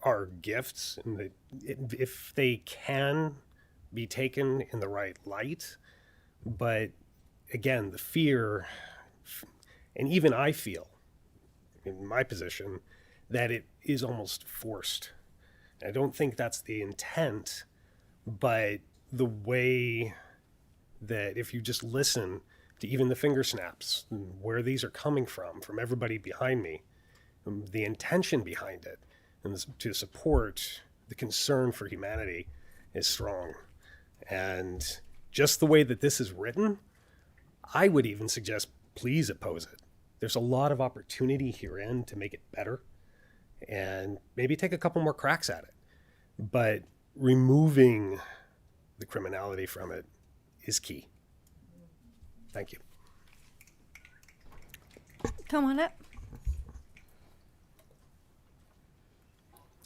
are gifts, and if they can be taken in the right light. But again, the fear, and even I feel in my position that it is almost forced. I don't think that's the intent, but the way that if you just listen to even the finger snaps, where these are coming from everybody behind me, the intention behind it, and to support the concern for humanity is strong. And just the way that this is written, I would even suggest please oppose it. There's a lot of opportunity herein to make it better and maybe take a couple more cracks at it. But removing the criminality from it is key. Thank you. Come on up.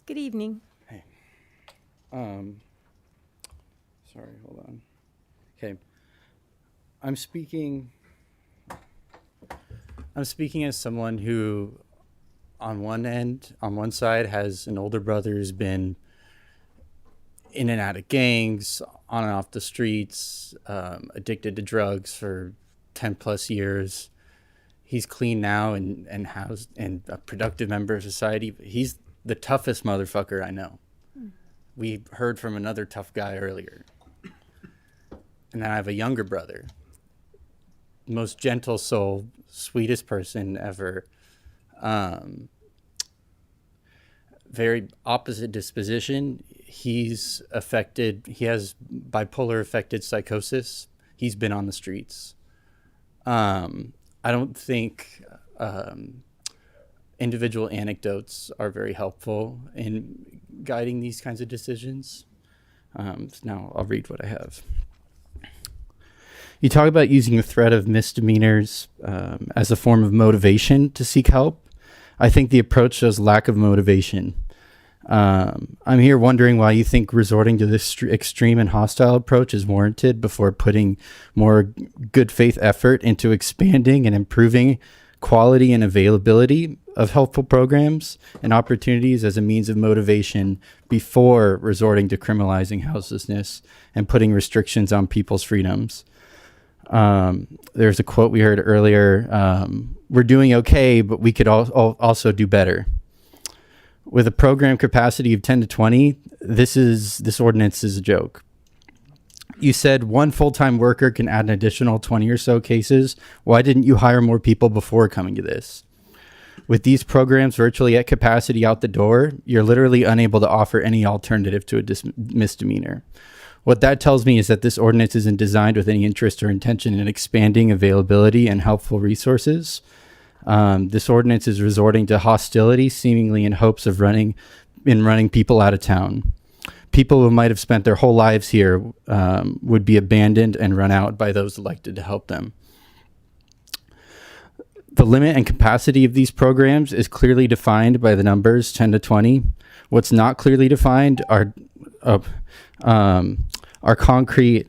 Good evening. Hey. Sorry, hold on. Okay. I'm speaking as someone who on one side has an older brother who's been in and out of gangs, on and off the streets, addicted to drugs for 10 plus years. He's clean now and housed and a productive member of society. He's the toughest motherfucker I know. We heard from another tough guy earlier. And then I have a younger brother, most gentle soul, sweetest person ever. Very opposite disposition. he's affected, he has bipolar affected psychosis. He's been on the streets. I don't think individual anecdotes are very helpful in guiding these kinds of decisions. So now I'll read what I have. You talk about using the threat of misdemeanors as a form of motivation to seek help. I think the approach shows lack of motivation. I'm here wondering why you think resorting to this extreme and hostile approach is warranted before putting more good faith effort into expanding and improving quality and availability of helpful programs and opportunities as a means of motivation before resorting to criminalizing houselessness and putting restrictions on people's freedoms. There's a quote we heard earlier, we're doing okay, but we could also do better. With a program capacity of 10 to 20, this ordinance is a joke. You said one full-time worker can add an additional 20 or so cases. Why didn't you hire more people before coming to this? With these programs virtually at capacity out the door, you're literally unable to offer any alternative to a misdemeanor. What that tells me is that this ordinance isn't designed with any interest or intention in expanding availability and helpful resources. This ordinance is resorting to hostility, seemingly in hopes of running people out of town. People who might have spent their whole lives here would be abandoned and run out by those elected to help them. The limit and capacity of these programs is clearly defined by the numbers 10 to 20. What's not clearly defined are concrete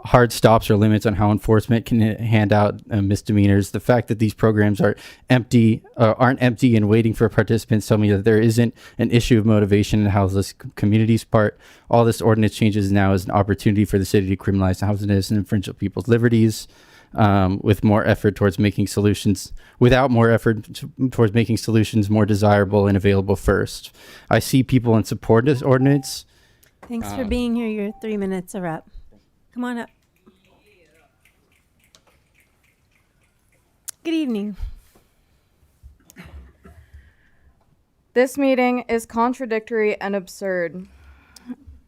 hard stops or limits on how enforcement can hand out misdemeanors. The fact that these programs aren't empty and waiting for participants tell me that there isn't an issue of motivation in houseless communities' part. All this ordinance changes now is an opportunity for the city to criminalize houselessness and infringe on people's liberties. With more effort towards making solutions, without more effort towards making solutions more desirable and available first. I see people in support of this ordinance. Thanks for being here. Your 3 minutes are up. Come on up. Good evening. This meeting is contradictory and absurd.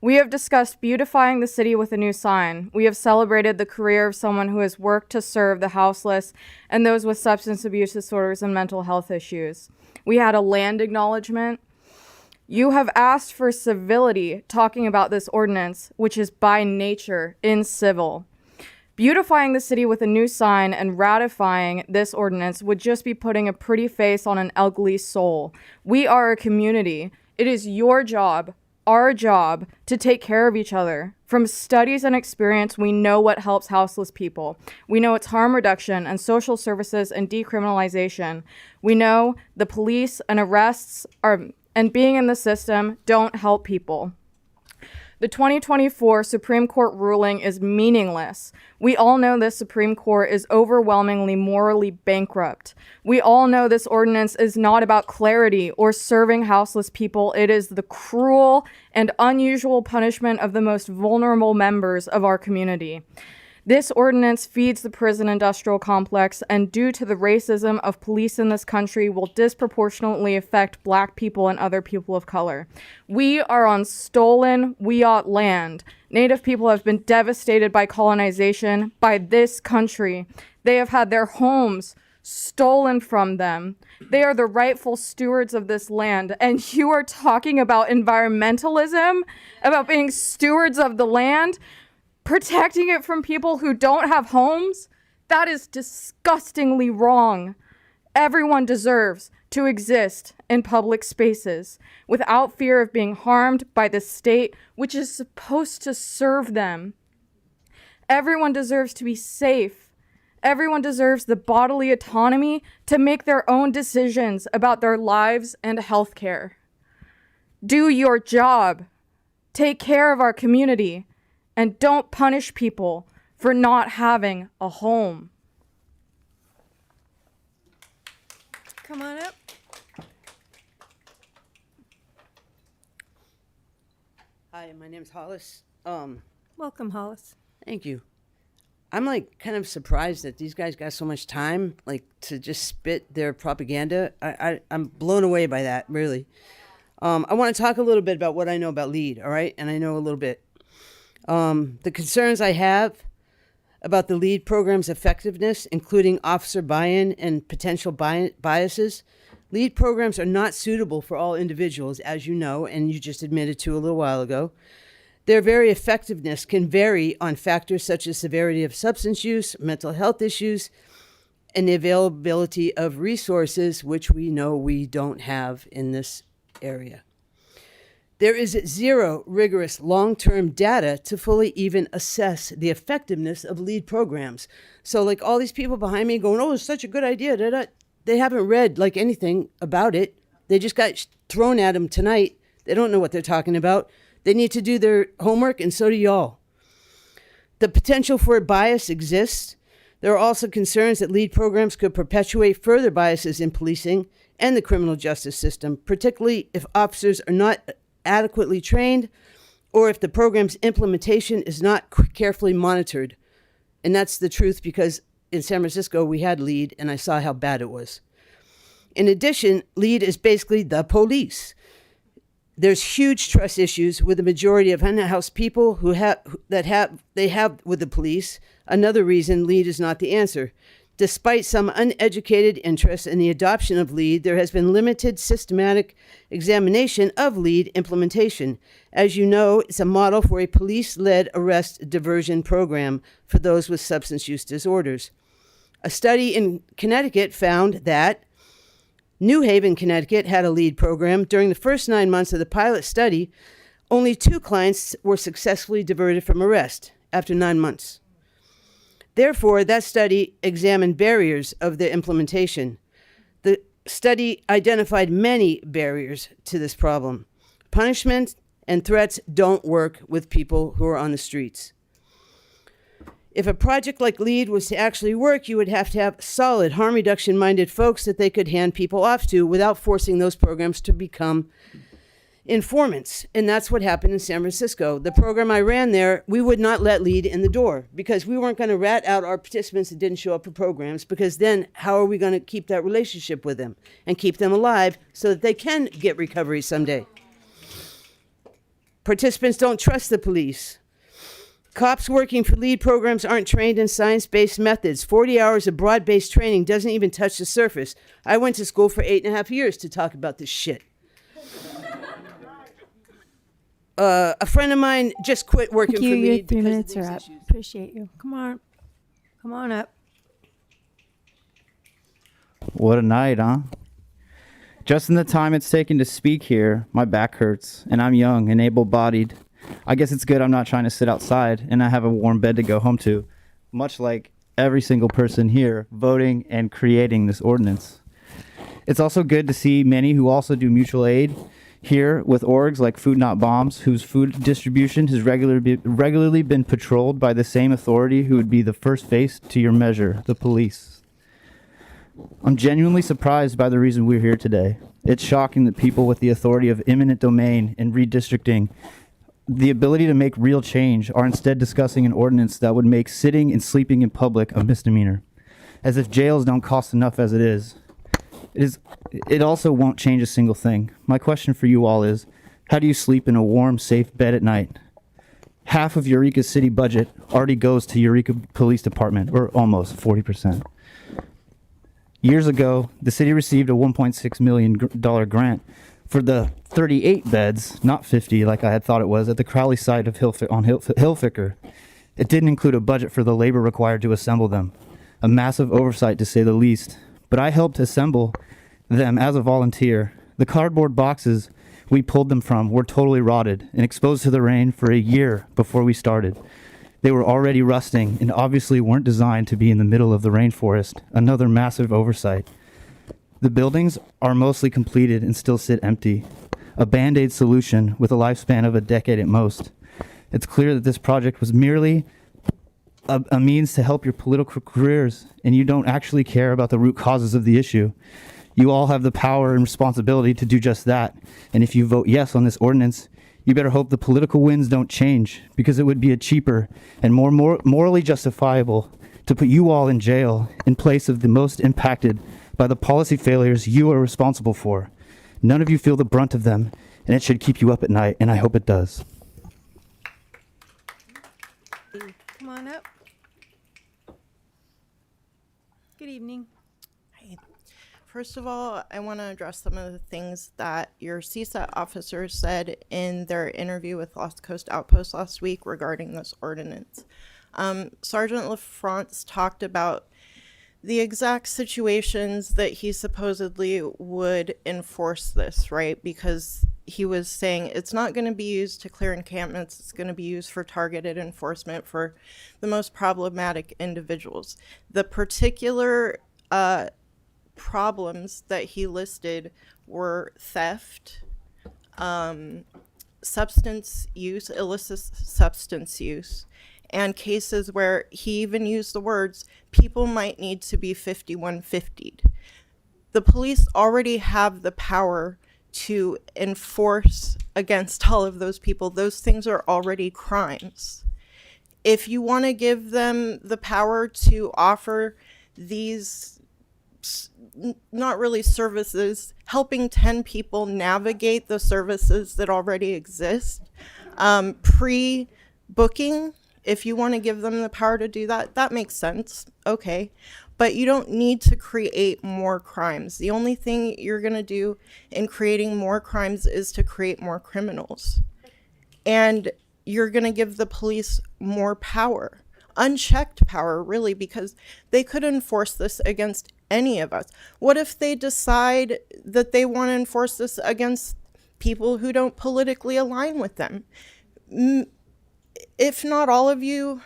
We have discussed beautifying the city with a new sign. We have celebrated the career of someone who has worked to serve the houseless and those with substance abuse disorders and mental health issues. We had a land acknowledgement. You have asked for civility talking about this ordinance, which is by nature incivil. Beautifying the city with a new sign and ratifying this ordinance would just be putting a pretty face on an ugly soul. We are a community. It is your job, our job, to take care of each other. From studies and experience, we know what helps houseless people. We know it's harm reduction and social services and decriminalization. We know the police and arrests and being in the system don't help people. The 2024 Supreme Court ruling is meaningless. We all know this Supreme Court is overwhelmingly morally bankrupt. We all know this ordinance is not about clarity or serving houseless people. It is the cruel and unusual punishment of the most vulnerable members of our community. This ordinance feeds the prison industrial complex, and due to the racism of police in this country, will disproportionately affect Black people and other people of color. We are on stolen Wiyot land. Native people have been devastated by colonization by this country. They have had their homes stolen from them. They are the rightful stewards of this land. And you are talking about environmentalism, about being stewards of the land, protecting it from people who don't have homes? That is disgustingly wrong. Everyone deserves to exist in public spaces without fear of being harmed by the state, which is supposed to serve them. Everyone deserves to be safe. Everyone deserves the bodily autonomy to make their own decisions about their lives and health care. Do your job. Take care of our community. And don't punish people for not having a home. Come on up. Hi, my name's Hollis. Welcome, Hollis. Thank you. I'm kind of surprised that these guys got so much time, to just spit their propaganda. I'm blown away by that, really. I want to talk a little bit about what I know about LEAD, all right? And I know a little bit. The concerns I have about the LEAD program's effectiveness, including officer buy-in and potential biases. LEAD programs are not suitable for all individuals, as you know, and you just admitted to a little while ago. Their very effectiveness can vary on factors such as severity of substance use, mental health issues, and the availability of resources, which we know we don't have in this area. There is zero rigorous long-term data to fully even assess the effectiveness of LEAD programs. So like all these people behind me going, oh, it's such a good idea. They haven't read like anything about it. They just got thrown at them tonight. They don't know what they're talking about. They need to do their homework, and so do y'all. The potential for bias exists. There are also concerns that LEAD programs could perpetuate further biases in policing and the criminal justice system, particularly if officers are not adequately trained or if the program's implementation is not carefully monitored. And that's the truth, because in San Francisco we had LEAD and I saw how bad it was. In addition, LEAD is basically the police. There's huge trust issues with the majority of unhoused people who have with the police. Another reason LEAD is not the answer. Despite some uneducated interest in the adoption of LEAD, there has been limited systematic examination of LEAD implementation. As you know, it's a model for a police-led arrest diversion program for those with substance use disorders. A study in Connecticut found that New Haven, Connecticut had a LEAD program. During the first 9 months of the pilot study, only 2 clients were successfully diverted from arrest after 9 months. Therefore, that study examined barriers of the implementation. The study identified many barriers to this problem. Punishment and threats don't work with people who are on the streets. If a project like LEAD was to actually work, you would have to have solid harm reduction minded folks that they could hand people off to without forcing those programs to become informants. And that's what happened in San Francisco. The program I ran there, we would not let LEAD in the door because we weren't going to rat out our participants that didn't show up for programs, because then how are we going to keep that relationship with them and keep them alive so that they can get recovery someday? Participants don't trust the police. Cops working for LEAD programs aren't trained in science-based methods. 40 hours of broad-based training doesn't even touch the surface. I went to school for 8.5 years to talk about this shit. A friend of mine just quit working for LEAD. Your 3 minutes are up. Appreciate you. Come on up. What a night, huh? Just in the time it's taken to speak here, my back hurts, and I'm young and able-bodied. I guess it's good I'm not trying to sit outside, and I have a warm bed to go home to, much like every single person here voting and creating this ordinance. It's also good to see many who also do mutual aid here with orgs like Food Not Bombs, whose food distribution has regularly been patrolled by the same authority who would be the first face to your measure, the police. I'm genuinely surprised by the reason we're here today. It's shocking that people with the authority of eminent domain and redistricting, the ability to make real change, are instead discussing an ordinance that would make sitting and sleeping in public a misdemeanor, as if jails don't cost enough as it is. It also won't change a single thing. My question for you all is, how do you sleep in a warm, safe bed at night? Half of Eureka's city budget already goes to Eureka Police Department, or almost 40%. Years ago, the city received a $1.6 million grant for the 38 beds, not 50 like I had thought it was, at the Crowley site of Hillficker. It didn't include a budget for the labor required to assemble them. A massive oversight, to say the least. But I helped assemble them as a volunteer. The cardboard boxes we pulled them from were totally rotted and exposed to the rain for a year before we started. They were already rusting and obviously weren't designed to be in the middle of the rainforest. Another massive oversight. The buildings are mostly completed and still sit empty. A Band-Aid solution with a lifespan of a decade at most. It's clear that this project was merely a means to help your political careers, and you don't actually care about the root causes of the issue. You all have the power and responsibility to do just that. And if you vote yes on this ordinance, you better hope the political winds don't change, because it would be a cheaper and more morally justifiable to put you all in jail in place of the most impacted by the policy failures you are responsible for. None of you feel the brunt of them, and it should keep you up at night, and I hope it does. Come on up. Good evening. First of all, I want to address some of the things that your CSAT officers said in their interview with Lost Coast Outpost last week regarding this ordinance. Sergeant LaFrance talked about the exact situations that he supposedly would enforce this, right? Because he was saying it's not going to be used to clear encampments. It's going to be used for targeted enforcement for the most problematic individuals. The particular problems that he listed were theft, substance use, illicit substance use, and cases where he even used the words, people might need to be 5150'd. The police already have the power to enforce against all of those people. Those things are already crimes. If you want to give them the power to offer these not really services, helping 10 people navigate the services that already exist, pre-booking, if you want to give them the power to do that, that makes sense, okay. But you don't need to create more crimes. The only thing you're going to do in creating more crimes is to create more criminals. And you're going to give the police more power, unchecked power, really, because they could enforce this against any of us. What if they decide that they want to enforce this against people who don't politically align with them? If not all of you,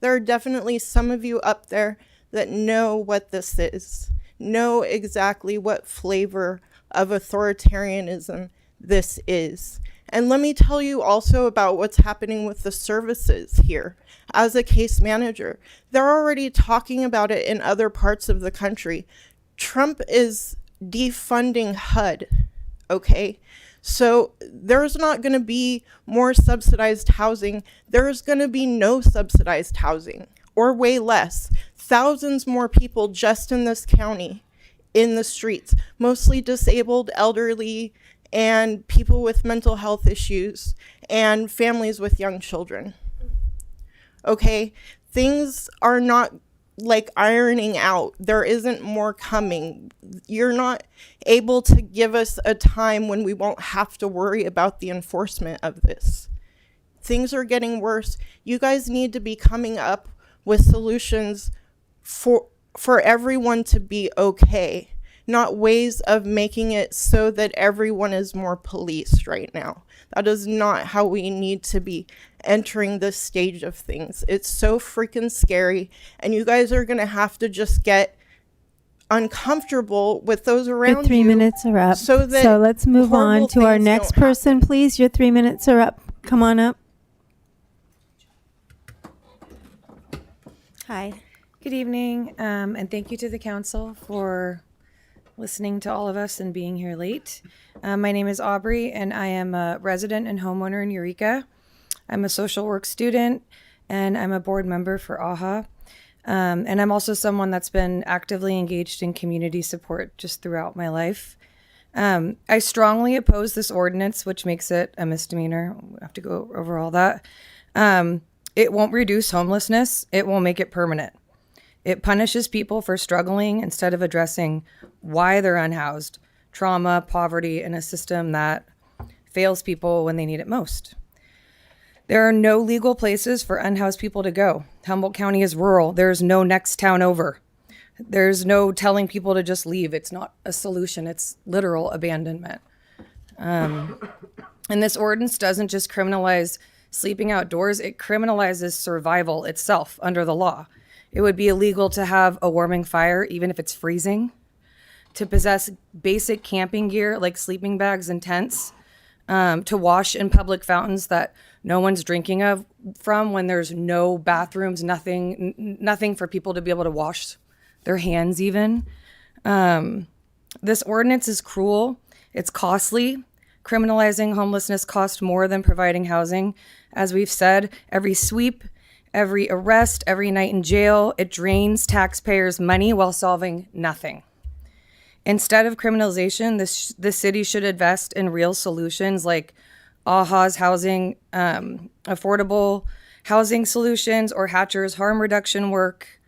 there are definitely some of you up there that know what this is, know exactly what flavor of authoritarianism this is. And let me tell you also about what's happening with the services here. As a case manager, they're already talking about it in other parts of the country. Trump is defunding HUD, okay? So there's not going to be more subsidized housing. There's going to be no subsidized housing, or way less. Thousands more people just in this county in the streets, mostly disabled, elderly, and people with mental health issues, and families with young children. Okay, things are not like ironing out. There isn't more coming. You're not able to give us a time when we won't have to worry about the enforcement of this. Things are getting worse. You guys need to be coming up with solutions for everyone to be okay, not ways of making it so that everyone is more policed right now. That is not how we need to be entering this stage of things. It's so freaking scary, and you guys are going to have to just get uncomfortable with those around you. Your 3 minutes are up. So let's move on to our things next don't person, please. Your 3 minutes are up. Come on up. Hi. Good evening, and thank you to the council for listening to all of us and being here late. My name is Aubrey, and I am a resident and homeowner in Eureka. I'm a social work student, and I'm a board member for AHA. And I'm also someone that's been actively engaged in community support just throughout my life. I strongly oppose this ordinance, which makes it a misdemeanor. We'll have to go over all that. It won't reduce homelessness. It will make it permanent. It punishes people for struggling instead of addressing why they're unhoused, trauma, poverty, and a system that fails people when they need it most. There are no legal places for unhoused people to go. Humboldt County is rural. There's no next town over. There's no telling people to just leave. It's not a solution. It's literal abandonment. And this ordinance doesn't just criminalize sleeping outdoors. It criminalizes survival itself under the law. It would be illegal to have a warming fire, even if it's freezing, to possess basic camping gear like sleeping bags and tents, to wash in public fountains that no one's drinking from when there's no bathrooms, nothing for people to be able to wash their hands even. This ordinance is cruel. It's costly. Criminalizing homelessness costs more than providing housing. As we've said, every sweep, every arrest, every night in jail, it drains taxpayers' money while solving nothing. Instead of criminalization, the city should invest in real solutions like AHA's housing, affordable housing solutions, or Hatcher's harm reduction work.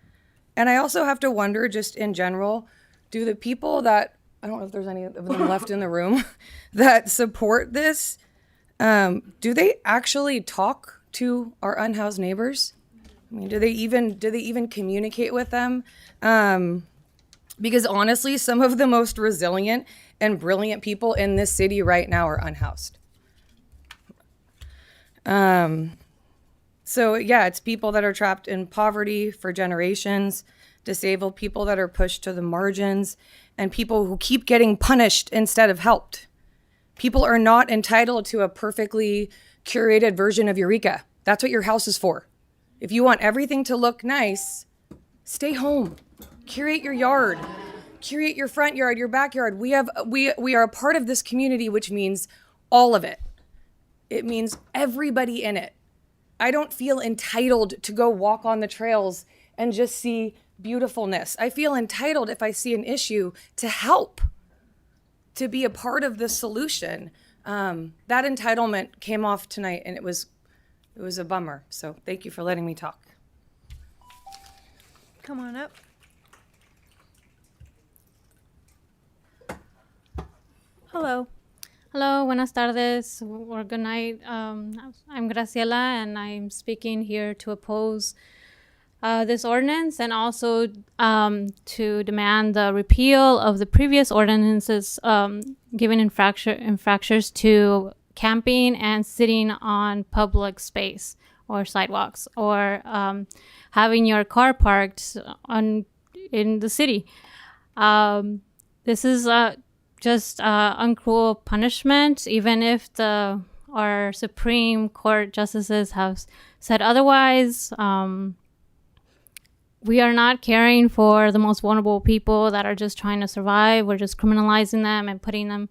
And I also have to wonder, just in general, do the people that, I don't know if there's any of them left in the room, that support this, do they actually talk to our unhoused neighbors? I mean, do they even communicate with them? Because honestly, some of the most resilient and brilliant people in this city right now are unhoused. So yeah, it's people that are trapped in poverty for generations, disabled people that are pushed to the margins, and people who keep getting punished instead of helped. People are not entitled to a perfectly curated version of Eureka. That's what your house is for. If you want everything to look nice, stay home. Curate your yard. Curate your front yard, your backyard. We are a part of this community, which means all of it. It means everybody in it. I don't feel entitled to go walk on the trails and just see beautifulness. I feel entitled, if I see an issue, to help, to be a part of the solution. That entitlement came off tonight, and it was a bummer. So thank you for letting me talk. Come on up. Hello. Hello, buenas tardes, or good night. I'm Graciela, and I'm speaking here to oppose this ordinance and also to demand the repeal of the previous ordinances giving infractors to camping and sitting on public space or sidewalks or having your car parked in the city. This is just uncruel punishment, even if our Supreme Court justices have said otherwise. We are not caring for the most vulnerable people that are just trying to survive. We're just criminalizing them and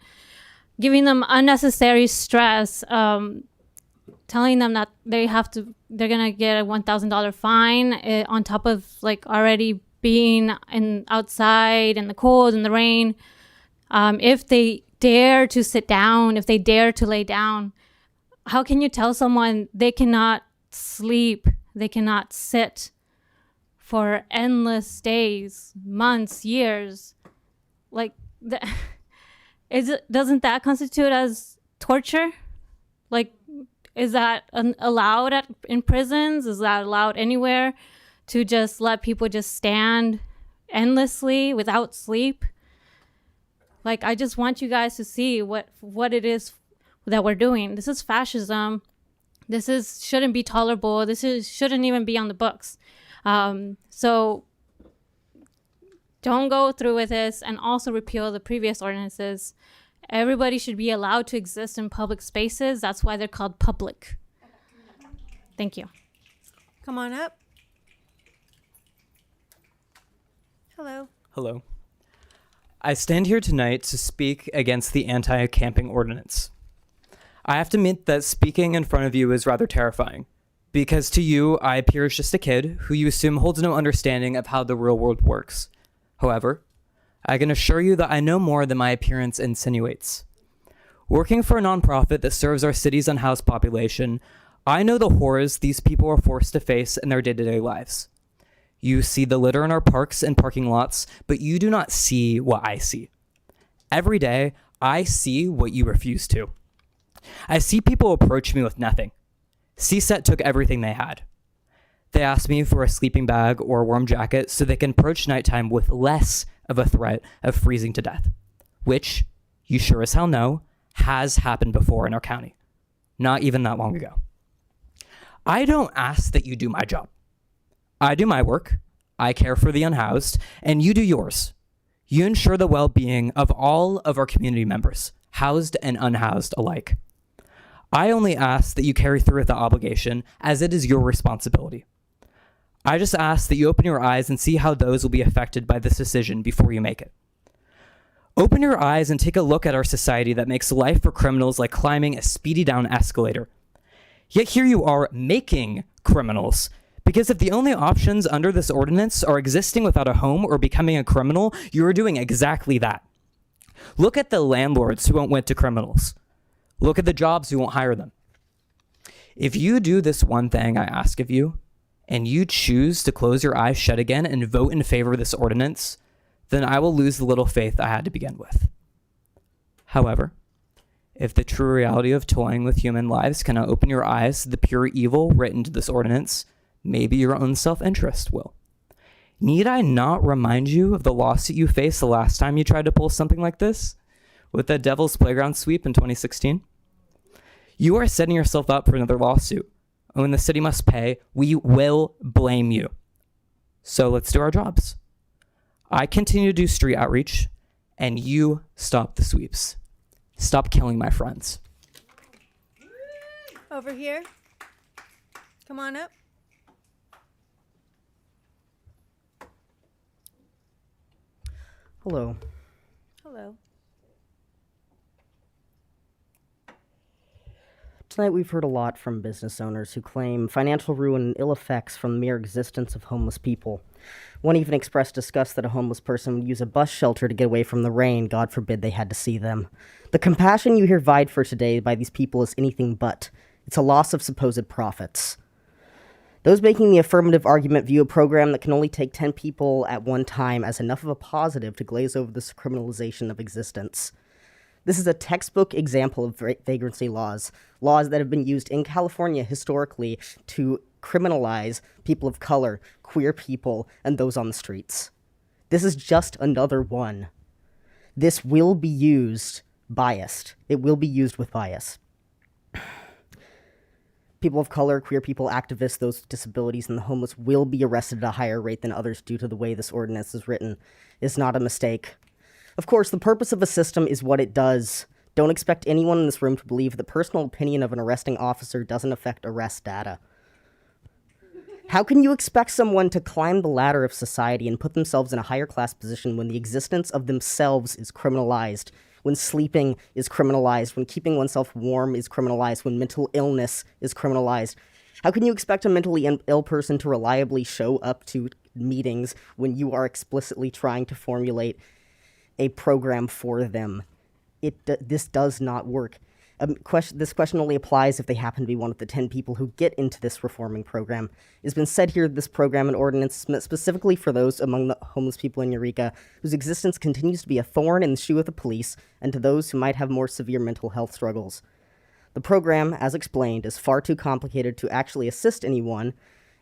giving them unnecessary stress, telling them that they're gonna get a $1,000 fine on top of like already being outside in the cold and the rain. If they dare to sit down, if they dare to lay down, how can you tell someone they cannot sleep, they cannot sit for endless days, months, years? Like, doesn't that constitute as torture? Like, is that allowed in prisons? Is that allowed anywhere, to just let people just stand endlessly without sleep? Like, I just want you guys to see what it is that we're doing. This is fascism. This shouldn't be tolerable. Shouldn't even be on the books. So don't go through with this, and also repeal the previous ordinances. Everybody should be allowed to exist in public spaces. That's why they're called public. Thank you. Come on up. Hello. Hello. I stand here tonight to speak against the anti-camping ordinance. I have to admit that speaking in front of you is rather terrifying, because to you, I appear as just a kid who you assume holds no understanding of how the real world works. However, I can assure you that I know more than my appearance insinuates. Working for a nonprofit that serves our city's unhoused population, I know the horrors these people are forced to face in their day-to-day lives. You see the litter in our parks and parking lots, but you do not see what I see. Every day, I see what you refuse to. I see people approach me with nothing. CSET took everything they had. They asked me for a sleeping bag or a warm jacket so they can approach nighttime with less of a threat of freezing to death, which, you sure as hell know, has happened before in our county. Not even that long ago. I don't ask that you do my job. I do my work, I care for the unhoused, and you do yours. You ensure the well-being of all of our community members, housed and unhoused alike. I only ask that you carry through with the obligation, as it is your responsibility. I just ask that you open your eyes and see how those will be affected by this decision before you make it. Open your eyes and take a look at our society that makes life for criminals like climbing a speedy down escalator. Yet here you are making criminals. Because if the only options under this ordinance are existing without a home or becoming a criminal, you are doing exactly that. Look at the landlords who won't rent to criminals. Look at the jobs who won't hire them. If you do this one thing I ask of you, and you choose to close your eyes shut again and vote in favor of this ordinance, then I will lose the little faith I had to begin with. However, if the true reality of toying with human lives cannot open your eyes to the pure evil written into this ordinance, maybe your own self-interest will. Need I not remind you of the lawsuit you faced the last time you tried to pull something like this? With the Devil's Playground sweep in 2016? You are setting yourself up for another lawsuit. And when the city must pay, we will blame you. So let's do our jobs. I continue to do street outreach, and you stop the sweeps. Stop killing my friends. Over here. Come on up. Hello. Hello. Tonight we've heard a lot from business owners who claim financial ruin and ill effects from the mere existence of homeless people. One even expressed disgust that a homeless person would use a bus shelter to get away from the rain. God forbid they had to see them. The compassion you hear vied for today by these people is anything but. It's a loss of supposed profits. Those making the affirmative argument view a program that can only take 10 people at one time as enough of a positive to glaze over this criminalization of existence. This is a textbook example of vagrancy laws that have been used in California historically to criminalize people of color, queer people, and those on the streets. This is just another one. This will be used biased. It will be used with bias. People of color, queer people, activists, those with disabilities, and the homeless will be arrested at a higher rate than others due to the way this ordinance is written. It's not a mistake. Of course, the purpose of a system is what it does. Don't expect anyone in this room to believe the personal opinion of an arresting officer doesn't affect arrest data. How can you expect someone to climb the ladder of society and put themselves in a higher class position when the existence of themselves is criminalized, when sleeping is criminalized, when keeping oneself warm is criminalized, when mental illness is criminalized? How can you expect a mentally ill person to reliably show up to meetings when you are explicitly trying to formulate a program for them? This does not work. This question only applies if they happen to be one of the 10 people who get into this reforming program. It's been said here this program and ordinance is meant specifically for those among the homeless people in Eureka whose existence continues to be a thorn in the shoe of the police, and to those who might have more severe mental health struggles. The program, as explained, is far too complicated to actually assist anyone,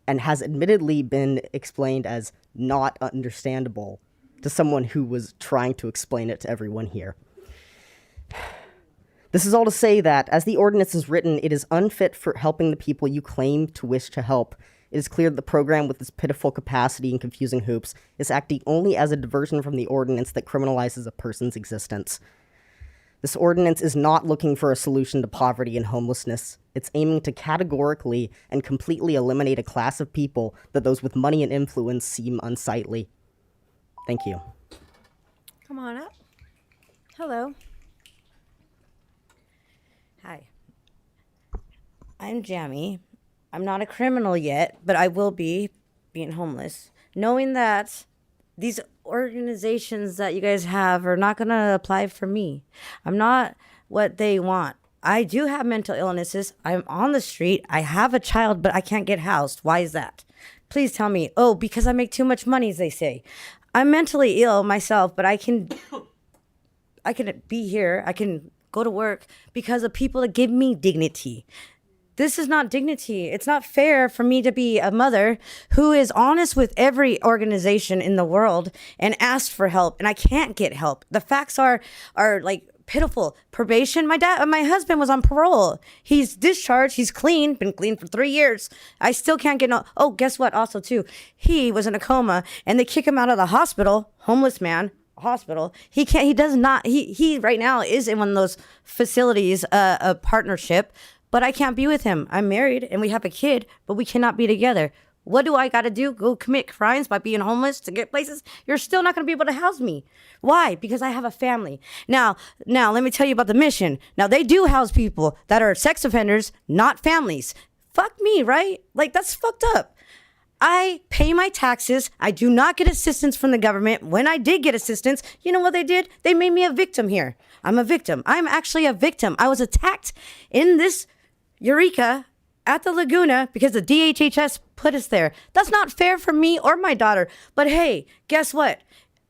and has admittedly been explained as not understandable to someone who was trying to explain it to everyone here. This is all to say that, as the ordinance is written, it is unfit for helping the people you claim to wish to help. It is clear that the program, with its pitiful capacity and confusing hoops, is acting only as a diversion from the ordinance that criminalizes a person's existence. This ordinance is not looking for a solution to poverty and homelessness. It's aiming to categorically and completely eliminate a class of people that those with money and influence seem unsightly. Thank you. Come on up. Hello. Hi. I'm Jamie. I'm not a criminal yet, but I will be, being homeless. Knowing that these organizations that you guys have are not going to apply for me. I'm not what they want. I do have mental illnesses. I'm on the street. I have a child, but I can't get housed. Why is that? Please tell me. Oh, because I make too much money, as they say. I'm mentally ill myself, but I can be here. I can go to work because of people that give me dignity. This is not dignity. It's not fair for me to be a mother who is honest with every organization in the world and asked for help, and I can't get help. The facts are like pitiful. Probation. My husband was on parole. He's discharged. He's clean. Been clean for 3 years. I still can't get no. Oh, guess what? Also, too, he was in a coma, and they kick him out of the hospital. Homeless man. Hospital. He can't. He does not. He right now is in one of those facilities, a partnership. But I can't be with him. I'm married and we have a kid, but we cannot be together. What do I got to do? Go commit crimes by being homeless to get places? You're still not going to be able to house me. Why? Because I have a family. Now, let me tell you about the mission. Now, they do house people that are sex offenders, not families. Fuck me, right? Like, that's fucked up. I pay my taxes. I do not get assistance from the government. When I did get assistance, you know what they did? They made me a victim here. I'm a victim. I'm actually a victim. I was attacked in this Eureka at the Laguna because the DHHS put us there. That's not fair for me or my daughter. But hey, guess what?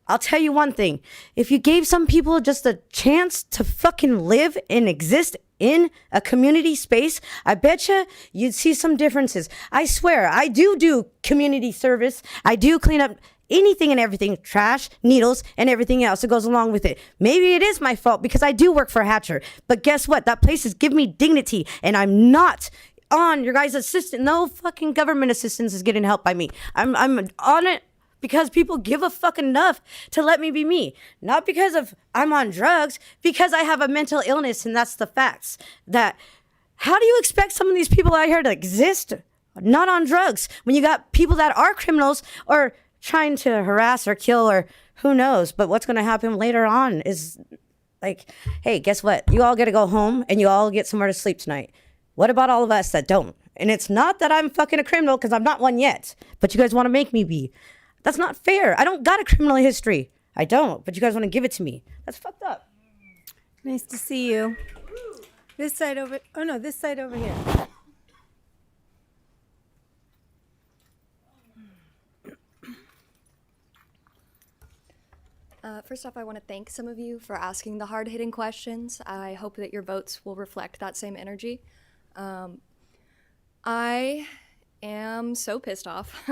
I'll tell you one thing. If you gave some people just a chance to fucking live and exist in a community space, I betcha you'd see some differences. I swear, I do community service. I do clean up anything and everything, trash, needles, and everything else that goes along with it. Maybe it is my fault because I do work for Hatcher. But guess what? That place has given me dignity, and I'm not on your guys' assistance. No fucking government assistance is getting help by me. I'm on it because people give a fuck enough to let me be me. Not because of I'm on drugs, because I have a mental illness, and that's the facts. That how do you expect some of these people out here to exist not on drugs when you got people that are criminals or trying to harass or kill or who knows? But what's going to happen later on is like, hey, guess what? You all get to go home and you all get somewhere to sleep tonight. What about all of us that don't? And it's not that I'm fucking a criminal, because I'm not one yet, but you guys want to make me be. That's not fair. I don't got a criminal history. I don't, but you guys want to give it to me. That's fucked up. Nice to see you. This side over, oh no, this side over here. First off, I want to thank some of you for asking the hard-hitting questions. I hope that your votes will reflect that same energy. I am so pissed off.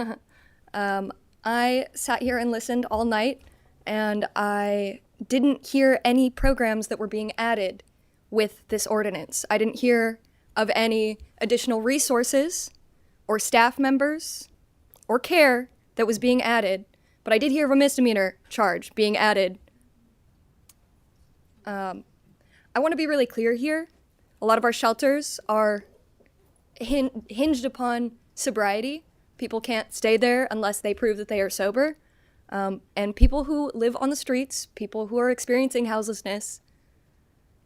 I sat here and listened all night, and I didn't hear any programs that were being added with this ordinance. I didn't hear of any additional resources or staff members or care that was being added, but I did hear of a misdemeanor charge being added. I want to be really clear here. A lot of our shelters are hinged upon sobriety. People can't stay there unless they prove that they are sober. And people who live on the streets, people who are experiencing houselessness,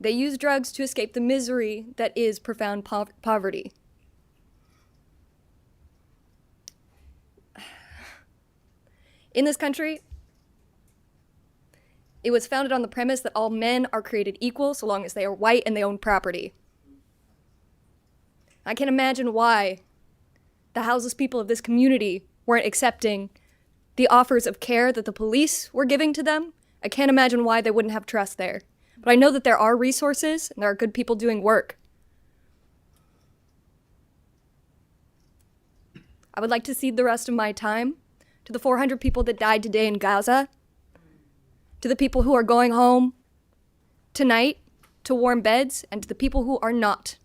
they use drugs to escape the misery that is profound poverty. In this country, it was founded on the premise that all men are created equal so long as they are white and they own property. I can't imagine why the houseless people of this community weren't accepting the offers of care that the police were giving to them. I can't imagine why they wouldn't have trust there. But I know that there are resources and there are good people doing work. I would like to cede the rest of my time to the 400 people that died today in Gaza, to the people who are going home tonight to warm beds, and to the people who are not.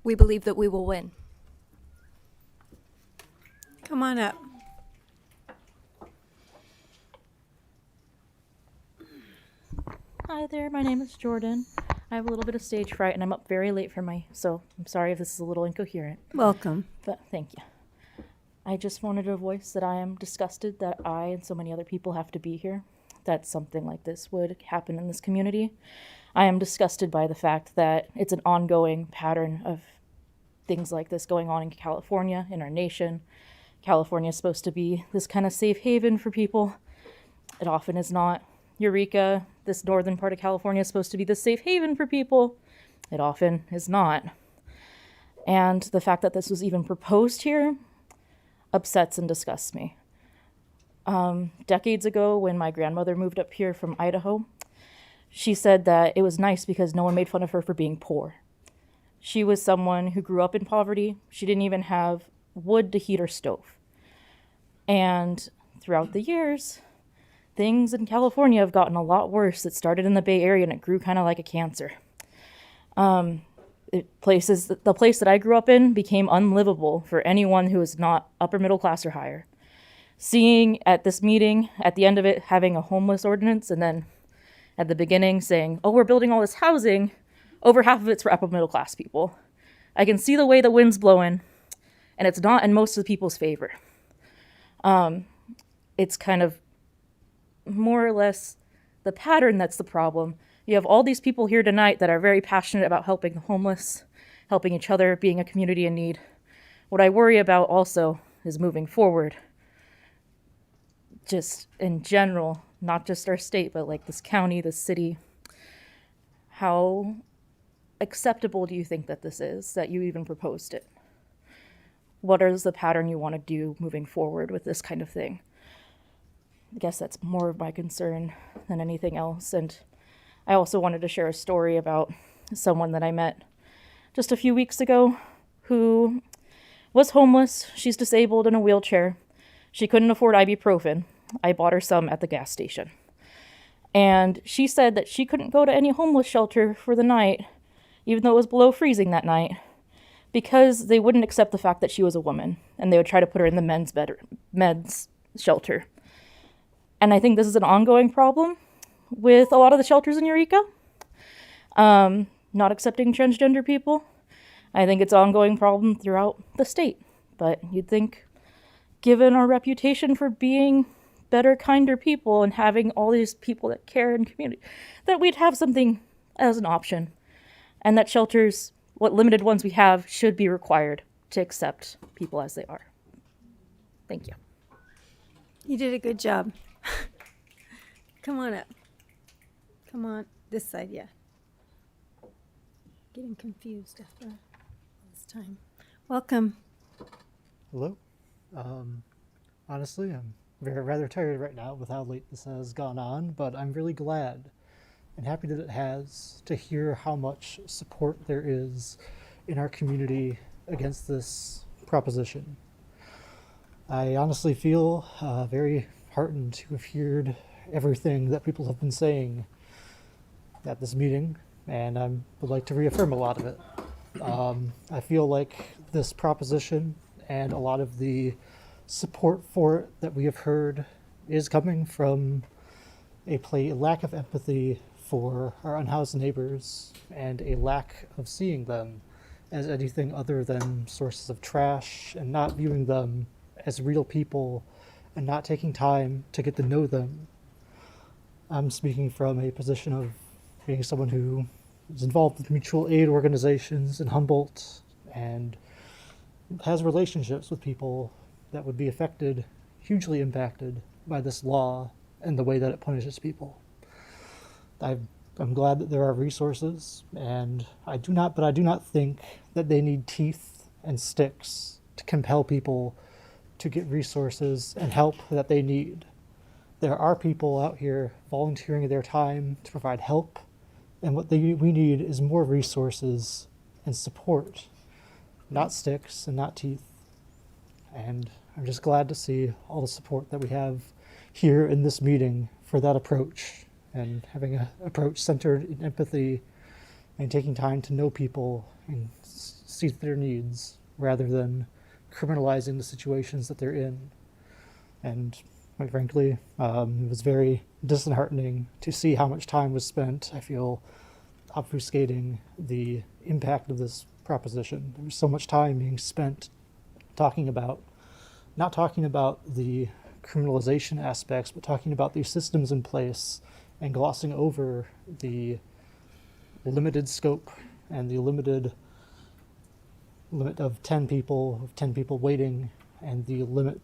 We believe that we will win. Come on up. Hi there, my name is Jordan. I have a little bit of stage fright and I'm up very late so I'm sorry if this is a little incoherent. Welcome. But thank you. I just wanted to voice that I am disgusted that I and so many other people have to be here, that something like this would happen in this community. I am disgusted by the fact that it's an ongoing pattern of things like this going on in California, in our nation. California is supposed to be this kind of safe haven for people. It often is not. Eureka, this northern part of California, is supposed to be the safe haven for people. It often is not. And the fact that this was even proposed here upsets and disgusts me. Decades ago, when my grandmother moved up here from Idaho, she said that it was nice because no one made fun of her for being poor. She was someone who grew up in poverty. She didn't even have wood to heat her stove. And throughout the years, things in California have gotten a lot worse. It started in the Bay Area and it grew kind of like a cancer. The place that I grew up in became unlivable for anyone who is not upper middle class or higher. Seeing at this meeting, at the end of it, having a homeless ordinance, and then at the beginning saying, oh, we're building all this housing, over half of it's for upper middle class people. I can see the way the wind's blowing, and it's not in most of the people's favor. It's kind of more or less the pattern that's the problem. You have all these people here tonight that are very passionate about helping the homeless, helping each other, being a community in need. What I worry about also is moving forward, just in general, not just our state, but like this county, this city. How acceptable do you think that this is, that you even proposed it? What is the pattern you want to do moving forward with this kind of thing? I guess that's more of my concern than anything else. And I also wanted to share a story about someone that I met just a few weeks ago who was homeless. She's disabled in a wheelchair. She couldn't afford ibuprofen. I bought her some at the gas station. And she said that she couldn't go to any homeless shelter for the night, even though it was below freezing that night, because they wouldn't accept the fact that she was a woman, and they would try to put her in the men's shelter. And I think this is an ongoing problem with a lot of the shelters in Eureka, not accepting transgender people. I think it's an ongoing problem throughout the state. But you'd think, given our reputation for being better, kinder people and having all these people that care in community, that we'd have something as an option. And that shelters, what limited ones we have, should be required to accept people as they are. Thank you. You did a good job. Come on up. Come on, this side, yeah. Getting confused after all this time. Welcome. Hello. Honestly, I'm rather tired right now with how late this has gone on, but I'm really glad and happy that it has to hear how much support there is in our community against this proposition. I honestly feel very heartened to have heard everything that people have been saying at this meeting, and I would like to reaffirm a lot of it. I feel like this proposition and a lot of the support for it that we have heard is coming from a lack of empathy for our unhoused neighbors and a lack of seeing them as anything other than sources of trash and not viewing them as real people and not taking time to get to know them. I'm speaking from a position of being someone who is involved with mutual aid organizations in Humboldt and has relationships with people that would be affected, hugely impacted by this law and the way that it punishes people. I'm glad that there are resources, and I do not think that they need teeth and sticks to compel people to get resources and help that they need. There are people out here volunteering their time to provide help, and what we need is more resources and support, not sticks and not teeth. And I'm just glad to see all the support that we have here in this meeting for that approach, and having an approach centered in empathy and taking time to know people and see their needs rather than criminalizing the situations that they're in. And quite frankly, it was very disheartening to see how much time was spent, I feel, obfuscating the impact of this proposition. There was so much time being spent not talking about the criminalization aspects, but talking about the systems in place and glossing over the limited scope and the limited limit of 10 people waiting, and the limit.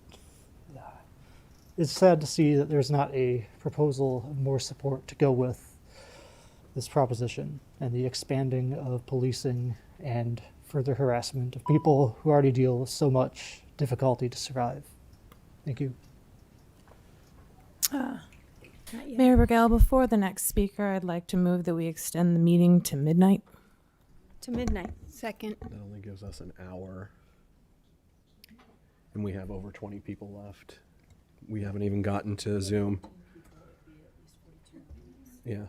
It's sad to see that there's not a proposal of more support to go with this proposition and the expanding of policing and further harassment of people who already deal with so much difficulty to survive. Thank you. Mayor Burgell, before the next speaker, I'd like to move that we extend the meeting to midnight. To midnight. Second. That only gives us an hour. And we have over 20 people left. We haven't even gotten to Zoom. Yeah.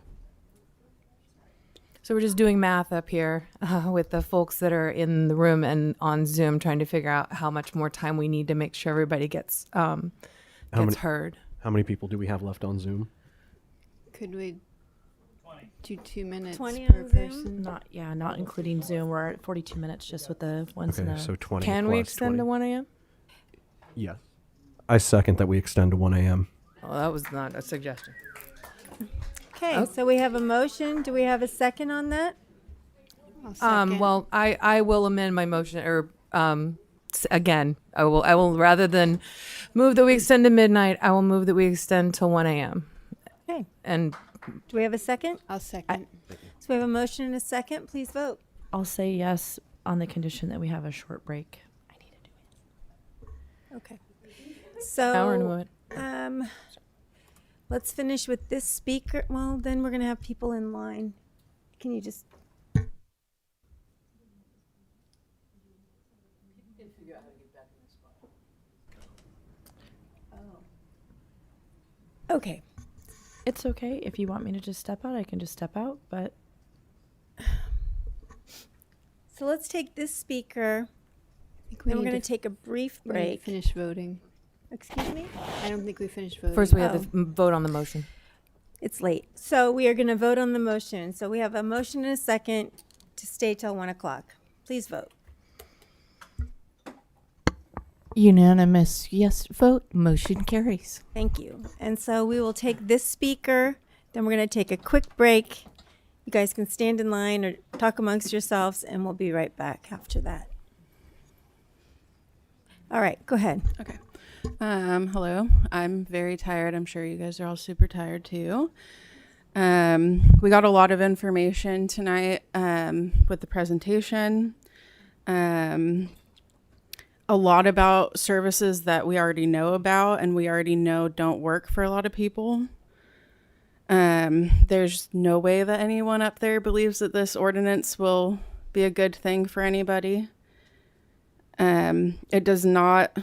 So we're just doing math up here with the folks that are in the room and on Zoom, trying to figure out how much more time we need to make sure everybody gets heard. How many people do we have left on Zoom? Could we do 2 minutes 20 per on Zoom? person? Not including Zoom. We're at 42 minutes just with the ones in Okay, the. so 20 Can we plus extend 20. to 1 a.m.? Yes. I second that we extend to 1 a.m. Oh, that was not a suggestion. Okay, so we have a motion. Do we have a second on that? Well, I will amend my motion, or again, I will rather than move that we extend to midnight, I will move that we extend till 1 a.m. Okay. And do we have a second? I'll second. So we have a motion and a second. Please vote. I'll say yes on the condition that we have a short break. Okay. So Hour and what? let's finish with this speaker. Well, then we're gonna have people in line. Can you just? Okay. It's okay. If you want me to just step out, I can just step out, but. So let's take this speaker. think we Then we're need going to to take a brief we need to break. finish voting. Excuse me? I don't think we finished voting. First, we have to vote on the motion. It's late. So we are going to vote on the motion. So we have a motion and a second to stay till 1 o'clock. Please vote. Unanimous yes vote. Motion carries. Thank you. And so we will take this speaker, then we're going to take a quick break. You guys can stand in line or talk amongst yourselves, and we'll be right back after that. All right, go ahead. Okay. Hello. I'm very tired. I'm sure you guys are all super tired too. We got a lot of information tonight with the presentation. A lot about services that we already know about and we already know don't work for a lot of people. There's no way that anyone up there believes that this ordinance will be a good thing for anybody. It does not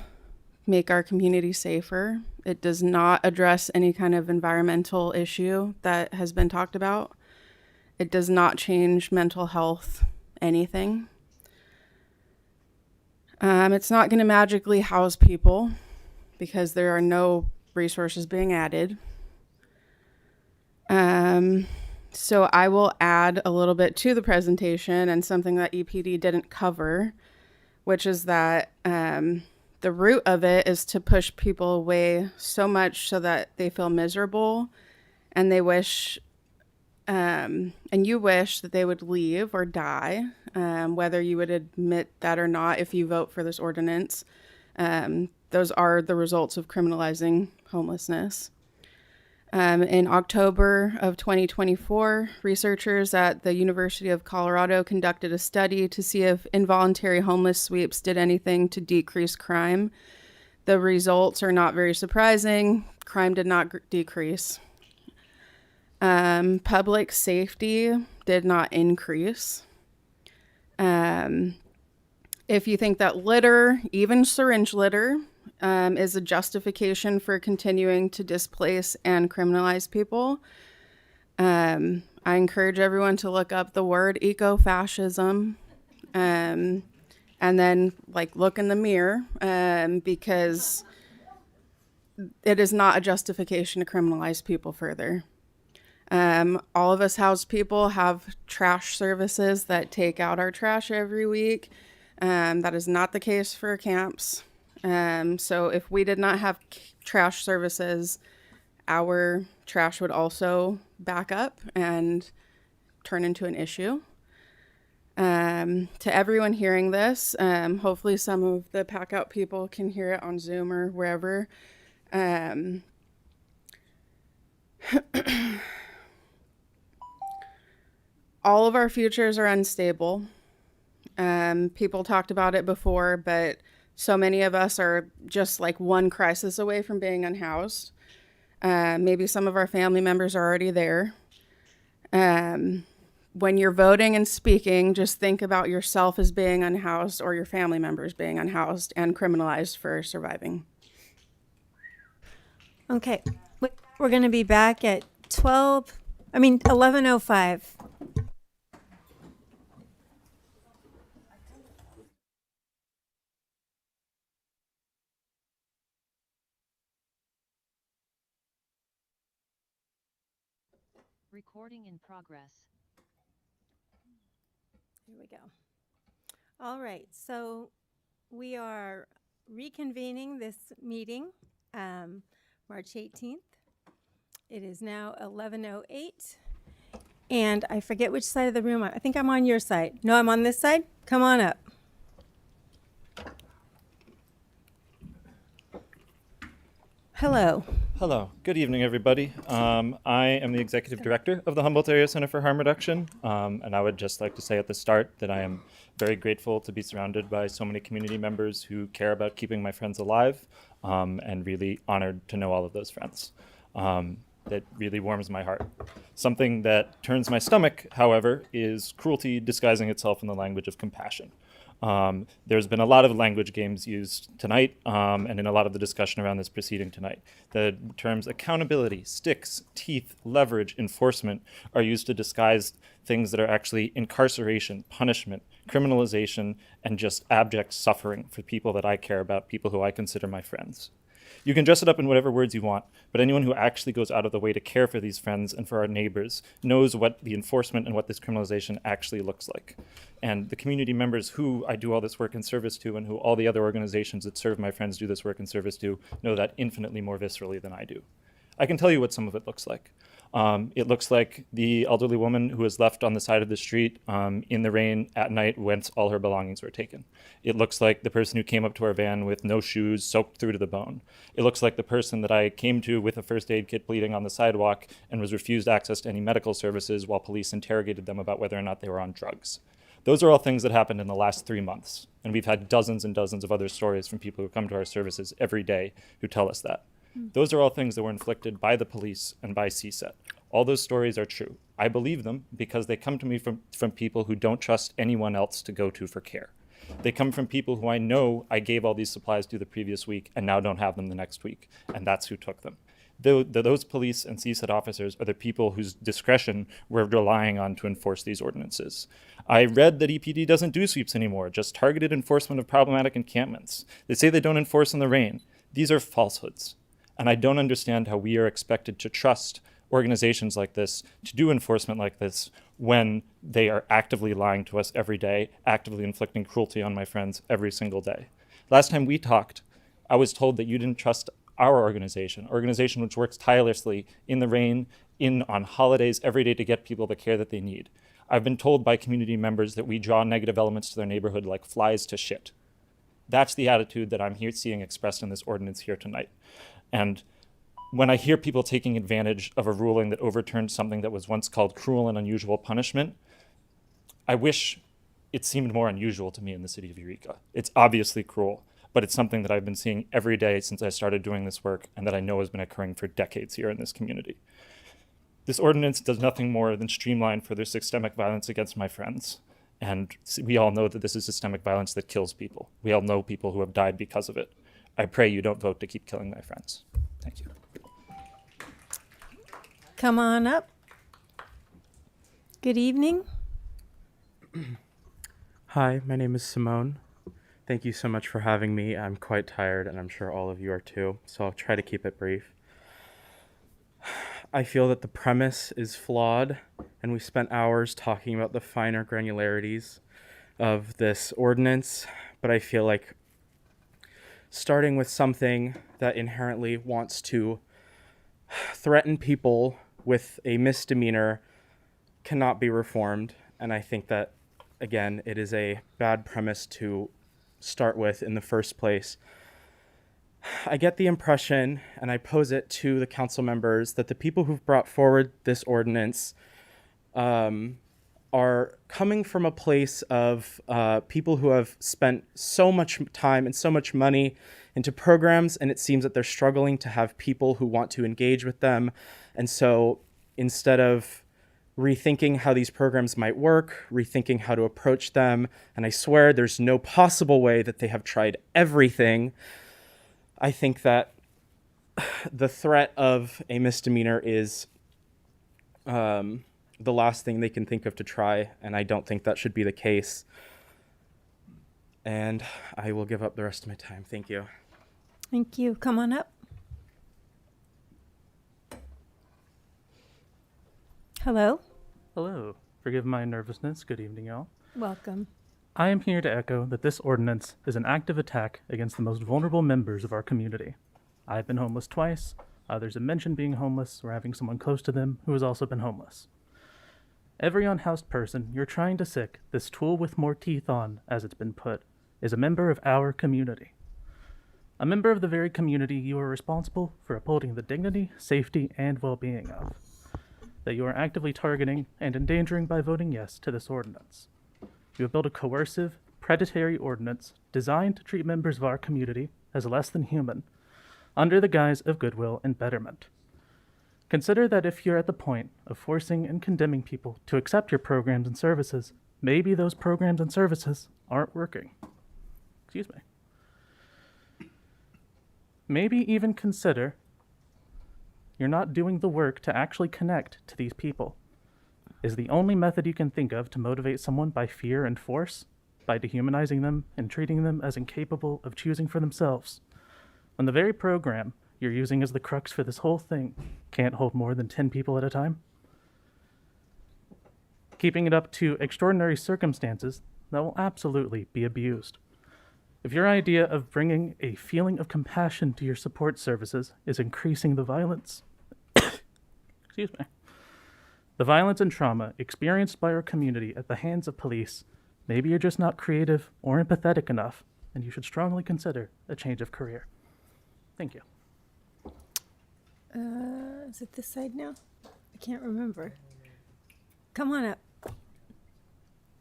make our community safer. It does not address any kind of environmental issue that has been talked about. It does not change mental health, anything. It's not going to magically house people because there are no resources being added. So I will add a little bit to the presentation and something that EPD didn't cover, which is that the root of it is to push people away so much so that they feel miserable and they wish, and you wish that they would leave or die, whether you would admit that or not if you vote for this ordinance. Those are the results of criminalizing homelessness. In October of 2024, researchers at the University of Colorado conducted a study to see if involuntary homeless sweeps did anything to decrease crime. The results are not very surprising. Crime did not decrease. Public safety did not increase. If you think that litter, even syringe litter, is a justification for continuing to displace and criminalize people, I encourage everyone to look up the word eco-fascism and then look in the mirror because it is not a justification to criminalize people further. All of us house people have trash services that take out our trash every week. That is not the case for camps. So if we did not have trash services, our trash would also back up and turn into an issue. To everyone hearing this, hopefully some of the pack out people can hear it on Zoom or wherever. All of our futures are unstable. People talked about it before, but so many of us are just like one crisis away from being unhoused. Maybe some of our family members are already there. When you're voting and speaking, just think about yourself as being unhoused or your family members being unhoused and criminalized for surviving. Okay, we're going to be back at 11:05. Recording in progress. Here we go. All right, so we are reconvening this meeting, March 18th. It is now 11:08, and I forget which side of the room. I think I'm on your side. No, I'm on this side. Come on up. Hello. Hello. Good evening, everybody. I am the Executive Director of the Humboldt Area Center for Harm Reduction, and I would just like to say at the start that I am very grateful to be surrounded by so many community members who care about keeping my friends alive, and really honored to know all of those friends. That really warms my heart. Something that turns my stomach, however, is cruelty disguising itself in the language of compassion. There's been a lot of language games used tonight, and in a lot of the discussion around this proceeding tonight. The terms accountability, sticks, teeth, leverage, enforcement are used to disguise things that are actually incarceration, punishment, criminalization, and just abject suffering for people that I care about, people who I consider my friends. You can dress it up in whatever words you want, but anyone who actually goes out of the way to care for these friends and for our neighbors knows what the enforcement and what this criminalization actually looks like. And the community members who I do all this work in service to, and who all the other organizations that serve my friends do this work in service to, know that infinitely more viscerally than I do. I can tell you what some of it looks like. It looks like the elderly woman who was left on the side of the street in the rain at night whence all her belongings were taken. It looks like the person who came up to our van with no shoes, soaked through to the bone. It looks like the person that I came to with a first aid kit bleeding on the sidewalk and was refused access to any medical services while police interrogated them about whether or not they were on drugs. Those are all things that happened in the last 3 months. And we've had dozens and dozens of other stories from people who come to our services every day who tell us that. Those are all things that were inflicted by the police and by CSET. All those stories are true. I believe them because they come to me from people who don't trust anyone else to go to for care. They come from people who I know I gave all these supplies to the previous week and now don't have them the next week, and that's who took them. Those police and CSET officers are the people whose discretion we're relying on to enforce these ordinances. I read that EPD doesn't do sweeps anymore, just targeted enforcement of problematic encampments. They say they don't enforce in the rain. These are falsehoods. And I don't understand how we are expected to trust organizations like this to do enforcement like this when they are actively lying to us every day, actively inflicting cruelty on my friends every single day. Last time we talked, I was told that you didn't trust our organization which works tirelessly in the rain, on holidays every day to get people the care that they need. I've been told by community members that we draw negative elements to their neighborhood like flies to shit. That's the attitude that I'm seeing expressed in this ordinance here tonight. And when I hear people taking advantage of a ruling that overturned something that was once called cruel and unusual punishment, I wish it seemed more unusual to me in the city of Eureka. It's obviously cruel, but it's something that I've been seeing every day since I started doing this work and that I know has been occurring for decades here in this community. This ordinance does nothing more than streamline further systemic violence against my friends. And we all know that this is systemic violence that kills people. We all know people who have died because of it. I pray you don't vote to keep killing my friends. Thank you. Come on up. Good evening. Hi, my name is Simone. Thank you so much for having me. I'm quite tired, and I'm sure all of you are too, so I'll try to keep it brief. I feel that the premise is flawed, and we spent hours talking about the finer granularities of this ordinance, but I feel like starting with something that inherently wants to threaten people with a misdemeanor cannot be reformed, and I think that again, it is a bad premise to start with in the first place. I get the impression, and I pose it to the council members, that the people who've brought forward this ordinance are coming from a place of people who have spent so much time and so much money into programs, and it seems that they're struggling to have people who want to engage with them. And so instead of rethinking how these programs might work, rethinking how to approach them, and I swear there's no possible way that they have tried everything, I think that the threat of a misdemeanor is the last thing they can think of to try, and I don't think that should be the case. And I will give up the rest of my time. Thank you. Thank you. Come on up. Hello. Hello. Forgive my nervousness. Good evening, y'all. Welcome. I am here to echo that this ordinance is an active attack against the most vulnerable members of our community. I've been homeless twice. Others have mentioned being homeless or having someone close to them who has also been homeless. Every unhoused person you're trying to sick this tool with more teeth on, as it's been put, is a member of our community. A member of the very community you are responsible for upholding the dignity, safety, and well-being of, that you are actively targeting and endangering by voting yes to this ordinance. You have built a coercive, predatory ordinance designed to treat members of our community as less than human, under the guise of goodwill and betterment. Consider that if you're at the point of forcing and condemning people to accept your programs and services, maybe those programs and services aren't working. Excuse me. Maybe even consider you're not doing the work to actually connect to these people. Is the only method you can think of to motivate someone by fear and force, by dehumanizing them and treating them as incapable of choosing for themselves, when the very program you're using as the crux for this whole thing can't hold more than 10 people at a time? Keeping it up to extraordinary circumstances that will absolutely be abused. If your idea of bringing a feeling of compassion to your support services is increasing the violence, excuse me, the violence and trauma experienced by our community at the hands of police, maybe you're just not creative or empathetic enough, and you should strongly consider a change of career. Thank you. Is it this side now? I can't remember. Come on up.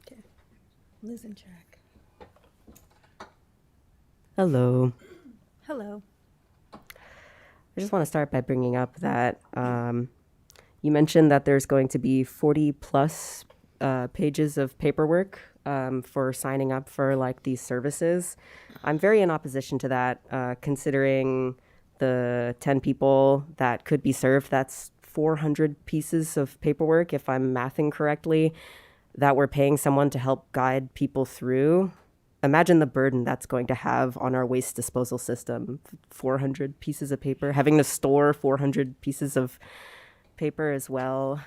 Okay. Losing track. Hello. Hello. I just want to start by bringing up that you mentioned that there's going to be 40 plus pages of paperwork for signing up for like these services. I'm very in opposition to that, considering the 10 people that could be served. That's 400 pieces of paperwork, if I'm mathing correctly, that we're paying someone to help guide people through. Imagine the burden that's going to have on our waste disposal system. 400 pieces of paper, having to store 400 pieces of paper as well.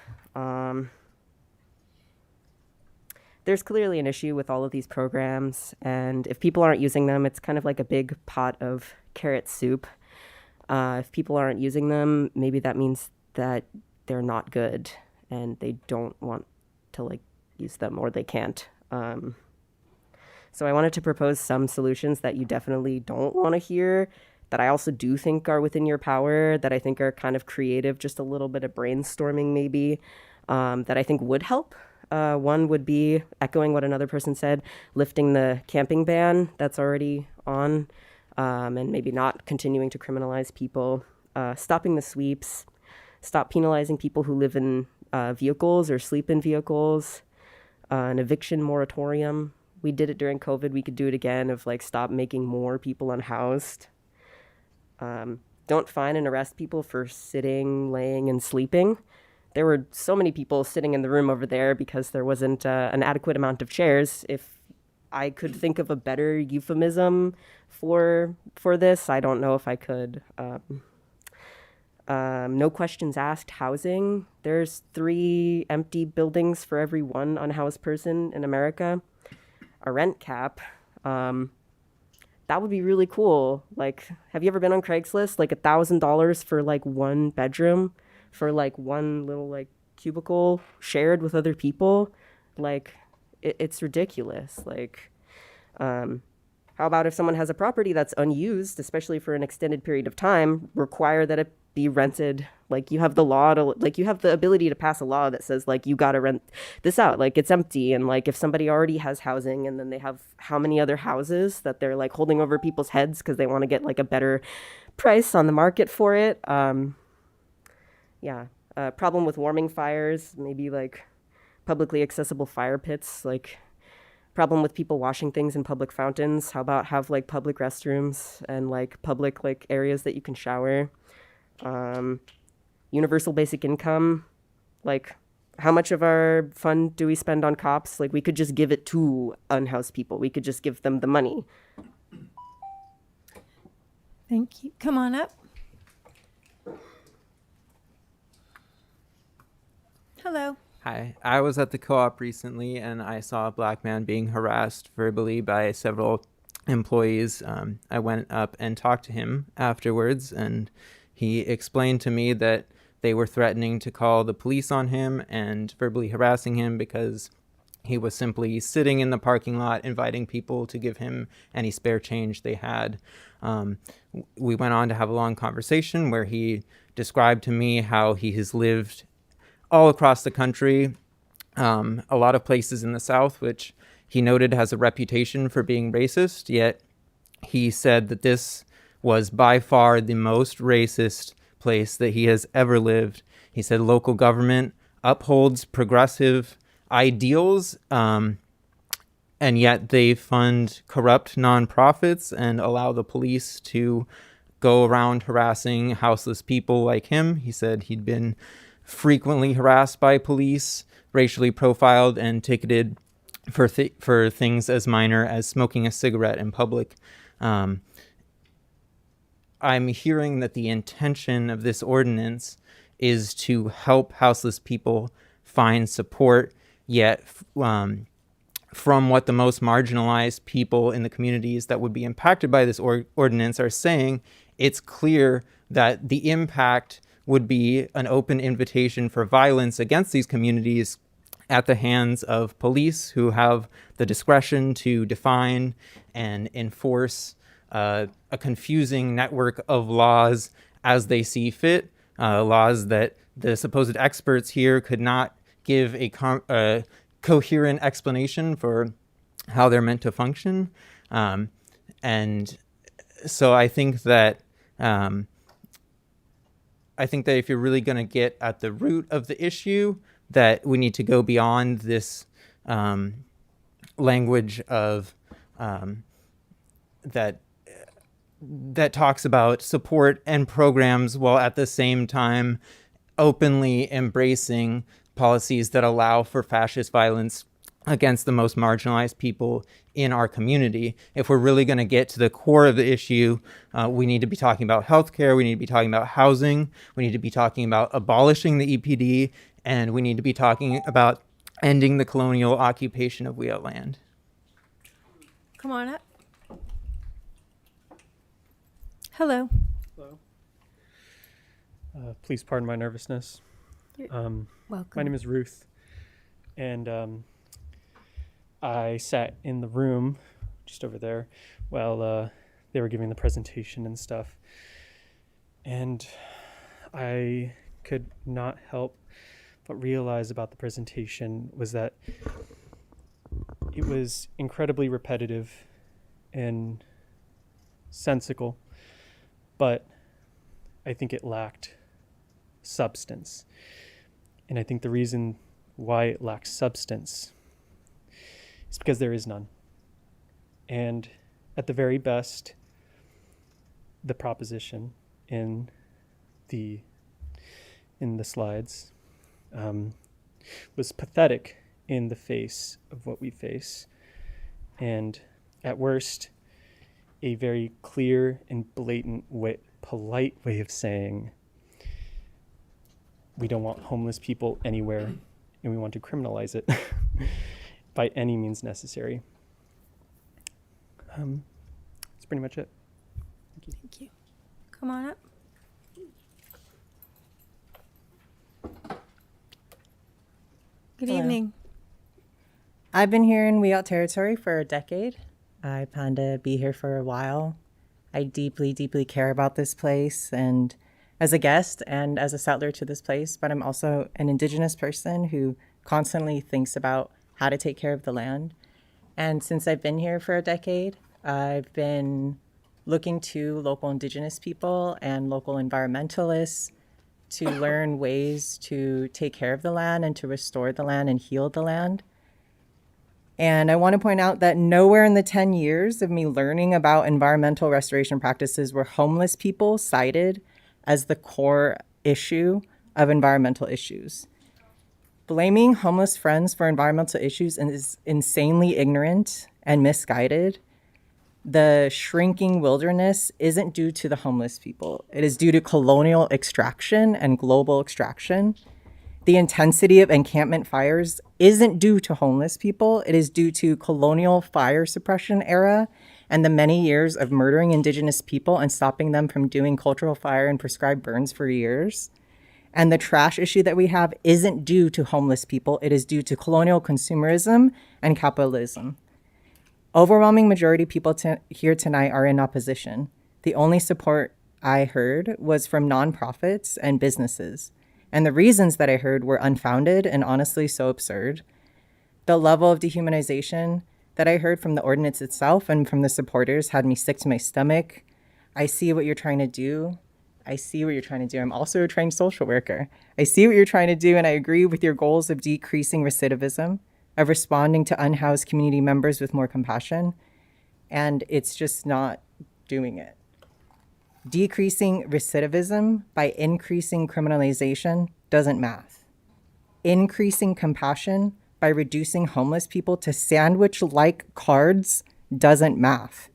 There's clearly an issue with all of these programs, and if people aren't using them, it's kind of like a big pot of carrot soup. If people aren't using them, maybe that means that they're not good and they don't want to like use them, or they can't. So I wanted to propose some solutions that you definitely don't want to hear, that I also do think are within your power, that I think are kind of creative, just a little bit of brainstorming maybe, that I think would help. One would be, echoing what another person said, lifting the camping ban that's already on, and maybe not continuing to criminalize people, stopping the sweeps, stop penalizing people who live in vehicles or sleep in vehicles, an eviction moratorium. We did it during COVID. We could do it again, of like stop making more people unhoused. Don't fine and arrest people for sitting, laying, and sleeping. There were so many people sitting in the room over there because there wasn't an adequate amount of chairs. If I could think of a better euphemism for this, I don't know if I could. No questions asked housing. There's 3 empty buildings for every one unhoused person in America. A rent cap, that would be really cool. Like, have you ever been on Craigslist? Like $1,000 for like one bedroom, for like one little like cubicle shared with other people. Like, it's ridiculous. Like, how about if someone has a property that's unused, especially for an extended period of time, require that it be rented? Like, you have the law to, like, you have the ability to pass a law that says, like, you got to rent this out, like it's empty. And like, if somebody already has housing and then they have how many other houses that they're like holding over people's heads because they want to get like a better price on the market for it. Problem with warming fires, maybe like publicly accessible fire pits, like problem with people washing things in public fountains. How about have like public restrooms and like public like areas that you can shower? Universal basic income, like how much of our fund do we spend on cops? Like, we could just give it to unhoused people. We could just give them the money. Thank you. Come on up. Hello. Hi, I was at the co-op recently and I saw a black man being harassed verbally by several employees. I went up and talked to him afterwards, and he explained to me that they were threatening to call the police on him and verbally harassing him because he was simply sitting in the parking lot inviting people to give him any spare change they had. We went on to have a long conversation where he described to me how he has lived all across the country, a lot of places in the South, which he noted has a reputation for being racist, yet he said that this was by far the most racist place that he has ever lived. He said local government upholds progressive ideals, and yet they fund corrupt nonprofits and allow the police to go around harassing houseless people like him. He said he'd been frequently harassed by police, racially profiled, and ticketed for things as minor as smoking a cigarette in public. I'm hearing that the intention of this ordinance is to help houseless people find support, yet from what the most marginalized people in the communities that would be impacted by this ordinance are saying, it's clear that the impact would be an open invitation for violence against these communities at the hands of police who have the discretion to define and enforce a confusing network of laws as they see fit, laws that the supposed experts here could not give a coherent explanation for how they're meant to function. And so I think that if you're really going to get at the root of the issue, that we need to go beyond this language of that talks about support and programs while at the same time openly embracing policies that allow for fascist violence against the most marginalized people in our community. If we're really going to get to the core of the issue, we need to be talking about healthcare, we need to be talking about housing, we need to be talking about abolishing the EPD, and we need to be talking about ending the colonial occupation of Wheat land. Come on up. Hello. Hello. Please pardon my nervousness. Welcome. My name is Ruth, and I sat in the room just over there while they were giving the presentation and stuff, and I could not help but realize about the presentation was that it was incredibly repetitive and sensical, but I think it lacked substance. And I think the reason why it lacks substance is because there is none. And at the very best, the proposition in the slides was pathetic in the face of what we face. And at worst, a very clear and blatant polite way of saying we don't want homeless people anywhere and we want to criminalize it by any means necessary. That's pretty much it. Thank you. Thank you. Come on up. Good Hello. evening. I've been here in Wheat Territory for a decade. I plan to be here for a while. I deeply, deeply care about this place and as a guest and as a settler to this place, but I'm also an Indigenous person who constantly thinks about how to take care of the land. And since I've been here for a decade, I've been looking to local Indigenous people and local environmentalists to learn ways to take care of the land and to restore the land and heal the land. And I want to point out that nowhere in the 10 years of me learning about environmental restoration practices were homeless people cited as the core issue of environmental issues. Blaming homeless friends for environmental issues is insanely ignorant and misguided. The shrinking wilderness isn't due to the homeless people. It is due to colonial extraction and global extraction. The intensity of encampment fires isn't due to homeless people. It is due to colonial fire suppression era and the many years of murdering Indigenous people and stopping them from doing cultural fire and prescribed burns for years. And the trash issue that we have isn't due to homeless people. It is due to colonial consumerism and capitalism. Overwhelming majority of people here tonight are in opposition. The only support I heard was from nonprofits and businesses. And the reasons that I heard were unfounded and honestly so absurd. The level of dehumanization that I heard from the ordinance itself and from the supporters had me sick to my stomach. I see what you're trying to do. I see what you're trying to do. I'm also a trained social worker. I see what you're trying to do, and I agree with your goals of decreasing recidivism, of responding to unhoused community members with more compassion, and it's just not doing it. Decreasing recidivism by increasing criminalization doesn't math. Increasing compassion by reducing homeless people to sandwich-like cards doesn't math.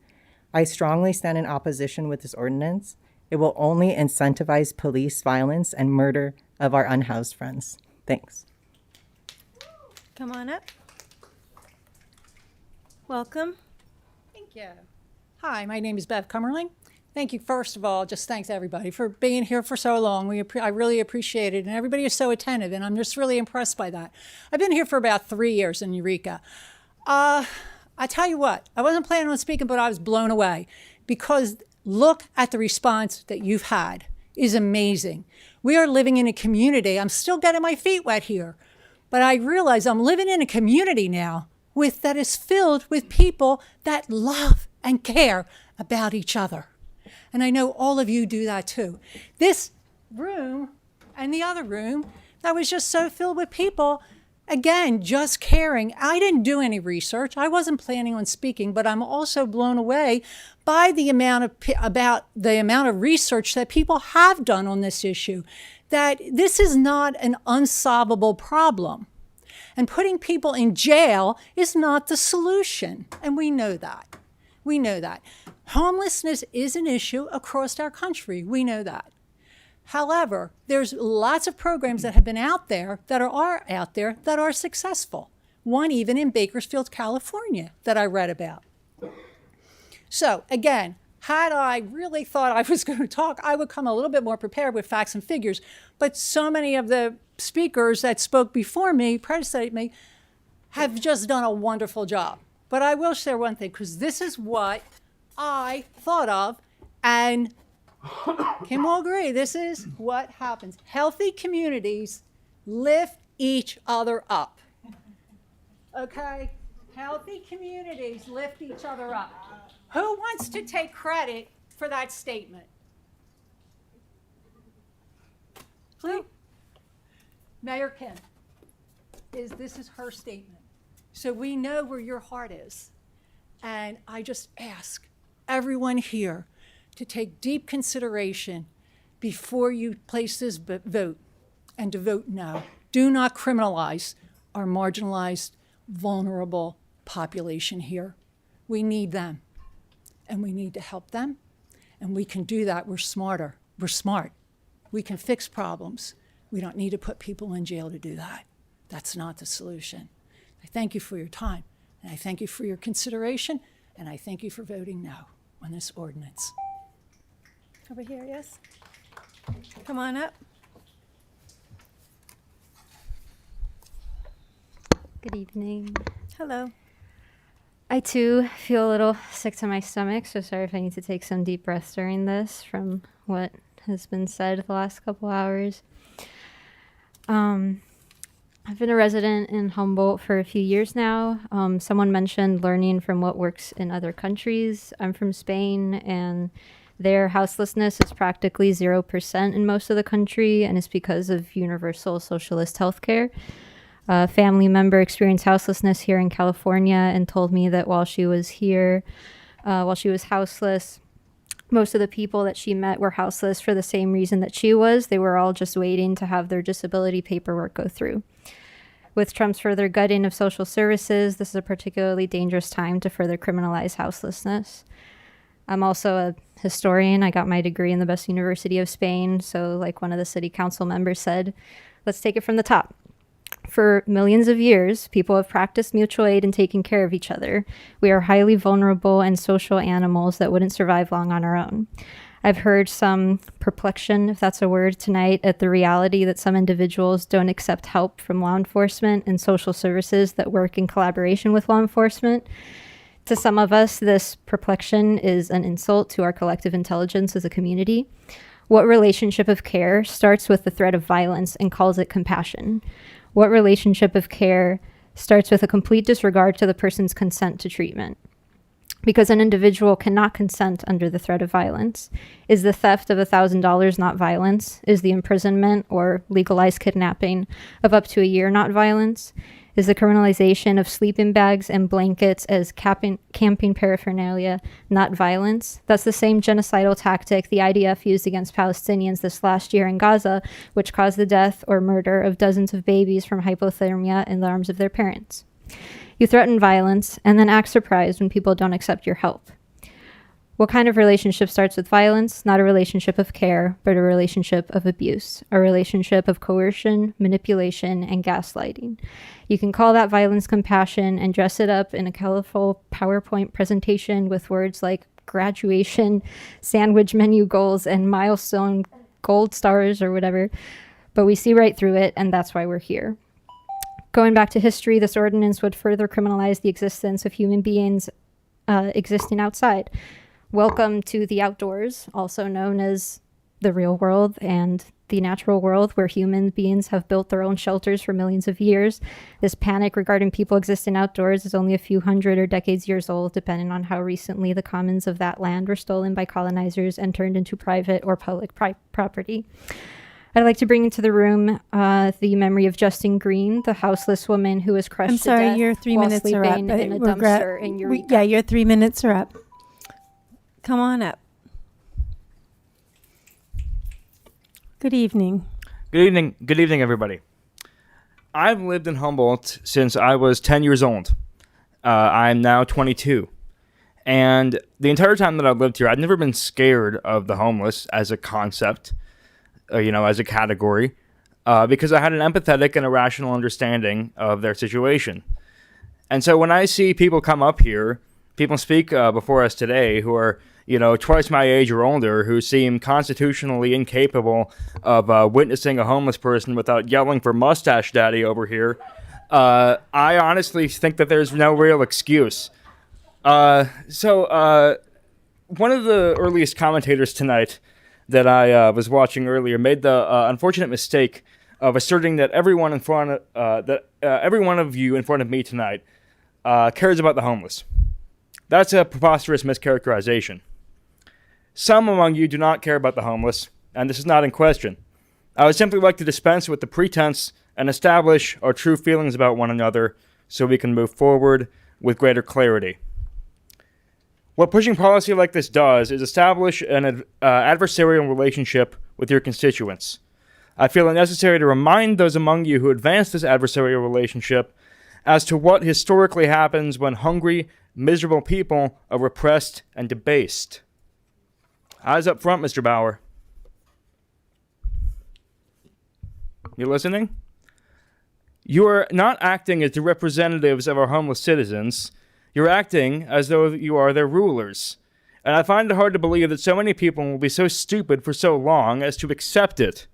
I strongly stand in opposition with this ordinance. It will only incentivize police violence and murder of our unhoused friends. Thanks. Come on up. Welcome. Thank you. Hi, my name is Bev Cummerling. Thank you, first of all, just thanks everybody for being here for so long. I really appreciate it, and everybody is so attentive, and I'm just really impressed by that. I've been here for about 3 years in Eureka. I tell you what, I wasn't planning on speaking, but I was blown away because look at the response that you've had. Is amazing. We are living in a community. I'm still getting my feet wet here, but I realize I'm living in a community now that is filled with people that love and care about each other. And I know all of you do that too. This room and the other room, that was just so filled with people, again, just caring. I didn't do any research. I wasn't planning on speaking, but I'm also blown away by the amount of research that people have done on this issue, that this is not an unsolvable problem. And putting people in jail is not the solution. And we know that. We know that. Homelessness is an issue across our country. We know that. However, there's lots of programs that have been out there that are successful. One even in Bakersfield, California, that I read about. So again, had I really thought I was going to talk, I would come a little bit more prepared with facts and figures. But so many of the speakers that spoke before me, predecessed me, have just done a wonderful job. But I will share one thing, because this is what I thought of, and can we all agree, this is what happens. Healthy communities lift each other up. Okay? Healthy communities lift each other up. Who wants to take credit for that statement? Please. Mayor Kim. This is her statement. So we know where your heart is. And I just ask everyone here to take deep consideration before you place this vote, and to vote no. Do not criminalize our marginalized, vulnerable population here. We need them, and we need to help them, and we can do that. We're smarter. We're smart. We can fix problems. We don't need to put people in jail to do that. That's not the solution. I thank you for your time, and I thank you for your consideration, and I thank you for voting no on this ordinance. Over here, yes? Come on up. Good Good evening. Hello. I too feel a little sick to my stomach, so sorry if I need to take some deep breaths during this from what has been said the last couple hours. I've been a resident in Humboldt for a few years now. Someone mentioned learning from what works in other countries. I'm from Spain, and their houselessness is practically 0% in most of the country, and it's because of universal socialist healthcare. A family member experienced houselessness here in California and told me that while she was here, while she was houseless, most of the people that she met were houseless for the same reason that she was. They were all just waiting to have their disability paperwork go through. With Trump's further gutting of social services, this is a particularly dangerous time to further criminalize houselessness. I'm also a historian. I got my degree in the best university of Spain. So like one of the city council members said, let's take it from the top. For millions of years, people have practiced mutual aid and taken care of each other. We are highly vulnerable and social animals that wouldn't survive long on our own. I've heard some perplexion, if that's a word, tonight at the reality that some individuals don't accept help from law enforcement and social services that work in collaboration with law enforcement. To some of us, this perplexion is an insult to our collective intelligence as a community. What relationship of care starts with the threat of violence and calls it compassion? What relationship of care starts with a complete disregard to the person's consent to treatment? Because an individual cannot consent under the threat of violence. Is the theft of $1,000 not violence? Is the imprisonment or legalized kidnapping of up to a year not violence? Is the criminalization of sleeping bags and blankets as camping paraphernalia not violence? That's the same genocidal tactic the IDF used against Palestinians this last year in Gaza, which caused the death or murder of dozens of babies from hypothermia in the arms of their parents. You threaten violence and then act surprised when people don't accept your help. What kind of relationship starts with violence? Not a relationship of care, but a relationship of abuse, a relationship of coercion, manipulation, and gaslighting. You can call that violence compassion and dress it up in a colorful PowerPoint presentation with words like graduation, sandwich menu goals, and milestone gold stars or whatever, but we see right through it, and that's why we're here. Going back to history, this ordinance would further criminalize the existence of human beings existing outside. Welcome to the outdoors, also known as the real world and the natural world, where human beings have built their own shelters for millions of years. This panic regarding people existing outdoors is only a few hundred or decades years old, depending on how recently the commons of that land were stolen by colonizers and turned into private or public property. I'd like to bring into the room the memory of Justine Green, the houseless woman who was crushed I'm sorry, to death your 3 while minutes are up. sleeping in a dumpster in Eureka. Yeah, your 3 minutes are up. Come on up. Good evening. Good evening. Good evening, everybody. I've lived in Humboldt since I was 10 years old. I'm now 22. And the entire time that I've lived here, I've never been scared of the homeless as a concept, as a category, because I had an empathetic and a rational understanding of their situation. And so when I see people come up here, people speak before us today who are, twice my age or older, who seem constitutionally incapable of witnessing a homeless person without yelling for mustache daddy over here, I honestly think that there's no real excuse. So one of the earliest commentators tonight that I was watching earlier made the unfortunate mistake of asserting that every one of you in front of me tonight cares about the homeless. That's a preposterous mischaracterization. Some among you do not care about the homeless, and this is not in question. I would simply like to dispense with the pretense and establish our true feelings about one another so we can move forward with greater clarity. What pushing policy like this does is establish an adversarial relationship with your constituents. I feel it necessary to remind those among you who advance this adversarial relationship as to what historically happens when hungry, miserable people are repressed and debased. Eyes up front, Mr. Bauer. You listening? You are not acting as the representatives of our homeless citizens. You're acting as though you are their rulers. And I find it hard to believe that so many people will be so stupid for so long as to accept it.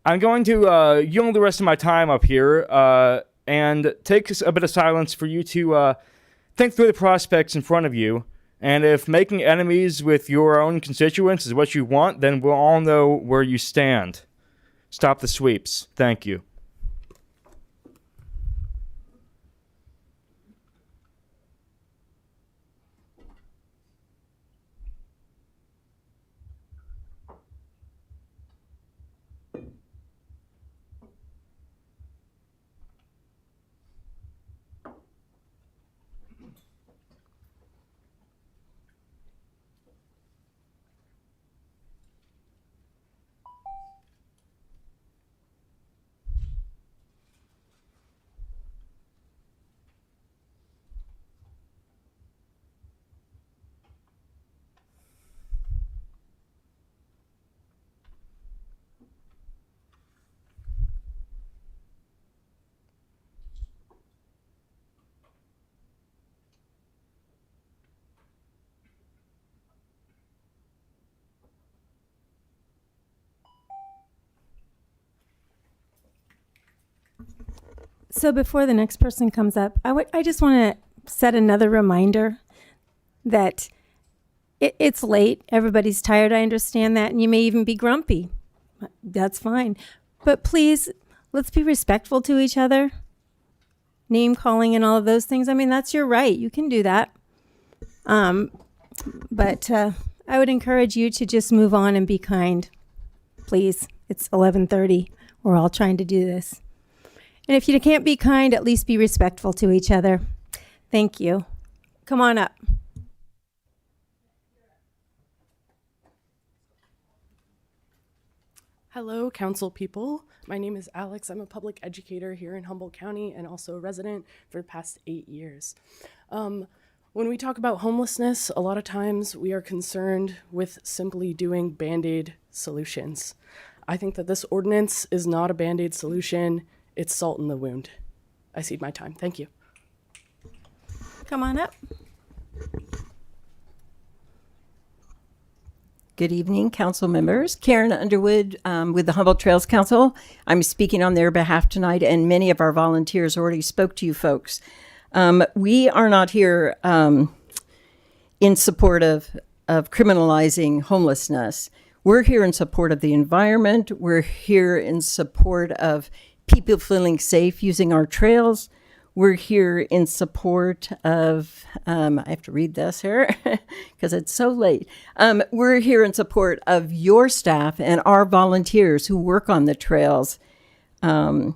I'm going to yield the rest of my time up here and take a bit of silence for you to think through the prospects in front of you. And if making enemies with your own constituents is what you want, then we'll all know where you stand. Stop the sweeps. Thank you. So before the next person comes up, I just want to set another reminder that it's late. Everybody's tired. I understand that. And you may even be grumpy. That's fine. But please, let's be respectful to each other. Name calling and all of those things. I mean, that's your right. You can do that. But I would encourage you to just move on and be kind. Please. It's 11:30. We're all trying to do this. And if you can't be kind, at least be respectful to each other. Thank you. Come on up. Hello, council people. My name is Alex. I'm a public educator here in Humboldt County and also a resident for the past 8 years. When we talk about homelessness, a lot of times we are concerned with simply doing Band-Aid solutions. I think that this ordinance is not a Band-Aid solution. It's salt in the wound. I cede my time. Thank you. Come on up. Good evening, council members. Karen Underwood with the Humboldt Trails Council. I'm speaking on their behalf tonight, and many of our volunteers already spoke to you folks. We are not here in support of criminalizing homelessness. We're here in support of the environment. We're here in support of people feeling safe using our trails. We're here in support of, I have to read this here because it's so late. We're here in support of your staff and our volunteers who work on the trails. Our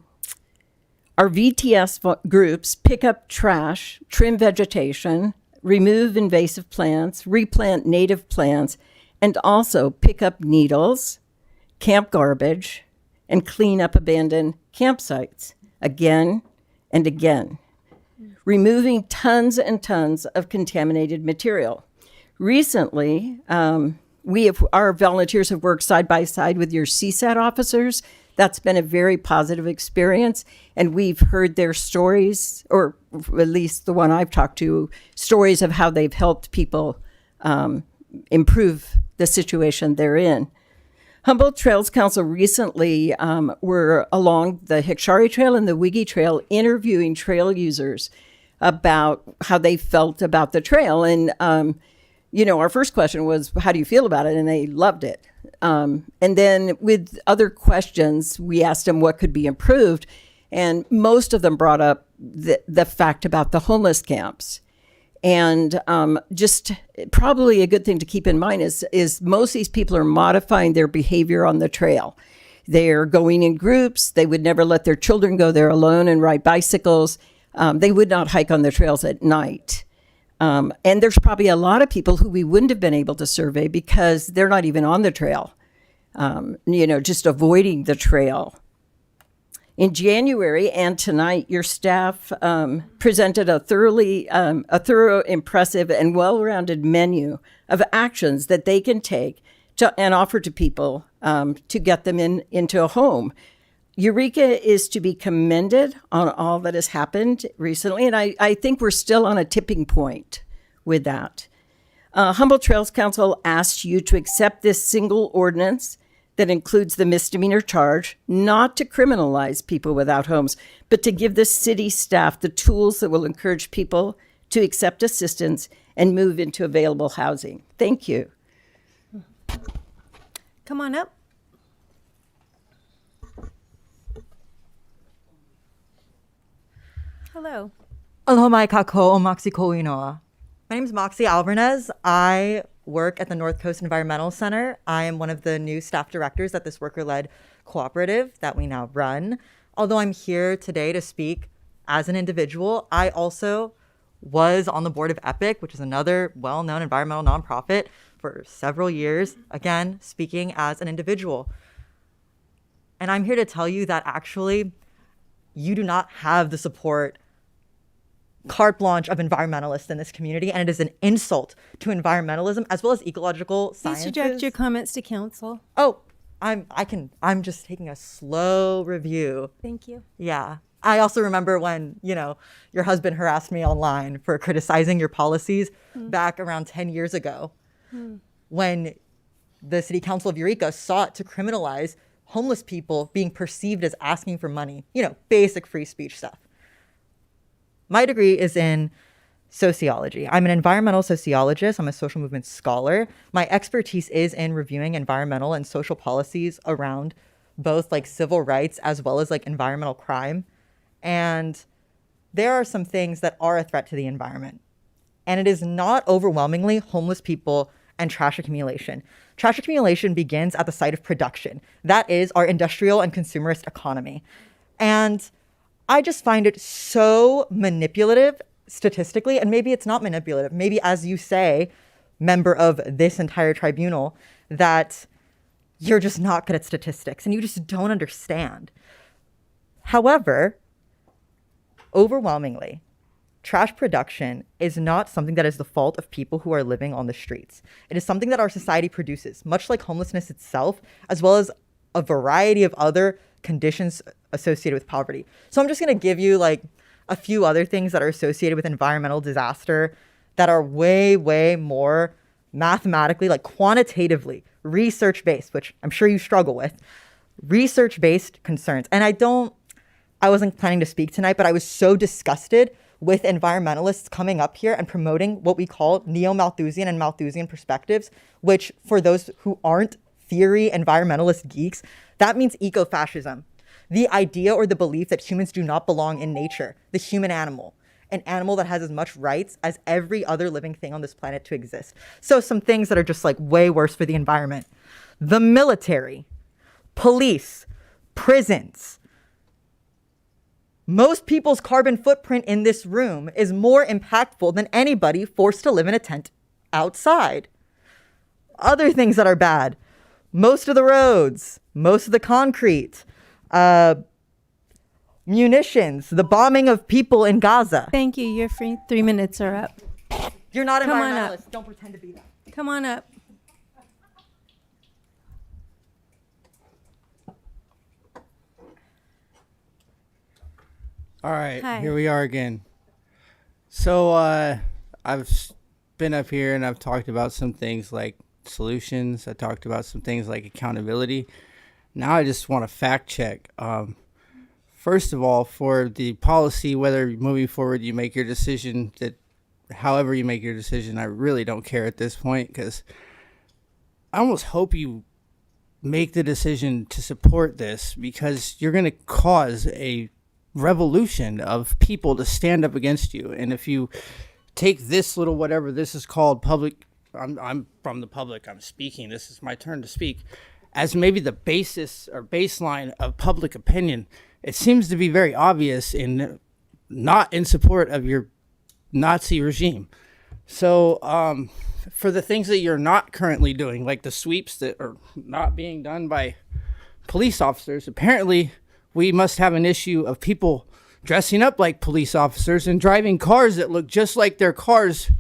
VTS groups pick up trash, trim vegetation, remove invasive plants, replant native plants, and also pick up needles, camp garbage, and clean up abandoned campsites again and again, removing tons and tons of contaminated material. Recently, our volunteers have worked side by side with your CSAT officers. That's been a very positive experience, and we've heard their stories, or at least the one I've talked to, stories of how they've helped people improve the situation they're in. Humboldt Trails Council recently were along the Hickshari Trail and the Wiggy Trail interviewing trail users about how they felt about the trail. And, our first question was, how do you feel about it? And they loved it. And then with other questions, we asked them what could be improved. And most of them brought up the fact about the homeless camps. And just probably a good thing to keep in mind is most of these people are modifying their behavior on the trail. They're going in groups. They would never let their children go there alone and ride bicycles. They would not hike on the trails at night. And there's probably a lot of people who we wouldn't have been able to survey because they're not even on the trail, just avoiding the trail. In January and tonight, your staff presented a thorough, impressive, and well-rounded menu of actions that they can take and offer to people to get them into a home. Eureka is to be commended on all that has happened recently, and I think we're still on a tipping point with that. Humboldt Trails Council asks you to accept this single ordinance that includes the misdemeanor charge, not to criminalize people without homes, but to give the city staff the tools that will encourage people to accept assistance and move into available housing. Thank you. Come on up. Hello. Aloha mai kako o Moxie Koinoa. My name is Moxie Alvarez. I work at the North Coast Environmental Center. I am one of the new staff directors at this worker-led cooperative that we now run. Although I'm here today to speak as an individual, I also was on the board of EPIC, which is another well-known environmental nonprofit, for several years, again, speaking as an individual. And I'm here to tell you that actually you do not have the support carte blanche of environmentalists in this community, and it is an insult to environmentalism as well as ecological sciences. Please direct your comments to council. Oh, I'm just taking a slow review. Thank you. Yeah. I also remember when, your husband harassed me online for criticizing your policies back around 10 years ago when the City Council of Eureka sought to criminalize homeless people being perceived as asking for money, basic free speech stuff. My degree is in sociology. I'm an environmental sociologist. I'm a social movement scholar. My expertise is in reviewing environmental and social policies around both civil rights as well as environmental crime. And there are some things that are a threat to the environment. And it is not overwhelmingly homeless people and trash accumulation. Trash accumulation begins at the site of production. That is our industrial and consumerist economy. And I just find it so manipulative statistically, and maybe it's not manipulative. Maybe, as you say, member of this entire tribunal, that you're just not good at statistics and you just don't understand. However, overwhelmingly, trash production is not something that is the fault of people who are living on the streets. It is something that our society produces, much like homelessness itself, as well as a variety of other conditions associated with poverty. So I'm just going to give you a few other things that are associated with environmental disaster that are way, way more mathematically, quantitatively, research-based, which I'm sure you struggle with, research-based concerns. And I wasn't planning to speak tonight, but I was so disgusted with environmentalists coming up here and promoting what we call neo-Malthusian and Malthusian perspectives, which for those who aren't theory environmentalist geeks, that means ecofascism. The idea or the belief that humans do not belong in nature, the human animal, an animal that has as much rights as every other living thing on this planet to exist. So some things that are just way worse for the environment. The military, police, prisons. Most people's carbon footprint in this room is more impactful than anybody forced to live in a tent outside. Other things that are bad. Most of the roads, most of the concrete, munitions, the bombing of people in Gaza. Thank you. Your 3 minutes are up. You're not Come on environmentalist. up. Don't pretend to be that. Come on up. All right, Hi. Here we are again. So I've been up here and I've talked about some things like solutions. I talked about some things like accountability. Now I just want to fact check. First of all, for the policy, whether moving forward you make your decision, that however you make your decision, I really don't care at this point, because I almost hope you make the decision to support this, because you're going to cause a revolution of people to stand up against you. And if you take this little whatever this is called public, I'm from the public, I'm speaking, this is my turn to speak, as maybe the basis or baseline of public opinion, it seems to be very obvious in not in support of your Nazi regime. So for the things that you're not currently doing, like the sweeps that are not being done by police officers, apparently we must have an issue of people dressing up like police officers and driving cars that look just like their cars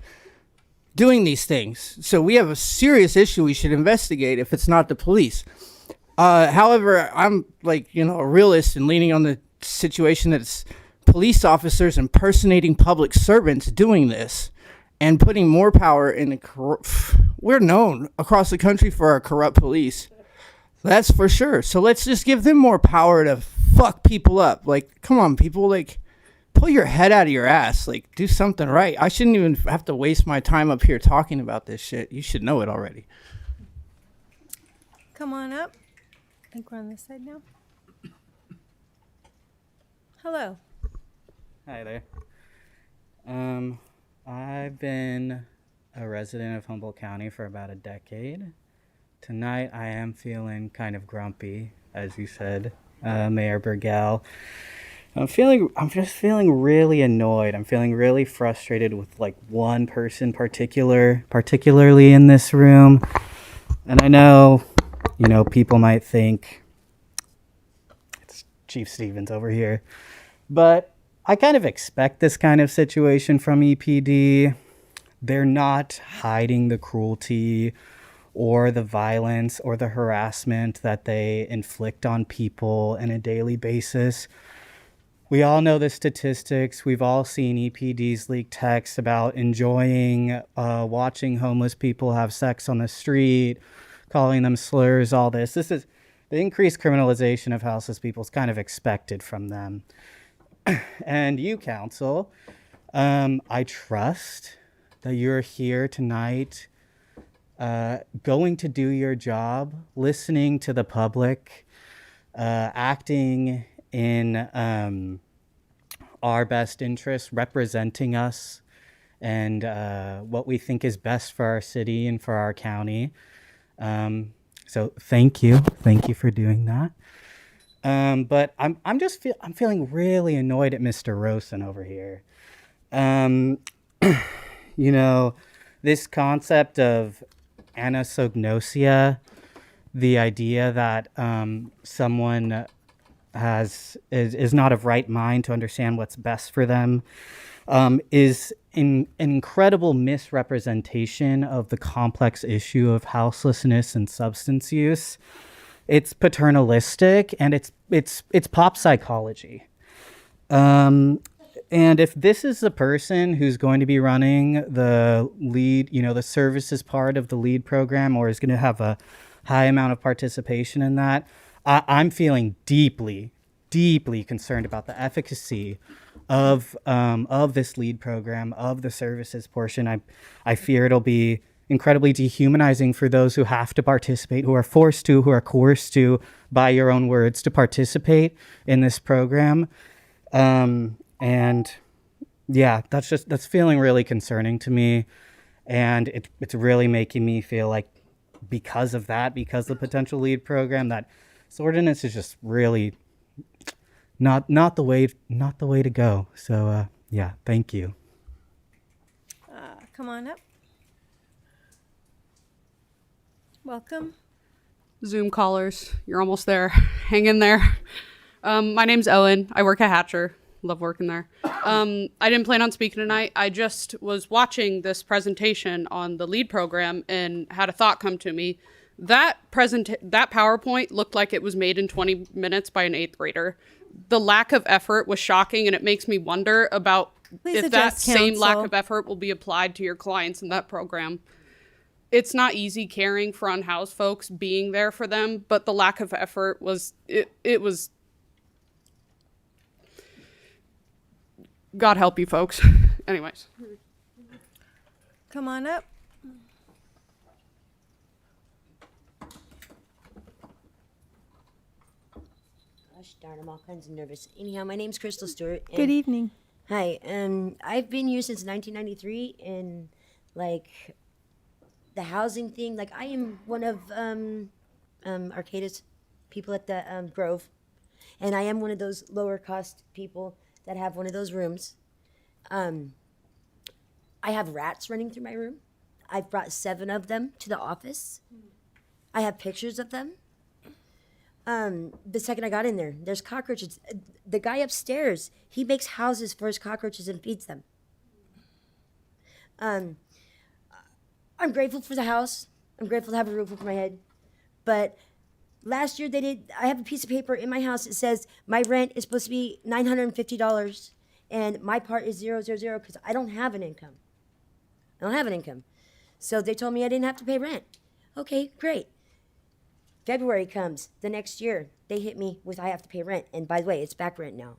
doing these things. So we have a serious issue we should investigate if it's not the police. However, I'm a realist and leaning on the situation that it's police officers impersonating public servants doing this and putting more power in the we're known across the country for our corrupt police. That's for sure. So let's just give them more power to fuck people up. Like, come on, people, like, pull your head out of your ass. Like, do something right. I shouldn't even have to waste my time up here talking about this shit. You should know it already. Come on up. I think we're on this side now. Hello. Hi there. I've been a resident of Humboldt County for about a decade. Tonight I am feeling kind of grumpy, as you said, Mayor Burgell. I'm just feeling really annoyed. I'm feeling really frustrated with like one person particularly in this room. And I know, people might think it's Chief Stevens over here, but I kind of expect this kind of situation from EPD. They're not hiding the cruelty or the violence or the harassment that they inflict on people on a daily basis. We all know the statistics. We've all seen EPD's leaked texts about enjoying watching homeless people have sex on the street, calling them slurs, all this. This is the increased criminalization of houseless people is kind of expected from them. And you, council, I trust that you're here tonight going to do your job, listening to the public, acting in our best interests, representing us and what we think is best for our city and for our county. So thank you for doing that. But I'm feeling really annoyed at Mr. Rosen over here. This concept of anosognosia, the idea that someone is not of right mind to understand what's best for them, is an incredible misrepresentation of the complex issue of houselessness and substance use. It's paternalistic and it's pop psychology. And if this is the person who's going to be running the lead, the services part of the LEAD program, or is going to have a high amount of participation in that, I'm feeling deeply, deeply concerned about the efficacy of this LEAD program, of the services portion. I fear it'll be incredibly dehumanizing for those who have to participate, who are forced to, who are coerced to, by your own words, to participate in this program. And yeah, that's feeling really concerning to me. And it's really making me feel like because of the potential LEAD program, that this ordinance is just really not the way to go. So yeah, thank you. Come on up. Welcome. Zoom callers, you're almost there. Hang in there. My name's Ellen. I work at Hatcher. Love working there. I didn't plan on speaking tonight. I just was watching this presentation on the LEAD program and had a thought come to me. That PowerPoint looked like it was made in 20 minutes by an 8th grader. The lack of effort was shocking, and it makes me wonder about if that same lack of effort will be applied to your clients in that program. It's not easy caring for unhoused folks, being there for them, but the lack of effort was, it was, God help you folks. Anyways. Come on up. Gosh darn, I'm all kinds of nervous. Anyhow, my name's Crystal Stewart. Good evening. Hi, I've been here since 1993, and like the housing thing, like I am one of Arcata's people at the Grove, and I am one of those lower cost people that have one of those rooms. I have rats running through my room. I've brought 7 of them to the office. I have pictures of them. The second I got in there, there's cockroaches. The guy upstairs, he makes houses for his cockroaches and feeds them. I'm grateful for the house. I'm grateful to have a roof over my head. But last year I have a piece of paper in my house that says my rent is supposed to be $950 and my part is 000 because I don't have an income. So they told me I didn't have to pay rent. Okay, great. February comes, the next year, they hit me with I have to pay rent. And by the way, it's back rent now.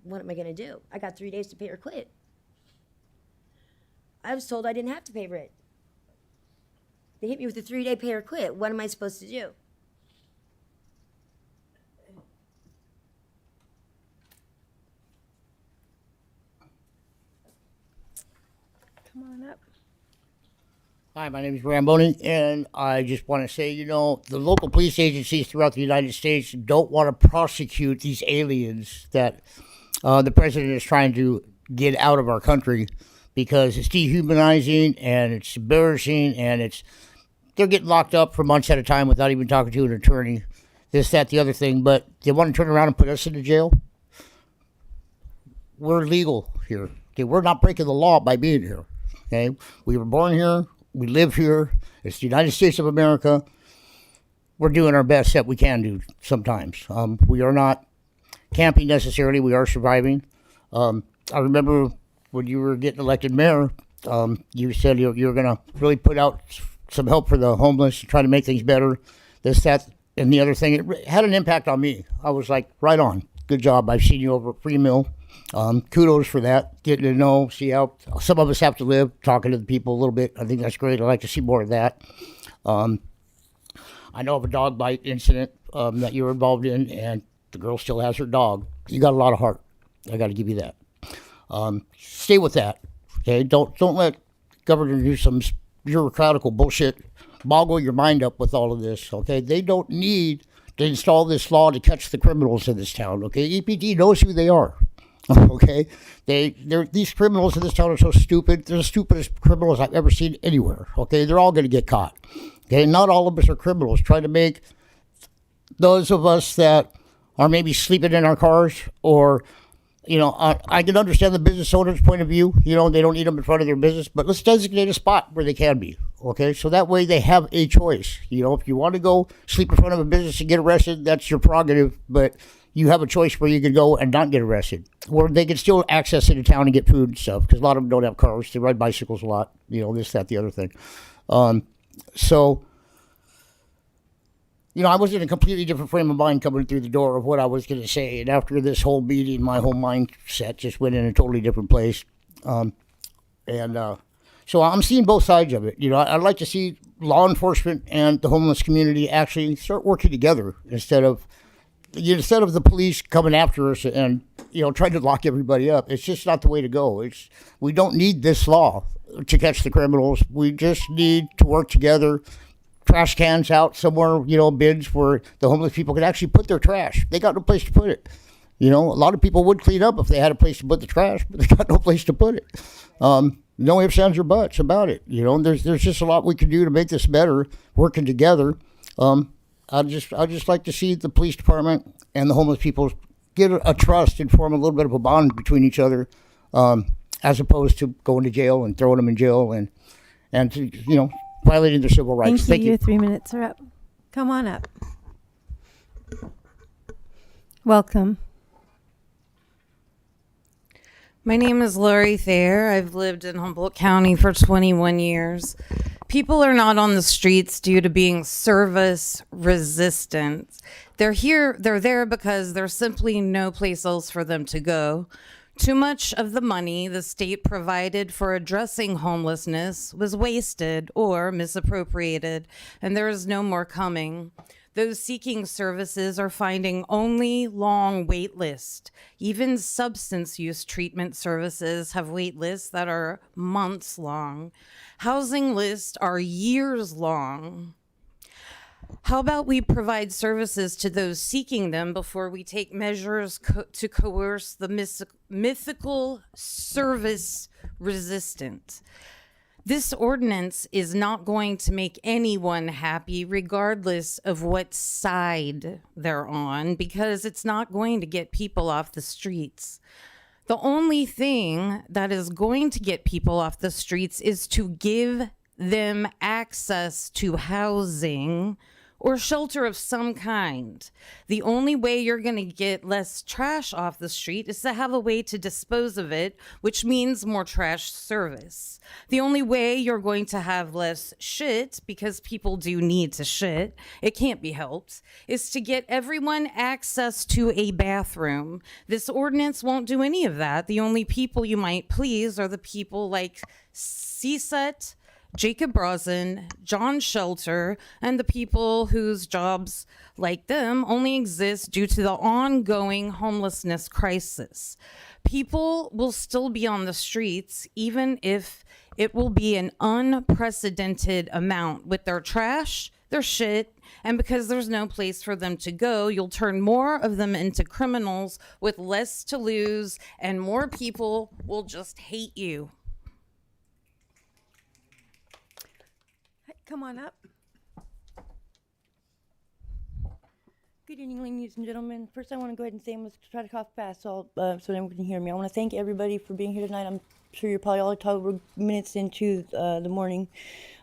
What am I going to do? I got 3 days to pay or quit. I was told I didn't have to pay rent. They hit me with a 3-day pay or quit. What am I supposed to do? Come on up. Hi, my name is Ramboni, and I just want to say, the local police agencies throughout the United States don't want to prosecute these aliens that the president is trying to get out of our country because it's dehumanizing and it's embarrassing and they're getting locked up for months at a time without even talking to an attorney, this, that, the other thing, but they want to turn around and put us into jail. We're legal here. Okay, we're not breaking the law by being here. Okay, we were born here. We live here. It's the United States of America. We're doing our best that we can do sometimes. We are not camping necessarily. We are surviving. I remember when you were getting elected mayor, you said you were going to really put out some help for the homeless, try to make things better, this, that, and the other thing. It had an impact on me. I was like, right on. Good job. I've seen you over at Free Mill. Kudos for that. Getting to know, see how some of us have to live, talking to the people a little bit. I think that's great. I'd like to see more of that. I know of a dog bite incident that you were involved in, and the girl still has her dog. You got a lot of heart. I got to give you that. Stay with that. Okay, don't let Governor Newsom's bureaucratical bullshit boggle your mind up with all of this. Okay, they don't need to install this law to catch the criminals in this town. Okay, EPD knows who they are. Okay, these criminals in this town are so stupid. They're the stupidest criminals I've ever seen anywhere. Okay, they're all going to get caught. Okay, not all of us are criminals. Trying to make those of us that are maybe sleeping in our cars, or I can understand the business owner's point of view. They don't need them in front of their business, but let's designate a spot where they can be. Okay, so that way they have a choice. If you want to go sleep in front of a business and get arrested, that's your prerogative, but you have a choice where you can go and not get arrested, or they can still access into town and get food and stuff, because a lot of them don't have cars. They ride bicycles a lot, this, that, the other thing. I was in a completely different frame of mind coming through the door of what I was going to say. And after this whole meeting, my whole mindset just went in a totally different place. So I'm seeing both sides of it. I'd like to see law enforcement and the homeless community actually start working together instead of the police coming after us and trying to lock everybody up. It's just not the way to go. We don't need this law to catch the criminals. We just need to work together. Trash cans out somewhere, bins where the homeless people can actually put their trash. They got no place to put it. A lot of people would clean up if they had a place to put the trash, but they got no place to put it. No ifs, ands, or buts about it. There's just a lot we can do to make this better, working together. I'd just like to see the police department and the homeless people get a trust and form a little bit of a bond between each other, as opposed to going to jail and throwing them in jail and to, violating their civil rights. Thank you. Your 3 minutes are up. Come on up. Welcome. My name is Lori Thayer. I've lived in Humboldt County for 21 years. People are not on the streets due to being service resistant. They're there because there's simply no place else for them to go. Too much of the money the state provided for addressing homelessness was wasted or misappropriated, and there is no more coming. Those seeking services are finding only long wait lists. Even substance use treatment services have wait lists that are months long. Housing lists are years long. How about we provide services to those seeking them before we take measures to coerce the mythical service resistant? This ordinance is not going to make anyone happy, regardless of what side they're on, because it's not going to get people off the streets. The only thing that is going to get people off the streets is to give them access to housing or shelter of some kind. The only way you're going to get less trash off the street is to have a way to dispose of it, which means more trash service. The only way you're going to have less shit, because people do need to shit, it can't be helped, is to get everyone access to a bathroom. This ordinance won't do any of that. The only people you might please are the people like CSET, Jacob Brosnan, John Shelter, and the people whose jobs, like them, only exist due to the ongoing homelessness crisis. People will still be on the streets, even if it will be an unprecedented amount with their trash, their shit, and because there's no place for them to go, you'll turn more of them into criminals with less to lose, and more people will just hate you. Come on up. Good evening, ladies and gentlemen. First, I want to go ahead and say, let's try to cough fast so everyone can hear me. I want to thank everybody for being here tonight. I'm sure you're probably all minutes into the morning.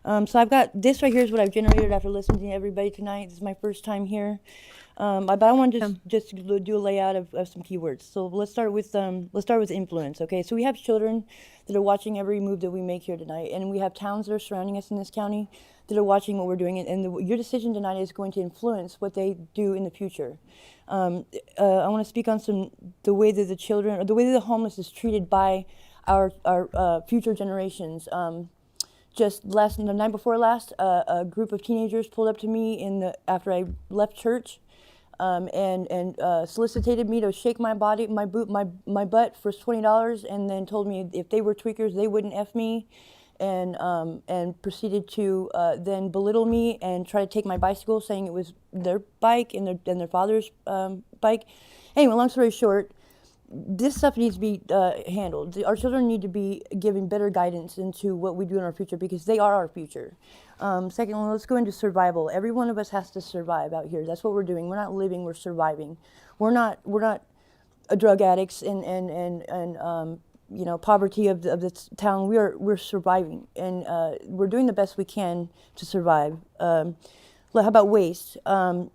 So I've got this right here is what I've generated after listening to everybody tonight. This is my first time here. But I want to just do a layout of some keywords. So let's start with influence. Okay, so we have children that are watching every move that we make here tonight, and we have towns that are surrounding us in this county that are watching what we're doing, and your decision tonight is going to influence what they do in the future. I want to speak on the way that the children, or the way that the homeless is treated by our future generations. Just the night before last, a group of teenagers pulled up to me after I left church, and solicited me to shake my butt for $20, and then told me if they were tweakers, they wouldn't F me, and proceeded to then belittle me and try to take my bicycle, saying it was their bike and their father's bike. Anyway, long story short, this stuff needs to be handled. Our children need to be given better guidance into what we do in our future, because they are our future. Secondly, let's go into survival. Every one of us has to survive out here. That's what we're doing. We're not living, we're surviving. We're not drug addicts and poverty of this town. We're surviving, and we're doing the best we can to survive. How about waste? How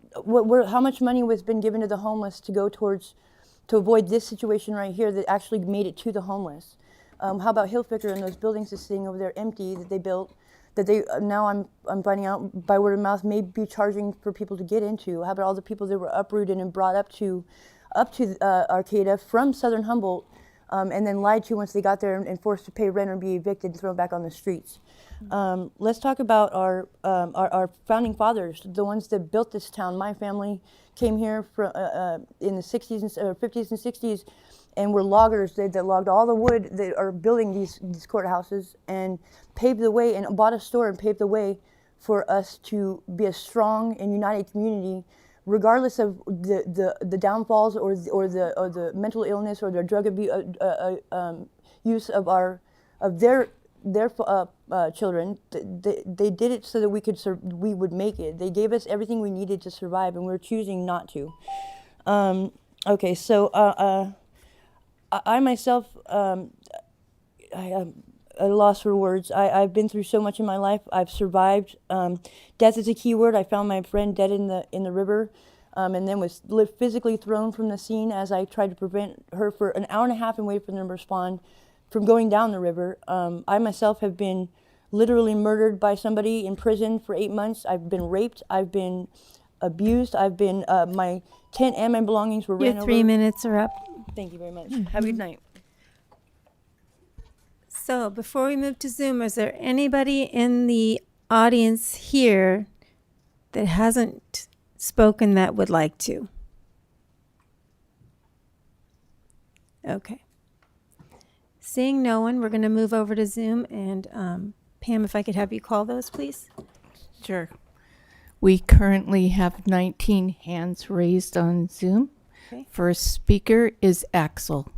much money has been given to the homeless to go to avoid this situation right here that actually made it to the homeless? How about Hilfiger and those buildings that's sitting over there empty that they built, that they now I'm finding out by word of mouth may be charging for people to get into? How about all the people that were uprooted and brought up to Arcata from Southern Humboldt, and then lied to once they got there and forced to pay rent or be evicted and thrown back on the streets? Let's talk about our founding fathers, the ones that built this town. My family came here in the 60s or 50s and 60s, and were loggers that logged all the wood that are building these courthouses, and paved the way and bought a store and paved the way for us to be a strong and united community, regardless of the downfalls or the mental illness or the drug use of their children. They did it so that we would make it. They gave us everything we needed to survive, and we're choosing not to. Okay, so I myself, I am at a loss for words. I've been through so much in my life. I've survived. Death is a key word. I found my friend dead in the river, and then was physically thrown from the scene as I tried to prevent her for an hour and a half and wait for them to respond from going down the river. I myself have been literally murdered by somebody in prison for 8 months. I've been raped. I've been abused. I've been, my tent and my belongings were ran over. Your 3 minutes are up. Thank you very much. Have a good night. So before we move to Zoom, is there anybody in the audience here that hasn't spoken that would like to? Okay. Seeing no one, we're going to move over to Zoom. And Pam, if I could have you call those, please. Sure. We currently have 19 hands raised on Zoom. Okay. First speaker is Axel.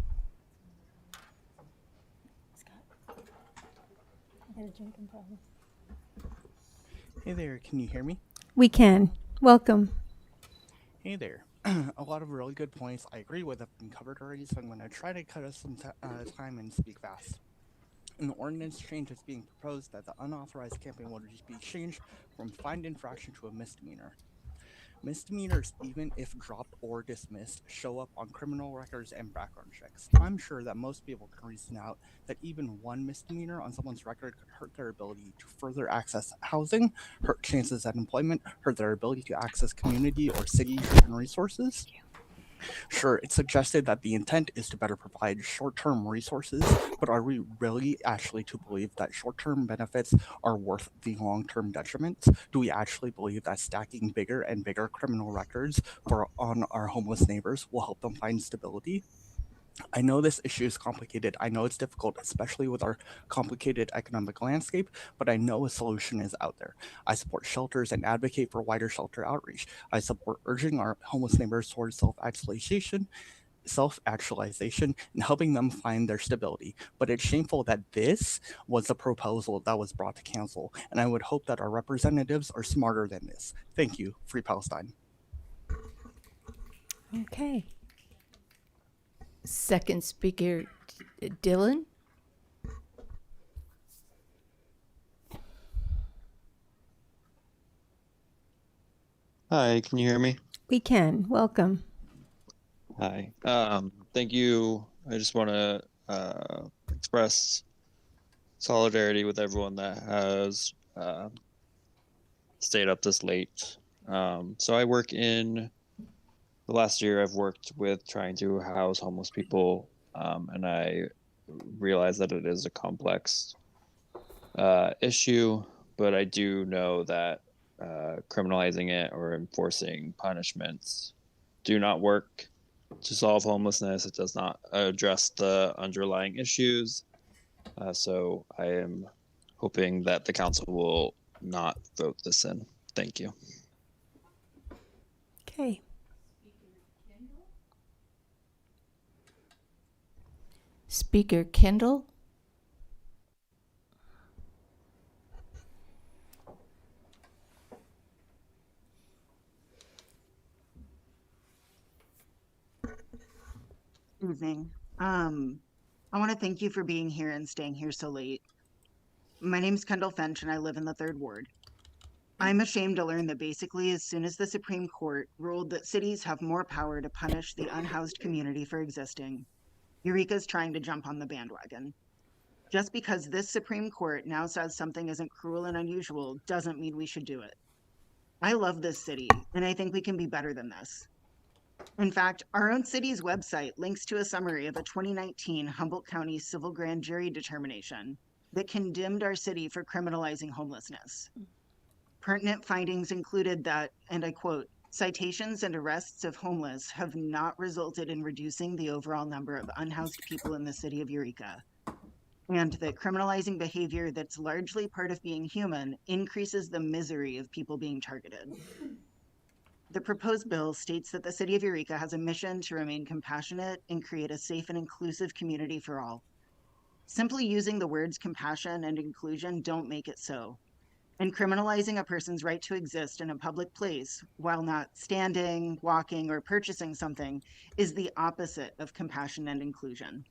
Hey there, can you hear me? We can. Welcome. Hey there. A lot of really good points. I agree with have been covered already, so I'm going to try to cut us some time and speak fast. In the ordinance change is being proposed that the unauthorized camping will just be changed from fined infraction to a misdemeanor. Misdemeanors, even if dropped or dismissed, show up on criminal records and background checks. I'm sure that most people can reason out that even one misdemeanor on someone's record could hurt their ability to further access housing, hurt chances at employment, hurt their ability to access community or city-driven resources. Sure, it's suggested that the intent is to better provide short-term resources, but are we really actually to believe that short-term benefits are worth the long-term detriment? Do we actually believe that stacking bigger and bigger criminal records on our homeless neighbors will help them find stability? I know this issue is complicated. I know it's difficult, especially with our complicated economic landscape, but I know a solution is out there. I support shelters and advocate for wider shelter outreach. I support urging our homeless neighbors towards self-actualization, and helping them find their stability. But it's shameful that this was the proposal that was brought to council, and I would hope that our representatives are smarter than this. Thank you. Free Palestine. Okay. Second speaker, Dylan. Hi, can you hear me? We can. Welcome. Hi. Thank you. I just want to express solidarity with everyone that has stayed up this late. So I work in the last year I've worked with trying to house homeless people, and I realize that it is a complex issue, but I do know that criminalizing it or enforcing punishments do not work to solve homelessness. It does not address the underlying issues. So I am hoping that the council will not vote this in. Thank you. Okay. Speaker Kendall. Evening. I want to thank you for being here and staying here so late. My name's Kendall Finch and I live in the 3rd Ward. I'm ashamed to learn that basically as soon as the Supreme Court ruled that cities have more power to punish the unhoused community for existing, Eureka's trying to jump on the bandwagon. Just because this Supreme Court now says something isn't cruel and unusual doesn't mean we should do it. I love this city, and I think we can be better than this. In fact, our own city's website links to a summary of a 2019 Humboldt County civil grand jury determination that condemned our city for criminalizing homelessness. Pertinent findings included that, and I quote, citations and arrests of homeless have not resulted in reducing the overall number of unhoused people in the city of Eureka, and that criminalizing behavior that's largely part of being human increases the misery of people being targeted. The proposed bill states that the city of Eureka has a mission to remain compassionate and create a safe and inclusive community for all. Simply using the words compassion and inclusion don't make it so. And criminalizing a person's right to exist in a public place while not standing, walking, or purchasing something is the opposite of compassion and inclusion.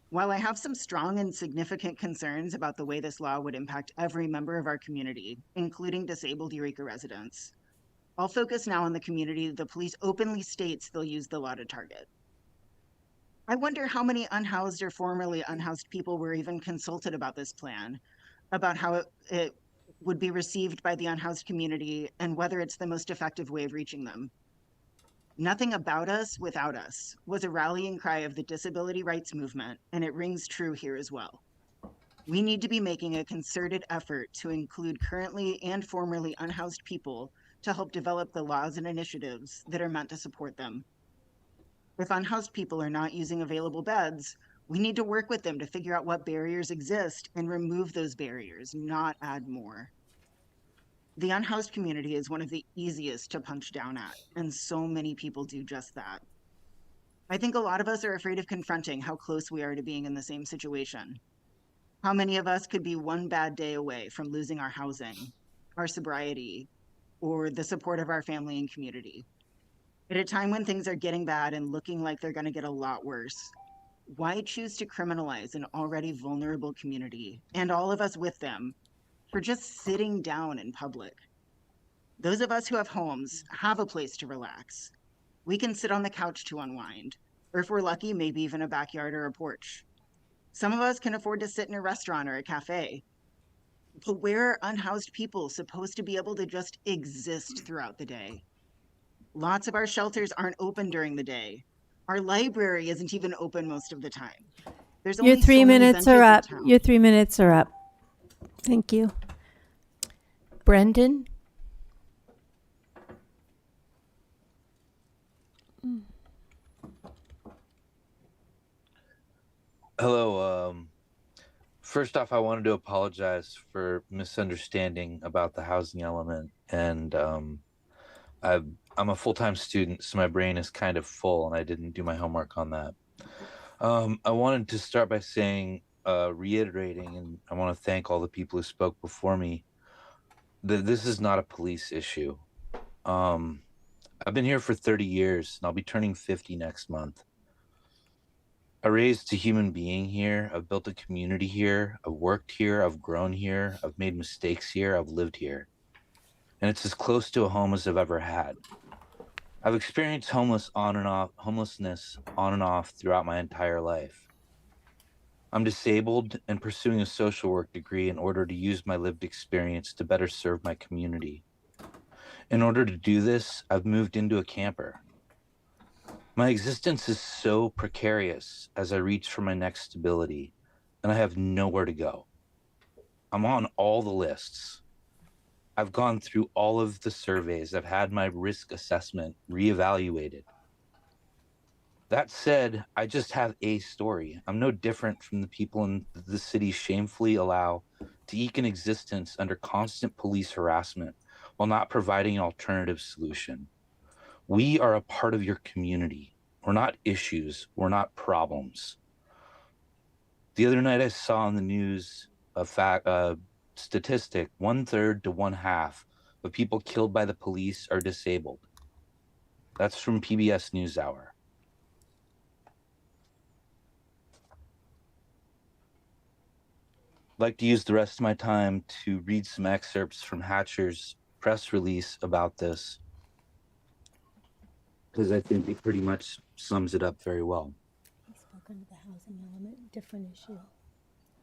While I have some strong and significant concerns about the way this law would impact every member of our community, including disabled Eureka residents, I'll focus now on the community the police openly states they'll use the law to target. I wonder how many unhoused or formerly unhoused people were even consulted about this plan, about how it would be received by the unhoused community, and whether it's the most effective way of reaching them. Nothing about us without us was a rallying cry of the disability rights movement, and it rings true here as well. We need to be making a concerted effort to include currently and formerly unhoused people to help develop the laws and initiatives that are meant to support them. If unhoused people are not using available beds, we need to work with them to figure out what barriers exist and remove those barriers, not add more. The unhoused community is one of the easiest to punch down at, and so many people do just that. I think a lot of us are afraid of confronting how close we are to being in the same situation. How many of us could be one bad day away from losing our housing, our sobriety, or the support of our family and community? At a time when things are getting bad and looking like they're going to get a lot worse, why choose to criminalize an already vulnerable community, and all of us with them, for just sitting down in public? Those of us who have homes have a place to relax. We can sit on the couch to unwind, or if we're lucky, maybe even a backyard or a porch. Some of us can afford to sit in a restaurant or a cafe. But where are unhoused people supposed to be able to just exist throughout the day? Lots of our shelters aren't open during the day. Our library isn't even open most of the time. There's Your only 3 so many minutes are benches in up. town. Your 3 minutes are up. Thank you. Brendan? Hello. First off, I wanted to apologize for misunderstanding about the housing element, and I'm a full-time student, so my brain is kind of full, and I didn't do my homework on that. I wanted to start by saying, reiterating, and I want to thank all the people who spoke before me, that this is not a police issue. I've been here for 30 years, and I'll be turning 50 next month. I raised a human being here. I've built a community here. I've worked here. I've grown here. I've made mistakes here. I've lived here. And it's as close to a home as I've ever had. I've experienced homelessness on and off throughout my entire life. I'm disabled and pursuing a social work degree in order to use my lived experience to better serve my community. In order to do this, I've moved into a camper. My existence is so precarious as I reach for my next stability, and I have nowhere to go. I'm on all the lists. I've gone through all of the surveys. I've had my risk assessment reevaluated. That said, I just have a story. I'm no different from the people in the city shamefully allow to eke an existence under constant police harassment while not providing an alternative solution. We are a part of your community. We're not issues. We're not problems. The other night I saw on the news a statistic, 1/3 to 1/2 of people killed by the police are disabled. That's from PBS NewsHour. I'd like to use the rest of my time to read some excerpts from Hatcher's press release about this, because I think it pretty much sums it up very well. Under the housing element, different issue.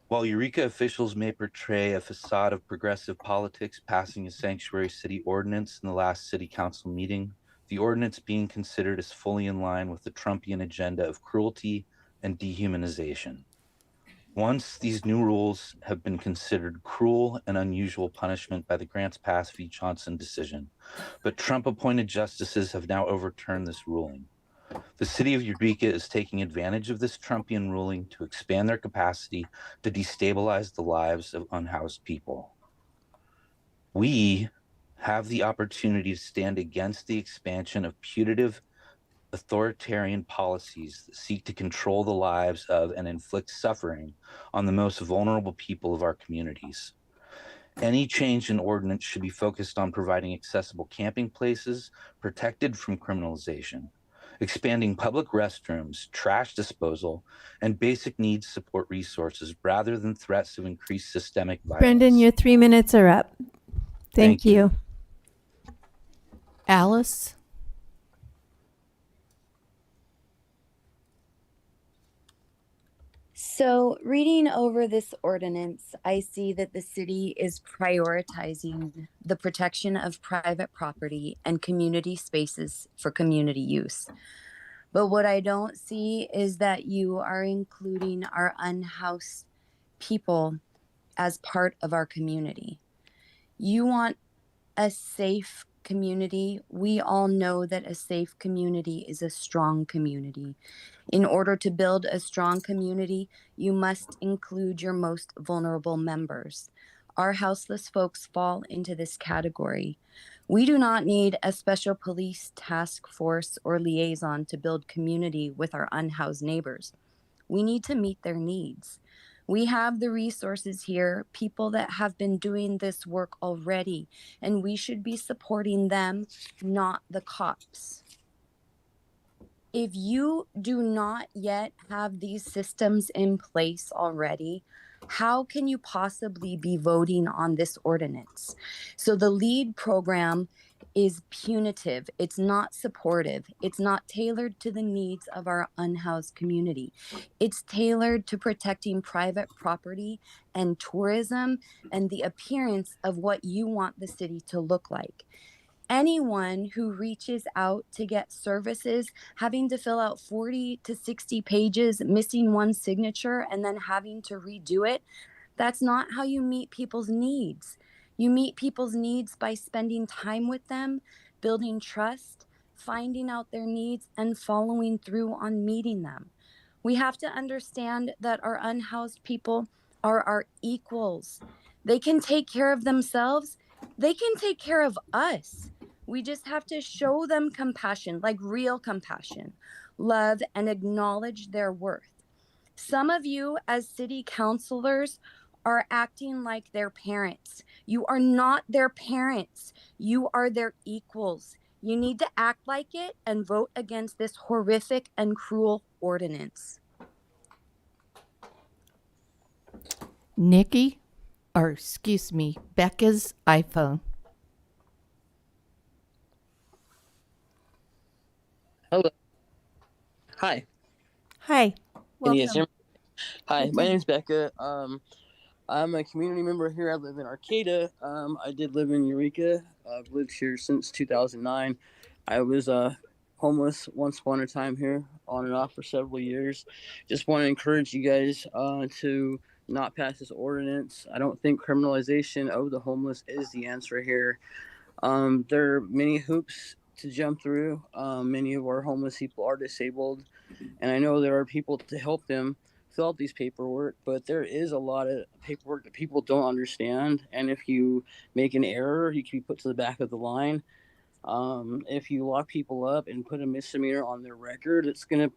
While Eureka officials may portray a facade of progressive politics passing a sanctuary city ordinance in the last city council meeting, the ordinance being considered is fully in line with the Trumpian agenda of cruelty and dehumanization. Once these new rules have been considered cruel and unusual punishment by the Grants Pass v. Johnson decision, but Trump-appointed justices have now overturned this ruling. The city of Eureka is taking advantage of this Trumpian ruling to expand their capacity to destabilize the lives of unhoused people. We have the opportunity to stand against the expansion of putative authoritarian policies that seek to control the lives of and inflict suffering on the most vulnerable people of our communities. Any change in ordinance should be focused on providing accessible camping places protected from criminalization, expanding public restrooms, trash disposal, and basic needs support resources rather than threats of increased systemic violence. Brendan, your 3 minutes are up. Thank you. Alice? So, reading over this ordinance, I see that the city is prioritizing the protection of private property and community spaces for community use. But what I don't see is that you are including our unhoused people as part of our community. You want a safe community. We all know that a safe community is a strong community. In order to build a strong community, you must include your most vulnerable members. Our houseless folks fall into this category. We do not need a special police task force or liaison to build community with our unhoused neighbors. We need to meet their needs. We have the resources here, people that have been doing this work already, and we should be supporting them, not the cops. If you do not yet have these systems in place already, how can you possibly be voting on this ordinance? So the LEAD program is punitive. It's not supportive. It's not tailored to the needs of our unhoused community. It's tailored to protecting private property and tourism and the appearance of what you want the city to look like. Anyone who reaches out to get services, having to fill out 40 to 60 pages, missing one signature, and then having to redo it, that's not how you meet people's needs. You meet people's needs by spending time with them, building trust, finding out their needs, and following through on meeting them. We have to understand that our unhoused people are our equals. They can take care of themselves. They can take care of us. We just have to show them compassion, like real compassion, love, and acknowledge their worth. Some of you, as city councilors, are acting like their parents. You are not their parents. You are their equals. You need to act like it and vote against this horrific and cruel ordinance. Nikki, or excuse me, Becca's iPhone. Hello. Hi. Hi. Can you guys hear Welcome. me? Hi, my name's Becca. I'm a community member here. I live in Arcata. I did live in Eureka. I've lived here since 2009. I was homeless once upon a time here, on and off for several years. Just want to encourage you guys to not pass this ordinance. I don't think criminalization of the homeless is the answer here. There are many hoops to jump through. Many of our homeless people are disabled, and I know there are people to help them fill out these paperwork, but there is a lot of paperwork that people don't understand, and if you make an error, you can be put to the back of the line. If you lock people up and put a misdemeanor on their record, it's gonna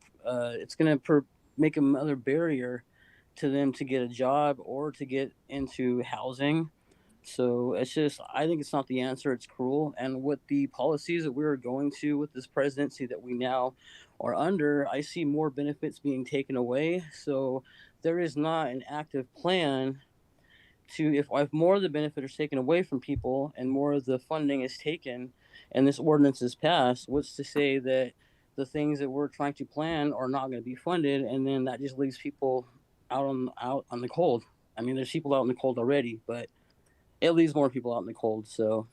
make another barrier to them to get a job or to get into housing. So it's just, I think it's not the answer. It's cruel. And with the policies that we're going to with this presidency that we now are under, I see more benefits being taken away. So there is not an active plan to, if more of the benefit is taken away from people and more of the funding is taken and this ordinance is passed, what's to say that the things that we're trying to plan are not going to be funded, and then that just leaves people out on the cold. I mean, there's people out in the cold already, but it leaves more people out in the cold. So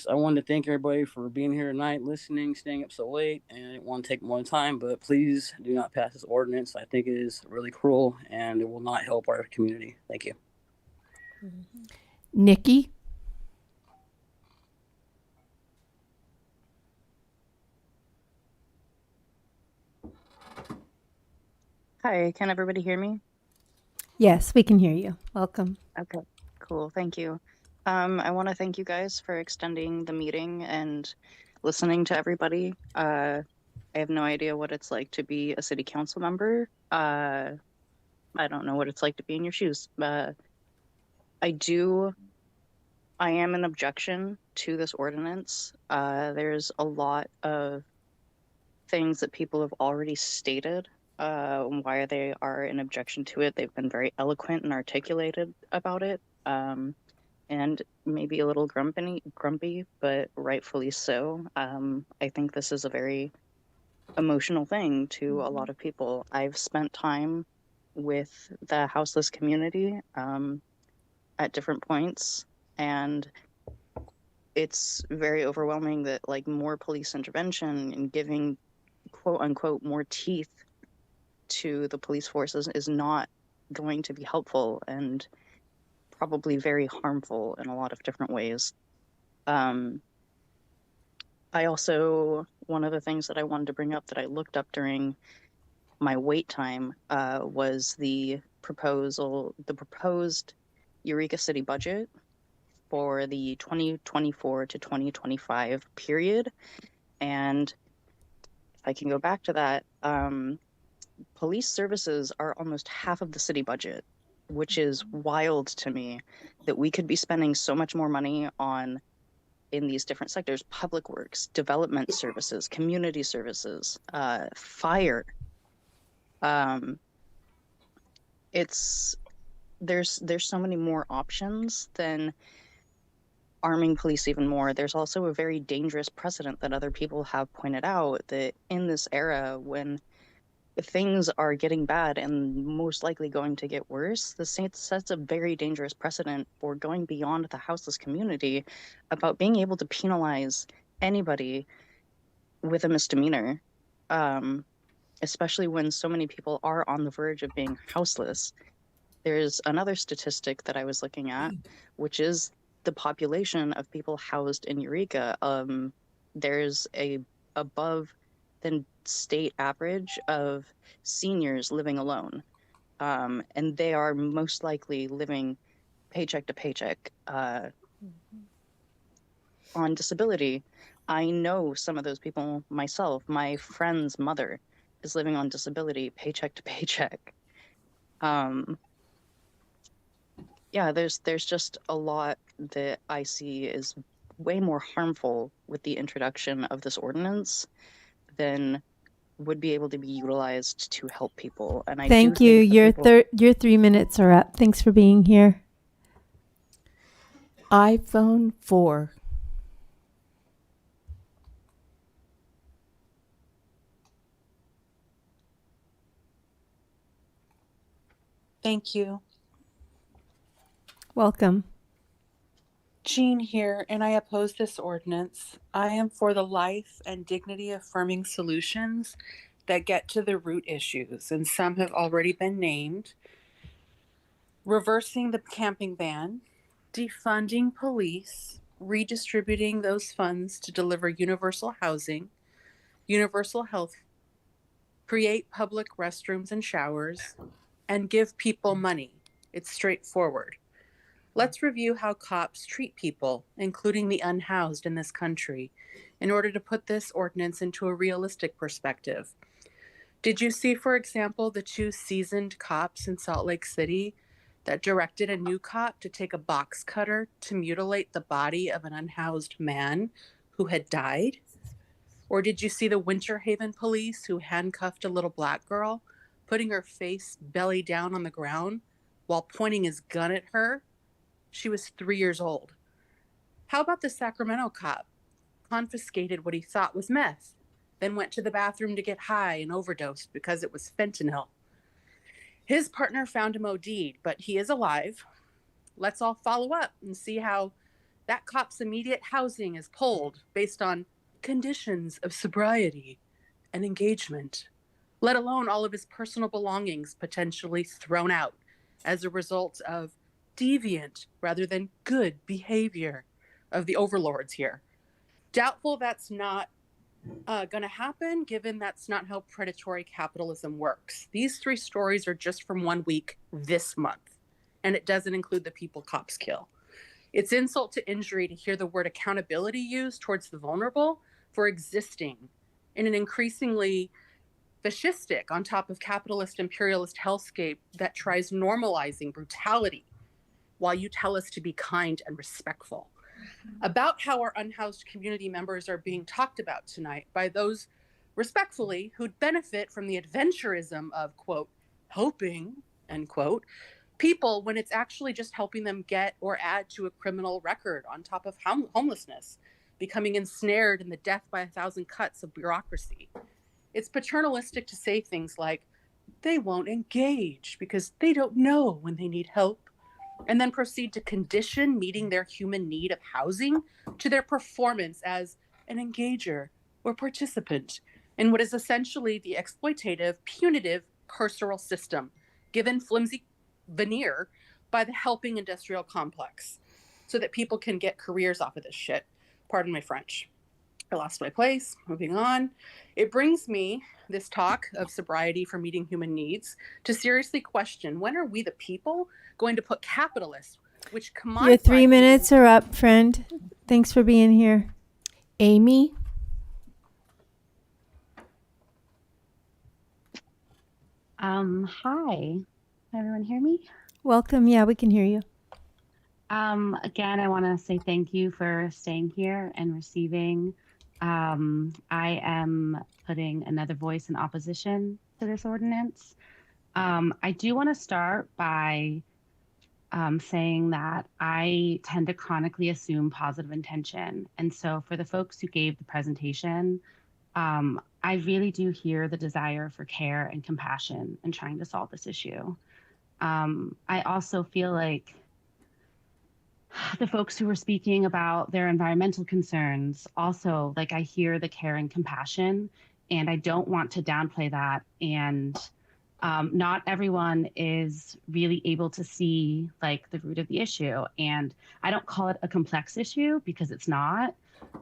I wanted to thank everybody for being here tonight, listening, staying up so late, and I didn't want to take more time, but please do not pass this ordinance. I think it is really cruel and it will not help our community. Thank you. Nikki? Hi, can everybody hear me? Yes, we can hear you. Welcome. Okay, cool. Thank you. I want to thank you guys for extending the meeting and listening to everybody. I have no idea what it's like to be a city council member. I don't know what it's like to be in your shoes. I am an objection to this ordinance. There's a lot of things that people have already stated why they are in objection to it. They've been very eloquent and articulated about it, and maybe a little grumpy, but rightfully so. I think this is a very emotional thing to a lot of people. I've spent time with the houseless community at different points, and it's very overwhelming that like more police intervention and giving quote unquote more teeth to the police forces is not going to be helpful and probably very harmful in a lot of different ways. I also, one of the things that I wanted to bring up that I looked up during my wait time was the proposed Eureka City budget for the 2024 to 2025 period. And if I can go back to that, police services are almost half of the city budget, which is wild to me that we could be spending so much more money in these different sectors: public works, development services, community services, fire. There's so many more options than arming police even more. There's also a very dangerous precedent that other people have pointed out that in this era, when things are getting bad and most likely going to get worse, the state sets a very dangerous precedent for going beyond the houseless community about being able to penalize anybody with a misdemeanor, especially when so many people are on the verge of being houseless. There's another statistic that I was looking at, which is the population of people housed in Eureka. There's a above than state average of seniors living alone, and they are most likely living paycheck to paycheck on disability. I know some of those people myself. My friend's mother is living on disability, paycheck to paycheck. Yeah, there's just a lot that I see is way more harmful with the introduction of this ordinance than would be able to be utilized to help people. And I Thank do you. think that Your people- your 3 minutes are up. Thanks for being here. iPhone 4. Thank you. Welcome. Jean here, and I oppose this ordinance. I am for the life and dignity affirming solutions that get to the root issues, and some have already been named. Reversing the camping ban, defunding police, redistributing those funds to deliver universal housing, universal health, create public restrooms and showers, and give people money. It's straightforward. Let's review how cops treat people, including the unhoused in this country, in order to put this ordinance into a realistic perspective. Did you see, for example, the 2 seasoned cops in Salt Lake City that directed a new cop to take a box cutter to mutilate the body of an unhoused man who had died? Or did you see the Winter Haven police who handcuffed a little black girl, putting her face belly down on the ground while pointing his gun at her? She was 3 years old. How about the Sacramento cop? Confiscated what he thought was meth, then went to the bathroom to get high and overdosed because it was fentanyl. His partner found him OD'd, but he is alive. Let's all follow up and see how that cop's immediate housing is pulled based on conditions of sobriety and engagement, let alone all of his personal belongings potentially thrown out as a result of deviant rather than good behavior of the overlords here. Doubtful that's not going to happen, given that's not how predatory capitalism works. These 3 stories are just from 1 week this month, and it doesn't include the people cops kill. It's insult to injury to hear the word accountability used towards the vulnerable for existing in an increasingly fascistic, on top of capitalist imperialist hellscape that tries normalizing brutality while you tell us to be kind and respectful. About how our unhoused community members are being talked about tonight by those, respectfully, who'd benefit from the adventurism of, quote, helping, end quote, people when it's actually just helping them get or add to a criminal record on top of homelessness, becoming ensnared in the death by 1,000 cuts of bureaucracy. It's paternalistic to say things like, they won't engage because they don't know when they need help, and then proceed to condition meeting their human need of housing to their performance as an engager or participant in what is essentially the exploitative, punitive carceral system, given flimsy veneer by the helping industrial complex, so that people can get careers off of this shit. Pardon my French. I lost my place. Moving on. It brings me, this talk of sobriety for meeting human needs, to seriously question, when are we the people going to put capitalists, which commodify... Your 3 minutes are up, friend. Thanks for being here. Amy? Hi. Everyone hear me? Welcome. Yeah, we can hear you. Again, I want to say thank you for staying here and receiving. I am putting another voice in opposition to this ordinance. I do want to start by saying that I tend to chronically assume positive intention. And so for the folks who gave the presentation, I really do hear the desire for care and compassion in trying to solve this issue. I also feel like the folks who were speaking about their environmental concerns, also, like, I hear the care and compassion, and I don't want to downplay that. And not everyone is really able to see like the root of the issue. And I don't call it a complex issue because it's not.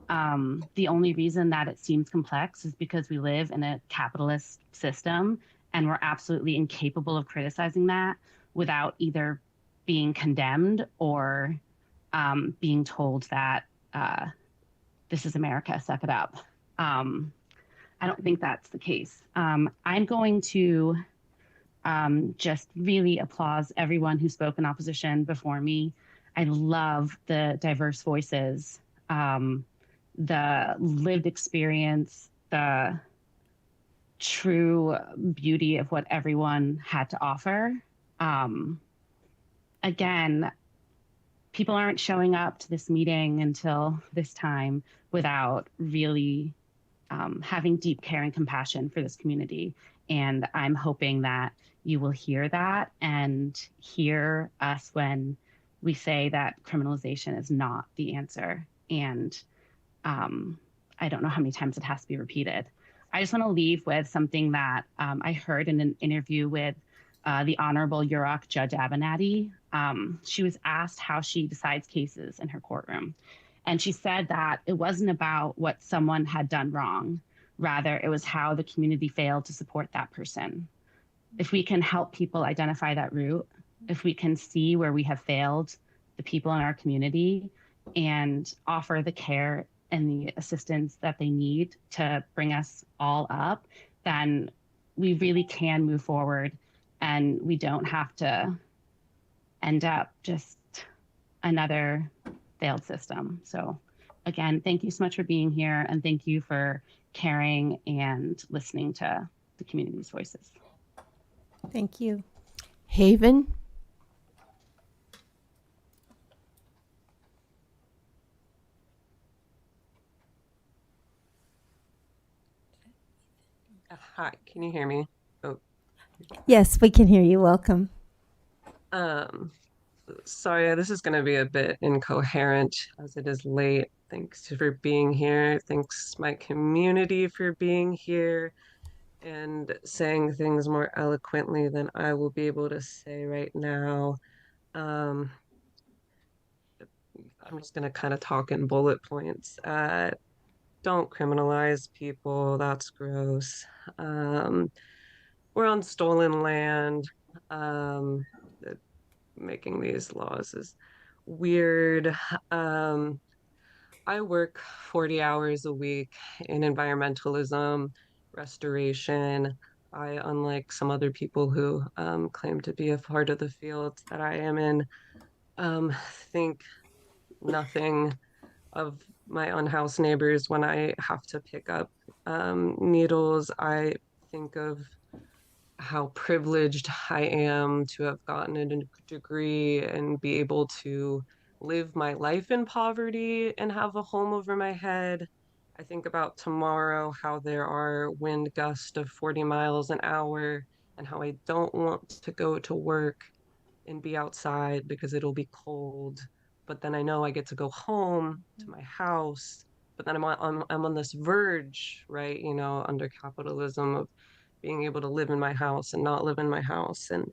The only reason that it seems complex is because we live in a capitalist system and we're absolutely incapable of criticizing that without either being condemned or being told that this is America, suck it up. I don't think that's the case. I'm going to just really applause everyone who spoke in opposition before me. I love the diverse voices, the lived experience, the true beauty of what everyone had to offer. Again, people aren't showing up to this meeting until this time without really having deep care and compassion for this community. And I'm hoping that you will hear that and hear us when we say that criminalization is not the answer. And I don't know how many times it has to be repeated. I just want to leave with something that I heard in an interview with the Honorable Yurok Judge Abernathy. She was asked how she decides cases in her courtroom. And she said that it wasn't about what someone had done wrong. Rather, it was how the community failed to support that person. If we can help people identify that root, if we can see where we have failed the people in our community and offer the care and the assistance that they need to bring us all up, then we really can move forward and we don't have to end up just another failed system. So again, thank you so much for being here and thank you for caring and listening to the community's voices. Thank you. Haven. Hi, can you hear me? Oh, Yes, we can hear you. Welcome. sorry, this is going to be a bit incoherent as it is late. Thanks for being here. Thanks my community for being here and saying things more eloquently than I will be able to say right now. I'm just going to kind of talk in bullet points. Don't criminalize people. That's gross. We're on stolen land. Making these laws is weird. I work 40 hours a week in environmentalism, restoration. Unlike some other people who claim to be a part of the field that I am in, think nothing of my unhoused neighbors when I have to pick up needles. I think of how privileged I am to have gotten a degree and be able to live my life in poverty and have a home over my head. I think about tomorrow, how there are wind gusts of 40 miles an hour, and how I don't want to go to work and be outside because it'll be cold. But then I know I get to go home to my house. But then I'm on this verge, right? You know, under capitalism of being able to live in my house and not live in my house. And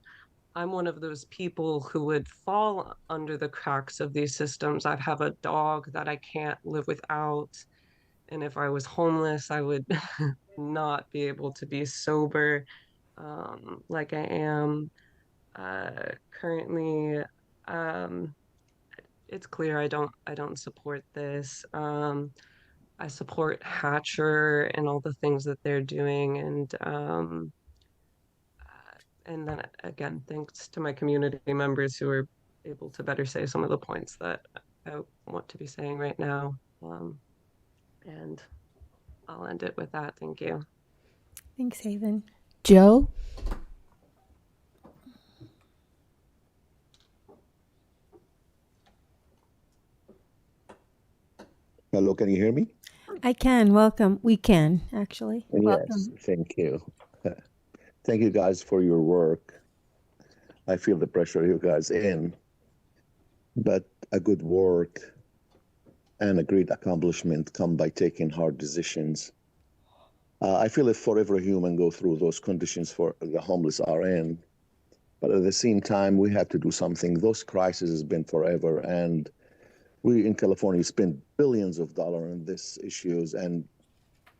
I'm one of those people who would fall under the cracks of these systems. I have a dog that I can't live without. And if I was homeless, I would not be able to be sober like I am currently. It's clear I don't support this. I support Hatcher and all the things that they're doing, and then again, thanks to my community members who are able to better say some of the points that I want to be saying right now. And I'll end it with that. Thank you. Thanks, Haven. Joe. Hello, can you hear me? I can. Welcome. We can, actually. Yes, Welcome. thank you. Thank you guys for your work. I feel the pressure you guys in, but a good work and a great accomplishment come by taking hard decisions. I feel if for every human go through those conditions for the homeless are in, but at the same time, we have to do something. Those crises has been forever, and we in California spend billions of dollars on these issues and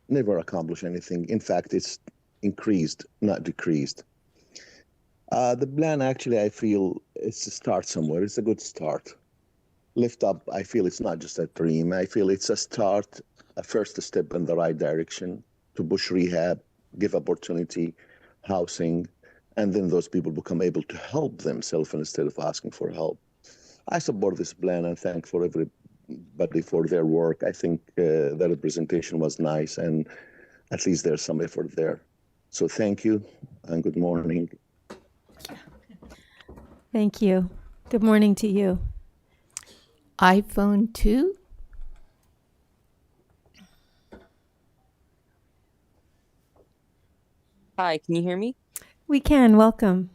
never accomplish anything. In fact, it's increased, not decreased. The plan, actually, I feel it's to start somewhere. It's a good start. Lift up, I feel it's not just a dream. I feel it's a start, a first step in the right direction to push rehab, give opportunity, housing, and then those people become able to help themselves instead of asking for help. I support this plan and thank for everybody for their work. I think the representation was nice and at least there's some effort there. So thank you and good morning. Thank you. Good morning to you. iPhone 2. Hi, can you hear me? We can. Welcome.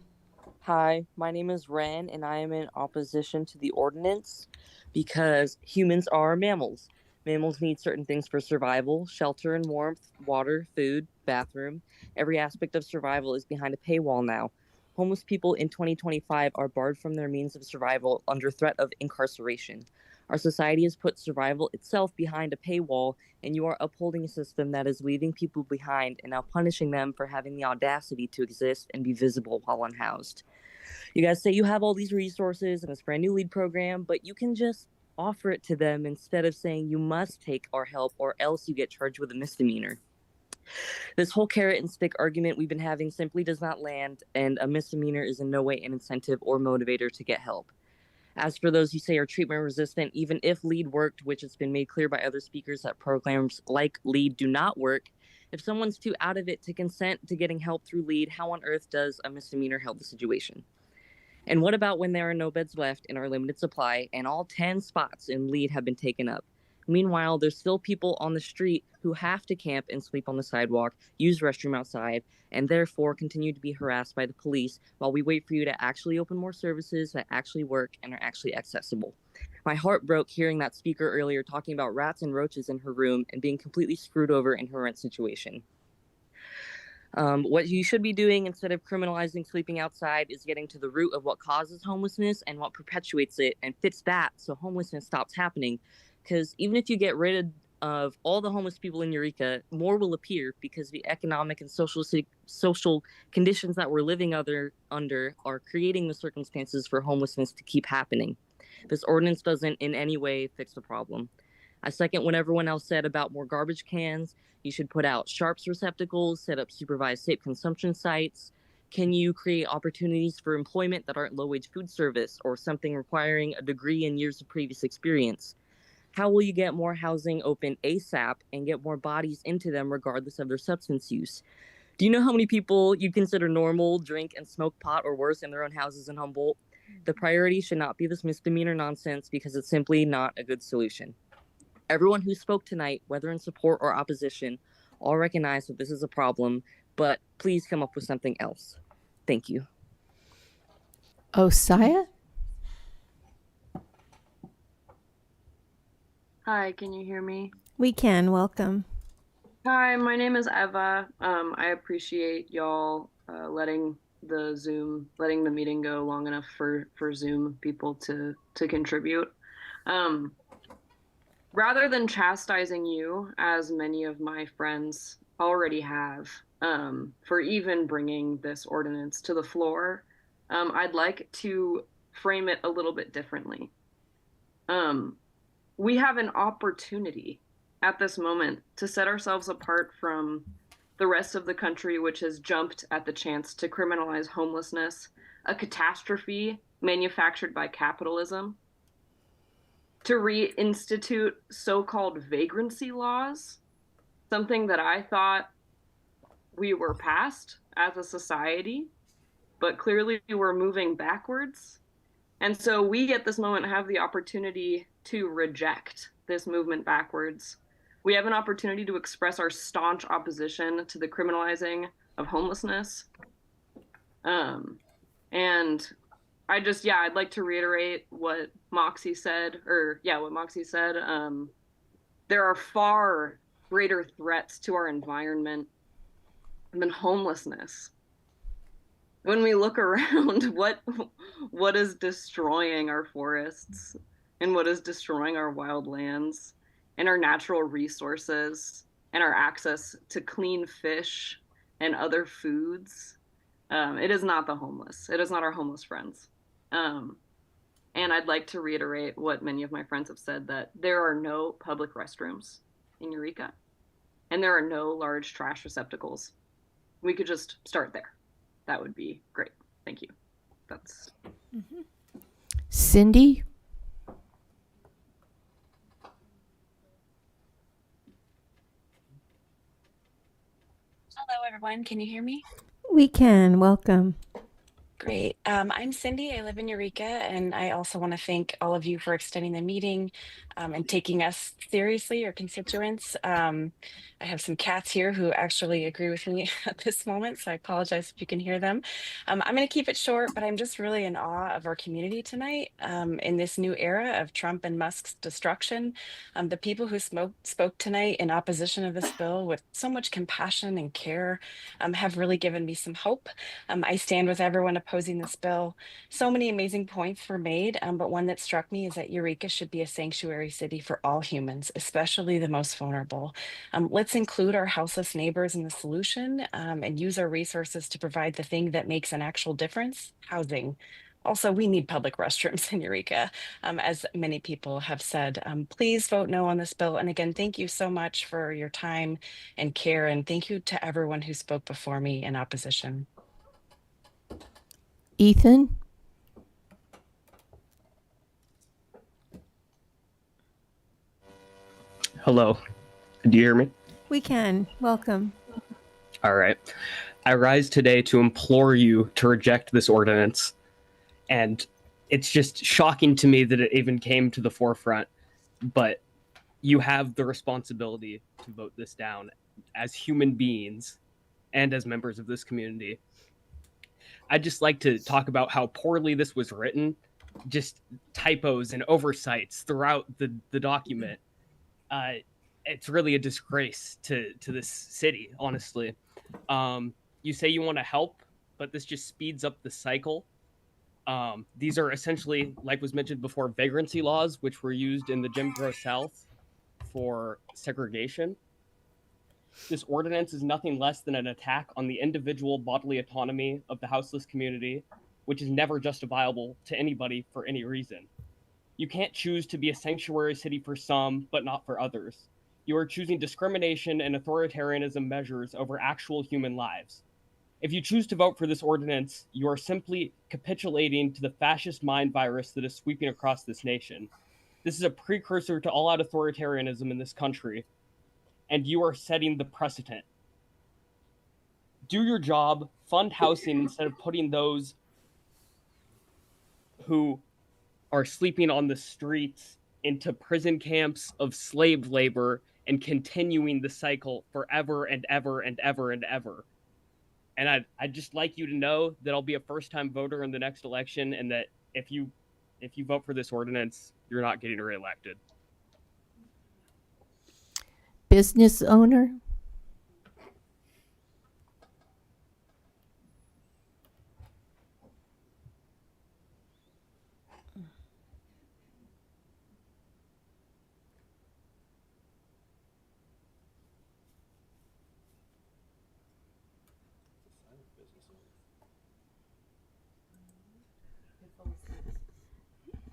Hi, my name is Ren, and I am in opposition to the ordinance because humans are mammals. Mammals need certain things for survival: shelter and warmth, water, food, bathroom. Every aspect of survival is behind a paywall now. Homeless people in 2025 are barred from their means of survival under threat of incarceration. Our society has put survival itself behind a paywall, and you are upholding a system that is leaving people behind and now punishing them for having the audacity to exist and be visible while unhoused. You guys say you have all these resources and this brand new LEAD program, but you can just offer it to them instead of saying you must take our help or else you get charged with a misdemeanor. This whole carrot and stick argument we've been having simply does not land, and a misdemeanor is in no way an incentive or motivator to get help. As for those who say are treatment resistant, even if LEAD worked, which has been made clear by other speakers that programs like LEAD do not work, if someone's too out of it to consent to getting help through LEAD, how on earth does a misdemeanor help the situation? And what about when there are no beds left in our limited supply and all 10 spots in LEAD have been taken up? Meanwhile, there's still people on the street who have to camp and sleep on the sidewalk, use restroom outside, and therefore continue to be harassed by the police while we wait for you to actually open more services that actually work and are actually accessible. My heart broke hearing that speaker earlier talking about rats and roaches in her room and being completely screwed over in her rent situation. What you should be doing instead of criminalizing sleeping outside is getting to the root of what causes homelessness and what perpetuates it and fix that so homelessness stops happening. Because even if you get rid of all the homeless people in Eureka, more will appear because the economic and social conditions that we're living under are creating the circumstances for homelessness to keep happening. This ordinance doesn't in any way fix the problem. I second what everyone else said about more garbage cans. You should put out sharps receptacles, set up supervised safe consumption sites. Can you create opportunities for employment that aren't low-wage food service or something requiring a degree and years of previous experience? How will you get more housing open ASAP and get more bodies into them regardless of their substance use? Do you know how many people you consider normal drink and smoke pot or worse in their own houses in Humboldt? The priority should not be this misdemeanor nonsense because it's simply not a good solution. Everyone who spoke tonight, whether in support or opposition, all recognize that this is a problem, but please come up with something else. Thank you. Osiah? Hi, can you hear me? We can. Welcome. Hi, my name is Eva. I appreciate y'all letting the meeting go long enough for Zoom people to contribute. Rather than chastising you, as many of my friends already have, for even bringing this ordinance to the floor, I'd like to frame it a little bit differently. We have an opportunity at this moment to set ourselves apart from the rest of the country, which has jumped at the chance to criminalize homelessness, a catastrophe manufactured by capitalism, to reinstitute so-called vagrancy laws, something that I thought we were past as a society, but clearly we're moving backwards. And so we at this moment have the opportunity to reject this movement backwards. We have an opportunity to express our staunch opposition to the criminalizing of homelessness. And I'd like to reiterate what Moxie said, there are far greater threats to our environment than homelessness. When we look around, what is destroying our forests and what is destroying our wildlands and our natural resources and our access to clean fish and other foods? It is not the homeless. It is not our homeless friends. And I'd like to reiterate what many of my friends have said, that there are no public restrooms in Eureka, and there are no large trash receptacles. We could just start there. That would be great. Thank you. That's Cindy? Hello, everyone. Can you hear me? We can. Welcome. Great. I'm Cindy. I live in Eureka, and I also want to thank all of you for extending the meeting and taking us seriously, your constituents. I have some cats here who actually agree with me at this moment, so I apologize if you can hear them. I'm going to keep it short, but I'm just really in awe of our community tonight in this new era of Trump and Musk's destruction. The people who spoke tonight in opposition of this bill with so much compassion and care have really given me some hope. I stand with everyone opposing this bill. So many amazing points were made, but one that struck me is that Eureka should be a sanctuary city for all humans, especially the most vulnerable. Let's include our houseless neighbors in the solution and use our resources to provide the thing that makes an actual difference: housing. Also, we need public restrooms in Eureka, as many people have said. Please vote no on this bill. And again, thank you so much for your time and care. And thank you to everyone who spoke before me in opposition. Ethan? Hello. Do you hear me? We can. Welcome. All right. I rise today to implore you to reject this ordinance. And it's just shocking to me that it even came to the forefront. But you have the responsibility to vote this down as human beings and as members of this community. I'd just like to talk about how poorly this was written, just typos and oversights throughout the document. It's really a disgrace to this city, honestly. You say you want to help, but this just speeds up the cycle. These are essentially, like was mentioned before, vagrancy laws, which were used in the Jim Crow South for segregation. This ordinance is nothing less than an attack on the individual bodily autonomy of the houseless community, which is never justifiable to anybody for any reason. You can't choose to be a sanctuary city for some, but not for others. You are choosing discrimination and authoritarianism measures over actual human lives. If you choose to vote for this ordinance, you are simply capitulating to the fascist mind virus that is sweeping across this nation. This is a precursor to all-out authoritarianism in this country, and you are setting the precedent. Do your job, fund housing instead of putting those who are sleeping on the streets into prison camps of slave labor and continuing the cycle forever and ever and ever and ever. And I'd just like you to know that I'll be a first-time voter in the next election, and that if you vote for this ordinance, you're not getting reelected. Business owner?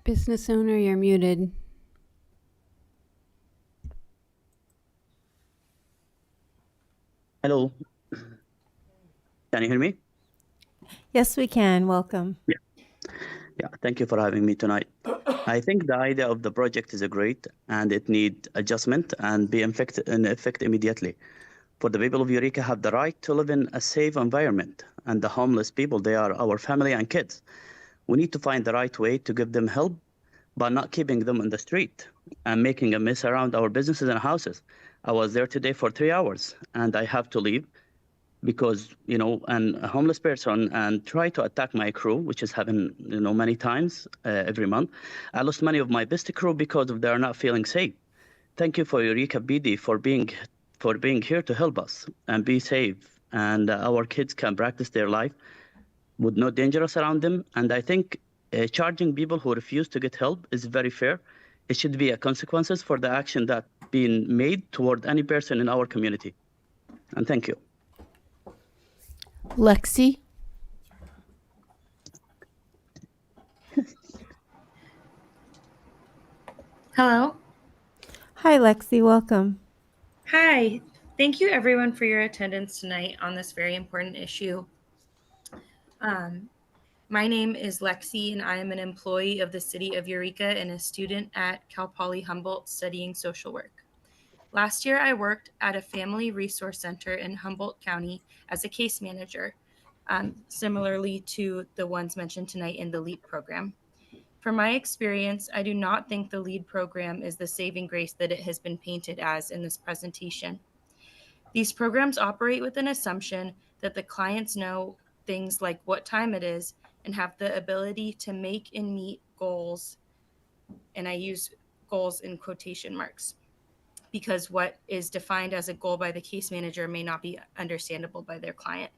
Business owner, you're muted. Hello. Can you hear me? Yes, we can. Welcome. Yeah, thank you for having me tonight. I think the idea of the project is great, and it needs adjustment and be in effect immediately. For the people of Eureka have the right to live in a safe environment, and the homeless people, they are our family and kids. We need to find the right way to give them help but not keeping them in the street and making a mess around our businesses and houses. I was there today for 3 hours and I have to leave because, and a homeless person and try to attack my crew, which has happened, many times every month. I lost many of my best crew because of they are not feeling safe. Thank you for Eureka PD for being here to help us and be safe, and our kids can practice their life with no dangers around them. And I think charging people who refuse to get help is very fair. It should be a consequences for the action that being made toward any person in our community. And thank you. Lexi? Hello. Hi, Lexi. Welcome. Hi. Thank you, everyone, for your attendance tonight on this very important issue. My name is Lexi, and I am an employee of the City of Eureka and a student at Cal Poly Humboldt studying social work. Last year, I worked at a family resource center in Humboldt County as a case manager, similarly to the ones mentioned tonight in the LEAD program. From my experience, I do not think the LEAD program is the saving grace that it has been painted as in this presentation. These programs operate with an assumption that the clients know things like what time it is and have the ability to make and meet goals, and I use goals in quotation marks, because what is defined as a goal by the case manager may not be understandable by their client.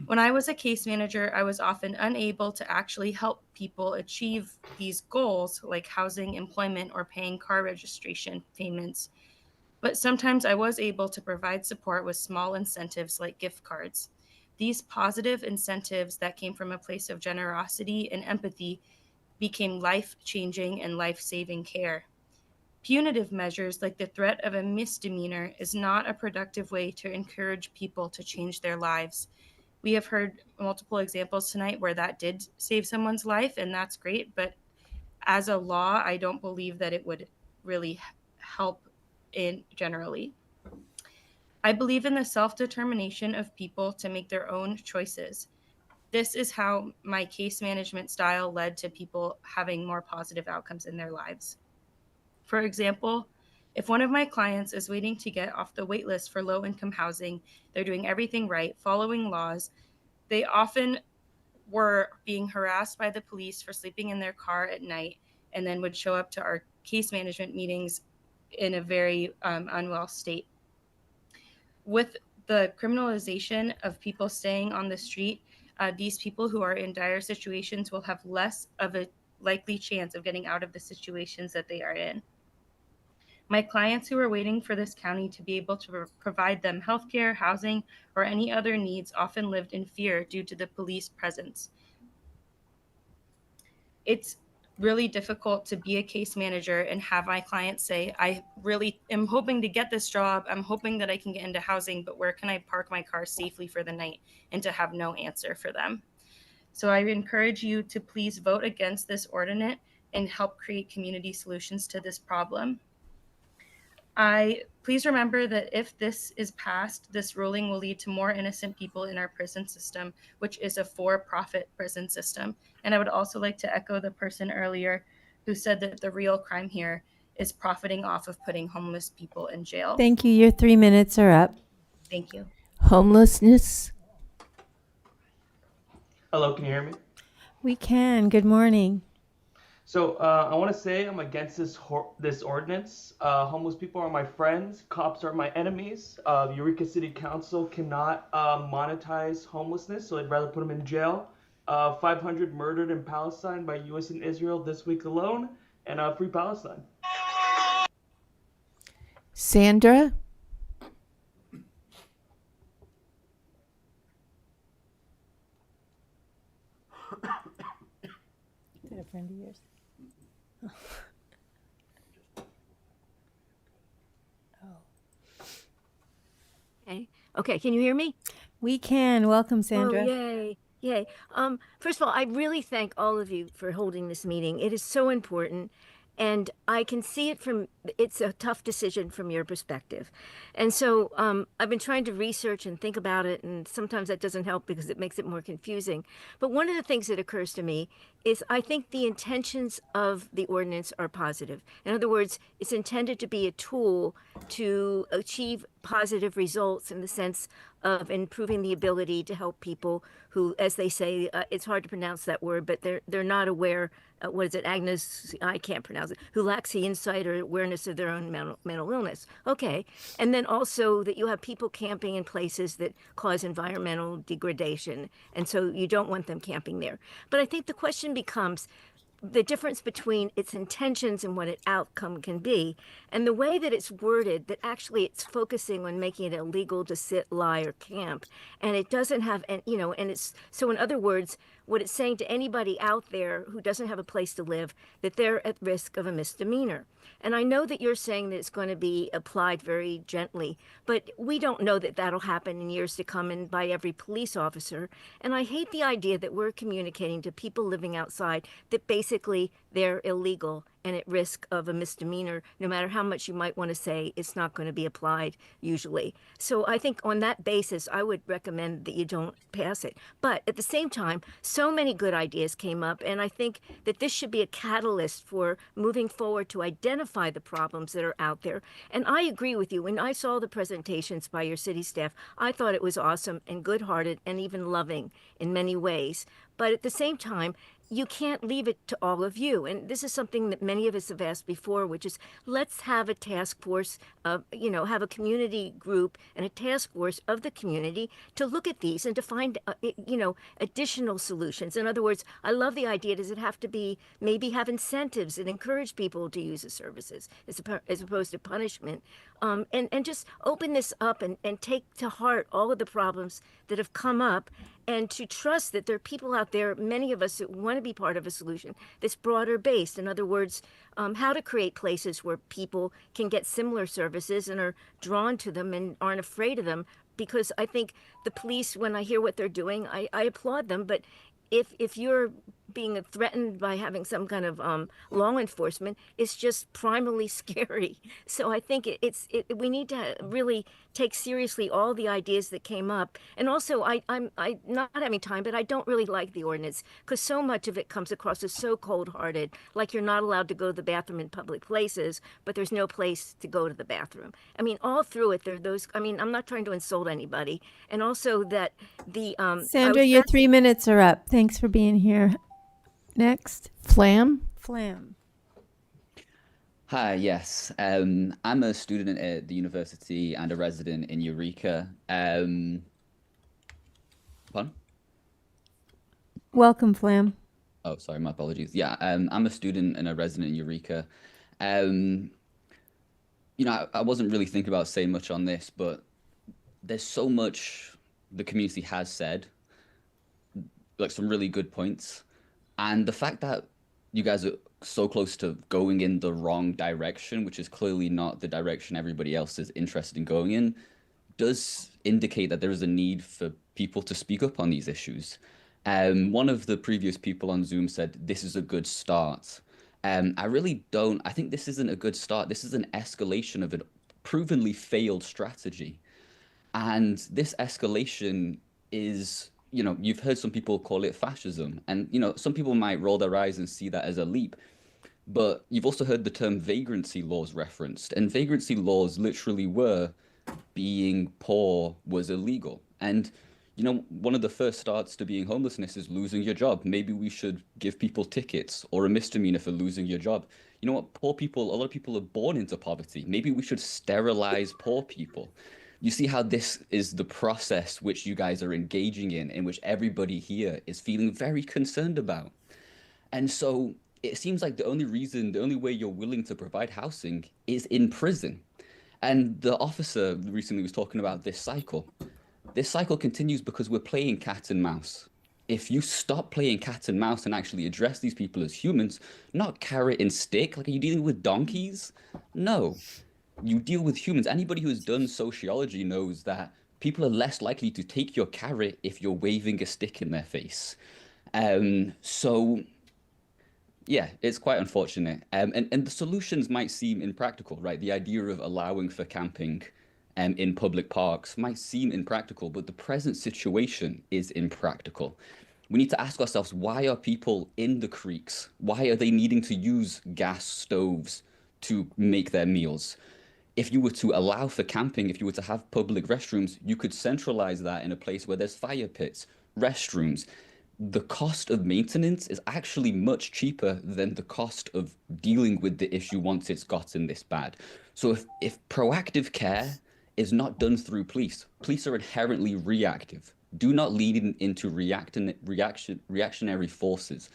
When I was a case manager, I was often unable to actually help people achieve these goals, like housing, employment, or paying car registration payments. But sometimes I was able to provide support with small incentives like gift cards. These positive incentives that came from a place of generosity and empathy became life-changing and life-saving care. Punitive measures like the threat of a misdemeanor is not a productive way to encourage people to change their lives. We have heard multiple examples tonight where that did save someone's life, and that's great, but as a law, I don't believe that it would really help in generally. I believe in the self-determination of people to make their own choices. This is how my case management style led to people having more positive outcomes in their lives. For example, if one of my clients is waiting to get off the wait list for low-income housing, they're doing everything right, following laws. They often were being harassed by the police for sleeping in their car at night and then would show up to our case management meetings in a very unwell state. With the criminalization of people staying on the street, these people who are in dire situations will have less of a likely chance of getting out of the situations that they are in. My clients who are waiting for this county to be able to provide them healthcare, housing, or any other needs often lived in fear due to the police presence. It's really difficult to be a case manager and have my clients say, I really am hoping to get this job. I'm hoping that I can get into housing, but where can I park my car safely for the night, and to have no answer for them. So I encourage you to please vote against this ordinance and help create community solutions to this problem. Please remember that if this is passed, this ruling will lead to more innocent people in our prison system, which is a for-profit prison system. And I would also like to echo the person earlier who said that the real crime here is profiting off of putting homeless people in jail. Thank you. Your 3 minutes are up. Thank you. Homelessness? Hello, can you hear me? We can. Good morning. So I want to say I'm against this ordinance. Homeless people are my friends. Cops are my enemies. Eureka City Council cannot monetize homelessness, so I'd rather put them in jail. 500 murdered in Palestine by U.S. and Israel this week alone, and free Palestine. Sandra? Is that a friend of yours? Okay, can you hear me? We can. Welcome, Sandra. Oh, yay. Yay. First of all, I really thank all of you for holding this meeting. It is so important. And I can see it it's a tough decision from your perspective. And so I've been trying to research and think about it, and sometimes that doesn't help because it makes it more confusing. But one of the things that occurs to me is I think the intentions of the ordinance are positive. In other words, it's intended to be a tool to achieve positive results in the sense of improving the ability to help people who, as they say, it's hard to pronounce that word, but they're not aware. What is it, Agnes? I can't pronounce it. Who lacks the insight or awareness of their own mental illness. Okay, and then also that you have people camping in places that cause environmental degradation, and so you don't want them camping there. But I think the question becomes the difference between its intentions and what its outcome can be, and the way that it's worded, that actually it's focusing on making it illegal to sit, lie, or camp, and it doesn't have, and it's, so in other words, what it's saying to anybody out there who doesn't have a place to live, that they're at risk of a misdemeanor. And I know that you're saying that it's going to be applied very gently, but we don't know that that'll happen in years to come and by every police officer. And I hate the idea that we're communicating to people living outside that basically they're illegal and at risk of a misdemeanor, no matter how much you might want to say it's not going to be applied usually. So I think on that basis, I would recommend that you don't pass it. But at the same time, so many good ideas came up, and I think that this should be a catalyst for moving forward to identify the problems that are out there. And I agree with you. When I saw the presentations by your city staff, I thought it was awesome and good-hearted and even loving in many ways. But at the same time, you can't leave it to all of you. And this is something that many of us have asked before, which is let's have a task force, have a community group and a task force of the community to look at these and to find, additional solutions. In other words, I love the idea, does it have to be, maybe have incentives and encourage people to use the services as opposed to punishment? And just open this up and take to heart all of the problems that have come up, and to trust that there are people out there, many of us, that want to be part of a solution that's broader based. In other words, how to create places where people can get similar services and are drawn to them and aren't afraid of them. Because I think the police, when I hear what they're doing, I applaud them. But if you're being threatened by having some kind of law enforcement, it's just primarily scary. So I think we need to really take seriously all the ideas that came up. And also, I'm not having time, but I don't really like the ordinance because so much of it comes across as so cold-hearted, like you're not allowed to go to the bathroom in public places, but there's no place to go to the bathroom. I mean, all through it, there are those. I mean, I'm not trying to insult anybody, and also that the Sandra, your 3 minutes are up. Thanks for being here. Next, Flam. Hi, yes. I'm a student at the university and a resident in Eureka. Pardon? Welcome, Flam. Oh, sorry, my apologies. Yeah, I'm a student and a resident in Eureka. I wasn't really thinking about saying much on this, but there's so much the community has said, like some really good points. And the fact that you guys are so close to going in the wrong direction, which is clearly not the direction everybody else is interested in going in, does indicate that there is a need for people to speak up on these issues. One of the previous people on Zoom said, this is a good start. I really don't. I think this isn't a good start. This is an escalation of a provenly failed strategy. And this escalation is, you've heard some people call it fascism. And, some people might roll their eyes and see that as a leap. But you've also heard the term vagrancy laws referenced. And vagrancy laws literally were being poor was illegal. And, one of the first starts to being homelessness is losing your job. Maybe we should give people tickets or a misdemeanor for losing your job. You know what? Poor people, a lot of people are born into poverty. Maybe we should sterilize poor people. You see how this is the process which you guys are engaging in which everybody here is feeling very concerned about. And so it seems like the only way you're willing to provide housing is in prison. And the officer recently was talking about this cycle. This cycle continues because we're playing cat and mouse. If you stop playing cat and mouse and actually address these people as humans, not carrot and stick, like, are you dealing with donkeys? No. You deal with humans. Anybody who has done sociology knows that people are less likely to take your carrot if you're waving a stick in their face. So Yeah, it's quite unfortunate. And the solutions might seem impractical, right? The idea of allowing for camping in public parks might seem impractical, but the present situation is impractical. We need to ask ourselves, why are people in the creeks? Why are they needing to use gas stoves to make their meals? If you were to allow for camping, if you were to have public restrooms, you could centralize that in a place where there's fire pits, restrooms. The cost of maintenance is actually much cheaper than the cost of dealing with the issue once it's gotten this bad. So if proactive care is not done through police, police are inherently reactive. Do not lean into reactionary forces.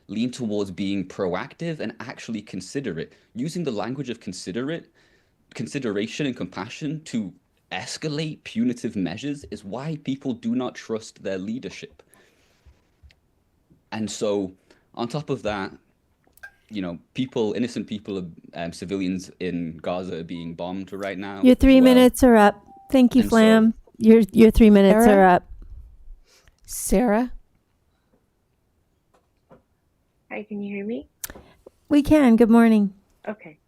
Lean towards being proactive and actually considerate. Using the language of consideration and compassion to escalate punitive measures is why people do not trust their leadership. And so, on top of that, innocent people, civilians in Gaza are being bombed right now. Your 3 as well. minutes are up. Thank you, And Flam. Your 3 minutes Sarah? are up. Sarah? Hi, can you hear me? We can. Good morning. Okay.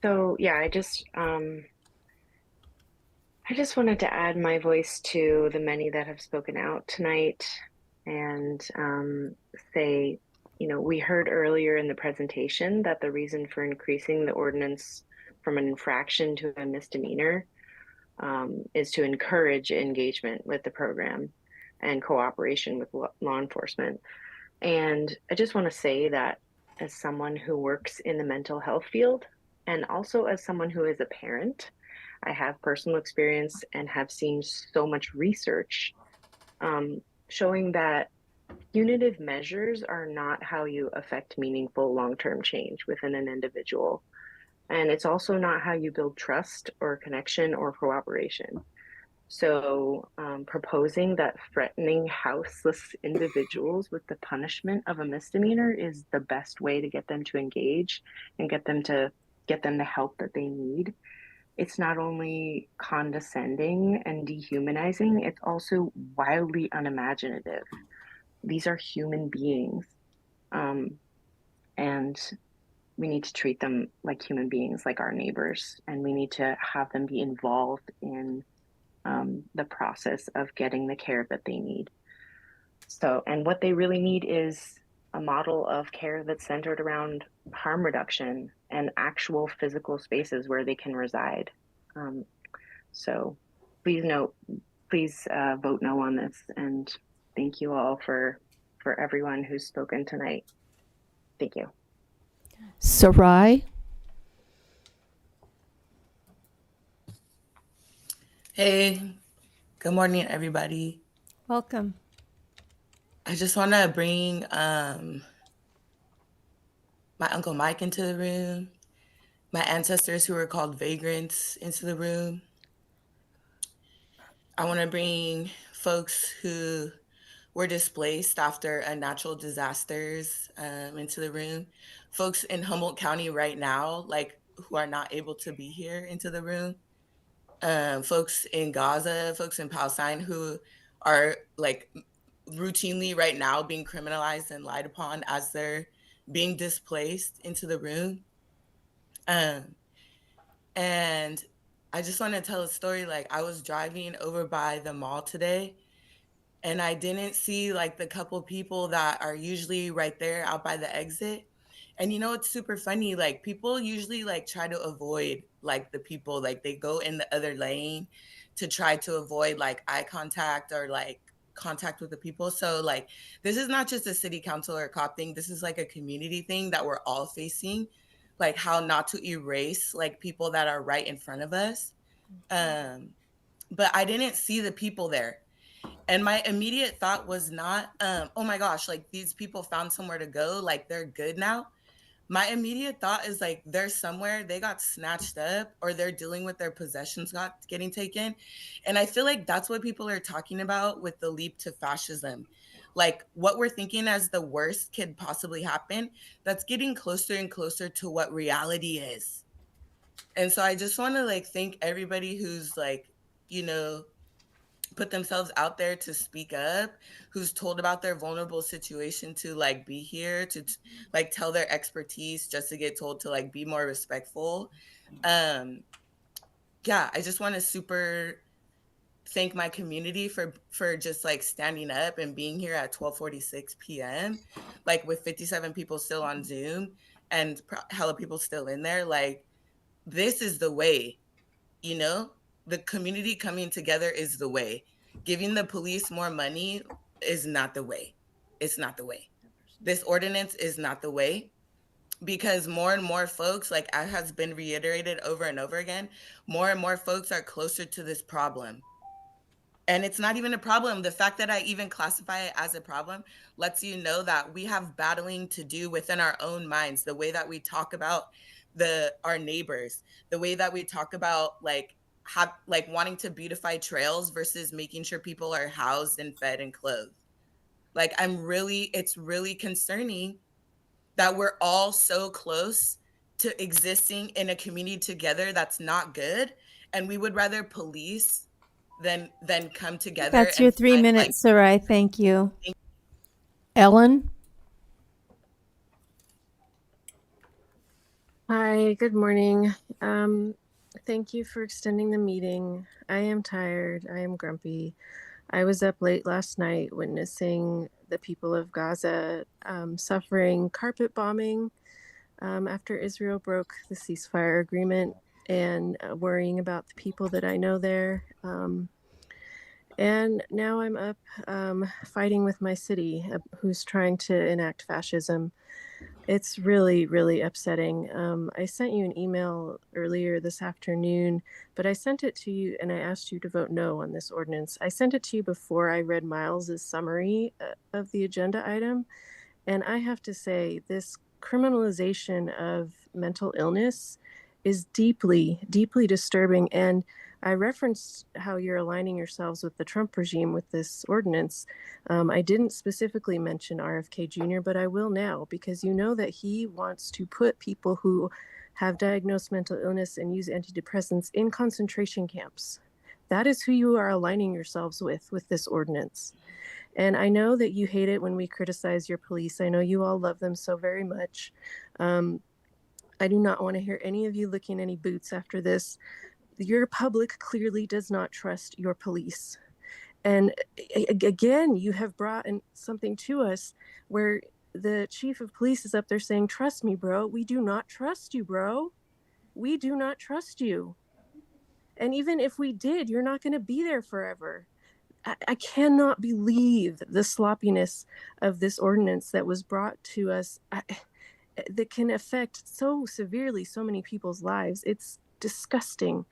So yeah, I just wanted to add my voice to the many that have spoken out tonight and say, we heard earlier in the presentation that the reason for increasing the ordinance from an infraction to a misdemeanor is to encourage engagement with the program and cooperation with law enforcement. And I just want to say that as someone who works in the mental health field, and also as someone who is a parent, I have personal experience and have seen so much research showing that punitive measures are not how you affect meaningful long-term change within an individual. And it's also not how you build trust or connection or cooperation. So proposing that threatening houseless individuals with the punishment of a misdemeanor is the best way to get them to engage and get them the help that they need. It's not only condescending and dehumanizing, it's also wildly unimaginative. These are human beings, and we need to treat them like human beings, like our neighbors, and we need to have them be involved in the process of getting the care that they need. So, and what they really need is a model of care that's centered around harm reduction and actual physical spaces where they can reside. So please vote no on this, and thank you all for everyone who's spoken tonight. Thank you. Sarai? Hey, good morning, everybody. Welcome. I just want to bring my Uncle Mike into the room, my ancestors who were called vagrants into the room. I want to bring folks who were displaced after natural disasters into the room, folks in Humboldt County right now, who are not able to be here into the room. Folks in Gaza, folks in Palestine who are routinely right now being criminalized and lied upon as they're being displaced into the room. And I just want to tell a story. I was driving over by the mall today, and I didn't see the couple people that are usually right there out by the exit. And it's super funny. People usually try to avoid the people, they go in the other lane to try to avoid eye contact or contact with the people. So this is not just a city council or cop thing. This is a community thing that we're all facing, how not to erase people that are right in front of us. But I didn't see the people there. And my immediate thought was not, oh my gosh, these people found somewhere to go, they're good now. My immediate thought is they're somewhere, they got snatched up, or they're dealing with their possessions getting taken. And I feel that's what people are talking about with the leap to fascism. What we're thinking as the worst could possibly happen, that's getting closer and closer to what reality is. And so I just want to thank everybody who's put themselves out there to speak up, who's told about their vulnerable situation to like be here to like tell their expertise just to get told to like be more respectful. Yeah, I just want to super thank my community for just like standing up and being here at 12:46 p.m. like with 57 people still on Zoom and hella people still in there. Like, this is the way, you know? The community coming together is the way. Giving the police more money is not the way. It's not the way. This ordinance is not the way, because more and more folks, like as has been reiterated over and over again, more and more folks are closer to this problem. And it's not even a problem. The fact that I even classify it as a problem lets you know that we have battling to do within our own minds, the way that we talk about our neighbors, the way that we talk about like wanting to beautify trails versus making sure people are housed and fed and clothed. Like it's really concerning that we're all so close to existing in a community together that's not good, and we would rather police than come together. That's your 3 minutes, Sarai. Thank you. Ellen? Hi, good morning. Thank you for extending the meeting. I am tired. I am grumpy. I was up late last night witnessing the people of Gaza suffering carpet bombing after Israel broke the ceasefire agreement, and worrying about the people that I know there. And now I'm up fighting with my city, who's trying to enact fascism. It's really, really upsetting. I sent you an email earlier this afternoon, but I sent it to you and I asked you to vote no on this ordinance. I sent it to you before I read Miles's summary of the agenda item. And I have to say, this criminalization of mental illness is deeply, deeply disturbing. And I referenced how you're aligning yourselves with the Trump regime with this ordinance. I didn't specifically mention RFK Jr., but I will now, because you know that he wants to put people who have diagnosed mental illness and use antidepressants in concentration camps. That is who you are aligning yourselves with this ordinance. And I know that you hate it when we criticize your police. I know you all love them so very much. I do not want to hear any of you licking any boots after this. Your public clearly does not trust your police. And again, you have brought in something to us where the chief of police is up there saying, trust me, bro. We do not trust you, bro. We do not trust you. And even if we did, you're not going to be there forever. I cannot believe the sloppiness of this ordinance that was brought to us that can affect so severely so many people's lives. It's disgusting.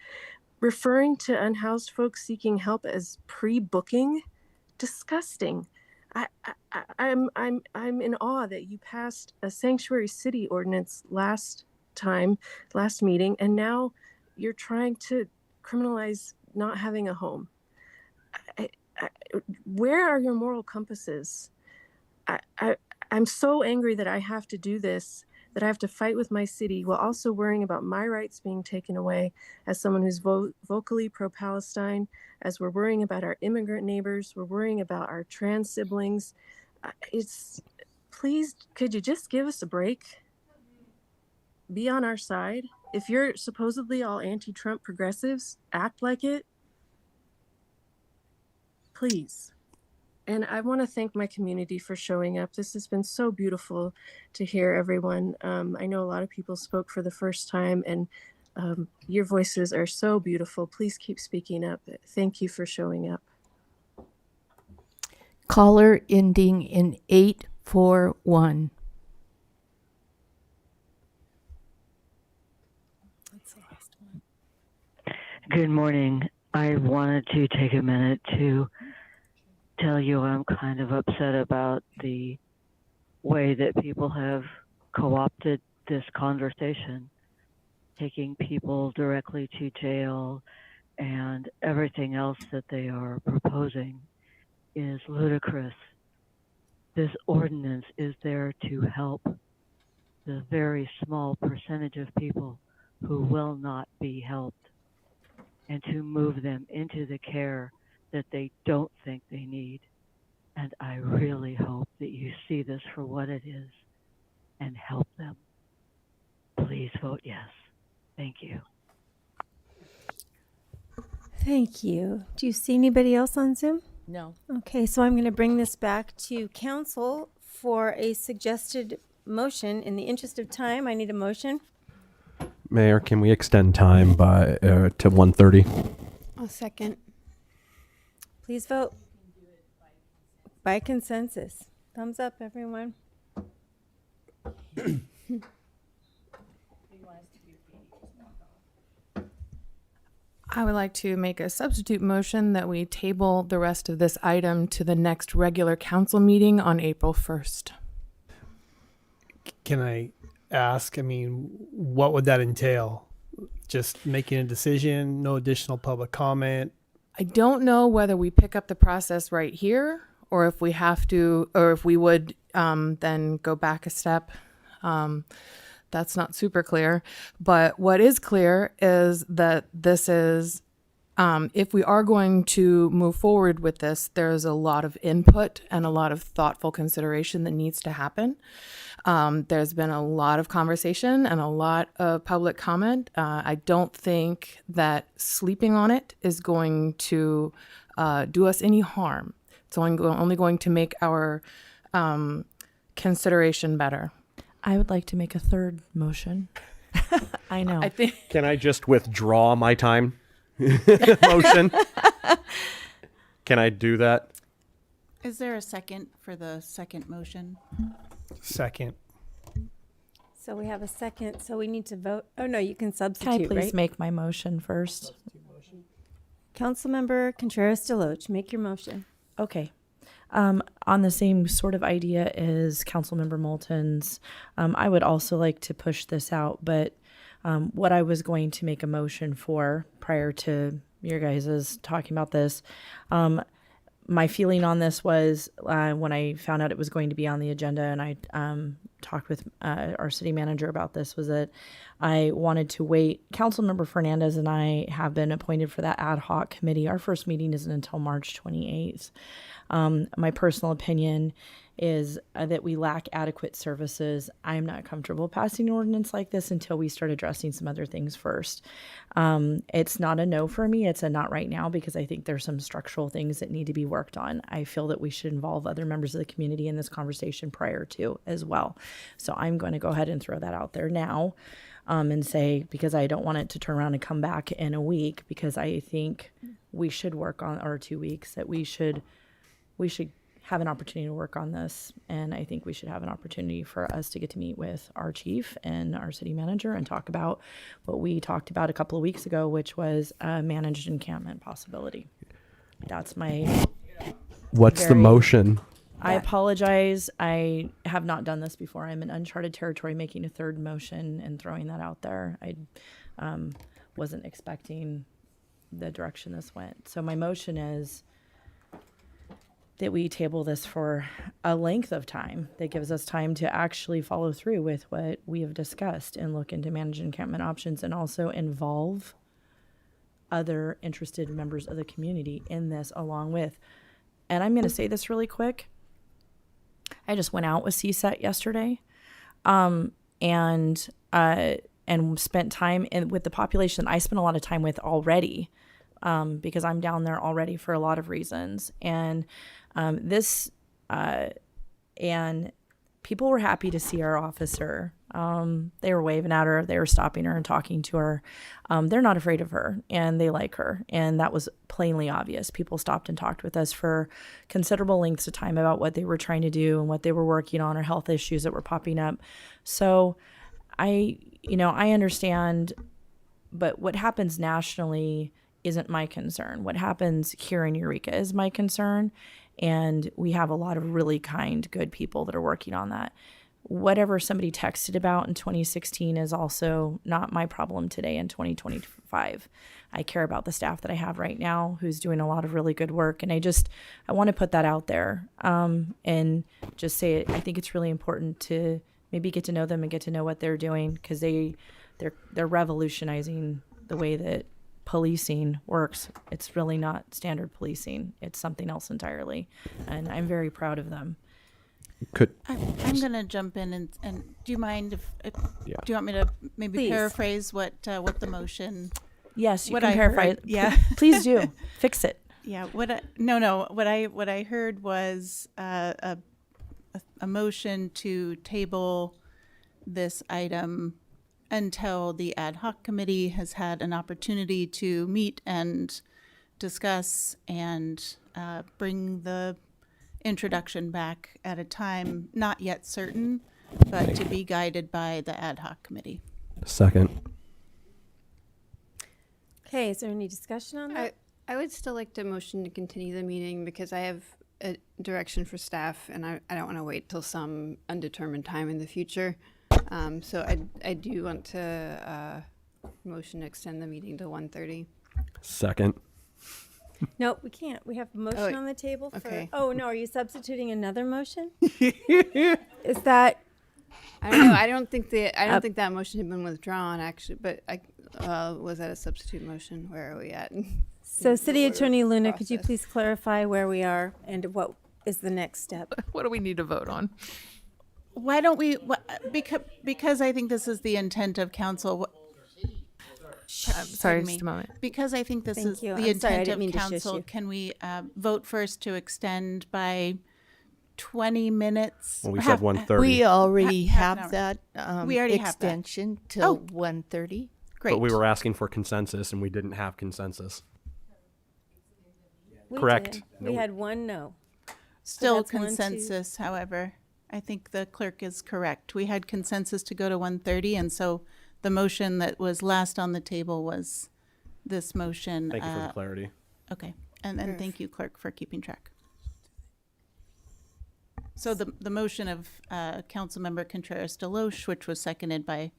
Referring to unhoused folks seeking help as pre-booking, disgusting. I'm in awe that you passed a sanctuary city ordinance last meeting, and now you're trying to criminalize not having a home. Where are your moral compasses? I'm so angry that I have to do this, that I have to fight with my city while also worrying about my rights being taken away as someone who's vocally pro-Palestine, as we're worrying about our immigrant neighbors, we're worrying about our trans siblings. Please, could you just give us a break? Be on our side. If you're supposedly all anti-Trump progressives, act like it. Please. And I want to thank my community for showing up. This has been so beautiful to hear everyone. I know a lot of people spoke for the first time, and your voices are so beautiful. Please keep speaking up. Thank you for showing up. Caller ending in 841. That's the last one. Good morning. I wanted to take a minute to tell you I'm kind of upset about the way that people have co-opted this conversation, taking people directly to jail, and everything else that they are proposing is ludicrous. This ordinance is there to help the very small percentage of people who will not be helped, and to move them into the care that they don't think they need. And I really hope that you see this for what it is and help them. Please vote yes. Thank you. Thank you. Do you see anybody else on Zoom? No. Okay, so I'm going to bring this back to council for a suggested motion. In the interest of time, I need a motion. Mayor, can we extend time by to 1:30? I'll second. Please vote. By consensus. Thumbs up, everyone. I would like to make a substitute motion that we table the rest of this item to the next regular council meeting on April 1st. Can I ask, I mean, what would that entail? Just making a decision, no additional public comment? I don't know whether we pick up the process right here or if we have to, or if we would then go back a step. That's not super clear. But what is clear is that this is, if we are going to move forward with this, there's a lot of input and a lot of thoughtful consideration that needs to happen. There's been a lot of conversation and a lot of public comment. I don't think that sleeping on it is going to do us any harm. It's only going to make our consideration better. I would like to make a third motion. I know. I think. Can I just withdraw my time motion? Can I do that? Is there a second for the second motion? Second. So we have a second, so we need to vote. Oh, no, you can substitute, Can I please right? make my motion first? Councilmember Contreras-Deloach, make your motion. Okay. On the same sort of idea as Councilmember Moulton's, I would also like to push this out, but what I was going to make a motion for prior to your guys' talking about this, my feeling on this was when I found out it was going to be on the agenda and I talked with our city manager about this, was that I wanted to wait. Councilmember Fernandez and I have been appointed for that ad hoc committee. Our first meeting isn't until March 28th. My personal opinion is that we lack adequate services. I'm not comfortable passing an ordinance like this until we start addressing some other things first. It's not a no for me. It's a not right now because I think there's some structural things that need to be worked on. I feel that we should involve other members of the community in this conversation prior to as well. So I'm going to go ahead and throw that out there now and say, because I don't want it to turn around and come back in a week, because I think we should work on, or 2 weeks, that we should have an opportunity to work on this. And I think we should have an opportunity for us to get to meet with our chief and our city manager and talk about what we talked about a couple of weeks ago, which was a managed encampment possibility. That's my... What's the motion? I apologize. I have not done this before. I'm in uncharted territory making a third motion and throwing that out there. I wasn't expecting the direction this went. So my motion is that we table this for a length of time that gives us time to actually follow through with what we have discussed and look into managed encampment options and also involve other interested members of the community in this along with. And I'm going to say this really quick. I just went out with CSET yesterday and spent time with the population I spent a lot of time with already because I'm down there already for a lot of reasons. And and people were happy to see our officer. They were waving at her. They were stopping her and talking to her. They're not afraid of her and they like her. And that was plainly obvious. People stopped and talked with us for considerable lengths of time about what they were trying to do and what they were working on or health issues that were popping up. So I understand, but what happens nationally isn't my concern. What happens here in Eureka is my concern. And we have a lot of really kind, good people that are working on that. Whatever somebody texted about in 2016 is also not my problem today in 2025. I care about the staff that I have right now who's doing a lot of really good work. And I want to put that out there and just say it. I think it's really important to maybe get to know them and get to know what they're doing because they're revolutionizing the way that policing works. It's really not standard policing. It's something else entirely. And I'm very proud of them. I'm going to jump in and do you mind if Yeah. do you want me to maybe Please. paraphrase what the motion? Yes, you what can I paraphrase. heard? Yeah, Please do. Fix it. Yeah. What I heard was a motion to table this item until the ad hoc committee has had an opportunity to meet and discuss and bring the introduction back at a time not yet certain, but to be guided by the ad hoc committee. Second. Okay, is there any discussion on that? I would still like to motion to continue the meeting because I have a direction for staff and I don't want to wait till some undetermined time in the future. So I do want to motion to extend the meeting to 1:30. Second. No, we can't. We have a motion on the table for. okay. Oh no, are you substituting another motion? Is that? I don't know. I don't think that motion had been withdrawn actually, but was that a substitute motion? Where are we at? So, City Attorney Luna, could you please clarify where we are and what is the next step? What do we need to vote on? Why don't we? Because I think this is the intent of council. Sorry, just a moment. Because I think this Thank is you. the I'm sorry, I intent didn't of mean to shush council. you. Can we vote first to extend by 20 minutes? Well, we said 1:30. We already half an have hour. that We already have that. extension till Oh. 1:30. Great. But we were asking for consensus, and we didn't have consensus. We Correct. did. We had one no. Still that's 1, 2. consensus, however. I think the clerk is correct. We had consensus to go to 1:30, and so the motion that was last on the table was this motion. Thank you for the clarity. Okay, and then thank you, clerk, for keeping track. So the motion of Councilmember Contreras Deloche, which was seconded by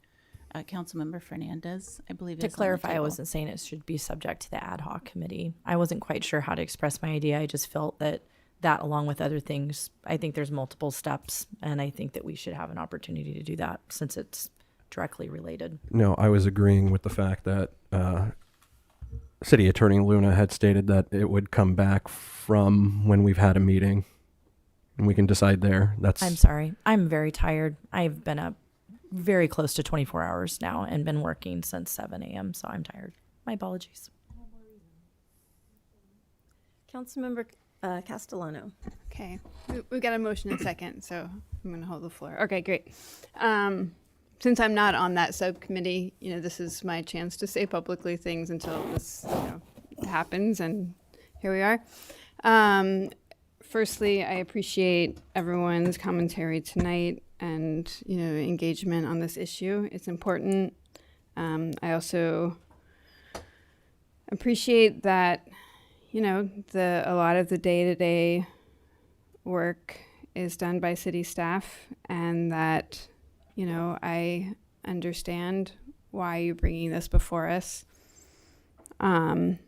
Councilmember Fernandez, I believe. To is on the clarify, I table. wasn't saying it should be subject to the ad hoc committee. I wasn't quite sure how to express my idea. I just felt that along with other things, I think there's multiple steps, and I think that we should have an opportunity to do that since it's directly related. No, I was agreeing with the fact that City Attorney Luna had stated that it would come back from when we've had a meeting, and we can decide there. I'm sorry. I'm very tired. I've been up very close to 24 hours now and been working since 7 a.m., so I'm tired. My apologies. Councilmember Castellano. Okay, we've got a motion and second, so I'm going to hold the floor. Okay, great. Since I'm not on that subcommittee, this is my chance to say publicly things until this happens, and here we are. Firstly, I appreciate everyone's commentary tonight and engagement on this issue. It's important. I also appreciate that a lot of the day-to-day work is done by city staff, and that I understand why you're bringing this before us. In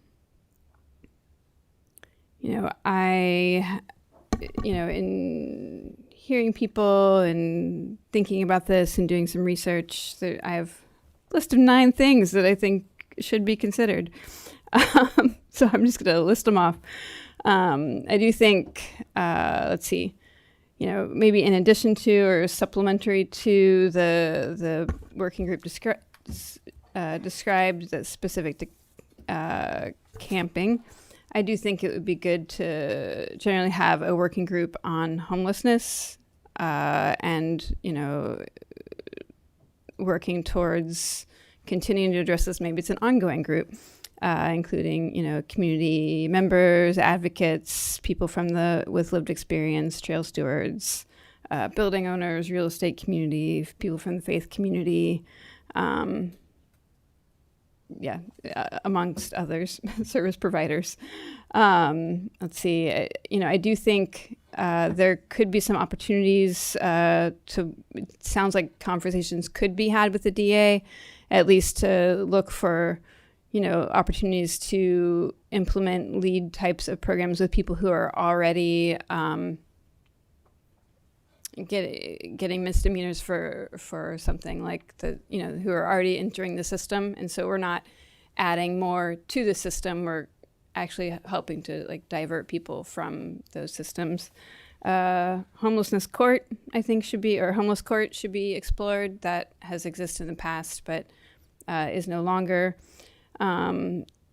hearing people and thinking about this and doing some research, I have a list of 9 things that I think should be considered. So I'm just going to list them off. I do think, let's see, maybe in addition to or supplementary to the working group described that's specific to camping, I do think it would be good to generally have a working group on homelessness and, working towards continuing to address this. Maybe it's an ongoing group, including, community members, advocates, people with lived experience, trail stewards, building owners, real estate community, people from the faith community, amongst others, service providers. Let's see, I do think there could be some opportunities it sounds like conversations could be had with the DA, at least to look for, opportunities to implement lead types of programs with people who are already getting misdemeanors for something like who are already entering the system. And so we're not adding more to the system. We're actually helping to like divert people from those systems. Homelessness court, I think, homeless court should be explored. That has existed in the past, but is no longer.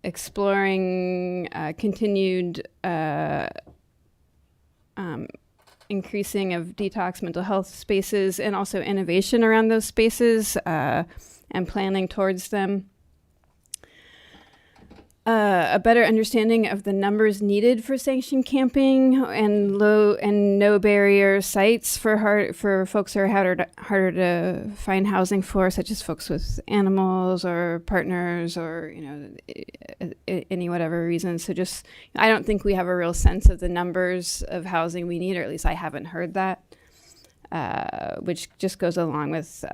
Exploring continued increasing of detox mental health spaces and also innovation around those spaces and planning towards them. A better understanding of the numbers needed for sanctioned camping and low and no barrier sites for folks who are harder to find housing for, such as folks with animals or partners or any whatever reason. So just I don't think we have a real sense of the numbers of housing we need, or at least I haven't heard that. Which just goes along with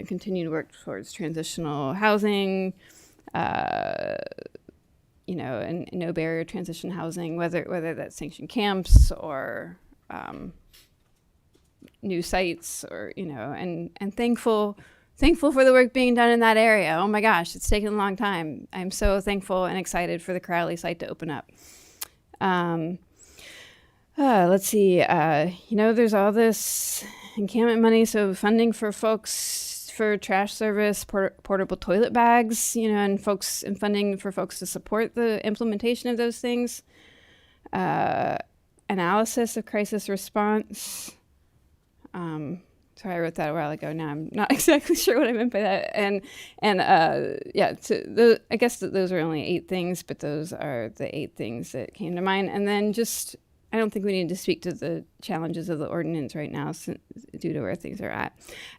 continued work towards transitional housing. And no barrier transition housing, whether that's sanctioned camps or new sites, or and thankful for the work being done in that area. Oh my gosh, it's taken a long time. I'm so thankful and excited for the Crowley site to open up. Let's see. There's all this encampment money, so funding for folks. For trash service, portable toilet bags, and funding for folks to support the implementation of those things. Analysis of crisis response. Sorry, I wrote that a while ago. Now I'm not exactly sure what I meant by that. I guess those are only 8 things, but those are the 8 things that came to mind. And then I don't think we need to speak to the challenges of the ordinance right now due to where things are at.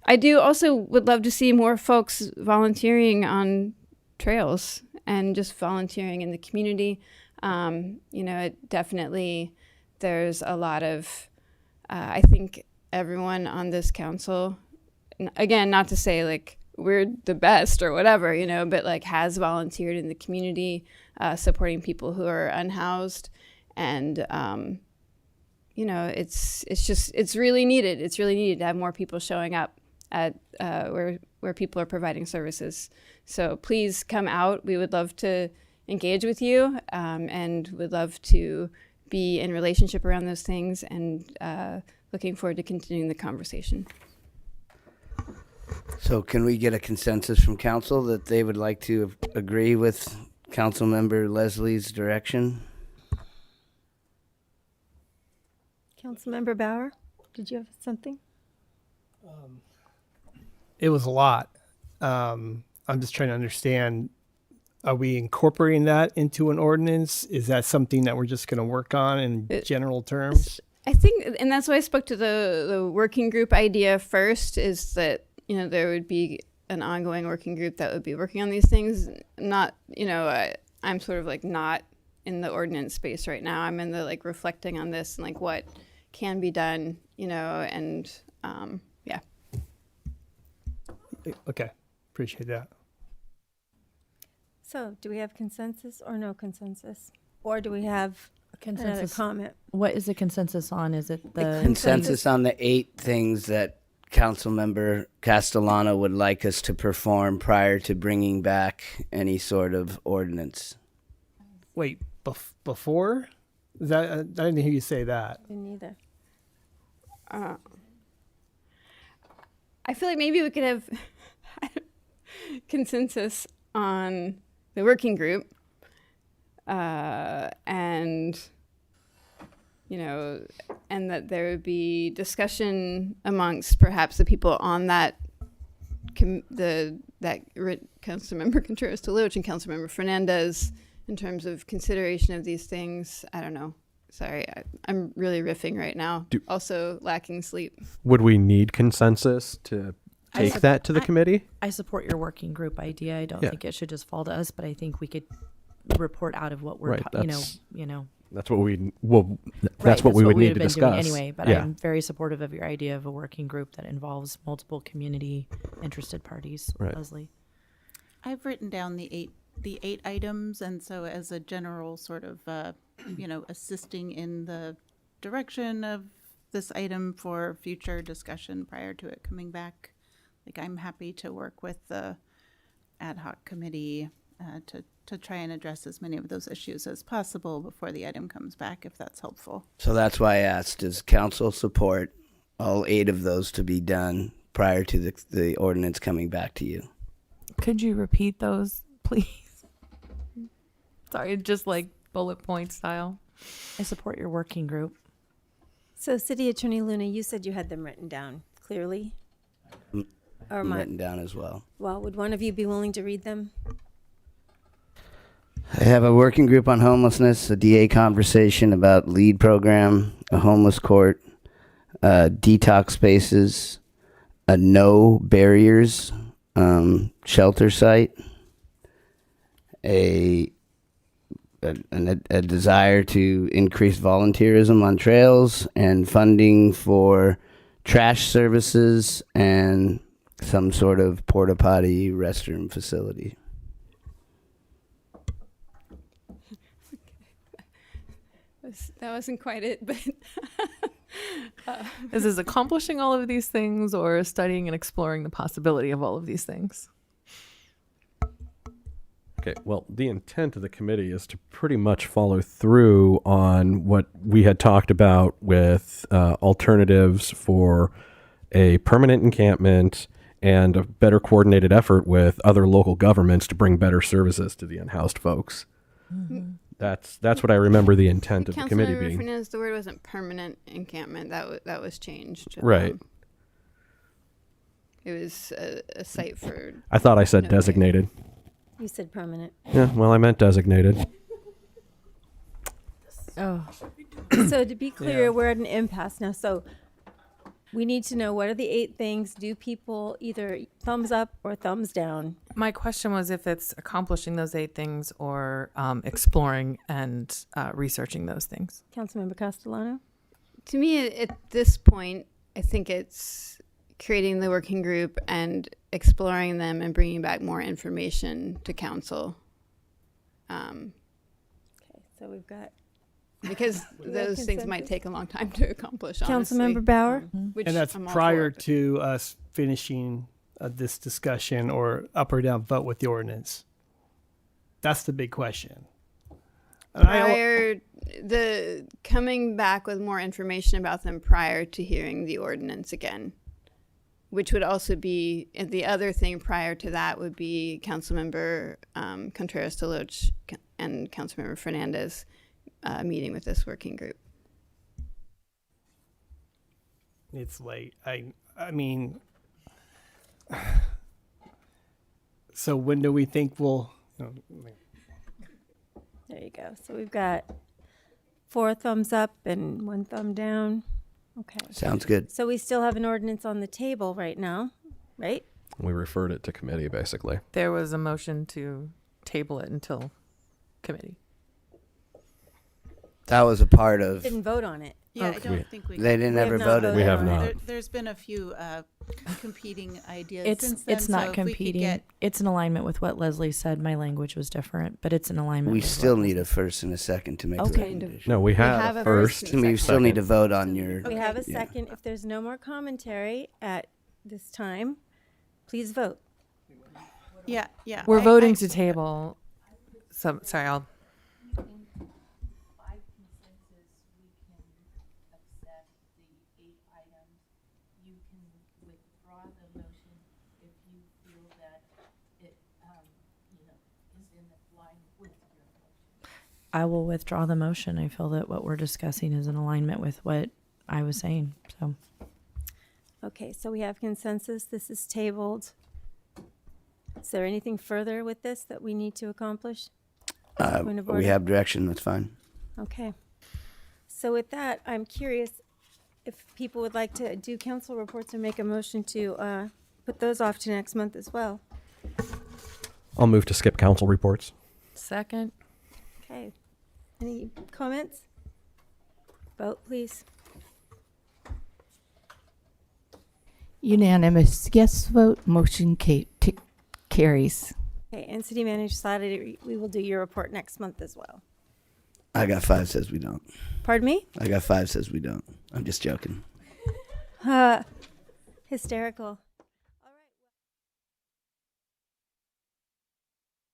I do also would love to see more folks volunteering on trails and just volunteering in the community. It definitely, there's a lot of, I think everyone on this council, again, not to say like we're the best or whatever, but like has volunteered in the community, supporting people who are unhoused. And, it's really needed. It's really needed to have more people showing up at where people are providing services. So please come out. We would love to engage with you and would love to be in relationship around those things, and looking forward to continuing the conversation. So can we get a consensus from council that they would like to agree with Councilmember Leslie's direction? Councilmember Bauer, did you have something? It was a lot. I'm just trying to understand, are we incorporating that into an ordinance? Is that something that we're just going to work on in general terms? I think, and that's why I spoke to the working group idea first, is that, there would be an ongoing working group that would be working on these things. Not, I'm sort of like not in the ordinance space right now. I'm in the like reflecting on this and like what can be done, and yeah. Okay, appreciate that. So do we have consensus or no consensus? Or do we have consensus another comment? What is the consensus on? Is it the consensus on the 8 things that Councilmember Castellano would like us to perform prior to bringing back any sort of ordinance? Wait, before? That I didn't hear you say that. Me neither. I feel like maybe we could have consensus on the working group, and that there would be discussion amongst perhaps the people on that Councilmember Contreras-Tuluch and Councilmember Fernandez in terms of consideration of these things. I don't know. Sorry, I'm really riffing right now. Also lacking sleep. Would we need consensus to take that to the committee? I support your working group idea. I don't think it should just fall to us, but I think we could report out of what we're, That's what we would need to discuss anyway. But I'm very supportive of your idea of a working group that involves multiple community interested parties. Right. Leslie, I've written down the eight items, and so as a general sort of assisting in the direction of this item for future discussion prior to it coming back. Like, I'm happy to work with the ad hoc committee to try and address as many of those issues as possible before the item comes back, if that's helpful. So that's why I asked, does council support all 8 of those to be done prior to the ordinance coming back to you? Could you repeat those, please? Sorry, just like bullet point style. I support your working group. So, City Attorney Luna, you said you had them written down clearly? Or Written down as well. Well, would one of you be willing to read them? I have a working group on homelessness, a DA conversation about lead program, a homeless court, detox spaces, a no barriers shelter site, a desire to increase volunteerism on trails, and funding for trash services and some sort of porta potty restroom facility. That wasn't quite it, but Is this accomplishing all of these things or studying and exploring the possibility of all of these things? Okay, well, the intent of the committee is to pretty much follow through on what we had talked about with alternatives for a permanent encampment and a better coordinated effort with other local governments to bring better services to the unhoused folks. Mm-hmm. That's what I remember the intent of the committee Councilmember being. Fernandez, the word wasn't permanent encampment. That was changed. Right. It was a site for. I thought I said no designated. You said permanent. Yeah, well, I meant designated. Oh. So to be clear, Yeah. we're at an impasse now. So we need to know, what are the 8 things? Do people either thumbs up or thumbs down? My question was if it's accomplishing those 8 things or exploring and researching those things. Councilmember Castellano? To me, at this point, I think it's creating the working group and exploring them and bringing back more information to council. Okay, so we've got because We have those things might consensus? take a long time to accomplish. Honestly. Councilmember Bauer? Which And that's I'm all prior for. to us finishing this discussion or up or down vote with the ordinance. That's the big question. And Prior, the coming back with more information about them prior to hearing the ordinance again, which would also be, and the other thing prior to that would be Councilmember Contreras-Deloche and Councilmember Fernandez meeting with this working group. It's late. I mean, so when do we think we'll? There you go. So we've got 4 thumbs up and 1 thumb down. Okay. Sounds good. So we still have an ordinance on the table right now, right? We referred it to committee, basically. There was a motion to table it until committee. That was a part of. Didn't vote on it. Yeah, I don't think we. They didn't We have ever not vote. voted We have on it. not. There's been a few competing ideas since then. It's so not if we could competing. get- It's in alignment with what Leslie said. My language was different, but it's in alignment. We with still what need Leslie a first and a second to make the Okay. recommendation. No, we have have a first. first I mean, you still need to vote on your. We have a Yeah. second. If there's no more commentary at this time, please vote. Yeah, yeah. We're I- voting I- to table. So, sorry, I'll. I will withdraw the motion. I feel that what we're discussing is in alignment with what I was saying. So Okay, so we have consensus. This is tabled. Is there anything further with this that we need to accomplish? Point of We order? have direction. That's fine. Okay. So with that, I'm curious if people would like to do council reports or make a motion to put those off to next month as well. I'll move to skip council reports. Second. Okay. Any comments? Vote, please. Unanimous yes vote, motion carries. Okay, and City Manager Slattery, we will do your report next month as well. I got 5 says we don't. Pardon me? I got 5 says we don't. I'm just joking. Hysterical.